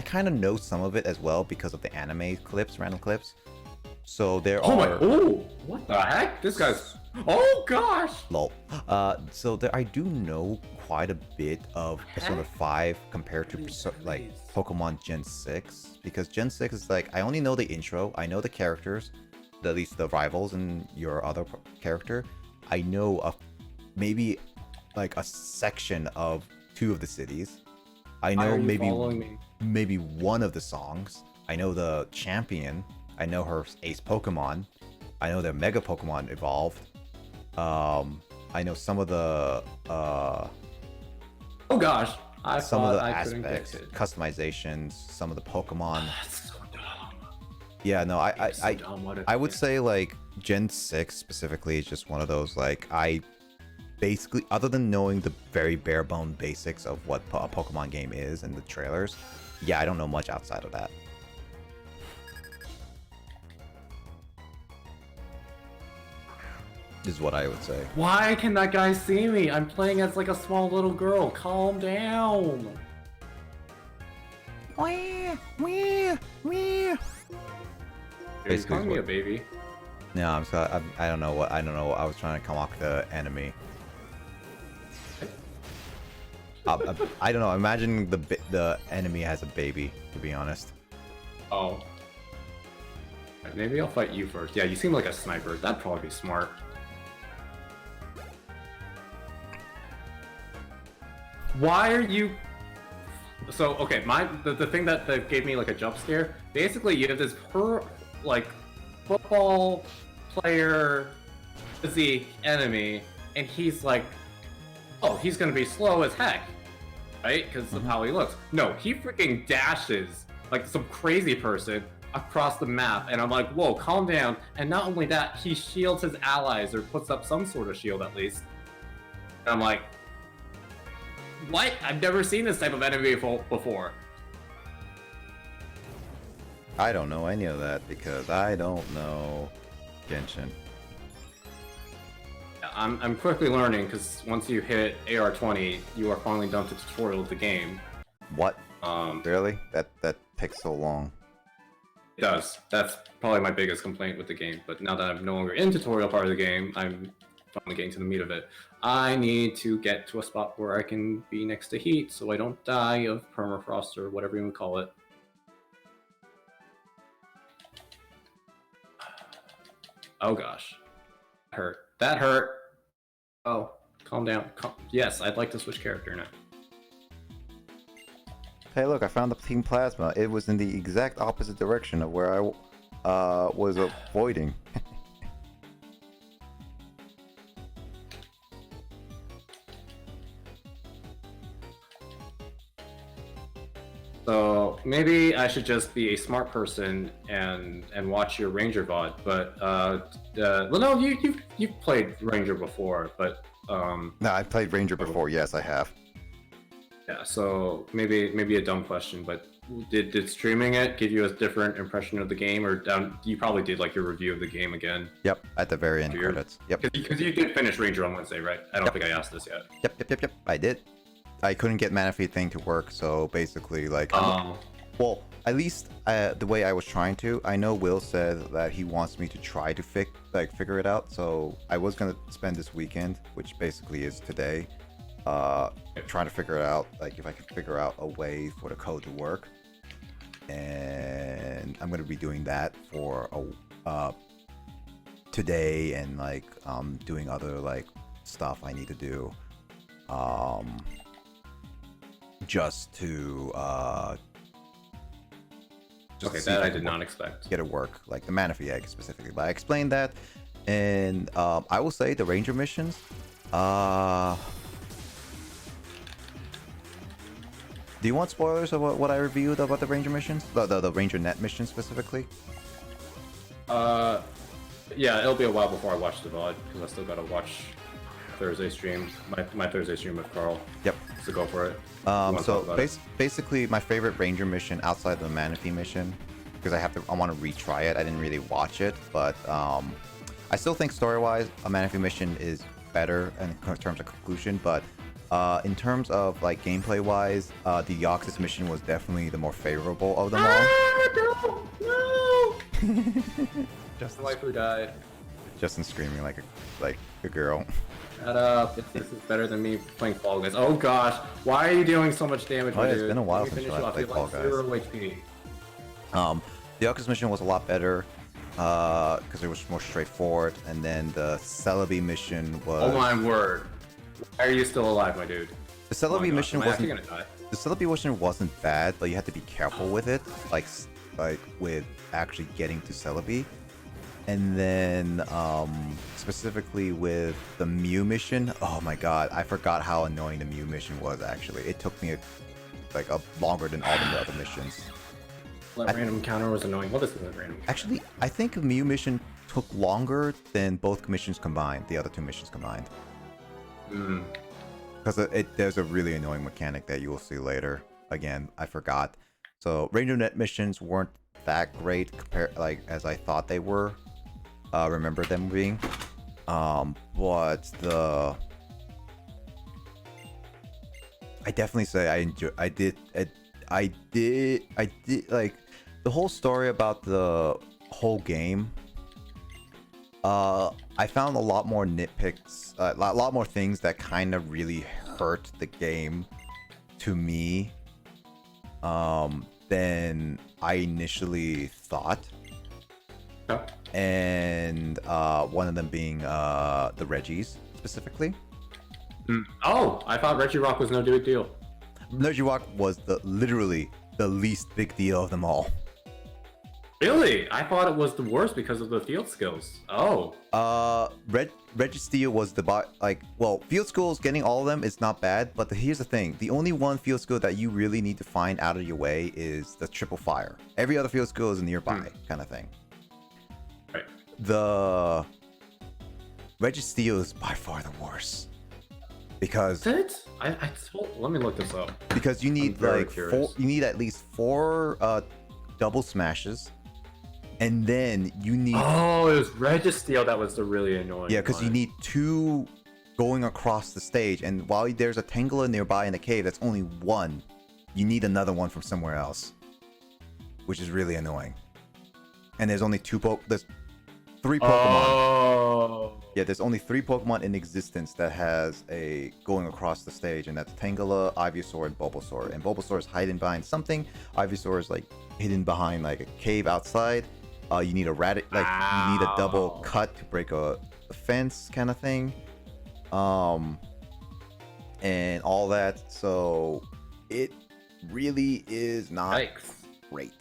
kind of know some of it as well because of the anime clips, random clips. So there are. Oh, what the heck? This guy's. Oh gosh. Lol. So I do know quite a bit of Persona 5 compared to Pokemon Gen 6, because Gen 6 is like I only know the intro, I know the characters, at least the rivals and your other character, I know maybe like a section of 2 of the cities. I Why know are you maybe following me? maybe one of the songs. I know the champion. I know her ace Pokemon. I know their Mega Pokemon evolved. I know some of the Oh gosh, I some of thought the I couldn't get aspects, it. customizations, some of the Pokemon. That's so dumb. Yeah, no, It's so dumb, what I would say like Gen 6 specifically is just one of those like I basically, other than knowing the very bare bone basics of what a Pokemon game is and the trailers, yeah, I don't know much outside of that. Is what I would say. Why can that guy see me? I'm playing as like a small little girl. Calm down. He's Basically, calling me a what- baby. No, I'm sorry. I don't know what I was trying to come off the enemy. I don't know. Imagine the enemy has a baby. To be honest. Oh. Right, maybe I'll fight you first. Yeah, you seem like a sniper. That'd probably be smart. Why are you... So, okay, the thing that gave me like a jump scare, basically you have this like football player physique enemy, and he's like, oh, he's gonna be slow as heck, right? Because of how he looks. No, he freaking dashes like some crazy person across the map, and I'm like, whoa, calm down. And not only that, he shields his allies, or puts up some sort of shield at least. And I'm like, what? I've never seen this type of enemy before. I don't know any of that because I don't know Genshin. I'm quickly learning, because once you hit AR20, you are finally done with the tutorial of the game. What? It Really? That takes so long. does. That's probably my biggest complaint with the game. But now that I'm no longer in tutorial part of the game, I'm finally getting to the meat of it. I need to get to a spot where I can be next to heat, so I don't die of permafrost or whatever you would call it. Oh gosh, that hurt. That hurt. Oh, calm down. Yes, I'd like to switch character now. Hey, look! I found the Team Plasma. It was in the exact opposite direction of where I was avoiding. So maybe I should just be a smart person and watch your Ranger VOD. But well, no, you've played Ranger before, but No, I played Ranger before. Yes, I have. yeah. So maybe a dumb question, but did streaming it give you a different impression of the game, or you probably did like your review of the game again? Yep, at the very end Weird. credits. Yep. Because you did finish Ranger on Wednesday, right? I don't Yep. think I asked this yet. Yep. I did. I couldn't get Manaphy thing to work, so basically, like, well, at least the way I was trying to. I know Will said that he wants me to try to figure it out. So I was gonna spend this weekend, which basically is today, trying to figure it out. Like, if I can figure out a way for the code to work, and I'm gonna be doing that for today, and like doing other like stuff I need to do. Just to Okay, see that if I can did not expect. get it work, like the Manaphy egg specifically. But I explained that, and I will say the Ranger missions. Do you want spoilers of what I reviewed about the Ranger missions? The Ranger Net mission specifically? Yeah, it'll be a while before I watch the VOD, because I still gotta watch Thursday stream, my Thursday stream with Carl. Yep. So go for it. So basically, my favorite Ranger mission outside the Manaphy mission, because I want to retry it. I didn't really watch it, but I still think story-wise, a Manaphy mission is better in terms of conclusion. But in terms of like gameplay-wise, the Yoxus mission was definitely the more favorable of them all. No! Just the waifu died. Justin screaming like a girl. Shut up. This is better than me playing Fall Guys. Oh gosh, why are you doing so much damage? Oh, yeah, it's dude? been a while Let me since finish I off. played You Fall have Guys. 0 HP. The Yoxus mission was a lot better. because it was more straightforward. And then the Celebi mission was. Oh my word! Why are you still alive, my dude? The Celebi mission Am I actually wasn't. gonna die? The Celebi mission wasn't bad, but you had to be careful with it, like with actually getting to Celebi. And then specifically with the Mew mission, oh my god, I forgot how annoying the Mew mission was. Actually, it took me longer than all the other missions. That random encounter was annoying. What is that random encounter? Actually, I think the Mew mission took longer than both missions combined. The other two missions combined. Hmm. Because there's a really annoying mechanic that you will see later. Again, I forgot. So Ranger Net missions weren't that great compared as I thought they were. Remember them being. But I definitely say I did like the whole story about the whole game. I found a lot more nitpicks, a lot more things that kind of really hurt the game to me than I initially thought. Yeah. And one of them being the Reggies specifically. Oh, I thought Reggie Rock was no big deal. Reggie Rock was literally the least big deal of them all. Really? I thought it was the worst because of the field skills. Oh. Registeel was field skills, getting all of them is not bad, but here's the thing. The only one field skill that you really need to find out of your way is the triple fire. Every other field skill is nearby kind of thing. Right. The Registeel is by far the worst. Because Is it? Let me look this up. because you need curious. you need at least 4 double smashes. And then you need Oh, it was Registeel that was the really annoying. yeah, because you one. need 2 going across the stage, and while there's a Tangela nearby in the cave, that's only 1. You need another one from somewhere else, which is really annoying. And there's only there's 3 Pokemon. Oh. Yeah, there's only 3 Pokemon in existence that has a going across the stage, and that's Tangela, Ivysaur, and Bulbasaur. And Bulbasaur is hiding behind something. Ivysaur is hidden behind a cave outside. You need a you need a double cut to break a fence kind of thing. And all that. So it really is not Yikes. great.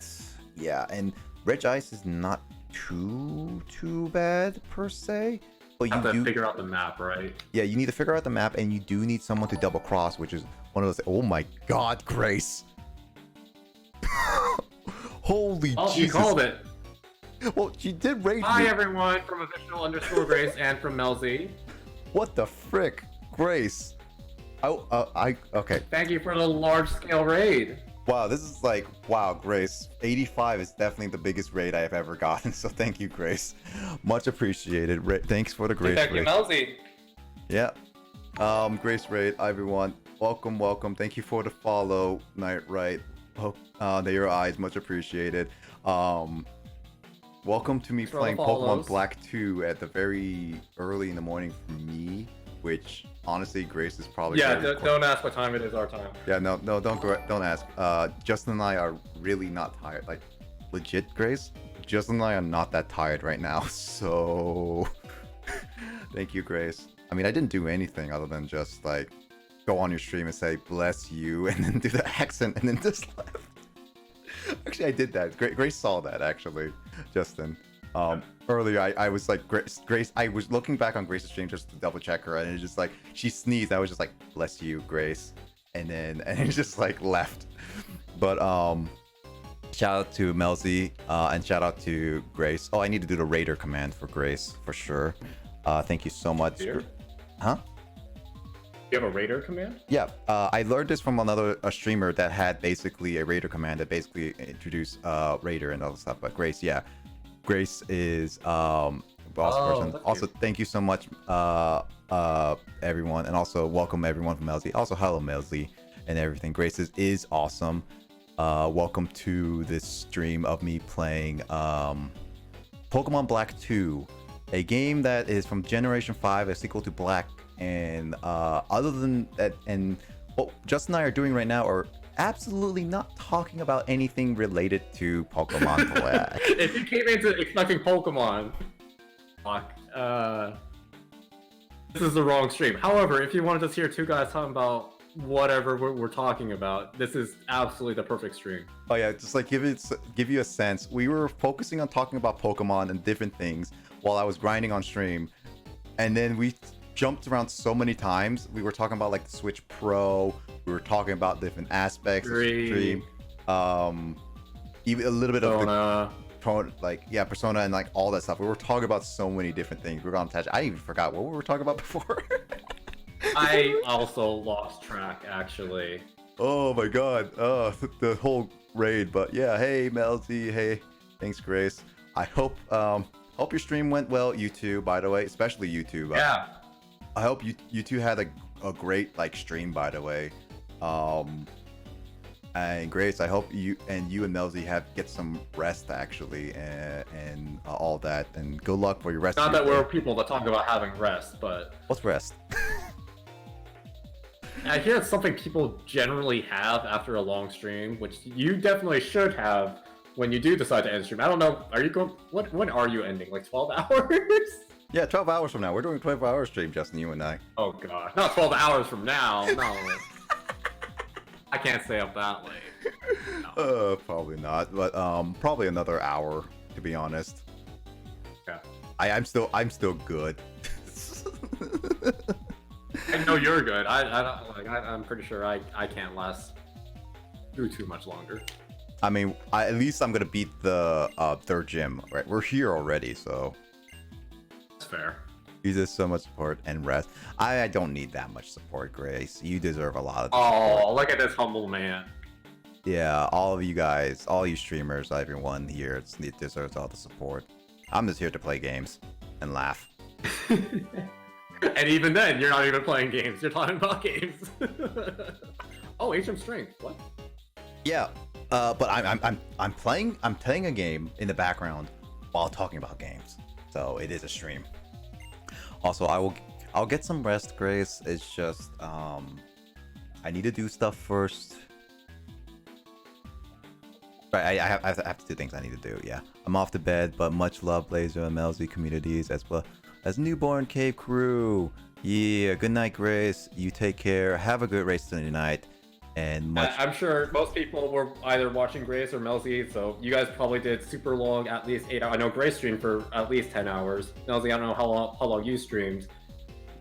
Yeah, and Reg Ice is not too bad per se. But You have to do figure out the map, right? yeah, you need to figure out the map, and you do need someone to double cross, which is one of those. Oh my God, Grace! Holy Oh, Jesus! you called it. Well, she did rage Hi, me. everyone, from official_Grace and from Melzy. What the frick, Grace? Okay. Thank you for the large-scale raid. Wow, this is wow, Grace. 85 is definitely the biggest raid I have ever gotten. So thank you, Grace. Much appreciated. Thanks for the Grace Thank you, raid. Melzy. Yeah. Grace raid, everyone. Welcome. Thank you for the follow, Night Right. Hope that your eyes much appreciated. Welcome to me For all the playing Pokemon follows. Black 2 at the very early in the morning for me, which honestly Grace is probably Yeah, very don't ask what time it is our time. Yeah, no, don't ask. Justin and I are really not tired. Legit, Grace. Justin and I are not that tired right now. So, thank you, Grace. I mean, I didn't do anything other than just go on your stream and say bless you, and then do the accent, and then just left. Actually, I did that. Grace saw that actually, Justin. Earlier, I was Grace. I was looking back on Grace's stream just to double check her, and it's just she sneezed. I was just bless you, Grace, and it just left. But shout out to Melzy, and shout out to Grace. Oh, I need to do the Raider command for Grace for sure. Thank you so much. Here? Huh? You have a raider command? Yeah, I learned this from a streamer that had basically a Raider command that basically introduced Raider and all that stuff. But Grace, yeah, Grace is boss person. that's Also, cute. thank you so much, everyone, and also welcome everyone from Melzy. Also, hello Melzy and everything. Grace is awesome. Welcome to this stream of me playing Pokemon Black 2, a game that is from Generation 5, a sequel to Black. And other than that, and what Justin and I are doing right now are absolutely not talking about anything related to Pokemon Black. If you came into expecting Pokemon, fuck, this is the wrong stream. However, if you wanted to hear two guys talking about whatever we're talking about, this is absolutely the perfect stream. Oh yeah, just like give you a sense. We were focusing on talking about Pokemon and different things while I was grinding on stream, and then we jumped around so many times. We were talking about like the Switch Pro. We were talking about different aspects of the stream. Even a little bit of the Persona and like all that stuff. We were talking about so many different things. We were on touch. I even forgot what we were talking about before. I also lost track, actually. Oh my god. The whole raid. But yeah, hey Melty, hey, thanks Grace. I hope your stream went well, you two, by the way, especially you two. Yeah. I hope you two had a great like stream, by the way. And Grace, I hope you and Melzy get some rest actually, and all that, and good luck for your rest. Not that we're people that talk about having rest, but what's rest? I hear it's something people generally have after a long stream, which you definitely should have when you do decide to end stream. I don't know, are you going? When are you ending? Like 12 hours? Yeah, 12 hours from now. We're doing a 12-hour stream, Justin, you and I. Oh god, not 12 hours from now. No. I can't stay up that late. No. Probably not, but probably another hour, to be honest. Yeah. I'm still good. I know you're good. I'm pretty sure I can't last too much longer. I mean, at least I'm gonna beat the third gym. Right, we're here already, so That's fair. you deserve so much support and rest. I don't need that much support, Grace. You deserve a lot of support. Oh, look at this humble man. Yeah, all of you guys, all you streamers, everyone here deserves all the support. I'm just here to play games and laugh. And even then, you're not even playing games. You're talking about games. Oh, HM Strength. What? Yeah, but I'm playing a game in the background while talking about games. So it is a stream. Also, I'll get some rest, Grace. It's just I need to do stuff first. Right, I have to do things I need to do. Yeah, I'm off to bed, but much love, Blazer and Melzy communities as well as newborn cave crew. Yeah, good night, Grace. You take care. Have a good race tonight. And much. I'm sure most people were either watching Grace or Melzy, so you guys probably did super long, at least 8 hours. I know Grace streamed for at least 10 hours. Melzy, I don't know how long you streamed.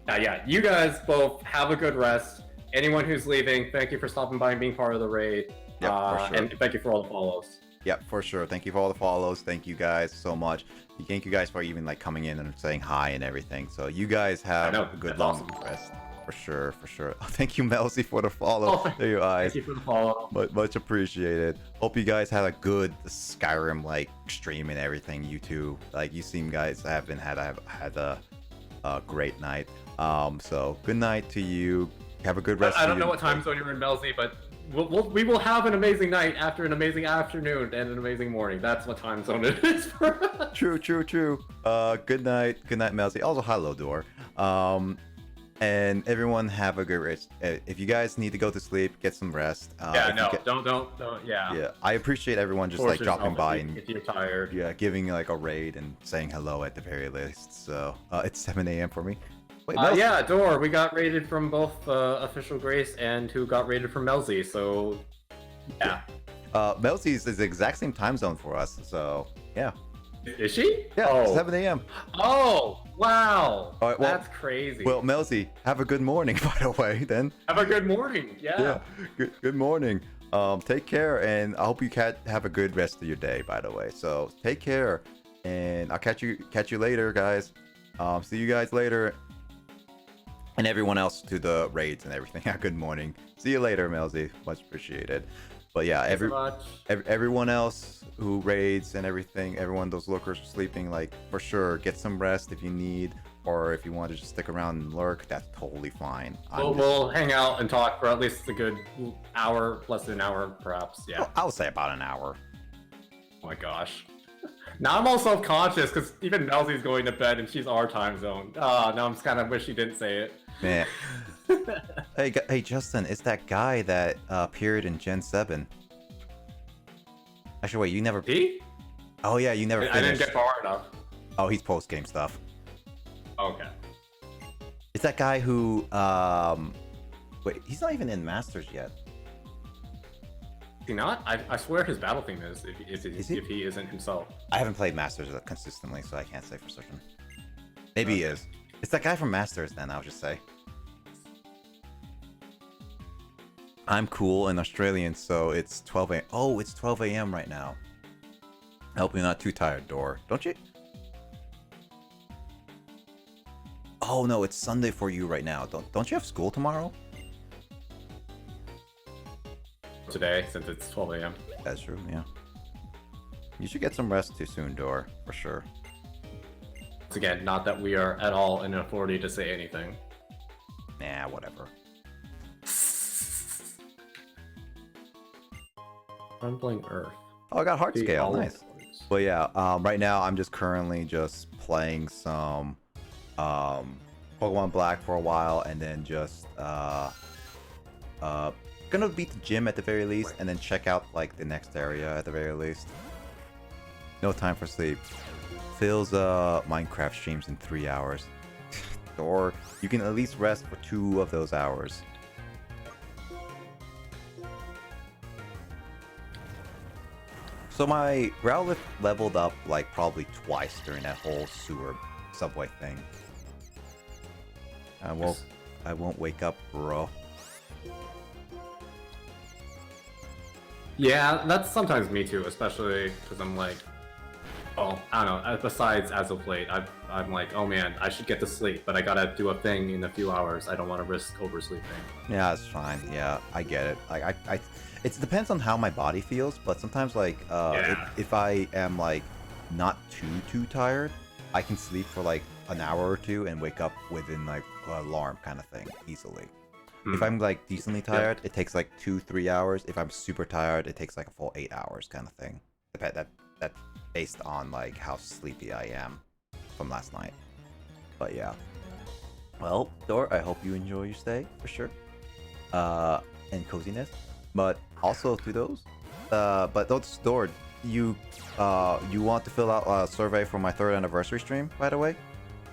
Yeah, you guys both have a good rest. Anyone who's leaving, thank you for stopping by and being part of the raid. Yeah, for sure. And thank you for all the follows. Yeah, for sure. Thank you for all the follows. Thank you guys so much. Thank you guys for even like coming in and saying hi and everything. So you guys have a good long rest. For sure, for sure. Oh, thank you, Melzy, for the follow. Oh, there you eyes. Thank you for the follow. Much appreciated. Hope you guys had a good Skyrim like stream and everything. You two, like you seem guys have had a great night. So good night to you. Have a good rest. I don't know what time zone you're in, Melzy, but we will have an amazing night after an amazing afternoon and an amazing morning. That's what time zone it is for us. True. Good night, Melzy. Also, hello, Door. And everyone have a good rest. If you guys need to go to sleep, get some rest. Don't. Yeah. Yeah, I appreciate everyone just like dropping by and if you're tired. Yeah, giving like a raid and saying hello at the very least. So it's 7 a.m. for me. Wait, yeah, Door. We got rated from both official Grace and who got rated from Melzy. So yeah. Melzy is the exact same time zone for us. So yeah. Is she? Yeah, 7 a.m. Oh, wow. All right, well, that's crazy. Well, Melzy, have a good morning, by the way, then. Have a good morning. Yeah. Good morning. Take care, and I hope you have a good rest of your day, by the way. So take care, and I'll catch you later, guys. See you guys later. And everyone else to the raids and everything. Good morning. See you later, Melzy. Much appreciated. But yeah, everyone else who raids and everything, everyone, those lurkers sleeping, like for sure, get some rest if you need, or if you want to just stick around and lurk, that's totally fine. We'll hang out and talk for at least a good hour, less than an hour, perhaps. Yeah. I'll say about an hour. Oh my gosh. Now I'm all self-conscious because even Melzy's going to bed and she's our time zone. Now I'm just kind of wish she didn't say it. Man. Hey, Justin, it's that guy that appeared in Gen 7. Actually, wait, you never... He? Oh, yeah, you never finished. I didn't get far enough. Oh, he's post-game stuff. Okay. It's that guy who, wait, he's not even in Masters yet. Is he not? I swear his battle theme is, Is he? if he isn't himself. I haven't played Masters consistently, so I can't say for certain. Maybe he is. It's that guy from Masters, then, I'll just say. I'm cool and Australian, so it's 12 a.m. Oh, it's 12 a.m. right now. I hope you're not too tired, Dor. Don't you? Oh no, it's Sunday for you right now. Don't you have school tomorrow? Today, since it's 12 a.m. That's true, yeah. You should get some rest too soon, Dor, for sure. Once again, not that we are at all in authority to say anything. Nah, whatever. Crumbling Earth. Oh, I got heart The scale, olive nice. ones. But yeah, right now I'm just currently just playing some Pokemon Black for a while, and then just gonna beat the gym at the very least, and then check out like the next area at the very least. No time for sleep. Phil's Minecraft streams in 3 hours. Or you can at least rest for 2 of those hours. So my Growlithe leveled up like probably twice during that whole sewer subway thing. I won't wake up, bro. Yeah, that's sometimes me too, especially because I'm like, well, I don't know. Besides, as of late, I'm like, oh man, I should get to sleep, but I gotta do a thing in a few hours. I don't want to risk oversleeping. Yeah, it's fine. Yeah, I get it. It depends on how my body feels, but sometimes like if I am like not too tired, I can sleep for like an hour or two and wake up within like alarm kind of thing easily. If I'm like decently tired, it takes like 2-3 hours. If I'm super tired, it takes like a full 8 hours kind of thing. That's based on like how sleepy I am from last night. But yeah. Well, Dor, I hope you enjoy your stay for sure. And coziness. But also to those. But those, Dor, you want to fill out a survey for my 3rd anniversary stream, by the way?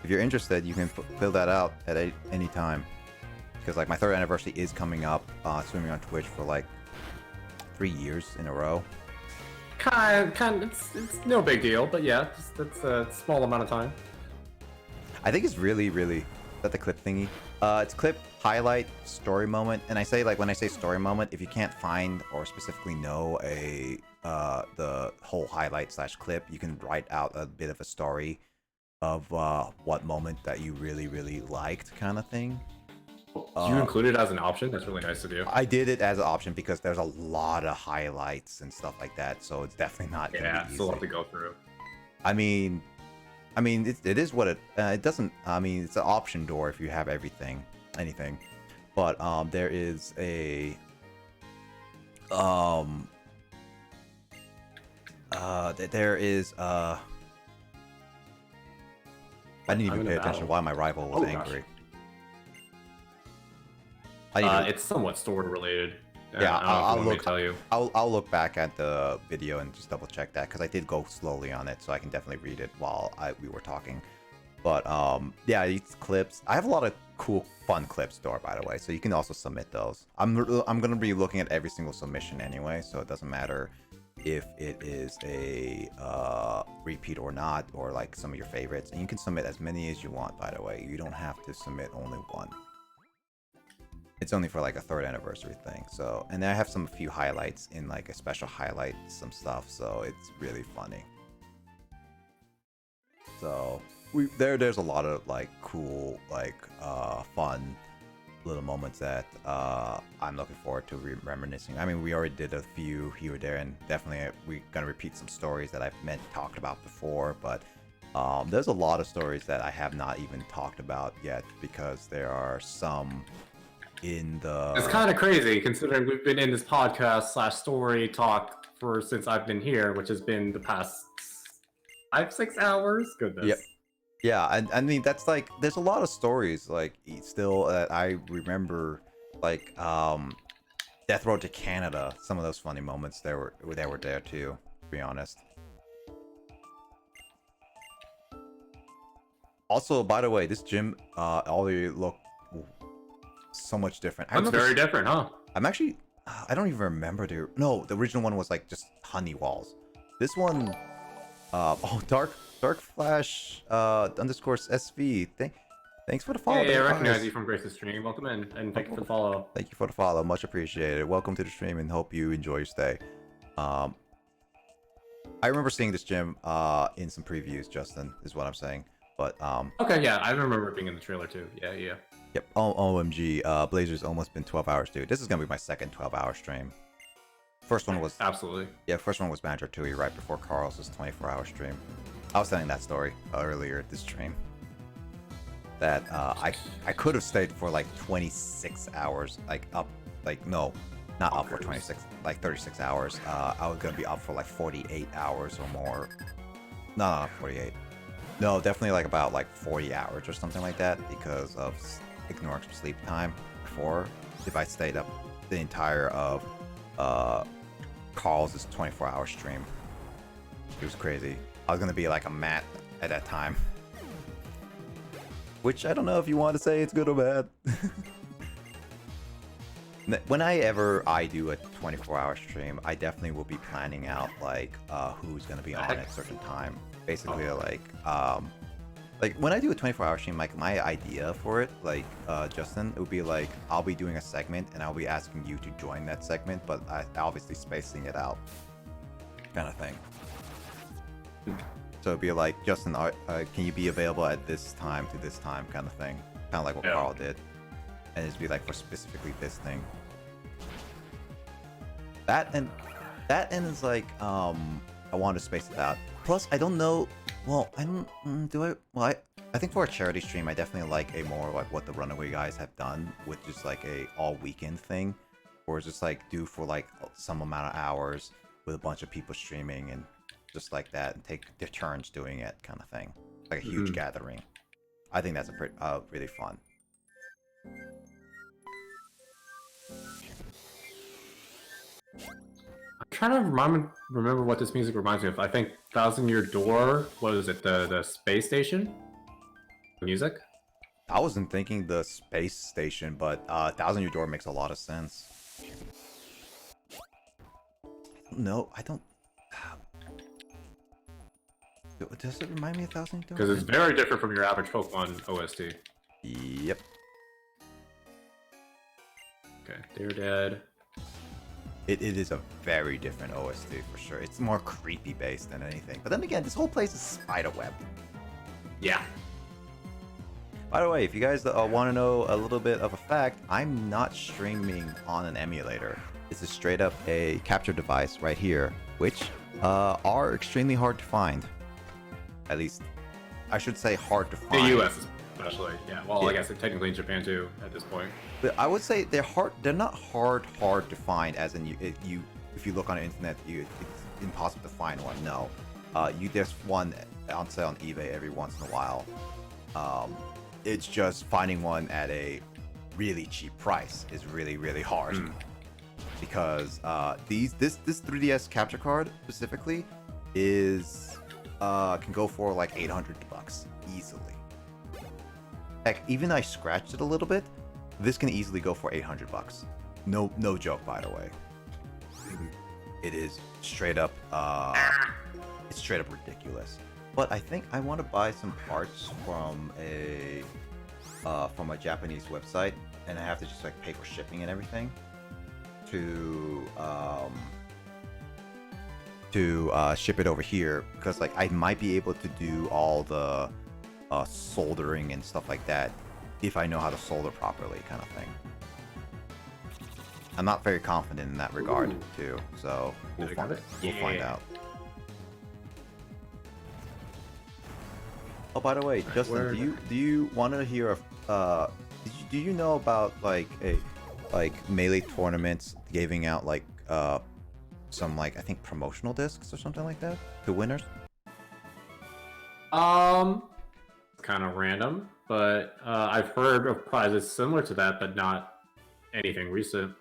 If you're interested, you can fill that out at any time. Because like my 3rd anniversary is coming up, streaming on Twitch for like 3 years in a row. It's no big deal, but yeah, it's a small amount of time. I think it's really, is that the clip thingy? It's clip, highlight, story moment, and I say like when I say story moment, if you can't find or specifically know the whole highlight / clip, you can write out a bit of a story of what moment that you really liked, kind of thing. You include it as an option? That's really nice of you. I did it as an option because there's a lot of highlights and stuff like that, so it's definitely not gonna be easy. Still have to go through. I mean, it is what it doesn't. I mean, it's an option door if you have anything. But there is a there is I didn't even pay attention why my rival was angry. Gosh. It's somewhat story related. Yeah, I'll look back at the video and just double check that because I did go slowly on it, so I can definitely read it while we were talking. But yeah, these clips. I have a lot of cool, fun clips, Dor, by the way, so you can also submit those. I'm gonna be looking at every single submission anyway, so it doesn't matter if it is a repeat or not, or like some of your favorites. And you can submit as many as you want, by the way. You don't have to submit only one. It's only for like a 3rd anniversary thing. So, and then I have a few highlights in like a special highlight, some stuff. So it's really funny. So there's a lot of like cool, like fun little moments that I'm looking forward to reminiscing. I mean, we already did a few here or there, and definitely we're gonna repeat some stories that I've talked about before. But there's a lot of stories that I have not even talked about yet because there are some. It's kind of crazy considering we've been in this podcast / story talk since I've been here, which has been the past 5-6 hours. Goodness. Yep. Yeah, and I mean that's like there's a lot of stories like still that I remember, like Death Road to Canada. Some of those funny moments were there too. To be honest. Also, by the way, this gym already look so much different. That's very different, huh? I'm actually I don't even remember the original one was like just honey walls. This one, Dark Flash underscores SV. Thanks for the follow. Hey, I recognize you from Grace's stream. Welcome in, and thank you for the follow. Thank you for the follow. Much appreciated. Welcome to the stream, and hope you enjoy your stay. I remember seeing this gym in some previews. Justin is what I'm saying. But okay, yeah, I remember it being in the trailer too. Yeah. Yep. OMG. Blazer's almost been 12 hours, dude. This is gonna be my second 12-hour stream. First one was absolutely. Yeah, first one was Banjo Tooie right before Carl's 24-hour stream. I was telling that story earlier this stream. That I could have stayed for like 26 hours, like up, like no, not up for 26, like 36 hours. I was gonna be up for like 48 hours or more. No, not 48. No, definitely like about like 40 hours or something like that because of ignoring some sleep time before. If I stayed up the entire of Carl's 24-hour stream. It was crazy. I was gonna be like a mat at that time. Which I don't know if you want to say it's good or bad. When I do a 24-hour stream, I definitely will be planning out like who's gonna be on at a certain time. Basically, like when I do a 24-hour stream, like my idea for it, like Justin, it would be like I'll be doing a segment and I'll be asking you to join that segment, but I obviously spacing it out, kind of thing. So it'd be like, Justin, can you be available at this time to this time, kind of thing, kind of like what Carl did, and it'd be like for specifically this thing. That and is like I want to space it out. Plus, I don't know. Well, I don't. Do I? Well, I think for a charity stream, I definitely like a more like what the Runaway guys have done with just like a all weekend thing, or just like do for like some amount of hours with a bunch of people streaming and just like that, and take their turns doing it, kind of thing, like a huge gathering. I think that's a pretty really fun. I'm trying to remember what this music reminds me of. I think Thousand Year Door. What is it? The space station music. I wasn't thinking the space station, but Thousand Year Door makes a lot of sense. No, I don't. Does it remind me of Thousand Year Door? Because it's very different from your average Pokemon OST. Yep. Okay, they're dead. It is a very different OST for sure. It's more creepy based than anything. But then again, this whole place is spiderweb. Yeah. By the way, if you guys want to know a little bit of a fact, I'm not streaming on an emulator. This is straight up a capture device right here, which are extremely hard to find. At least, I should say hard to find. The US especially, yeah. Well, yeah. I guess technically in Japan too at this point. But I would say they're hard. They're not hard to find. As in, if you look on the internet, it's impossible to find one. No, there's one on sale on eBay every once in a while. It's just finding one at a really cheap price is really hard. Because this 3DS capture card specifically is can go for like $800 easily. Heck, even I scratched it a little bit. This can easily go for $800. No joke, by the way. It is straight up. It's straight up ridiculous. But I think I want to buy some parts from a Japanese website, and I have to just like pay for shipping and everything to ship it over here, because like I might be able to do all the soldering and stuff like that if I know how to solder properly, kind of thing. I'm not very confident in that regard too, so we'll find out. Oh, by the way, Justin, do you want to hear of do you know about like Melee tournaments giving out like some like I think promotional discs or something like that to winners? Kind of random, but I've heard of prizes similar to that, but not anything recent.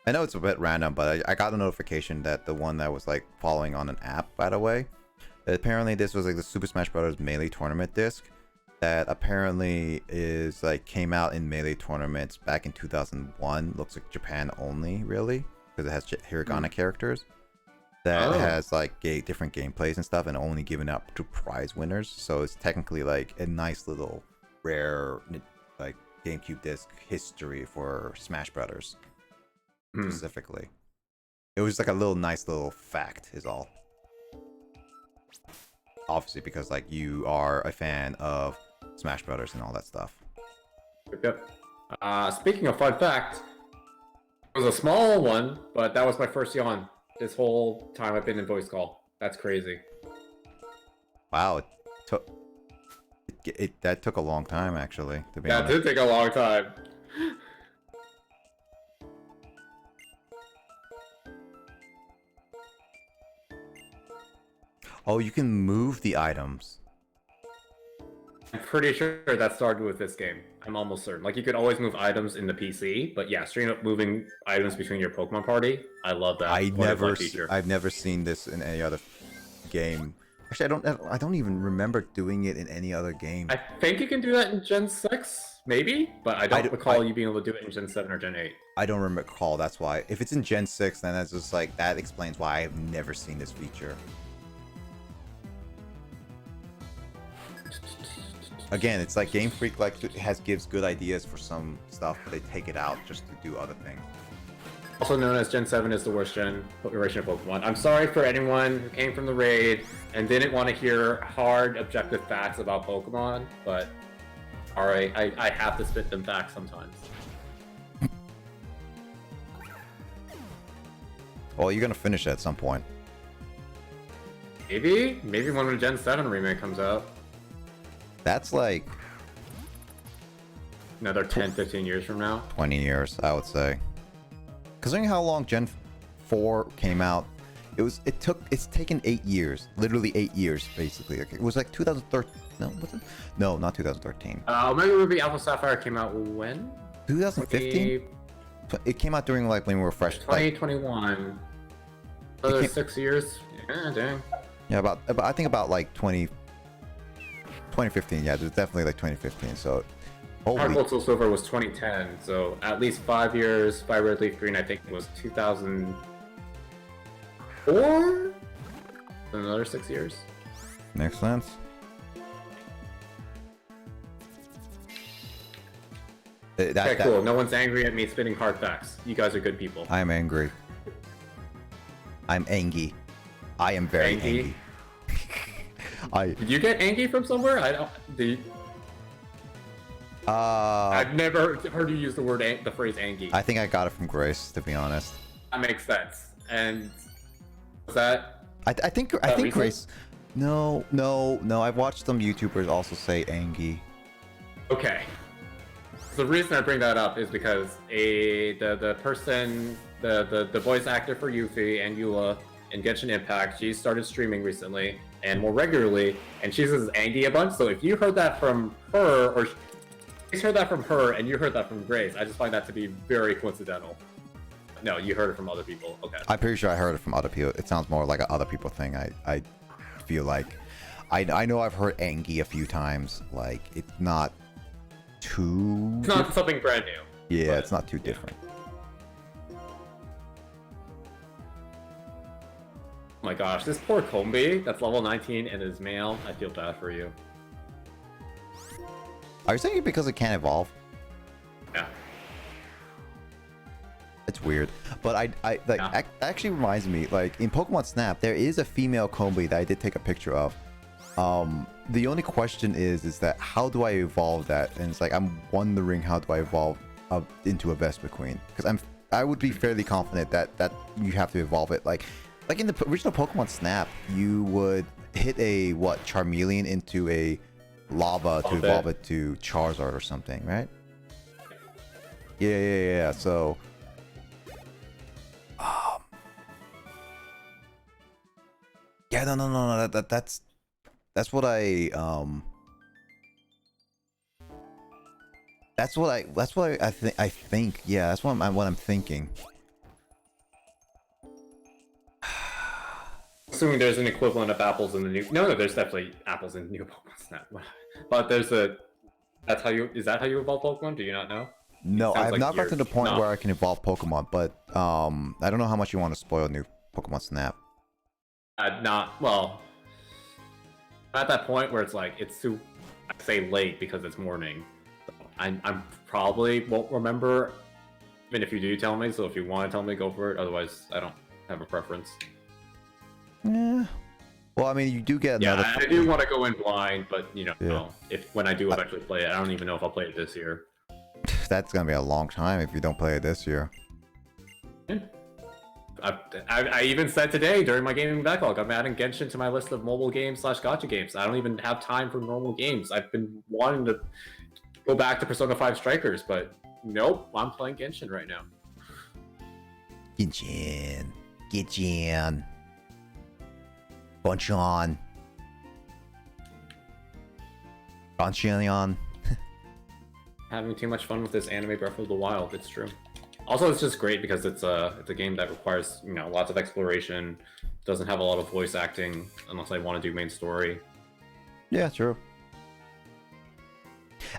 I know it's a bit random, but I got a notification that the one that was like following on an app, by the way, apparently this was like the Super Smash Bros. Melee tournament disc that apparently is like came out in Melee tournaments back in 2001. Looks like Japan only, really, because it has hiragana characters. That has like different gameplays and stuff, and only given out to prize winners. So it's technically like a nice little rare like GameCube disc history for Smash Brothers specifically. It was like a little nice little fact, is all. Obviously, because like you are a fan of Smash Brothers and all that stuff. Yep. Speaking of fun fact, it was a small one, but that was my first yawn. This whole time I've been in voice call. That's crazy. Wow, that took a long time actually, to be honest. That did take a long time. Oh, you can move the items. I'm pretty sure that started with this game. I'm almost certain. Like, you could always move items in the PC, but yeah, straight up moving items between your Pokemon party. I love that. I've never seen this in any other game. Actually, I don't even remember doing it in any other game. I think you can do that in Gen 6, maybe, but I don't recall you being able to do it in Gen 7 or Gen 8. I don't recall. That's why. If it's in Gen 6, then that's just like that explains why I've never seen this feature. Again, it's like Game Freak gives good ideas for some stuff, but they take it out just to do other things. Also known as Gen 7 is the worst generation of Pokemon. I'm sorry for anyone who came from the raid and didn't want to hear hard, objective facts about Pokemon, but alright, I have to spit them facts sometimes. Well, you're gonna finish it at some point. Maybe when the Gen 7 remake comes out. That's like another 10, 15 years from now. 20 years, I would say. Considering how long Gen 4 came out, it's taken 8 years, literally 8 years, basically. It was like 2013. No, was it? No, not 2013. Omega Ruby Alpha Sapphire came out when? 2015. It came out during like when we were fresh. 2021. Another 6 years. Yeah, dang. Yeah, I think about like 2015. Yeah, there's definitely like 2015. So. Heart Gold Soul Silver was 2010, so at least 5 years. Fire Red Leaf Green, I think, was 2004? Another 6 years. Makes sense. Okay, cool. No one's angry at me spitting hard facts. You guys are good people. I am angry. I'm angry. I am very angry. Did you get angry from somewhere? I don't. I've never heard you use the phrase "angy." I think I got it from Grace, to be honest. That makes sense. And was that? I think recent? Grace. No. I've watched some YouTubers also say "angy." Okay. So the reason I bring that up is because the voice actor for Yuffie and Eula in Genshin Impact, she started streaming recently and more regularly, and she says "angy" a bunch. So if you heard that from her or heard that from her and you heard that from Grace, I just find that to be very coincidental. No, you heard it from other people. Okay. I'm pretty sure I heard it from other people. It sounds more like an other people thing. I feel like I know I've heard "angy" a few times. Like it's not too. It's not something brand new. Yeah, but, it's not too different. Oh my gosh, this poor Combi that's level 19 and is male. I feel bad for you. Are you saying it because it can't evolve? Yeah. It's weird, but that actually reminds me, like in Pokemon Snap, there is a female Combi that I did take a picture of. The only question is that how do I evolve that? And it's like I'm wondering how do I evolve into a Vespiquen, because I would be fairly confident that you have to evolve it. Like in the original Pokemon Snap, you would hit a Charmeleon into a lava to evolve it to Charizard or something, right? Yeah. So, yeah, no. That's That's what I I think. Yeah, that's what I'm thinking. Assuming there's an equivalent of apples in the new. No, there's definitely apples in new Pokemon Snap. But there's a. That's how you. Is that how you evolve Pokemon? Do you not know? No, I sounds have like not got to the point not. where I can evolve Pokemon, but I don't know how much you want to spoil new Pokemon Snap. Not well. At that point where it's like it's too, I say late because it's morning. So I'm probably won't remember. Even if you do tell me, so if you want to tell me, go for it. Otherwise, I don't have a preference. Yeah. Well, I mean, you do get another. Yeah, I do want to go in blind, but you know, Yeah. if when I do eventually play it, I don't even know if I'll play it this year. That's gonna be a long time if you don't play it this year. Yeah. I even said today during my gaming backlog, I'm adding Genshin to my list of mobile games / gacha games. I don't even have time for normal games. I've been wanting to go back to Persona 5 Strikers, but nope, I'm playing Genshin right now. Genshin. Bunch on. Having too much fun with this anime Breath of the Wild, it's true. Also, it's just great because it's a game that requires, you know, lots of exploration, doesn't have a lot of voice acting unless I want to do main story. Yeah, true.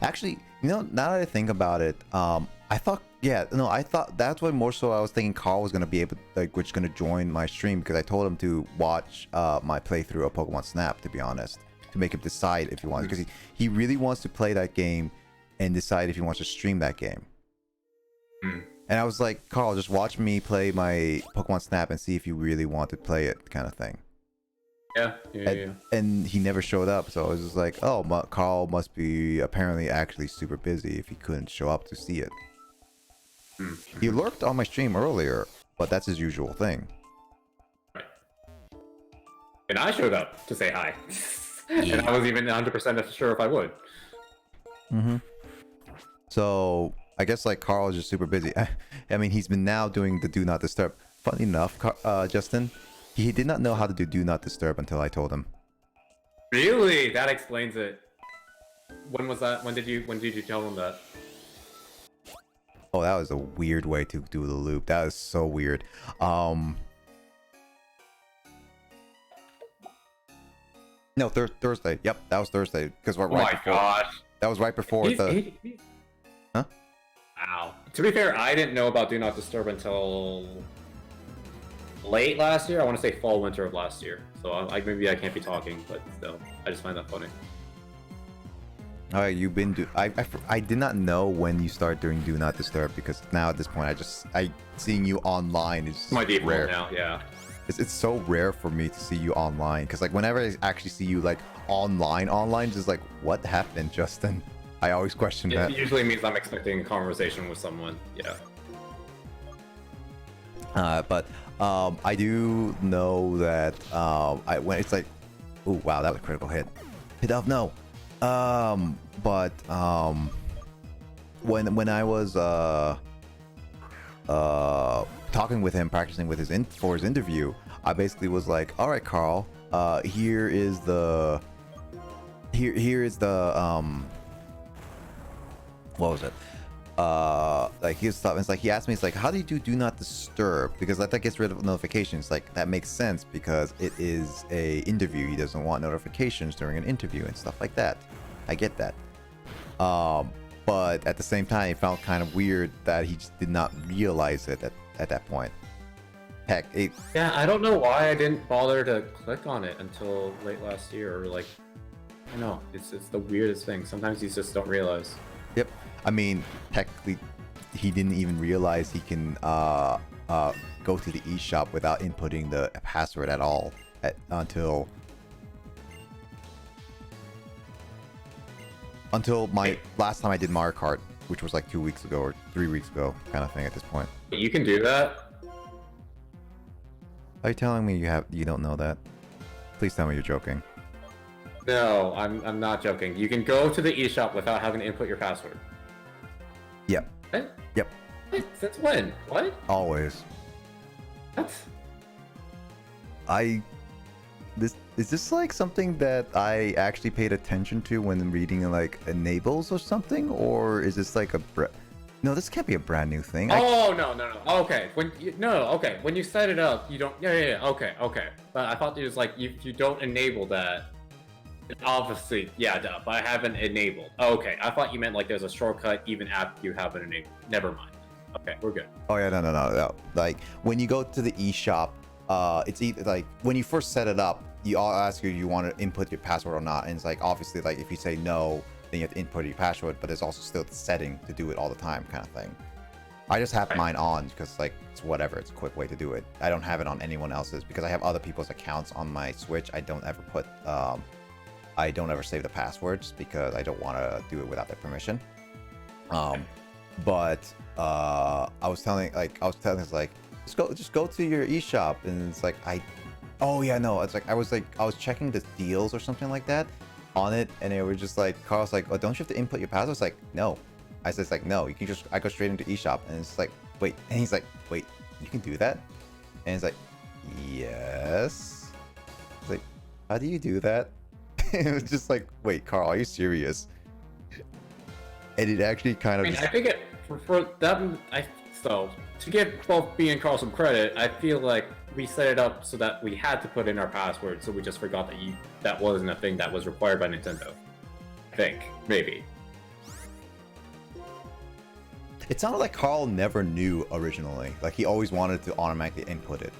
Actually, you know, now that I think about it, I thought that's why more so I was thinking Carl was gonna be able, which gonna join my stream because I told him to watch my playthrough of Pokemon Snap, to be honest, to make him decide if he wants, because he really wants to play that game and decide if he wants to stream that game. And I was like, Carl, just watch me play my Pokemon Snap and see if you really want to play it, kind of thing. Yeah. And he never showed up, so I was just like, oh, Carl must be apparently actually super busy if he couldn't show up to see it. He lurked on my stream earlier, but that's his usual thing. Right. And I showed up to say hi. And I was even 100% sure if I would. So I guess like Carl is just super busy. I mean, he's been now doing the Do Not Disturb. Funny enough, Justin, he did not know how to do Not Disturb until I told him. Really? That explains it. When was that? When did you tell him that? Oh, that was a weird way to do the loop. That is so weird. No, Thursday. Yep, that was Thursday. Because we're right before. Gosh. That was right before the. Huh? Wow. To be fair, I didn't know about Do Not Disturb until late last year. I want to say fall, winter of last year. So maybe I can't be talking, but still, I just find that funny. You've been I did not know when you start doing Do Not Disturb, because now at this point seeing you online is My default rare. now, yeah. It's so rare for me to see you online, because like whenever I actually see you like online, just like, what happened, Justin? I always question that. It usually means I'm expecting a conversation with someone. Yeah. But I do know that when it's like, oh wow, that was a critical hit. Hit up, no. But when I was talking with him, practicing with for his interview, I basically was like, all right, Carl, here is the what was it? Like he was stopping. It's like he asked me, it's like, how do you do Not Disturb? Because that gets rid of notifications. Like that makes sense because it is a interview. He doesn't want notifications during an interview and stuff like that. I get that. But at the same time, it felt kind of weird that he just did not realize it at that point. Heck, Yeah, I don't know why I didn't bother to click on it until late last year, or like, I don't know. It's the weirdest thing. Sometimes you just don't realize. Yep. I mean, technically, he didn't even realize he can go to the eShop without inputting the password at all until my last time I did Mario Kart, which was like 2 weeks ago or 3 weeks ago, kind of thing. At this point, You can do that? are you telling me you don't know that? Please tell me you're joking. No, I'm not joking. You can go to the eShop without having to input your password. Yep. What? Yep. What? Since when? What? Always. What? Is this like something that I actually paid attention to when reading like enables or something, or is this like a no? This can't be a brand new thing. Oh no. Okay, okay. When you set it up, you don't. Yeah. Okay. But I thought it was like if you don't enable that, obviously, yeah, duh. But I haven't enabled. Okay, I thought you meant like there's a shortcut even after you have it enabled. Never mind. Okay, we're good. Oh yeah, no. Like when you go to the eShop, it's either like when you first set it up, I'll ask you want to input your password or not, and it's like obviously like if you say no, then you have to input your password, but there's also still the setting to do it all the time kind of thing. I just have mine on because like it's whatever, it's a quick way to do it. I don't have it on anyone else's because I have other people's accounts on my Switch. I don't ever save the passwords because I don't want to do it without their permission. But I was telling it's like just go to your eShop, and it's like oh yeah, no, it's like I was checking the deals or something like that on it, and it was just like Carl's like, oh, don't you have to input your password? It's like no. I said it's like no, you can just I go straight into eShop, and it's like wait, and he's like wait, you can do that? And it's like yes. It's like how do you do that? It was just like wait, Carl, are you serious? And it actually kind of. I think it for them. So to give both me and Carl some credit, I feel like we set it up so that we had to put in our password, so we just forgot that that wasn't a thing that was required by Nintendo. I think maybe. It sounded like Carl never knew originally. Like he always wanted to automatically input it.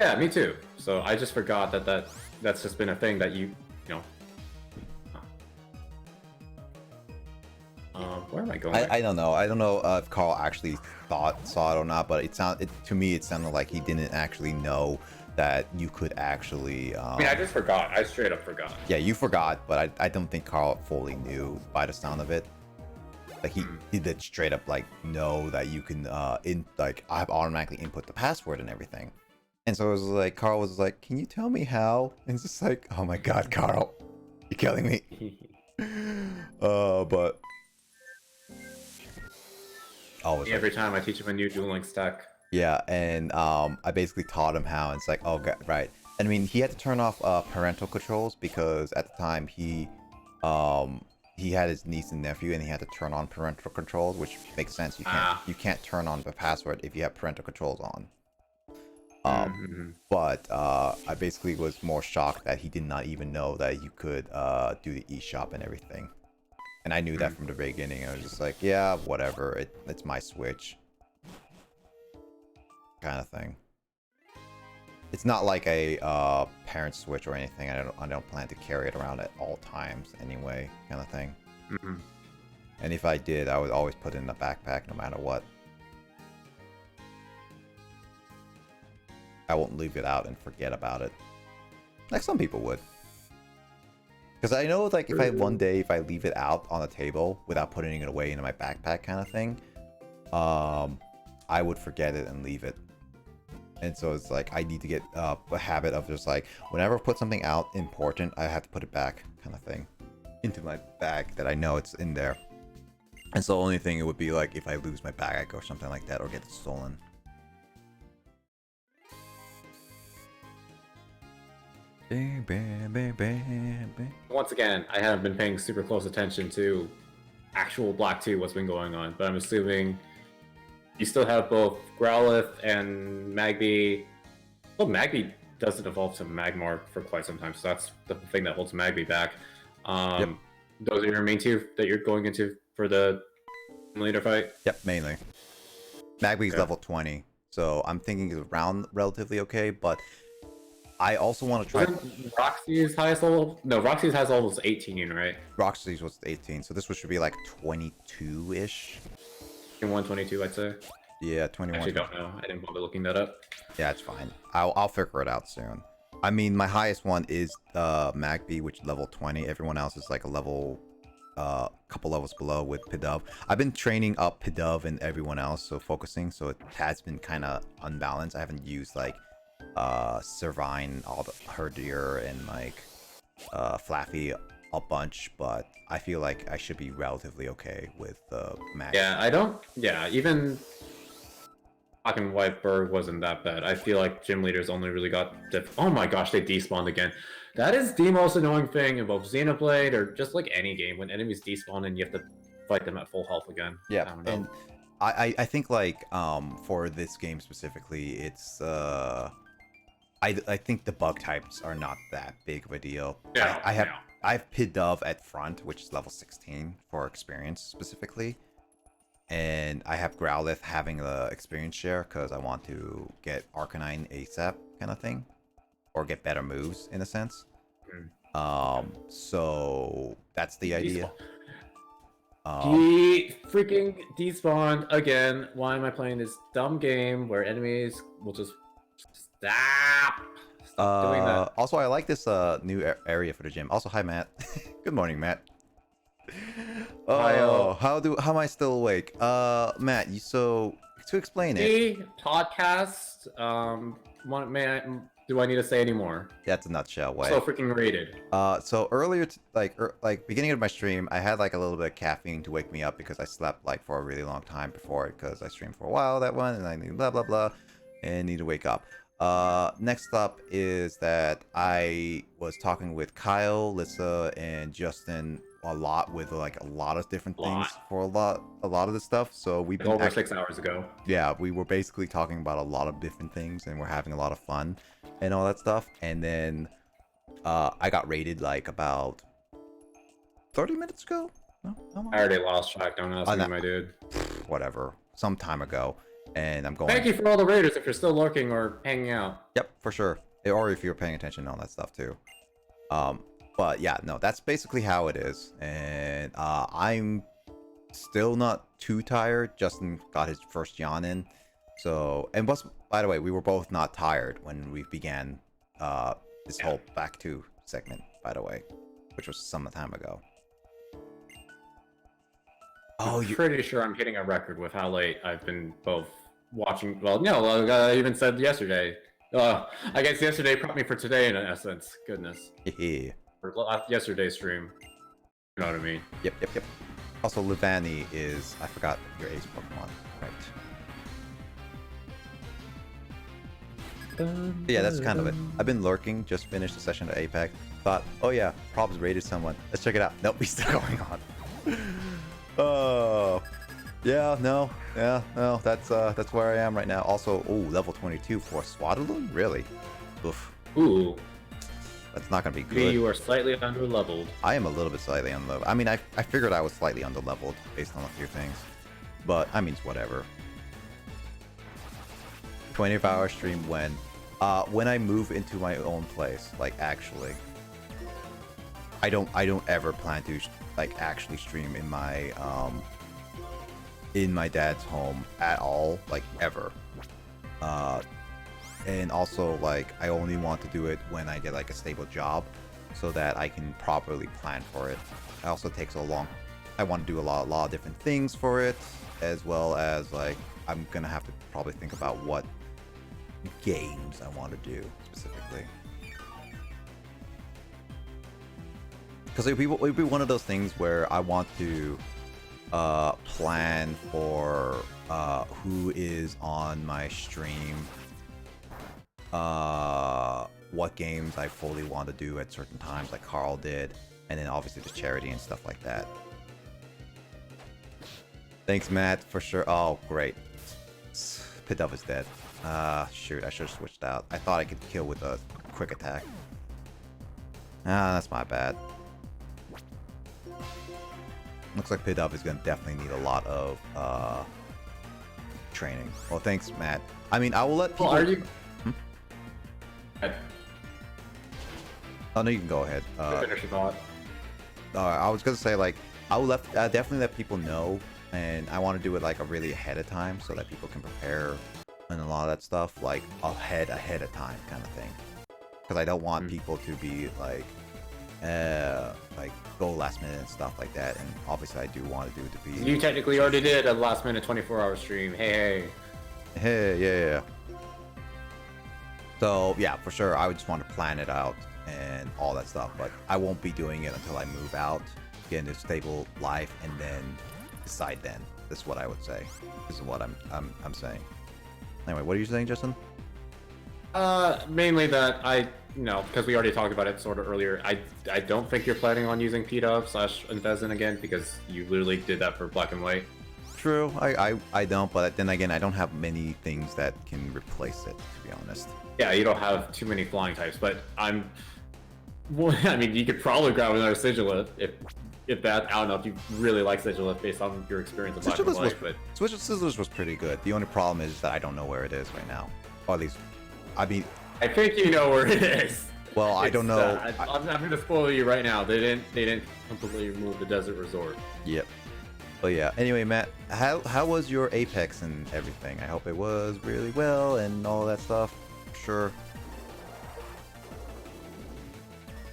Yeah, me too. So I just forgot that's just been a thing that you know. Where am I going? I don't know. I don't know if Carl actually saw it or not, but to me it sounded like he didn't actually know that you could actually. I mean, I just forgot. I straight up forgot. Yeah, you forgot, but I don't think Carl fully knew by the sound of it. Like he did straight up like know that you can I have automatically input the password and everything. And so it was like Carl was like, "Can you tell me how?" And it's just like, "Oh my god, Carl, you're killing me." But always every time I teach him a new Duel Links stack. Yeah, and I basically taught him how. And it's like, oh god, right. And I mean, he had to turn off parental controls because at the time he had his niece and nephew, and he had to turn on parental controls, which makes sense. You can't turn on the password if you have parental controls on. But I basically was more shocked that he did not even know that you could do the eShop and everything. And I knew that from the beginning. I was just like, yeah, whatever. It's my Switch. Kind of thing. It's not like a parent Switch or anything. I don't plan to carry it around at all times anyway, kind of thing. And if I did, I would always put it in a backpack no matter what. I won't leave it out and forget about it. Like some people would. Because I know, like, if I leave it out on the table without putting it away into my backpack kind of thing, I would forget it and leave it. And so it's like, I need to get a habit of just like, whenever I put something out important, I have to put it back kind of thing into my bag that I know it's in there. And so the only thing it would be like if I lose my bag or something like that or get it stolen. Once again, I haven't been paying super close attention to actual Black 2, what's been going on, but I'm assuming you still have both Growlithe and Magby. Well, Magby doesn't evolve to Magmar for quite some time, so that's the thing that holds Magby back. Those are your main two that you're going into for the later fight? Yep, mainly. Magby's level 20, so I'm thinking it's around relatively okay, but I also want to try. Roxy's highest level? No, Roxy's highest level is 18, right? Roxy's was 18, so this should be like 22-ish. 122, I'd say. Yeah, 21. I actually don't know. I didn't bother looking that up. Yeah, it's fine. I'll figure it out soon. I mean, my highest one is Magby, which is level 20. Everyone else is like a level, couple levels below with Pidove. I've been training up Pidove and everyone else, so focusing. So it has been kind of unbalanced. I haven't used like Servine, all the Herdier, and like Flaffy a bunch, but I feel like I should be relatively okay with Magby. Yeah, I don't. Yeah, even Black and White Berg wasn't that bad. I feel like gym leaders only really got oh my gosh, they despawned again. That is the most annoying thing in both Xenoblade or just like any game when enemies despawn and you have to fight them at full health again. Yeah, I don't know. and I think like for this game specifically, it's I think the bug types are not that big of a deal. Yeah, I have yeah. I have Pid Dove at front, which is level 16 for experience specifically. And I have Growlithe having the experience share because I want to get Arcanine ASAP kind of thing. Or get better moves in a sense. So that's the idea. He freaking despawned again. Why am I playing this dumb game where enemies will just stop doing that? Also, I like this new area for the gym. Also, hi Matt. Good morning, Matt. Oh, how am I still awake? Matt, so to explain it. The podcast. Do I need to say any more? That's a nutshell way. So freaking rated. So earlier, like beginning of my stream, I had like a little bit of caffeine to wake me up because I slept like for a really long time before it because I streamed for a while that one and I need blah blah blah and need to wake up. Next up is that I was talking with Kyle, Lissa, and Justin a lot with like a lot of different things for a lot of this stuff. So we've been over 6 hours ago. Yeah, we were basically talking about a lot of different things and we're having a lot of fun and all that stuff. And then I got raided like about 30 minutes ago. No, I already lost track. Don't ask me, my dude. Whatever, some time ago. And I'm going. Thank you for all the raiders if you're still lurking or hanging out. Yep, for sure. Or if you're paying attention to all that stuff too. But yeah, no, that's basically how it is. And I'm still not too tired. Justin got his first yawn in. So, and by the way, we were both not tired when we began this whole back to segment, by the way, which was some time ago. Oh, you're pretty sure I'm hitting a record with how late I've been both watching. Well, no, I even said yesterday. I guess yesterday prepped me for today in essence. Goodness. For yesterday's stream. You know what I mean? Yep. Also, Livani is, I forgot your ace Pokemon, right? Yeah, that's kind of it. I've been lurking, just finished the session at Apex. Thought, oh yeah, Probs raided someone. Let's check it out. Nope, he's still going on. Oh, yeah, no, that's where I am right now. Also, level 22 for Swaddling? Really? Oof. Ooh. That's not gonna be good. You are slightly under-leveled. I am a little bit slightly under-leveled. I mean, I figured I was slightly under-leveled based on a few things. But, I mean, it's whatever. 24-hour stream when I move into my own place, like, actually. I don't ever plan to, like, actually stream in my dad's home at all, like, ever. And also, like, I only want to do it when I get, like, a stable job so that I can properly plan for it. It also takes I want to do a lot of different things for it, as well as, like, I'm gonna have to probably think about what games I want to do, specifically. Because it would be one of those things where I want to plan for who is on my stream, what games I fully want to do at certain times, like Carl did, and then obviously the charity and stuff like that. Thanks, Matt, for sure. Oh, great. Pidove is dead. Shoot, I should have switched out. I thought I could kill with a quick attack. That's my bad. Looks like Pidove is going to definitely need a lot of training. Well, thanks, Matt. I mean, I will let people... Well, are you... Oh, no, you can go ahead. Finish your thought. I was going to say, like, I will definitely let people know, and I want to do it, like, a really ahead of time so that people can prepare and a lot of that stuff, like, ahead of time kind of thing. Because I don't want people to be, like, go last minute and stuff like that, and obviously I do want to do it to be... You technically already did a last minute 24-hour stream. Hey, yeah. So, yeah, for sure, I would just want to plan it out and all that stuff, but I won't be doing it until I move out, get into a stable life, and then decide then. This is what I would say. This is what I'm saying. Anyway, what are you saying, Justin? Mainly that because we already talked about it sort of earlier. I don't think you're planning on using P-Dub/Invezin again because you literally did that for Black and White. True, I don't, but then again, I don't have many things that can replace it, to be honest. Yeah, you don't have too many flying types, but I mean, you could probably grab another Sigilith if that. I don't know if you really like Sigilith based on your experience in Black and White, but Scissors was pretty good. The only problem is that I don't know where it is right now. Or at least, I mean, I think you know where it is. Well, I don't know. I'm going to spoil you right now. They didn't completely remove the desert resort. Yep. But yeah. Anyway, Matt, how was your Apex and everything? I hope it was really well and all that stuff. Sure.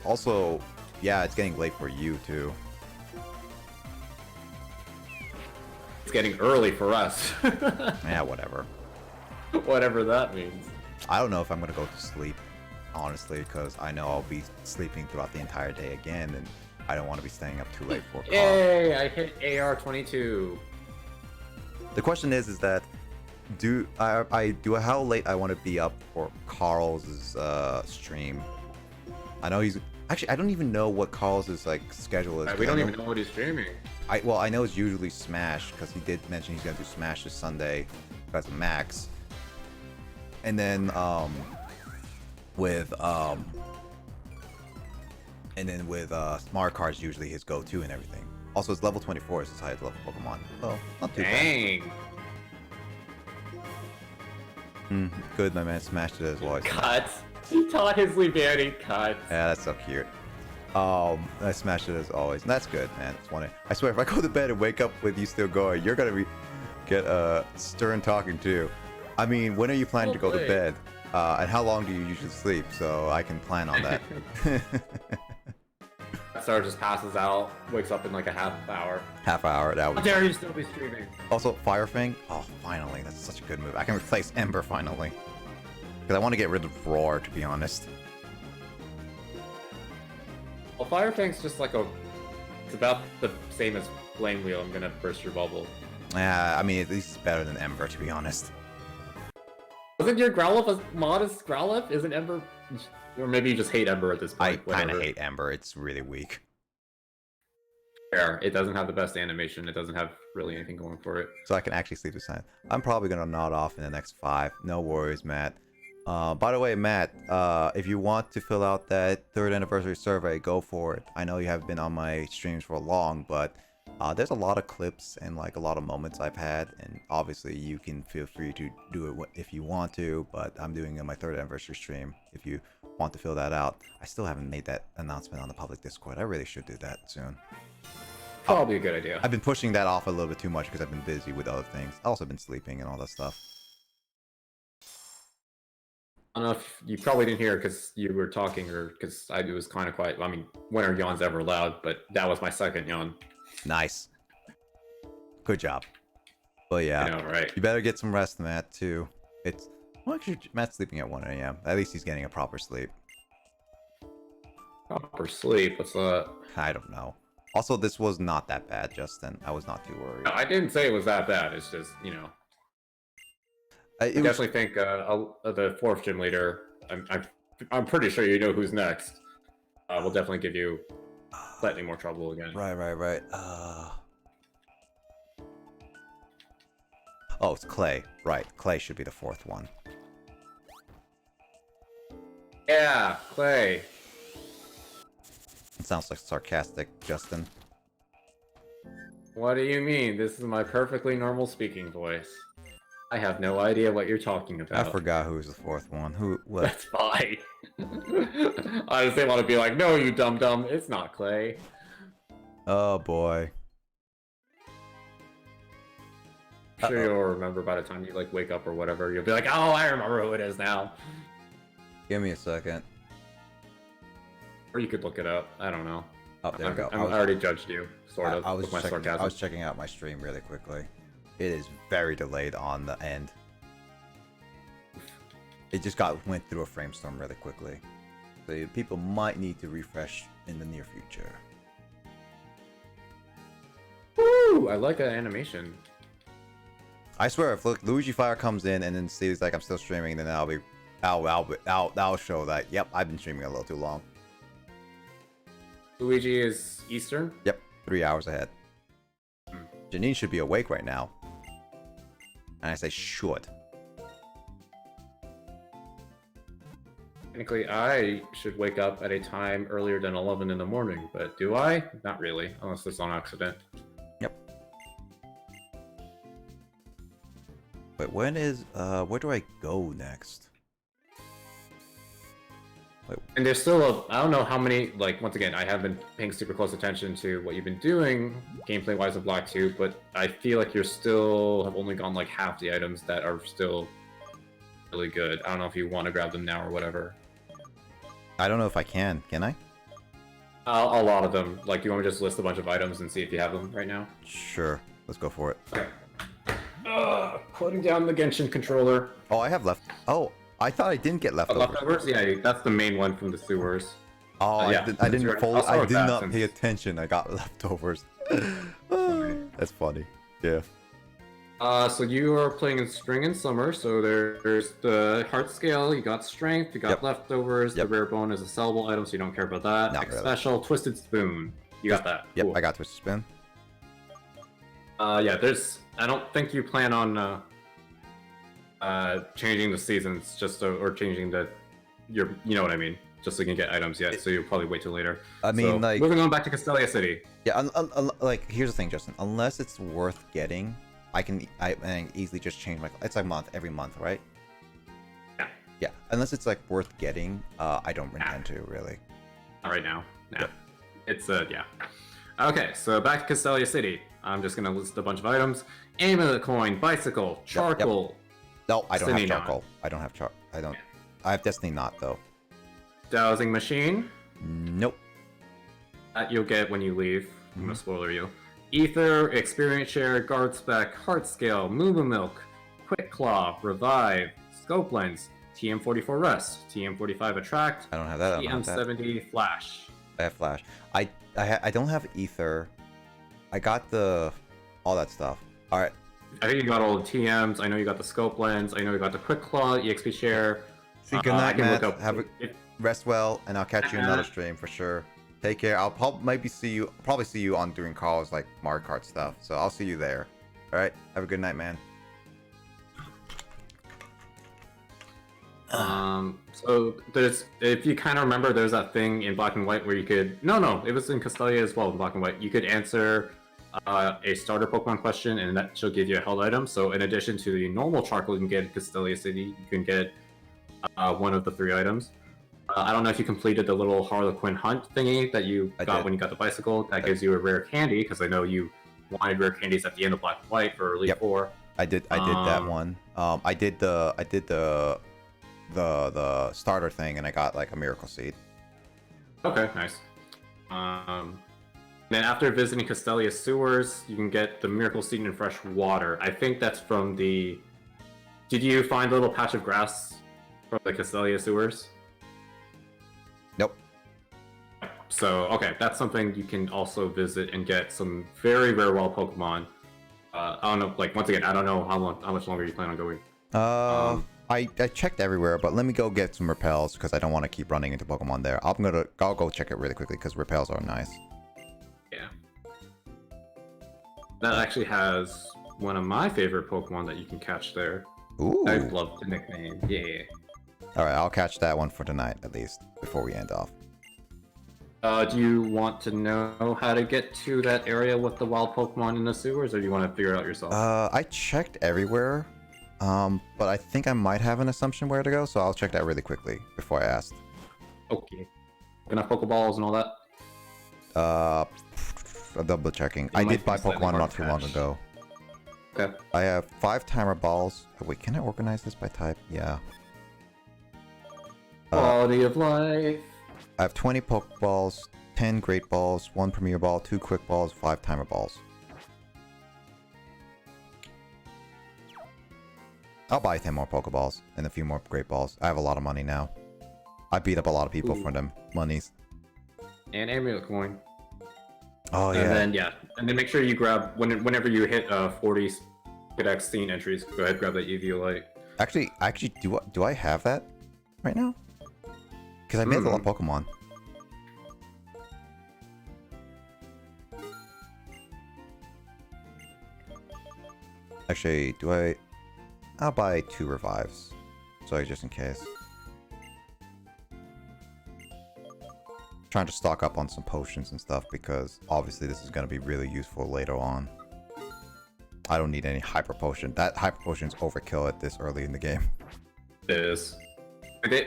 Also, yeah, it's getting late for you too. It's getting early for us. Yeah, whatever. Whatever that means. I don't know if I'm gonna go to sleep, honestly, because I know I'll be sleeping throughout the entire day again, and I don't want to be staying up too late for a call. Yay! I hit AR-22. The question is that how late I want to be up for Carl's stream? I know he's actually, I don't even know what Carl's like schedule is. Right, we don't even know what he's streaming. I know it's usually Smash because he did mention he's gonna do Smash this Sunday because of Max. And then with Mario Kart's usually his go-to and everything. Also, it's level 24 is his highest level Pokemon. So not too Dang. bad. Good, my man smashed it as well. Cut. He taught his Leviani cut. Yeah, that's so cute. I smashed it as always. And that's good, man. It's one. I swear, if I go to bed and wake up with you still going, you're gonna get stern talking too. I mean, when are you planning to go to bed? And how long do you usually sleep? So I can plan on that. Sarah just passes out, wakes up in like a half hour. Half hour, that would How be dare you still be streaming? Also, Fire Fang. Oh, finally. That's such a good move. I can replace Ember finally. Because I want to get rid of Roar, to be honest. Well, Fire Fang's just like it's about the same as Flame Wheel. I'm gonna burst your bubble. Yeah, I mean, at least it's better than Ember, to be honest. Wasn't your Growlithe as modest Growlithe? Isn't Ember? Or maybe you just hate Ember at this I point. kind of whatever. hate Ember. It's really weak. Fair. It doesn't have the best animation. It doesn't have really anything going for it. So I can actually sleep this time. I'm probably going to nod off in the next 5. No worries, Matt. By the way, Matt, if you want to fill out that 3rd anniversary survey, go for it. I know you haven't been on my streams for long, but there's a lot of clips and like a lot of moments I've had, and obviously you can feel free to do it if you want to, but I'm doing it on my 3rd anniversary stream if you want to fill that out. I still haven't made that announcement on the public Discord. I really should do that soon. Probably a good idea. I've been pushing that off a little bit too much because I've been busy with other things. I've also been sleeping and all that stuff. I don't know if you probably didn't hear because you were talking or because it was kind of quiet. I mean, when are yawns ever loud? But that was my second yawn. Nice. Good job. But yeah, I know, right? You better get some rest, Matt, too. Well, actually, Matt's sleeping at 1 a.m. At least he's getting a proper sleep. Proper sleep. What's that? I don't know. Also, this was not that bad, Justin. I was not too worried. No, I didn't say it was that bad. It's just, I definitely think the 4th gym leader. I'm pretty sure you know who's next. Will definitely give you slightly more trouble again. Right. Oh, it's Clay. Right, Clay should be the 4th one. Yeah, Clay. It sounds like sarcastic, Justin. What do you mean? This is my perfectly normal speaking voice. I have no idea what you're talking about. I forgot who was the 4th one. What? That's fine. I just didn't want to be like, no, you dum-dum, it's not Clay. Oh, boy. I'm sure you'll remember by the time you wake up or whatever. You'll be like, oh, I remember who it is now. Give me a second. Or you could look it up. I don't know. Oh, there we go. I already judged you, sort of, with my sarcasm. I was checking out my stream really quickly. It is very delayed on the end. It just went through a frame storm really quickly. So people might need to refresh in the near future. Woo! I like that animation. I swear, if Luigi Fire comes in and then sees like I'm still streaming, then I'll show that. Yep, I've been streaming a little too long. Luigi is Eastern. Yep, 3 hours ahead. Janine should be awake right now. And I say should. Technically, I should wake up at a time earlier than 11 in the morning, but do I? Not really, unless it's on accident. Yep. Wait, when is where do I go next? Wait. And there's still I don't know how many, like, once again, I haven't been paying super close attention to what you've been doing gameplay-wise of Black 2, but I feel like you're still have only gone like half the items that are still really good. I don't know if you want to grab them now or whatever. I don't know if I can. Can I? A lot of them. Like, do you want me to just list a bunch of items and see if you have them right now? Sure. Let's go for it. Okay. Putting down the Genshin controller. Oh, I have left. Oh, I thought I didn't get leftovers. Leftovers? Yeah, that's the main one from the sewers. Oh, yeah, I didn't I did not since... pay attention. I got leftovers. That's funny. Yeah. So you are playing in spring and summer, so there's the heart scale, you got strength, you got leftovers, the rare bone is a sellable item, so you don't care about that. Not really. Special, twisted spoon. You got that. Yep, Cool. I got twisted spoon. Yeah, I don't think you plan on changing the seasons or changing you know what I mean, just so you can get items yet, so you'll probably wait till later. I mean, like, moving on back to Castelia City. Yeah, like, here's the thing, Justin. Unless it's worth getting, I can easily just change my. It's like every month, right? Yeah. Yeah. Unless it's like worth getting, I don't intend to really. Not right now. No. Yep. It's yeah. Okay, so back to Castelia City. I'm just gonna list a bunch of items: amulet coin, bicycle, charcoal. Yep. No, I don't have charcoal. Knot. I don't have I don't. I have Destiny Knot though. Dowsing machine. Nope. That you'll get when you leave. I'm gonna spoiler you. Ether, experience share, guard spec, heart scale, Moo Milk, quick claw, revive, scope lens, TM44 rest, TM45 attract. I don't have that. TM70 flash. I have flash. I don't have ether. I got all that stuff. All right. I think you got all the TMs. I know you got the scope lens. I know you got the quick claw, EXP share. See, good night, Matt. It, rest well, and I'll catch you in another stream for sure. Take care. I'll probably see you on doing calls like Mario Kart stuff. So I'll see you there. All right. Have a good night, man. So if you kind of remember, there's that thing in Black and White where you could. No, it was in Castelia as well in Black and White. You could answer a starter Pokemon question, and that should give you a held item. So in addition to the normal charcoal you can get in Castelia City, you can get one of the 3 items. I don't know if you completed the little Harlequin hunt thingy that you got when you got the bicycle. That gives you a rare candy, because I know you wanted rare candies at the end of Black and White for Elite 4. I did that one. I did the starter thing, and I got like a miracle seed. Okay, nice. Then after visiting Castelia sewers, you can get the miracle seed in fresh water. I think that's from the. Did you find a little patch of grass from the Castelia sewers? Nope. So, okay, that's something you can also visit and get some very, very wild Pokemon. I don't know, like, once again, I don't know how much longer you plan on going. I checked everywhere, but let me go get some repels, because I don't want to keep running into Pokemon there. I'll go check it really quickly, because repels are nice. Yeah. That actually has one of my favorite Pokemon that you can catch there. Ooh. I love the nickname. Yeah. Alright, I'll catch that one for tonight, at least, before we end off. Do you want to know how to get to that area with the wild Pokemon in the sewers, or do you want to figure it out yourself? I checked everywhere, but I think I might have an assumption where to go, so I'll check that really quickly before I ask. Okay. Enough Pokeballs and all that? I'm double checking. I did buy Pokemon not too long ago. Okay. I have 5 timer balls. Oh, wait, can I organize this by type? Yeah. Quality of life. I have 20 Pokeballs, 10 Great Balls, 1 Premier Ball, 2 Quick Balls, 5 Timer Balls. I'll buy 10 more Pokeballs and a few more Great Balls. I have a lot of money now. I beat up a lot of people for them monies. And amulet coin. Oh, yeah. And then, and then make sure you grab, whenever you hit 40 Pokédex scene entries. Go ahead, grab that Eviolite. Actually, do I have that right now? Because I made a lot of Pokemon. Actually, I'll buy 2 revives. So just in case. Trying to stock up on some potions and stuff because obviously this is going to be really useful later on. I don't need any hyper potion. That hyper potion's overkill at this early in the game. It is.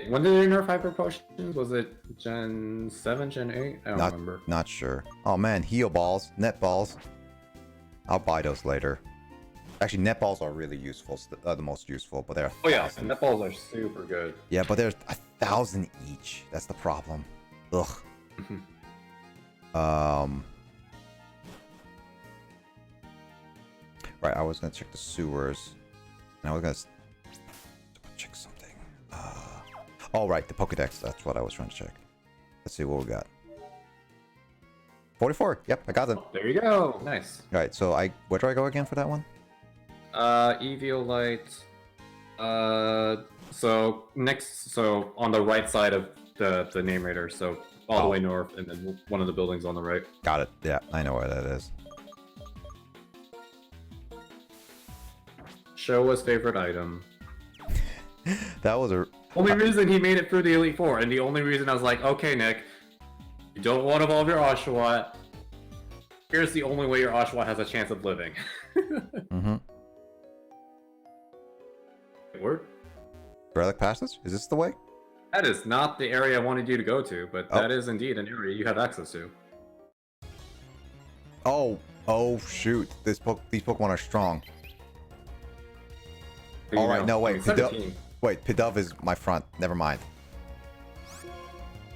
When did they nerf hyper potions? Was it Gen 7, Gen 8? I don't remember. Not sure. Oh man, heal balls, net balls. I'll buy those later. Actually, net balls are really useful, the most useful, but they're. Oh yeah, net balls are super good. Yeah, but there's 1,000 each. That's the problem. Ugh. Right, I was gonna check the sewers, and I was gonna check something. Oh right, the Pokédex. That's what I was trying to check. Let's see what we got. 44. Yep, I got it. There you go. Nice. All right, so where do I go again for that one? Eviolite. So on the right side of the name rater, so all the way north, and then one of the buildings on the right. Got it. Yeah, I know where that is. Show us favorite item. That was a Only reason he made it through the Elite Four, and the only reason I was like, okay, Nick, you don't want to evolve your Oshawott. Here's the only way your Oshawott has a chance of living. Word? Relic Passage? Is this the way? That is not the area I wanted you to go to, but that is indeed an area you have access to. Oh shoot! These Pokemon are strong. All right, no wait, Pidove is my front. Never mind.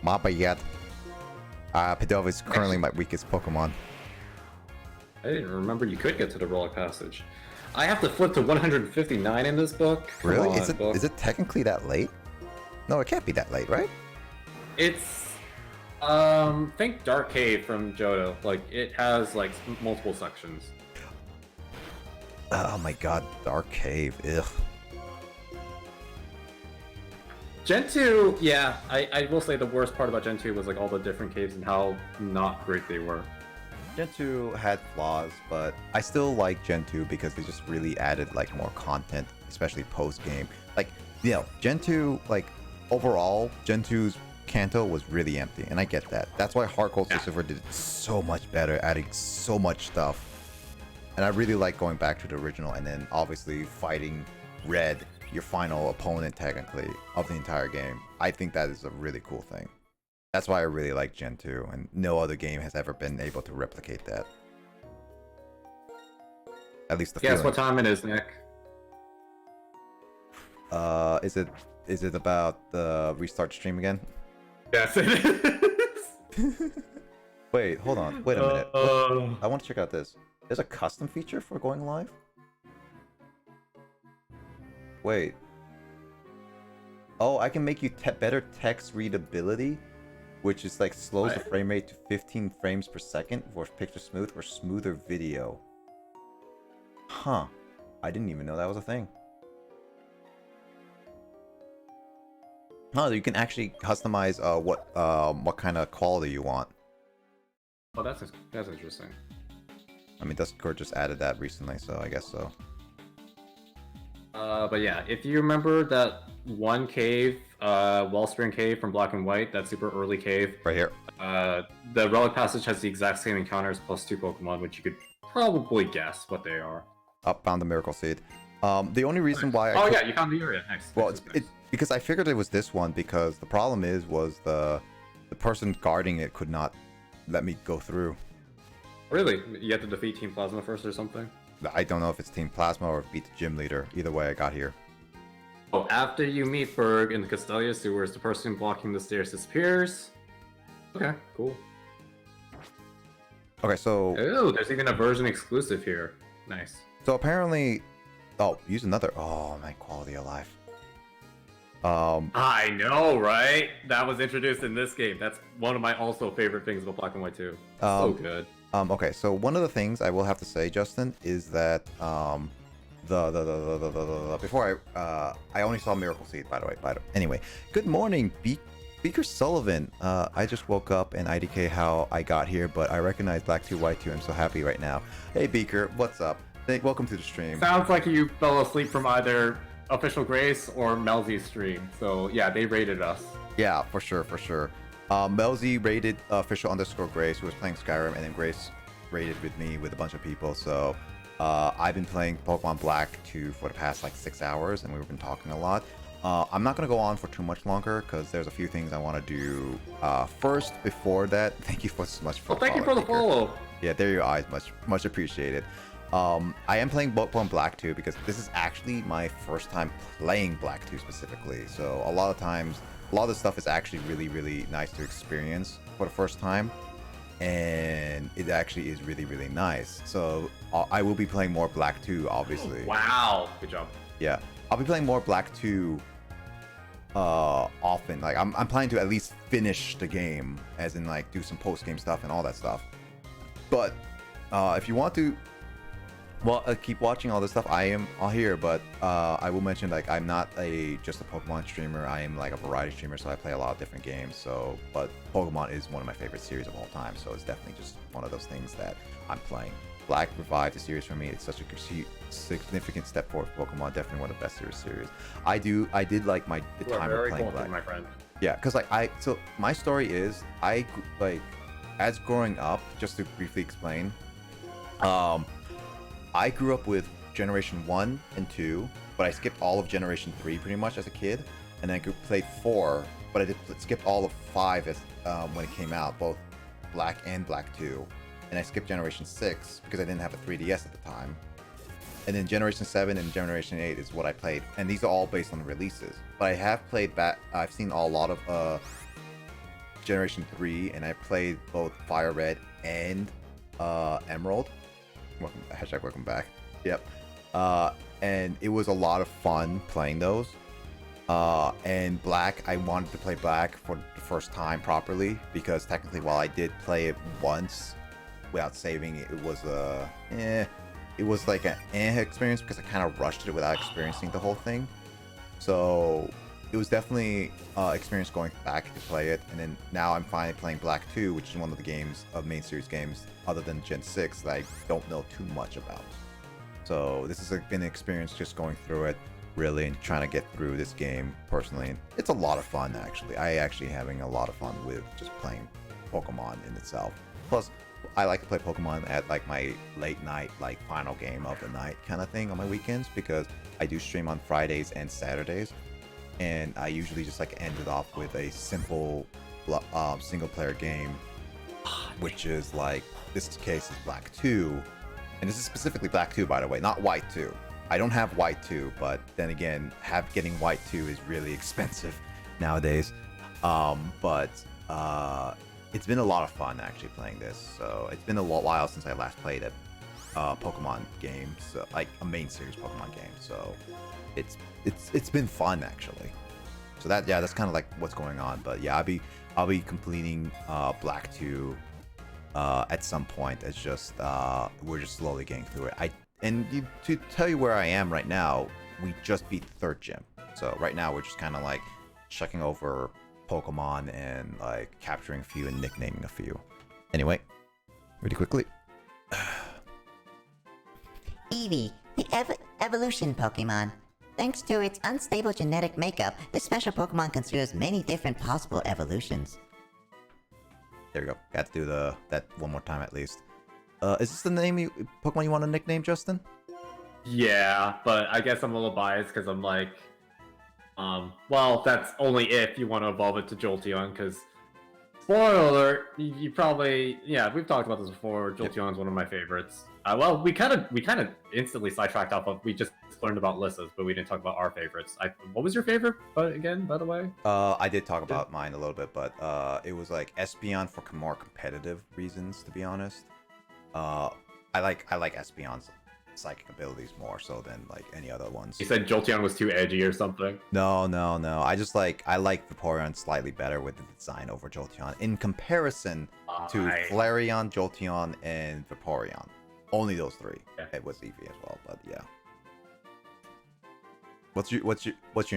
My bad. Pidove is currently my weakest Pokemon. I didn't remember you could get to the Relic Passage. I have to flip to 159 in this book. Come Really? on, Is it technically that late? No, it can't be that late, right? It's think Dark Cave from Johto. Like it has like multiple sections. Oh my god, Dark Cave. Ugh. Gen 2, yeah, I will say the worst part about Gen 2 was like all the different caves and how not great they were. Gen 2 had flaws, but I still like Gen 2 because they just really added like more content, especially post game. Like, you know, Gen 2, like overall, Gen 2's Kanto was really empty, and I get that. That's why Heart Gold Silver did so much better, adding so much stuff. And I really like going back to the original, and then obviously fighting Red, your final opponent technically of the entire game. I think that is a really cool thing. That's why I really like Gen 2, and no other game has ever been able to replicate that. At least the Guess what time it is, Nick? Is it about the restart stream again? Yes, it is. Wait, hold on. Wait a minute. I want to check out this. There's a custom feature for going live? Wait. Oh, I can make you better text readability, which is like slows the frame rate to 15 frames per second for picture smooth or smoother video. Huh. I didn't even know that was a thing. Huh, you can actually customize what kind of quality you want. Oh, that's interesting. I mean, Discord just added that recently, so I guess so. But yeah, if you remember that one cave, Wellspring Cave from Black and White, that super early cave. Right here. The Relic Passage has the exact same encounters plus 2 Pokemon, which you could probably guess what they are. Found the Miracle Seed. The only reason why yeah, you found the area. Nice. Well, it's because I figured it was this one, because the problem was the person guarding it could not let me go through. Really? You have to defeat Team Plasma first or something? I don't know if it's Team Plasma or beat the gym leader. Either way, I got here. Oh, after you meet Berg in the Castelia sewers, the person blocking the stairs disappears. Okay, cool. Okay, so... Oh, there's even a version exclusive here. Nice. So apparently... Oh, use another... Oh, my quality of life. I know, right? That was introduced in this game. That's one of my also favorite things about Black and White 2. So good. Okay, so one of the things I will have to say, Justin, is that before I only saw Miracle Seed, by the way. Anyway, good morning, Beaker Sullivan. I just woke up and IDK how I got here, but I recognize Black 2 White 2. I'm so happy right now. Hey Beaker, what's up? Welcome to the stream. Sounds like you fell asleep from either Official Grace or Melzy's stream. So yeah, they rated us. Yeah, for sure. Melzy rated official_Grace, who was playing Skyrim, and then Grace rated with me with a bunch of people. So I've been playing Pokemon Black 2 for the past like 6 hours, and we've been talking a lot. I'm not going to go on for too much longer because there's a few things I want to do. First, before that, thank you so much for thank you for the follow. Yeah, there you are. Much appreciated. I am playing Pokemon Black 2 because this is actually my first time playing Black 2 specifically. So a lot of times, a lot of the stuff is actually really, really nice to experience for the first time. And it actually is really, really nice. So I will be playing more Black 2, obviously. Wow, good job. Yeah, I'll be playing more Black 2 often. Like I'm planning to at least finish the game, as in like do some post-game stuff and all that stuff. But if you want to, well, keep watching all this stuff. I am all here, but I will mention like I'm not just a Pokemon streamer. I am like a variety streamer, so I play a lot of different games. So, but Pokemon is one of my favorite series of all time, so it's definitely just one of those things that I'm playing. Black revived the series for me. It's such a significant step forward for Pokemon. Definitely one of the best series. I did like the time of playing Black. My friend. Yeah, because like so my story is as growing up, just to briefly explain, I grew up with Generation 1 and 2, but I skipped all of Generation 3 pretty much as a kid, and then I played 4, but I skipped all of 5 as when it came out, both Black and Black 2, and I skipped Generation 6 because I didn't have a 3DS at the time, and then Generation 7 and Generation 8 is what I played, and these are all based on releases, but I have played I've seen a lot of Generation 3, and I played both Fire Red and Emerald. Welcome back. Yep. And it was a lot of fun playing those. And Black, I wanted to play Black for the first time properly because technically, while I did play it once without saving, it was like an experience because I kind of rushed it without experiencing the whole thing. So it was definitely experience going back to play it, and then now I'm finally playing Black 2, which is one of the games of main series games other than Gen 6 that I don't know too much about. So this has been an experience just going through it really and trying to get through this game personally. And it's a lot of fun actually. I actually having a lot of fun with just playing Pokemon in itself. Plus, I like to play Pokemon at like my late night, like final game of the night kind of thing on my weekends because I do stream on Fridays and Saturdays. And I usually just like end it off with a simple single player game, which is like, this case is Black 2. And this is specifically Black 2, by the way, not White 2. I don't have White 2, but then again, getting White 2 is really expensive nowadays. But it's been a lot of fun actually playing this. So it's been a while since I last played a Pokemon game, so like a main series Pokemon game. So it's been fun actually. So that's kind of like what's going on. But yeah, I'll be completing Black 2 at some point. It's just we're just slowly getting through it. To tell you where I am right now, we just beat the 3rd gym. So right now we're just kind of like checking over Pokemon and like capturing a few and nicknaming a few. Anyway, really quickly. Eevee, the evolution Pokemon. Thanks to its unstable genetic makeup, this special Pokemon considers many different possible evolutions. There we go. Got to do that one more time at least. Is this the Pokemon you want to nickname, Justin? Yeah, but I guess I'm a little biased because I'm like, well, that's only if you want to evolve it to Jolteon, because spoiler alert, you probably, yeah, we've talked about this before. Jolteon's one of my favorites. Well, we kind of instantly sidetracked off of, we just learned about Lissa's, but we didn't talk about our favorites. What was your favorite, again, by the way? I did talk about mine a little bit, but it was like Espeon for more competitive reasons, to be honest. I like Espeon's psychic abilities more so than like any other ones. You said Jolteon was too edgy or something? No. I like Vaporeon slightly better with the design over Jolteon in comparison to Flareon, Jolteon, and Vaporeon. Only those three. Yeah. It was Eevee as well, but yeah. What's your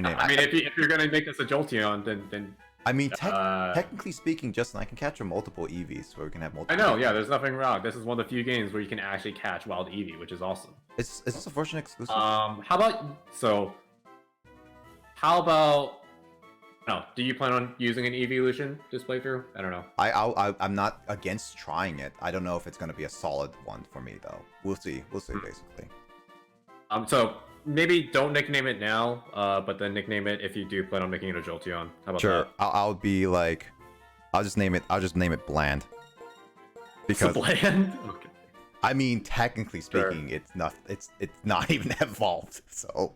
name? I mean, if you're gonna make this a Jolteon, then I mean, technically speaking, Justin, I can capture multiple EVs, so we can have multiple. I know, yeah. There's nothing wrong. This is one of the few games where you can actually catch Wild Eevee, which is awesome. Is this a version exclusive? How about? No. Do you plan on using an evolution this playthrough? I don't know. I'm not against trying it. I don't know if it's gonna be a solid one for me though. We'll see. We'll see basically. So maybe don't nickname it now, but then nickname it if you do plan on making it a Jolteon. How about Sure. that? I'll be like, I'll just name it Bland. Because Bland. Okay. I mean, technically speaking, it's not even evolved. So.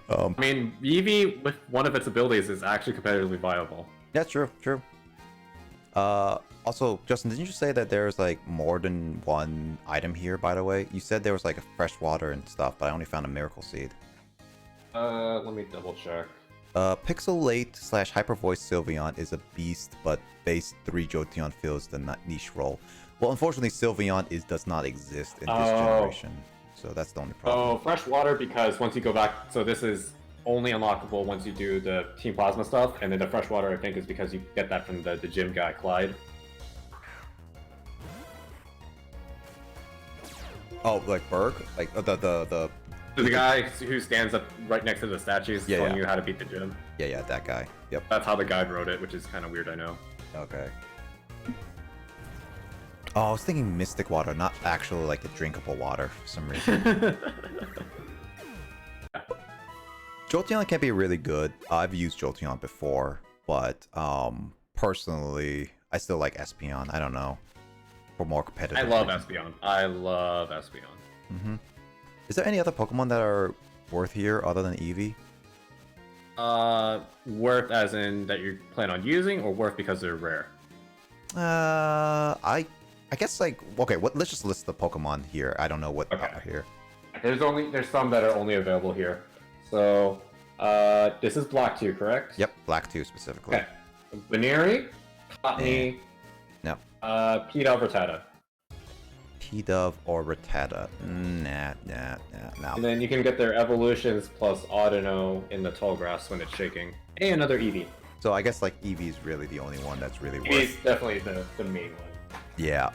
I mean, Eevee with one of its abilities is actually competitively viable. Yeah, true. Also, Justin, didn't you say that there's like more than one item here? By the way, you said there was like a fresh water and stuff, but I only found a miracle seed. Let me double check. Pixelate / Hyper Voice Sylveon is a beast, but base 3 Jolteon fills the niche role. Well, unfortunately, Sylveon does not exist in this generation. So that's the only problem. Oh, fresh water, because once you go back, so this is only unlockable once you do the Team Plasma stuff, and then the fresh water, I think, is because you get that from the gym guy, Clyde. Oh, like Berg? Like the guy who stands up right next to the statues telling you how to beat the gym. Yeah, that guy. Yep. That's how the guide wrote it, which is kind of weird, I know. Okay. Oh, I was thinking mystic water, not actual like a drinkable water for some reason. Jolteon can be really good. I've used Jolteon before, but personally, I still like Espeon. I don't know, for more competitive. I love Espeon. Mm-hmm. Is there any other Pokemon that are worth here other than Eevee? Worth as in that you plan on using, or worth because they're rare? I guess like okay. Let's just list the Pokemon here. I don't know what are here. There's some that are only available here. So this is Black 2, correct? Yep, Black 2 specifically. Okay. Baneri, Cottonee, no. Pidove, Rattata. Pidove or Rattata. Nah. And then you can get their evolutions plus Audino in the tall grass when it's shaking. And another Eevee. So I guess like Eevee is really the only one that's really worth. Eevee's definitely the main one. Yeah.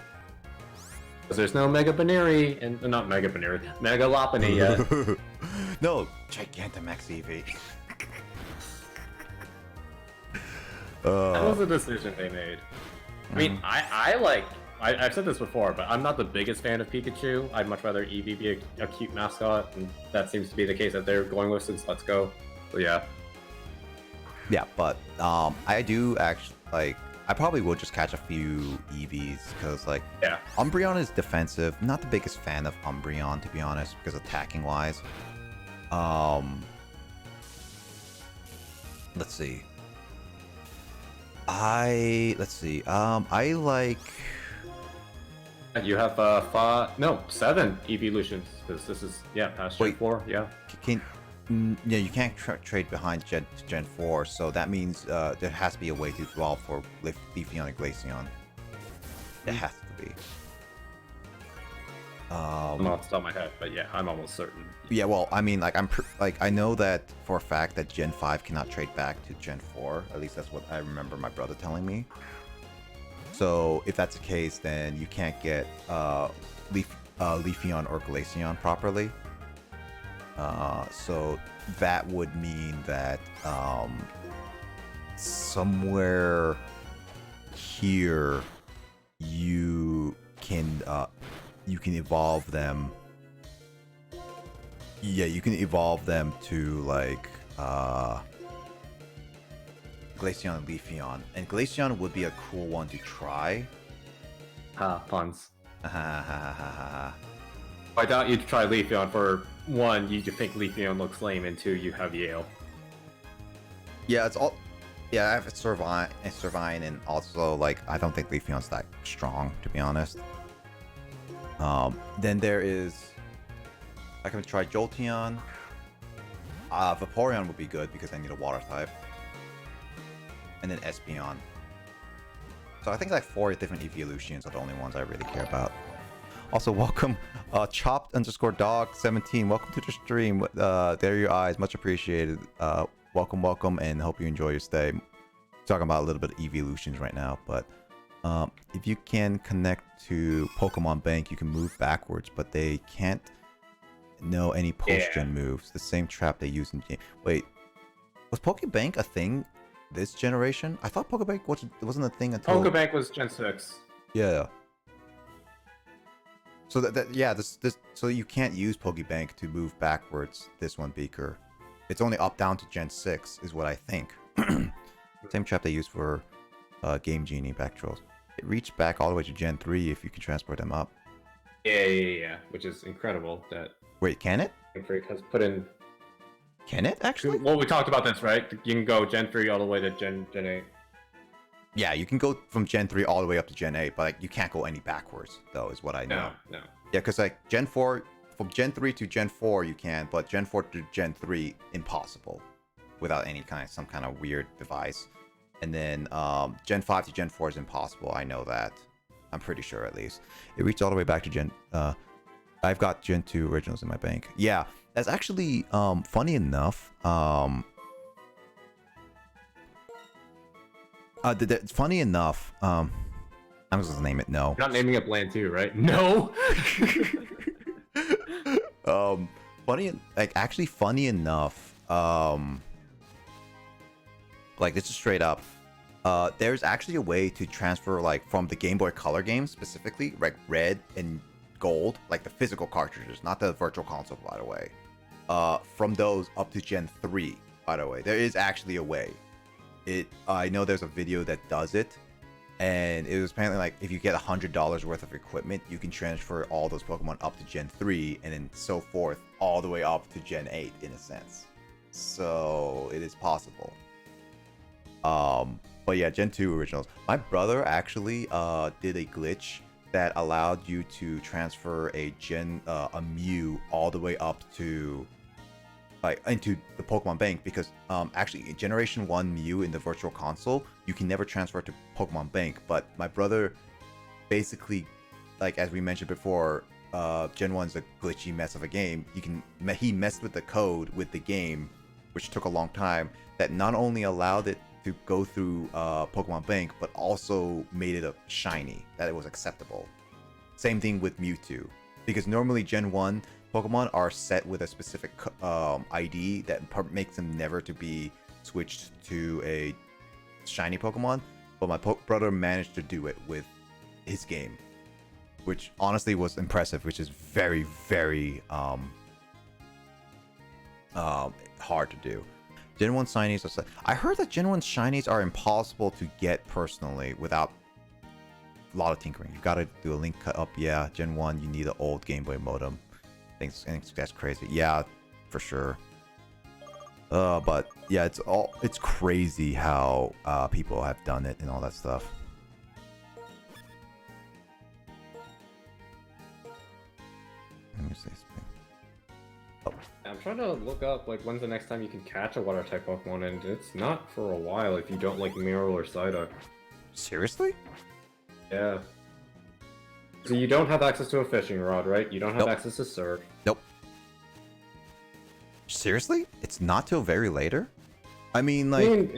Because there's no Mega Baneri, and not Mega Baneri, Mega Lopunny yet. No, Gigantamax Eevee. That was a decision they made. I mean, I've said this before, but I'm not the biggest fan of Pikachu. I'd much rather Eevee be a cute mascot, and that seems to be the case that they're going with since Let's Go. So yeah. Yeah, but I do actually like. I probably will just catch a few EVs because like Umbreon is defensive. I'm not the biggest fan of Umbreon to be honest, because attacking wise. Let's see. I like. You have 7 evolutions because this is past Gen 4. Yeah. You can't trade behind Gen 4, so that means there has to be a way to evolve for Leafeon and Glaceon. It has to be. I'm not off the top of my head, but yeah, I'm almost certain. Yeah, well, I mean, like I know that for a fact that Gen 5 cannot trade back to Gen 4. At least that's what I remember my brother telling me. So if that's the case, then you can't get Leafeon or Glaceon properly. So that would mean that somewhere here you can evolve them. Yeah, you can evolve them to like Glaceon and Leafeon, and Glaceon would be a cool one to try. Puns. I doubt you'd try Leafeon for 1, you think Leafeon looks lame, and 2, you have Yale. Yeah, it's all. Yeah, I have Servine, and also like I don't think Leafeon's that strong to be honest. Then there is. I can try Jolteon. Vaporeon would be good because I need a water type. And then Espeon. So I think like 4 different evolutions are the only ones I really care about. Also, welcome, chopped underscore dog 17. Welcome to the stream. There are your eyes, much appreciated. Welcome, and hope you enjoy your stay. Talking about a little bit of evolutions right now, but if you can connect to Pokemon Bank, you can move backwards, but they can't know any post-gen moves. The same trap they use in game. Wait, was Pokebank a thing this generation? I thought Pokebank wasn't a thing until Pokebank was Gen 6. Yeah. So so you can't use Pokebank to move backwards. This one, Beaker. It's only up down to Gen 6 is what I think. Same trap they use for Game Genie back trolls. It reached back all the way to Gen 3 if you can transport them up. Yeah. Which is incredible that Wait, can it? Game Freak has put in. Can it actually? Well, we talked about this, right? You can go Gen 3 all the way to Gen 8. Yeah, you can go from Gen 3 all the way up to Gen 8, but like you can't go any backwards, though, is what I know. No. Yeah, because like Gen 4, from Gen 3 to Gen 4 you can, but Gen 4 to Gen 3, impossible. Without some kind of weird device. And then Gen 5 to Gen 4 is impossible, I know that. I'm pretty sure, at least. It reached all the way back to Gen... I've got Gen 2 originals in my bank. Yeah, that's actually funny enough. Funny enough. I'm just gonna name it. No. You're not naming it Land 2, right? No. Funny enough. Like this is straight up. There's actually a way to transfer like from the Game Boy Color games specifically, like red and gold, like the physical cartridges, not the virtual console, by the way. From those up to Gen 3, by the way. There is actually a way. I know there's a video that does it, and it was apparently like if you get $100 worth of equipment, you can transfer all those Pokemon up to Gen 3 and then so forth all the way up to Gen 8 in a sense. So it is possible. But yeah, Gen 2 originals. My brother actually did a glitch that allowed you to transfer a Mew all the way up to into the Pokemon Bank, because actually in Generation 1 Mew in the Virtual Console, you can never transfer to Pokemon Bank, but my brother basically, like as we mentioned before, Gen 1's a glitchy mess of a game. He messed with the code with the game, which took a long time, that not only allowed it to go through Pokemon Bank, but also made it a shiny, that it was acceptable. Same thing with Mewtwo, because normally Gen 1 Pokemon are set with a specific ID that makes them never to be switched to a shiny Pokemon, but my brother managed to do it with his game, which honestly was impressive, which is very, very hard to do. Gen 1 shinies I heard that Gen 1 shinies are impossible to get personally without a lot of tinkering. You gotta do a link cut up. Yeah, Gen 1, you need an old Game Boy modem. I think that's crazy. Yeah, for sure. But yeah, it's crazy how people have done it and all that stuff. Let me see. Oh. I'm trying to look up like when's the next time you can catch a water type Pokemon, and it's not for a while if you don't like Meryl or Psyduck. Seriously? Yeah. So you don't have access to a fishing rod, right? You don't have Nope. access to Surf. Nope. Seriously? It's not till very later? I mean, like... I'm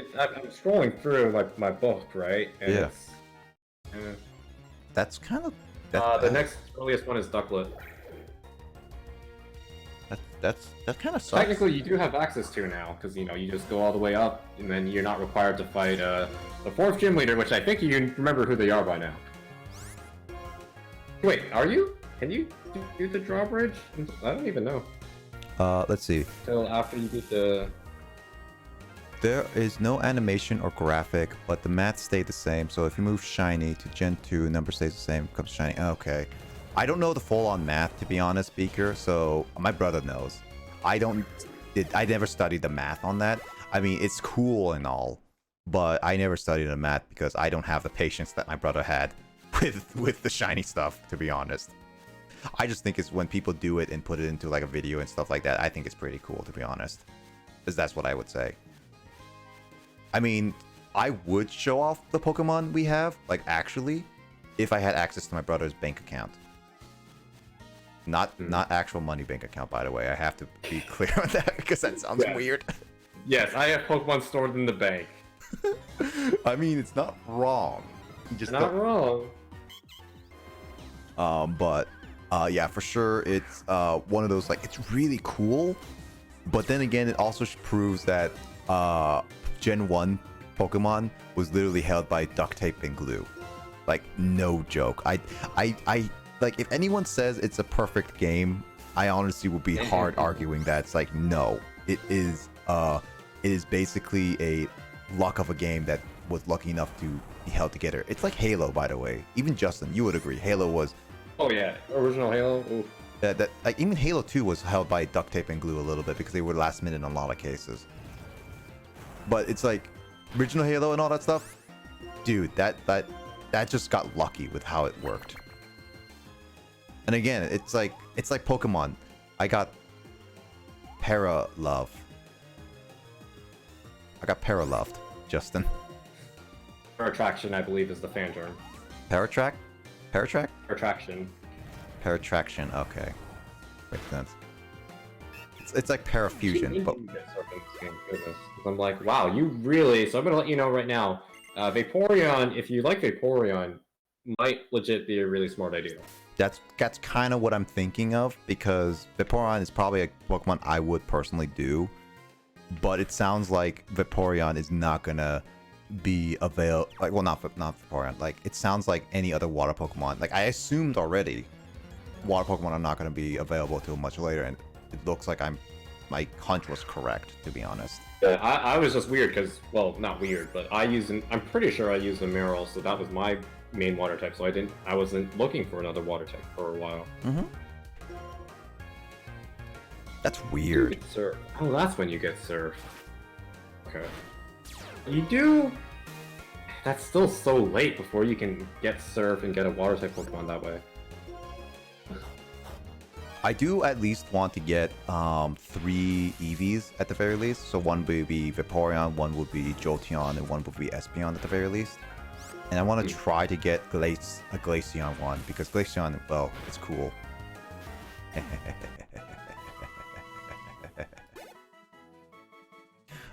scrolling through like my book, right? And Yeah. it's, That's kind of... the next earliest one is Ducklet. That kind of sucks. Technically, you do have access to now, because you just go all the way up, and then you're not required to fight the fourth gym leader, which I think you remember who they are by now. Wait, are you? Can you do the drawbridge? I don't even know. Let's see. Till after you get the... There is no animation or graphic, but the math stayed the same. So if you move shiny to Gen 2, number stays the same, becomes shiny. Okay. I don't know the full-on math, to be honest, Beaker, so my brother knows. I never studied the math on that. I mean, it's cool and all, but I never studied the math because I don't have the patience that my brother had with the shiny stuff, to be honest. I just think it's when people do it and put it into like a video and stuff like that, I think it's pretty cool, to be honest. Because that's what I would say. I mean, I would show off the Pokemon we have, like actually, if I had access to my brother's bank account. Not actual money bank account, by the way. I have to be clear on that because that sounds weird. Yes, I have Pokemon stored in the bank. I mean, it's not wrong. You just Not wrong. But yeah, for sure, it's one of those, like, it's really cool, but then again, it also proves that Gen 1 Pokemon was literally held by duct tape and glue. Like, no joke. I like, if anyone says it's a perfect game, I honestly would be hard arguing that. It's like, no, it is basically a luck of a game that was lucky enough to be held together. It's like Halo, by the way. Even Justin, you would agree. Halo was. Oh yeah, original Halo. Ooh. That like, even Halo 2 was held by duct tape and glue a little bit because they were last minute in a lot of cases. But it's like original Halo and all that stuff, dude. That just got lucky with how it worked. And again, it's like Pokemon. I got Para-loved, Justin. Attraction, I believe, is the fan term. Paratrack? Attraction. Paratraction, okay. Makes sense. It's like Parafusion, but... I'm like, wow, you really... So I'm gonna let you know right now, Vaporeon, if you like Vaporeon, might legit be a really smart idea. That's kind of what I'm thinking of, because Vaporeon is probably a Pokemon I would personally do, but it sounds like Vaporeon is not gonna be available. Like, well, not Vaporeon. Like, it sounds like any other water Pokemon. Like, I assumed already, water Pokemon are not gonna be available till much later, and it looks like my hunch was correct, to be honest. Yeah, I was just weird because, well, not weird, but I'm pretty sure I used a Marill, so that was my main water type, so I wasn't looking for another water type for a while. Mm-hmm. That's weird. Surf. Oh, that's when you get Surf. Okay. You do... That's still so late before you can get Surf and get a water type Pokemon that way. I do at least want to get 3 Eevees at the very least. So one would be Vaporeon, one would be Jolteon, and one would be Espeon at the very least. And I want to try to get a Glaceon one, because Glaceon, well, it's cool.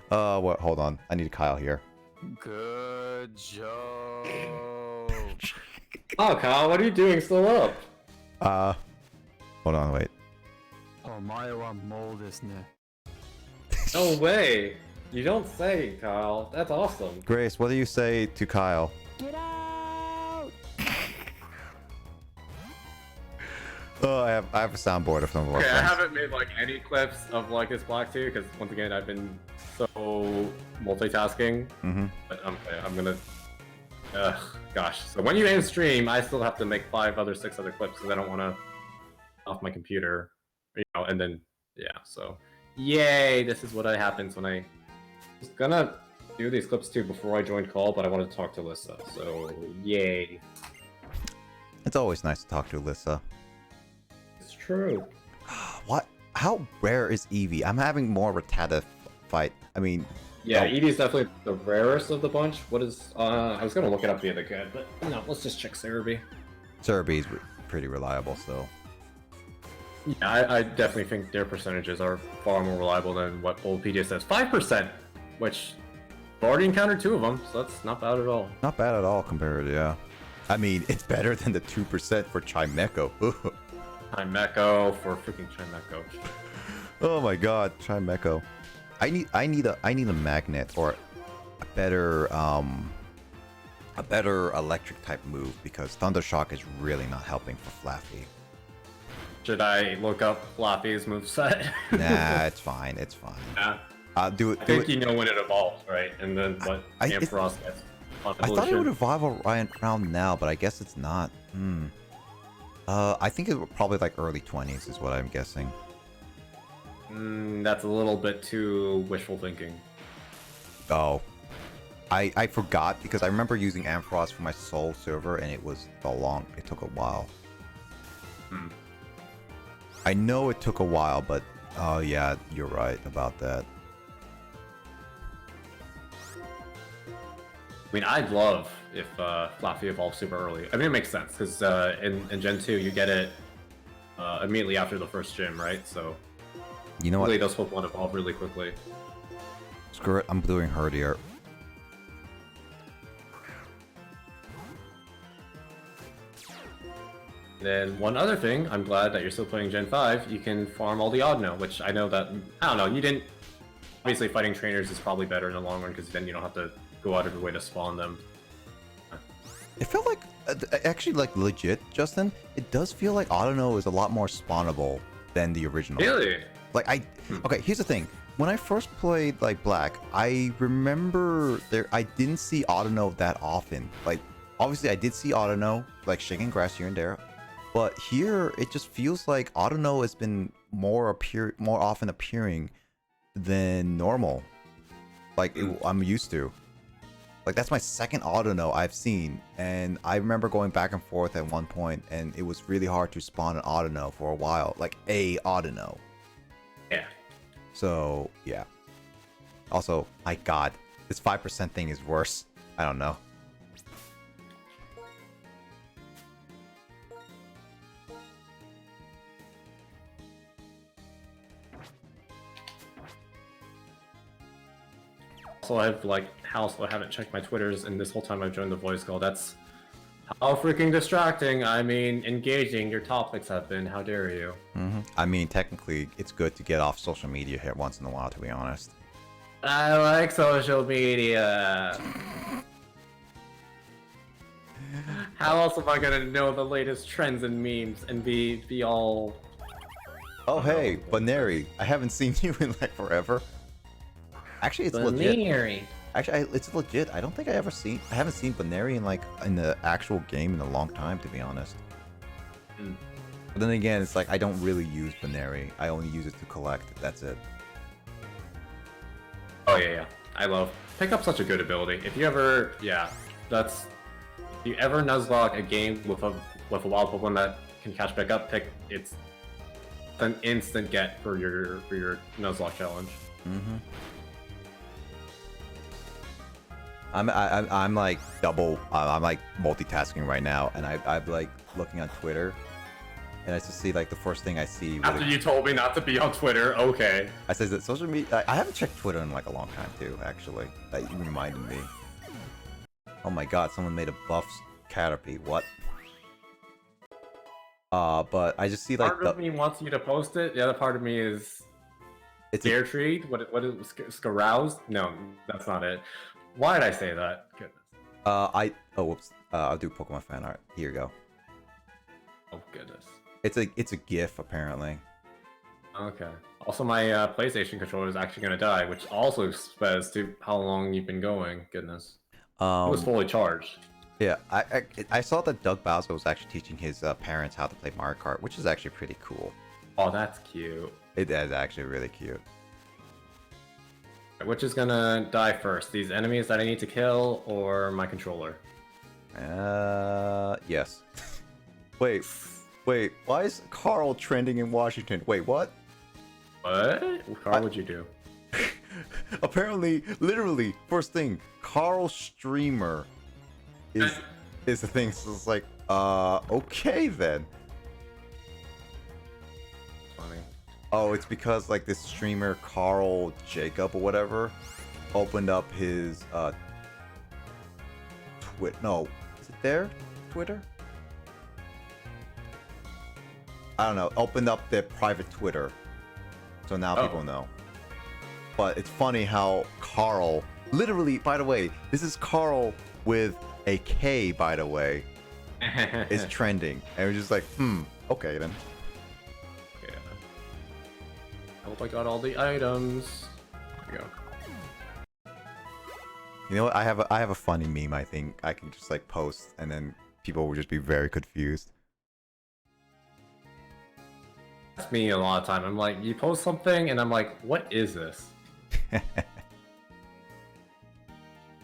What? Hold on. I need Kyle here. Good joke. Oh, Kyle, what are you doing still up? Hold on, wait. Oh, Mario wa mole desu ne. No way! You don't say, Kyle. That's awesome. Grace, what do you say to Kyle? Get out! Oh, I have a soundboard of some of our Okay, I friends. haven't made like any clips of like this Black 2 because once again I've been so multitasking. Mm-hmm. But okay, I'm gonna. Gosh. So when you end stream, I still have to make 6 other clips because I don't want to off my computer, you know. And then yeah, so yay! This is what happens when I was gonna do these clips too before I joined call, but I wanted to talk to Alyssa. So yay! It's always nice to talk to Alyssa. It's true. What? How rare is Eevee? I'm having more Rattata fight. I mean, Yeah, oh, Eevee's definitely the rarest of the bunch. What is, I was gonna look it up the other day, but no, let's just check Cerebi. Cerebi's pretty reliable, so. Yeah, I definitely think their percentages are far more reliable than what Bulbapedia says. 5%, which I've already encountered 2 of them, so that's not bad at all. Not bad at all compared, yeah. I mean, it's better than the 2% for Chimecho. Chimecho for freaking Chimecho. Oh my god, Chimecho. I need a magnet or a better electric type move, because Thundershock is really not helping for Flaffy. Should I look up Flappy's moveset? Nah, it's fine. It's fine. Yeah. Do it. I think you know when it evolves, right? And then what I Ampharos gets. I thought it would evolve around now, but I guess it's not. I think it would probably like early 20s is what I'm guessing. That's a little bit too wishful thinking. Oh. I forgot, because I remember using Ampharos for my Soul server, and it took a while. I know it took a while, but oh yeah, you're right about that. I mean, I'd love if Flaffy evolved super early. I mean, it makes sense, because in Gen 2, you get it immediately after the first gym, right? So You know what? really those Pokemon evolve really quickly. Screw it, I'm doing Herdier. Then one other thing, I'm glad that you're still playing Gen 5, you can farm all the Audino, which I know that, I don't know, you didn't... Obviously fighting trainers is probably better in the long run, because then you don't have to go out of your way to spawn them. It felt like, actually, like, legit, Justin, it does feel like Audino is a lot more spawnable than the original. Really? Like, okay, here's the thing. When I first played, like, Black, I remember I didn't see Audino that often. Like, obviously, I did see Audino, like, shaking grass here and there. But here, it just feels like Audino has been more often appearing than normal. Like, I'm used to. Like, that's my second Audino I've seen. And I remember going back and forth at one point, and it was really hard to spawn an Audino for a while. Like, a Audino. Yeah. So, yeah. Also, my god, this 5% thing is worse. I don't know. Also, I haven't checked my Twitters, and this whole time I've joined the voice call. That's how freaking distracting. I mean, engaging your topics have been. How dare you? I mean, technically, it's good to get off social media here once in a while, to be honest. I like social media. How else am I gonna know the latest trends and memes and be all... Oh, hey, Baneri. I haven't seen you in, like, forever. Actually, it's legit. Actually, it's legit. I don't think I haven't seen Baneri in, like, in the actual game in a long time, to be honest. But then again, it's like, I don't really use Baneri. I only use it to collect. That's it. Oh yeah. I love pick up such a good ability. If you ever if you ever Nuzlocke a game with a wild Pokemon that can catch back up, it's an instant get for your Nuzlocke challenge. I'm like I'm like multitasking right now, and I'm like looking on Twitter, and I just see like the first thing I see. After you told me not to be on Twitter, okay. I says that social media. I haven't checked Twitter in like a long time too. Actually, that you reminded me. Oh my god, someone made a buff Caterpie. What? But I just see like part of me wants you to post it. The other part of me is scared. What is scaroused? No, that's not it. Why did I say that? Goodness. Whoops. I'll do Pokemon fan art. Here you go. Oh goodness. It's a GIF apparently. Okay. Also, my PlayStation controller is actually gonna die, which also says to how long you've been going. Goodness. It was fully charged. Yeah, I saw that Doug Bowser was actually teaching his parents how to play Mario Kart, which is actually pretty cool. Oh, that's cute. It is actually really cute. Which is gonna die first? These enemies that I need to kill, or my controller? Yes. Wait, why is Carl trending in Washington? Wait, what? What? Carl, what'd you do? Apparently, literally, first thing, Carl Streamer is the thing. So it's like, okay then. Funny. Oh, it's because like this streamer Carl Jacob or whatever opened up his no, is it there? Twitter? I don't know. Opened up their private Twitter, so now people know. But it's funny how Carl, literally, by the way, this is Carl with a K, by the way, is trending, and we're just like, okay then. Yeah. I hope I got all the items. There we go. You know what? I have a funny meme. I think I can just like post, and then people will just be very confused. That's me a lot of time. I'm like, you post something, and I'm like, what is this?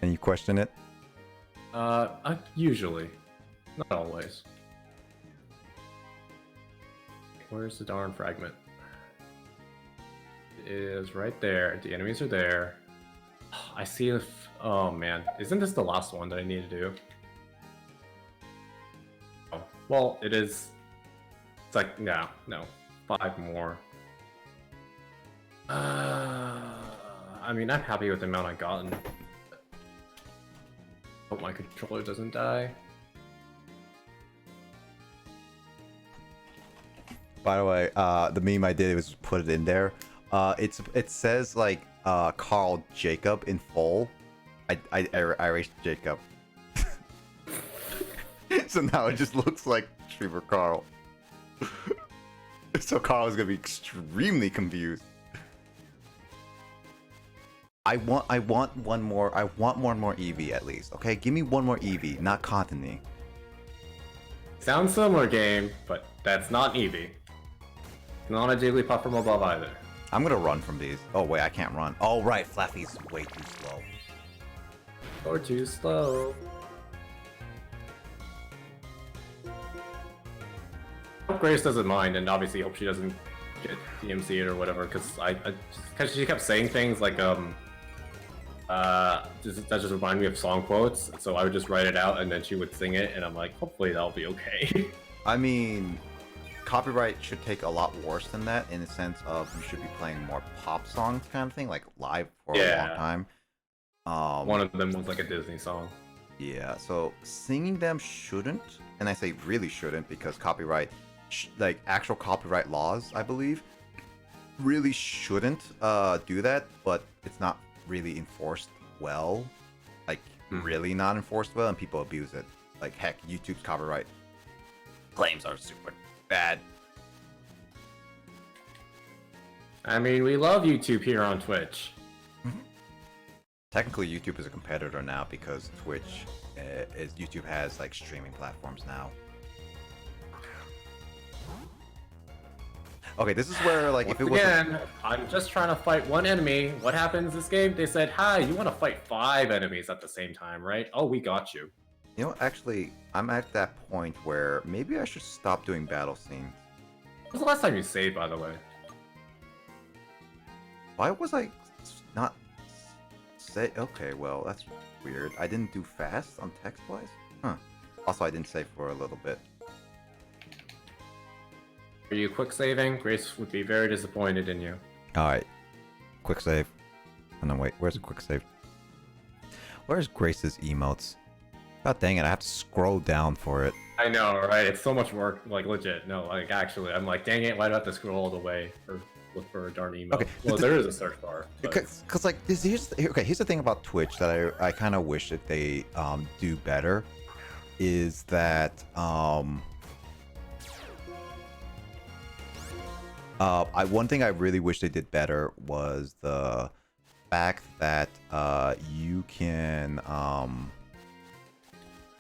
And you question it? Usually. Not always. Where's the darn fragment? It is right there. The enemies are there. I see if... Oh, man. Isn't this the last one that I need to do? Oh, well, it is It's like, no, 5 more. I mean, I'm happy with the amount I've gotten. Hope my controller doesn't die. By the way, the meme I did was put it in there. It says like Carl Jacob in full. I erased Jacob. So now it just looks like Streamer Carl. So Carl is gonna be extremely confused. I want one more. I want one more Eevee at least. Okay, give me one more Eevee, not Cottony. Sounds similar game, but that's not Eevee. Not a Jigglypuff from above either. I'm gonna run from these. Oh wait, I can't run. Oh right, Flaffy's way too slow. Or too slow. I hope Grace doesn't mind, and obviously hope she doesn't get DMC'd or whatever, because because she kept saying things like that just reminded me of song quotes, so I would just write it out and then she would sing it, and I'm like, hopefully that'll be okay. I mean, copyright should take a lot worse than that, in the sense of you should be playing more pop songs kind of thing, like live for a long time. One of them was like a Disney song. Yeah, so singing them shouldn't, and I say really shouldn't, because copyright, like actual copyright laws, I believe, really shouldn't do that, but it's not really enforced well, like really not enforced well, and people abuse it. Like heck, YouTube's copyright claims are super bad. I mean, we love YouTube here on Twitch. Technically, YouTube is a competitor now because Twitch YouTube has like streaming platforms now. Okay, this is where like Once if it was again, I'm just trying to fight one enemy. What happens this game? They said, "Hi, you want to fight 5 enemies at the same time, right? Oh, we got you." You know, actually, I'm at that point where maybe I should stop doing battle scenes. When was the last time you saved, by the way? Why was I not say? Okay, well, that's weird. I didn't do fast on text-wise? Huh. Also, I didn't save for a little bit. Are you quick saving? Grace would be very disappointed in you. Alright. Quick save. Oh no, wait. Where's the quick save? Where's Grace's emotes? God dang it, I have to scroll down for it. I know, right? It's so much work, like legit. No, like actually, I'm like, dang it, why do I have to scroll all the way or look for a darn email? Okay, well, there is a search bar. Because like here's the thing about Twitch that I kind of wish that they do better, is that one thing I really wish they did better was the fact that you can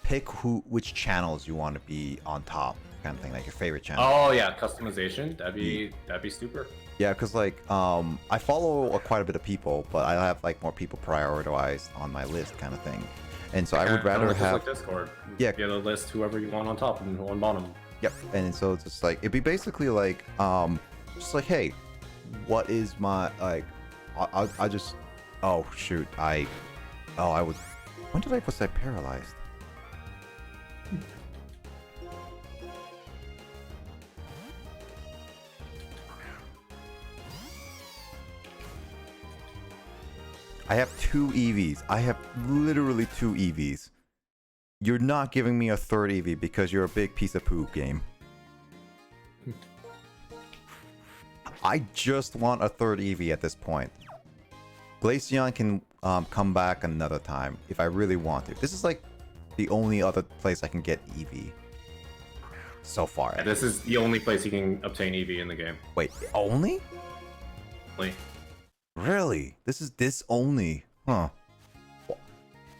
pick which channels you want to be on top, kind of thing, like your favorite channel. Oh yeah, customization. That'd be super. Yeah, because like I follow quite a bit of people, but I have like more people prioritized on my list, kind of thing. And so I would rather have like Discord. Yeah, get a list whoever you want on top and on bottom. Yep. And so it's just like it'd be basically like just like, hey, what is my like? I just oh shoot I was when did I was I paralyzed? I have 2 EVs. I have literally 2 EVs. You're not giving me a third EV because you're a big piece of poop, game. I just want a third EV at this point. Glaceon can come back another time if I really want to. This is like the only other place I can get EV so far. Yeah, this is the only place you can obtain EV in the game. Wait, only? Only. Really? This only? Huh.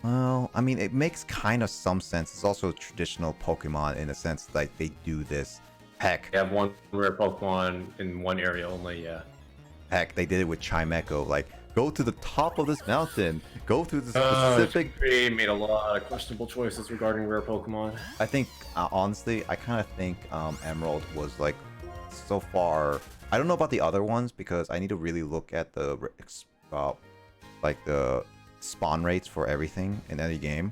Well, I mean, it makes kind of some sense. It's also a traditional Pokemon in a sense, like they do this. Heck. They have one rare Pokemon in one area only, yeah. Heck, they did it with Chimecho. Like, go to the top of this mountain. Go through the specific... They made a lot of questionable choices regarding rare Pokemon. I think, honestly, I kind of think Emerald was like, so far... I don't know about the other ones because I need to really look at the like the spawn rates for everything in any game.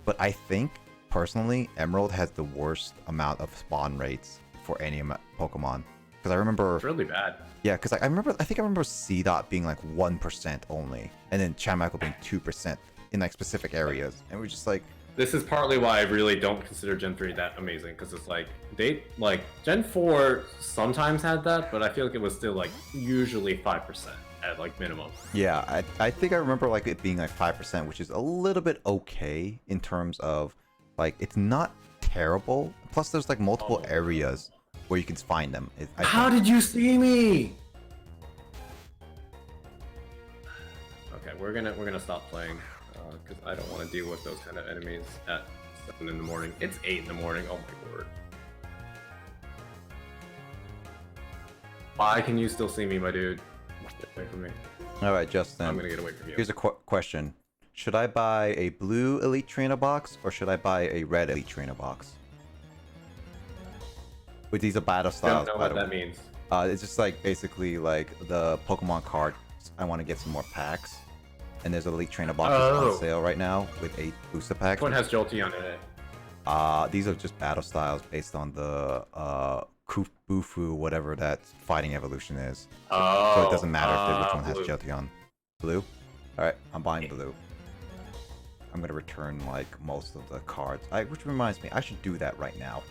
But I think personally, Emerald has the worst amount of spawn rates for any Pokemon. Because I remember, It's really bad. yeah, because I think I remember C dot being like 1% only, and then Charmander being 2% in like specific areas, and we're just like, This is partly why I really don't consider Gen 3 that amazing, because it's like Gen 4 sometimes had that, but I feel like it was still like usually 5% at like minimum. yeah, I think I remember like it being like 5%, which is a little bit okay in terms of like it's not terrible. Plus, there's like multiple areas where you can find them. How did you see me? Okay, we're gonna stop playing because I don't want to deal with those kind of enemies at 7 in the morning. It's 8 in the morning. Oh my word! Why can you still see me, my dude? Get away from me. All right, Justin. I'm gonna get away from you. Here's a question: should I buy a blue Elite Trainer box or should I buy a red Elite Trainer box? With these are battle styles. Don't know what that means. It's just like basically like the Pokemon cards. I want to get some more packs, and there's Elite Trainer boxes on sale right now with 8 booster packs. Which one has Jolteon in it? These are just battle styles based on the Bufu, whatever that fighting evolution is. Oh, So it doesn't matter which one has blue. Jolteon. Blue? Alright, I'm buying blue. I'm gonna return like most of the cards. Which reminds me, I should do that right now.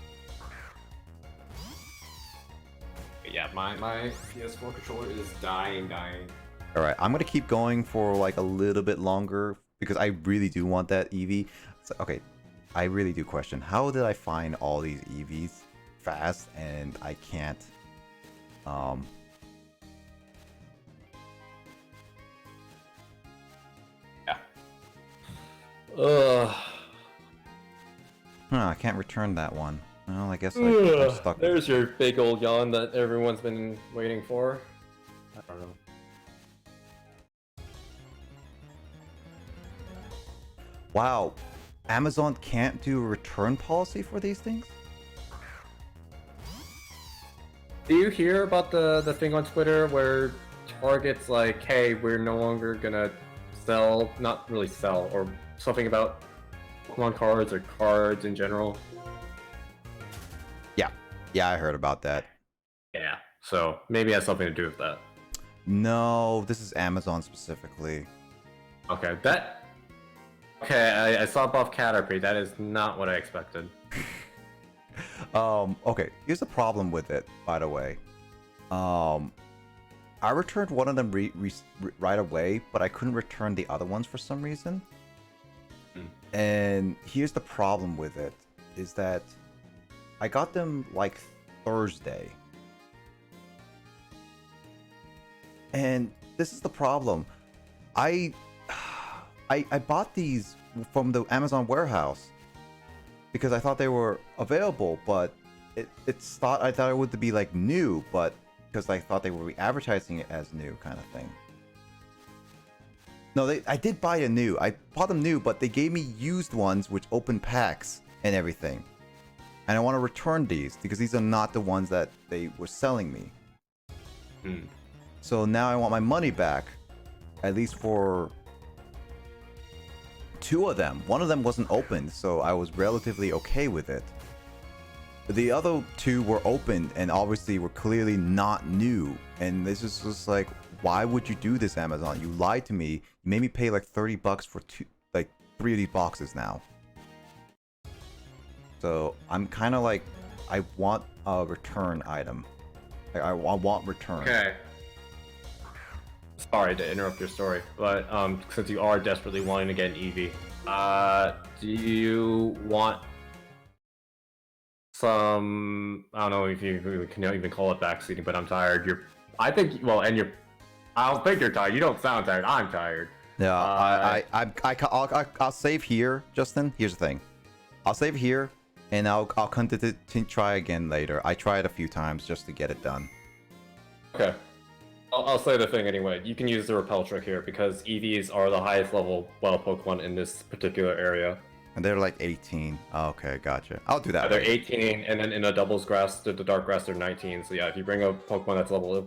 Yeah, my PS4 controller is dying. Alright, I'm gonna keep going for like a little bit longer because I really do want that Eevee. So, okay, I really do question, how did I find all these Eevees fast and I can't Yeah. Ugh. I can't return that one. Well, I guess I'm stuck. There's your big old yawn that everyone's been waiting for. I don't know. Wow, Amazon can't do a return policy for these things? Do you hear about the thing on Twitter where Target's like, hey, we're no longer gonna sell, not really sell, or something about Pokemon cards or cards in general? Yeah, I heard about that. Yeah, so maybe it has something to do with that. No, this is Amazon specifically. Okay, I saw Buff Caterpie. That is not what I expected. Okay, here's the problem with it, by the way. I returned one of them right away, but I couldn't return the other ones for some reason. And here's the problem with it, is that I got them like Thursday. And this is the problem. I bought these from the Amazon warehouse because I thought they were available, but I thought it would be like new, but because I thought they were advertising it as new kind of thing. No, I did buy a new. I bought them new, but they gave me used ones which open packs and everything. And I want to return these because these are not the ones that they were selling me. So now I want my money back, at least for 2 of them. One of them wasn't opened, so I was relatively okay with it. But the other 2 were opened and obviously were clearly not new. And this is just like, why would you do this, Amazon? You lied to me. You made me pay like $30 for 3 of these boxes now. So I'm kind of like, I want a return item. Like, I want return. Okay. Sorry to interrupt your story, but since you are desperately wanting to get an Eevee, do you want some? I don't know if you can even call it backseating, but I'm tired. I don't think you're tired. You don't sound tired. I'm tired. Yeah, I'll save here, Justin. Here's the thing. I'll save here, and I'll continue to try again later. I tried a few times just to get it done. Okay. I'll say the thing anyway. You can use the repel trick here because EVs are the highest level wild Pokemon in this particular area. And they're like 18. Oh, okay, gotcha. I'll do that. They're 18, and then in a doubles grass, the dark grass, they're 19. So yeah, if you bring a Pokemon that's level,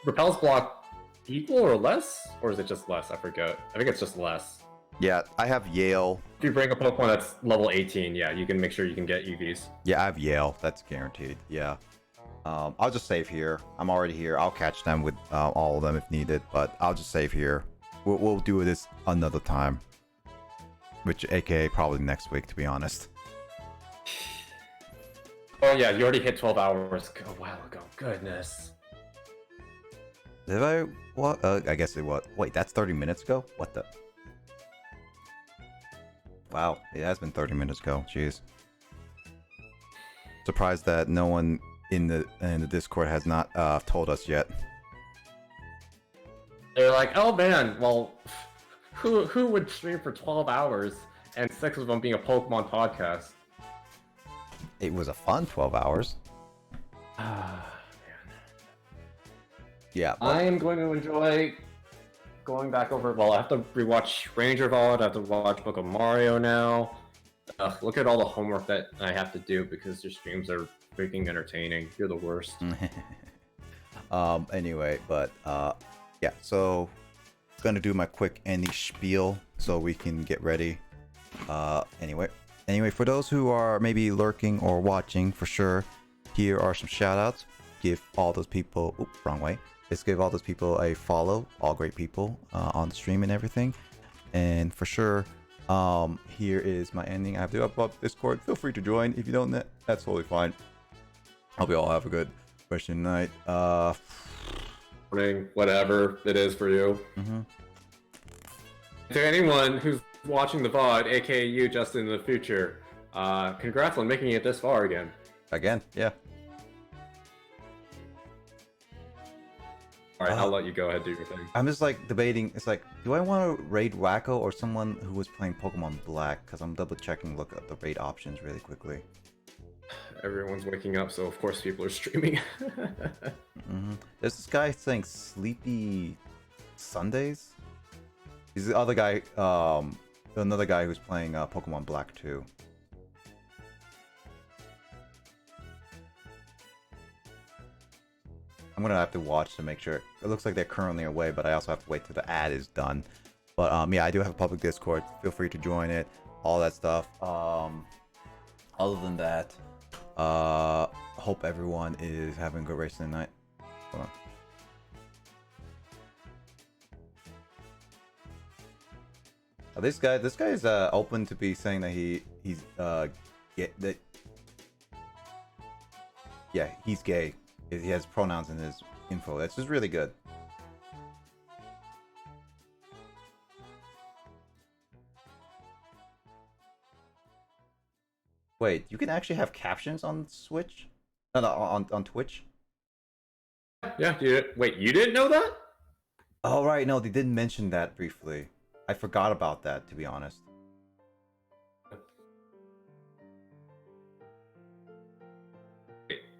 repels block equal or less, or is it just less? I forget. I think it's just less. Yeah, I have Yale. If you bring a Pokemon that's level 18, yeah, you can make sure you can get EVs. Yeah, I have Yale. That's guaranteed. Yeah. I'll just save here. I'm already here. I'll catch them with all of them if needed, but I'll just save here. We'll do this another time. Which, aka, probably next week, to be honest. Oh yeah, you already hit 12 hours a while ago. Goodness. Did I? What? I guess it was. Wait, that's 30 minutes ago? What the? Wow, it has been 30 minutes ago. Jeez. Surprised that no one in the Discord has not told us yet. They're like, oh man, well, who would stream for 12 hours and 6 of them being a Pokemon podcast? It was a fun 12 hours. Ah, Yeah. man. I am going to enjoy going back over. Well, I have to rewatch Ranger Vault. I have to watch Book of Mario now. Look at all the homework that I have to do because your streams are freaking entertaining. You're the worst. Anyway, but yeah, so gonna do my quick ending spiel so we can get ready. Anyway, for those who are maybe lurking or watching, for sure, here are some shout outs. Give all those people, oops, wrong way. Let's give all those people a follow, all great people on the stream and everything. And for sure, here is my ending. I have to up Discord. Feel free to join. If you don't, that's totally fine. Hope you all have a good rest of the night. Morning, whatever it is for you. To anyone who's watching the VOD, aka you, Justin, in the future, congrats on making it this far again. Again, yeah. Alright, I'll let you go ahead do your thing. I'm just like debating. It's like, do I want to raid Wacko or someone who was playing Pokemon Black? Because I'm double checking, look at the raid options really quickly. Everyone's waking up, so of course people are streaming. There's this guy saying Sleepy Sundays. He's the other guy, another guy who's playing Pokemon Black too. I'm gonna have to watch to make sure. It looks like they're currently away, but I also have to wait till the ad is done. But yeah, I do have a public Discord. Feel free to join it. All that stuff. Other than that, hope everyone is having a good race of the night. Hold on. This guy is open to be saying that he's yeah, he's gay. He has pronouns in his info. That's just really good. Wait, you can actually have captions on Switch? No, on Twitch? Yeah, wait, you didn't know that? Oh, right, no, they did mention that briefly. I forgot about that, to be honest.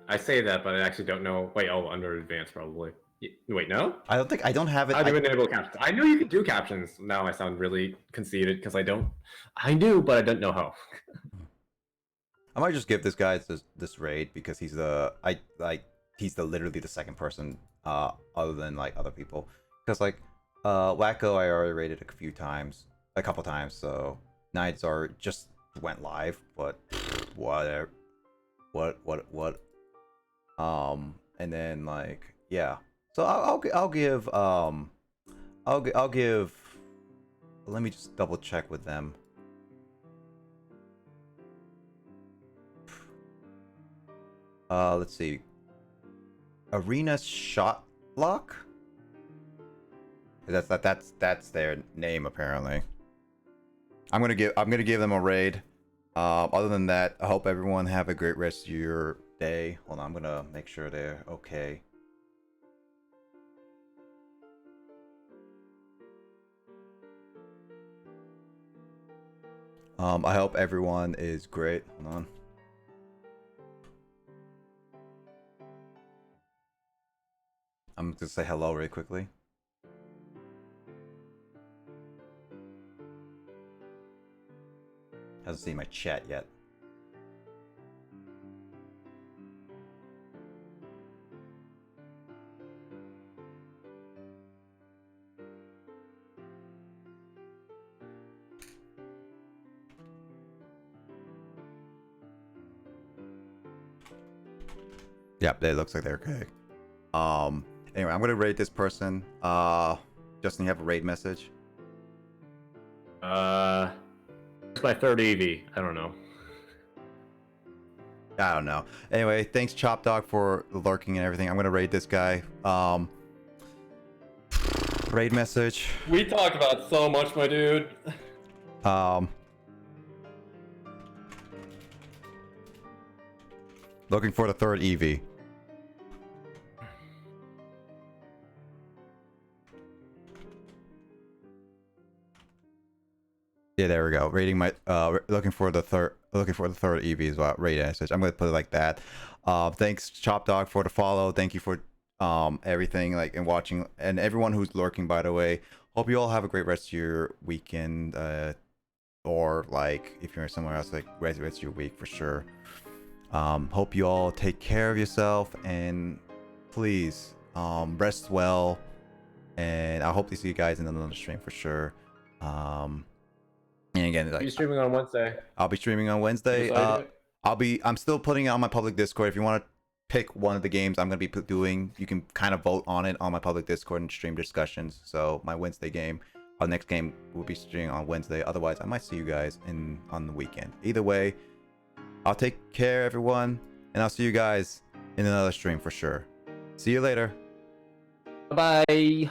I say that, but I actually don't know. Wait, oh, under advanced probably. Wait, no? I don't have it. I do enable captions. I knew you could do captions. Now I sound really conceited because I don't. I knew, but I didn't know how. I might just give this guy this raid because he's he's literally the second person other than like other people. Because like Wacko I already raided a couple times, so Nights are just went live, but whatever. What? And then like yeah. So I'll give I'll give. Let me just double check with them. Let's see. Arena Shot Lock. That's their name apparently. I'm gonna give them a raid. Other than that, I hope everyone have a great rest of your day. Hold on, I'm gonna make sure they're okay. I hope everyone is great. Hold on. I'm gonna say hello really quickly. Hasn't seen my chat yet. Yep, it looks like they're okay. Anyway, I'm gonna rate this person. Justin, you have a raid message? It's my third EV. I don't know. I don't know. Anyway, thanks Chop Dog for lurking and everything. I'm gonna raid this guy. Raid message. We talk about so much, my dude. Looking for the third EV. Yeah, there we go. Rating my looking for the third EV is what rating message. I'm gonna put it like that. Thanks Chop Dog for the follow. Thank you for everything, like, and watching, and everyone who's lurking, by the way. Hope you all have a great rest of your weekend, or like if you're somewhere else, like rest of your week for sure. Hope you all take care of yourself, and please rest well, and I hope to see you guys in another stream for sure. And again, like, Are you streaming on Wednesday? I'll be streaming on Wednesday. I'm still putting it on my public Discord. If you want to pick one of the games I'm gonna be doing, you can kind of vote on it on my public Discord and stream discussions. So my Wednesday game, our next game will be streaming on Wednesday. Otherwise, I might see you guys on the weekend. Either way, I'll take care, everyone, and I'll see you guys in another stream for sure. See you later. Bye.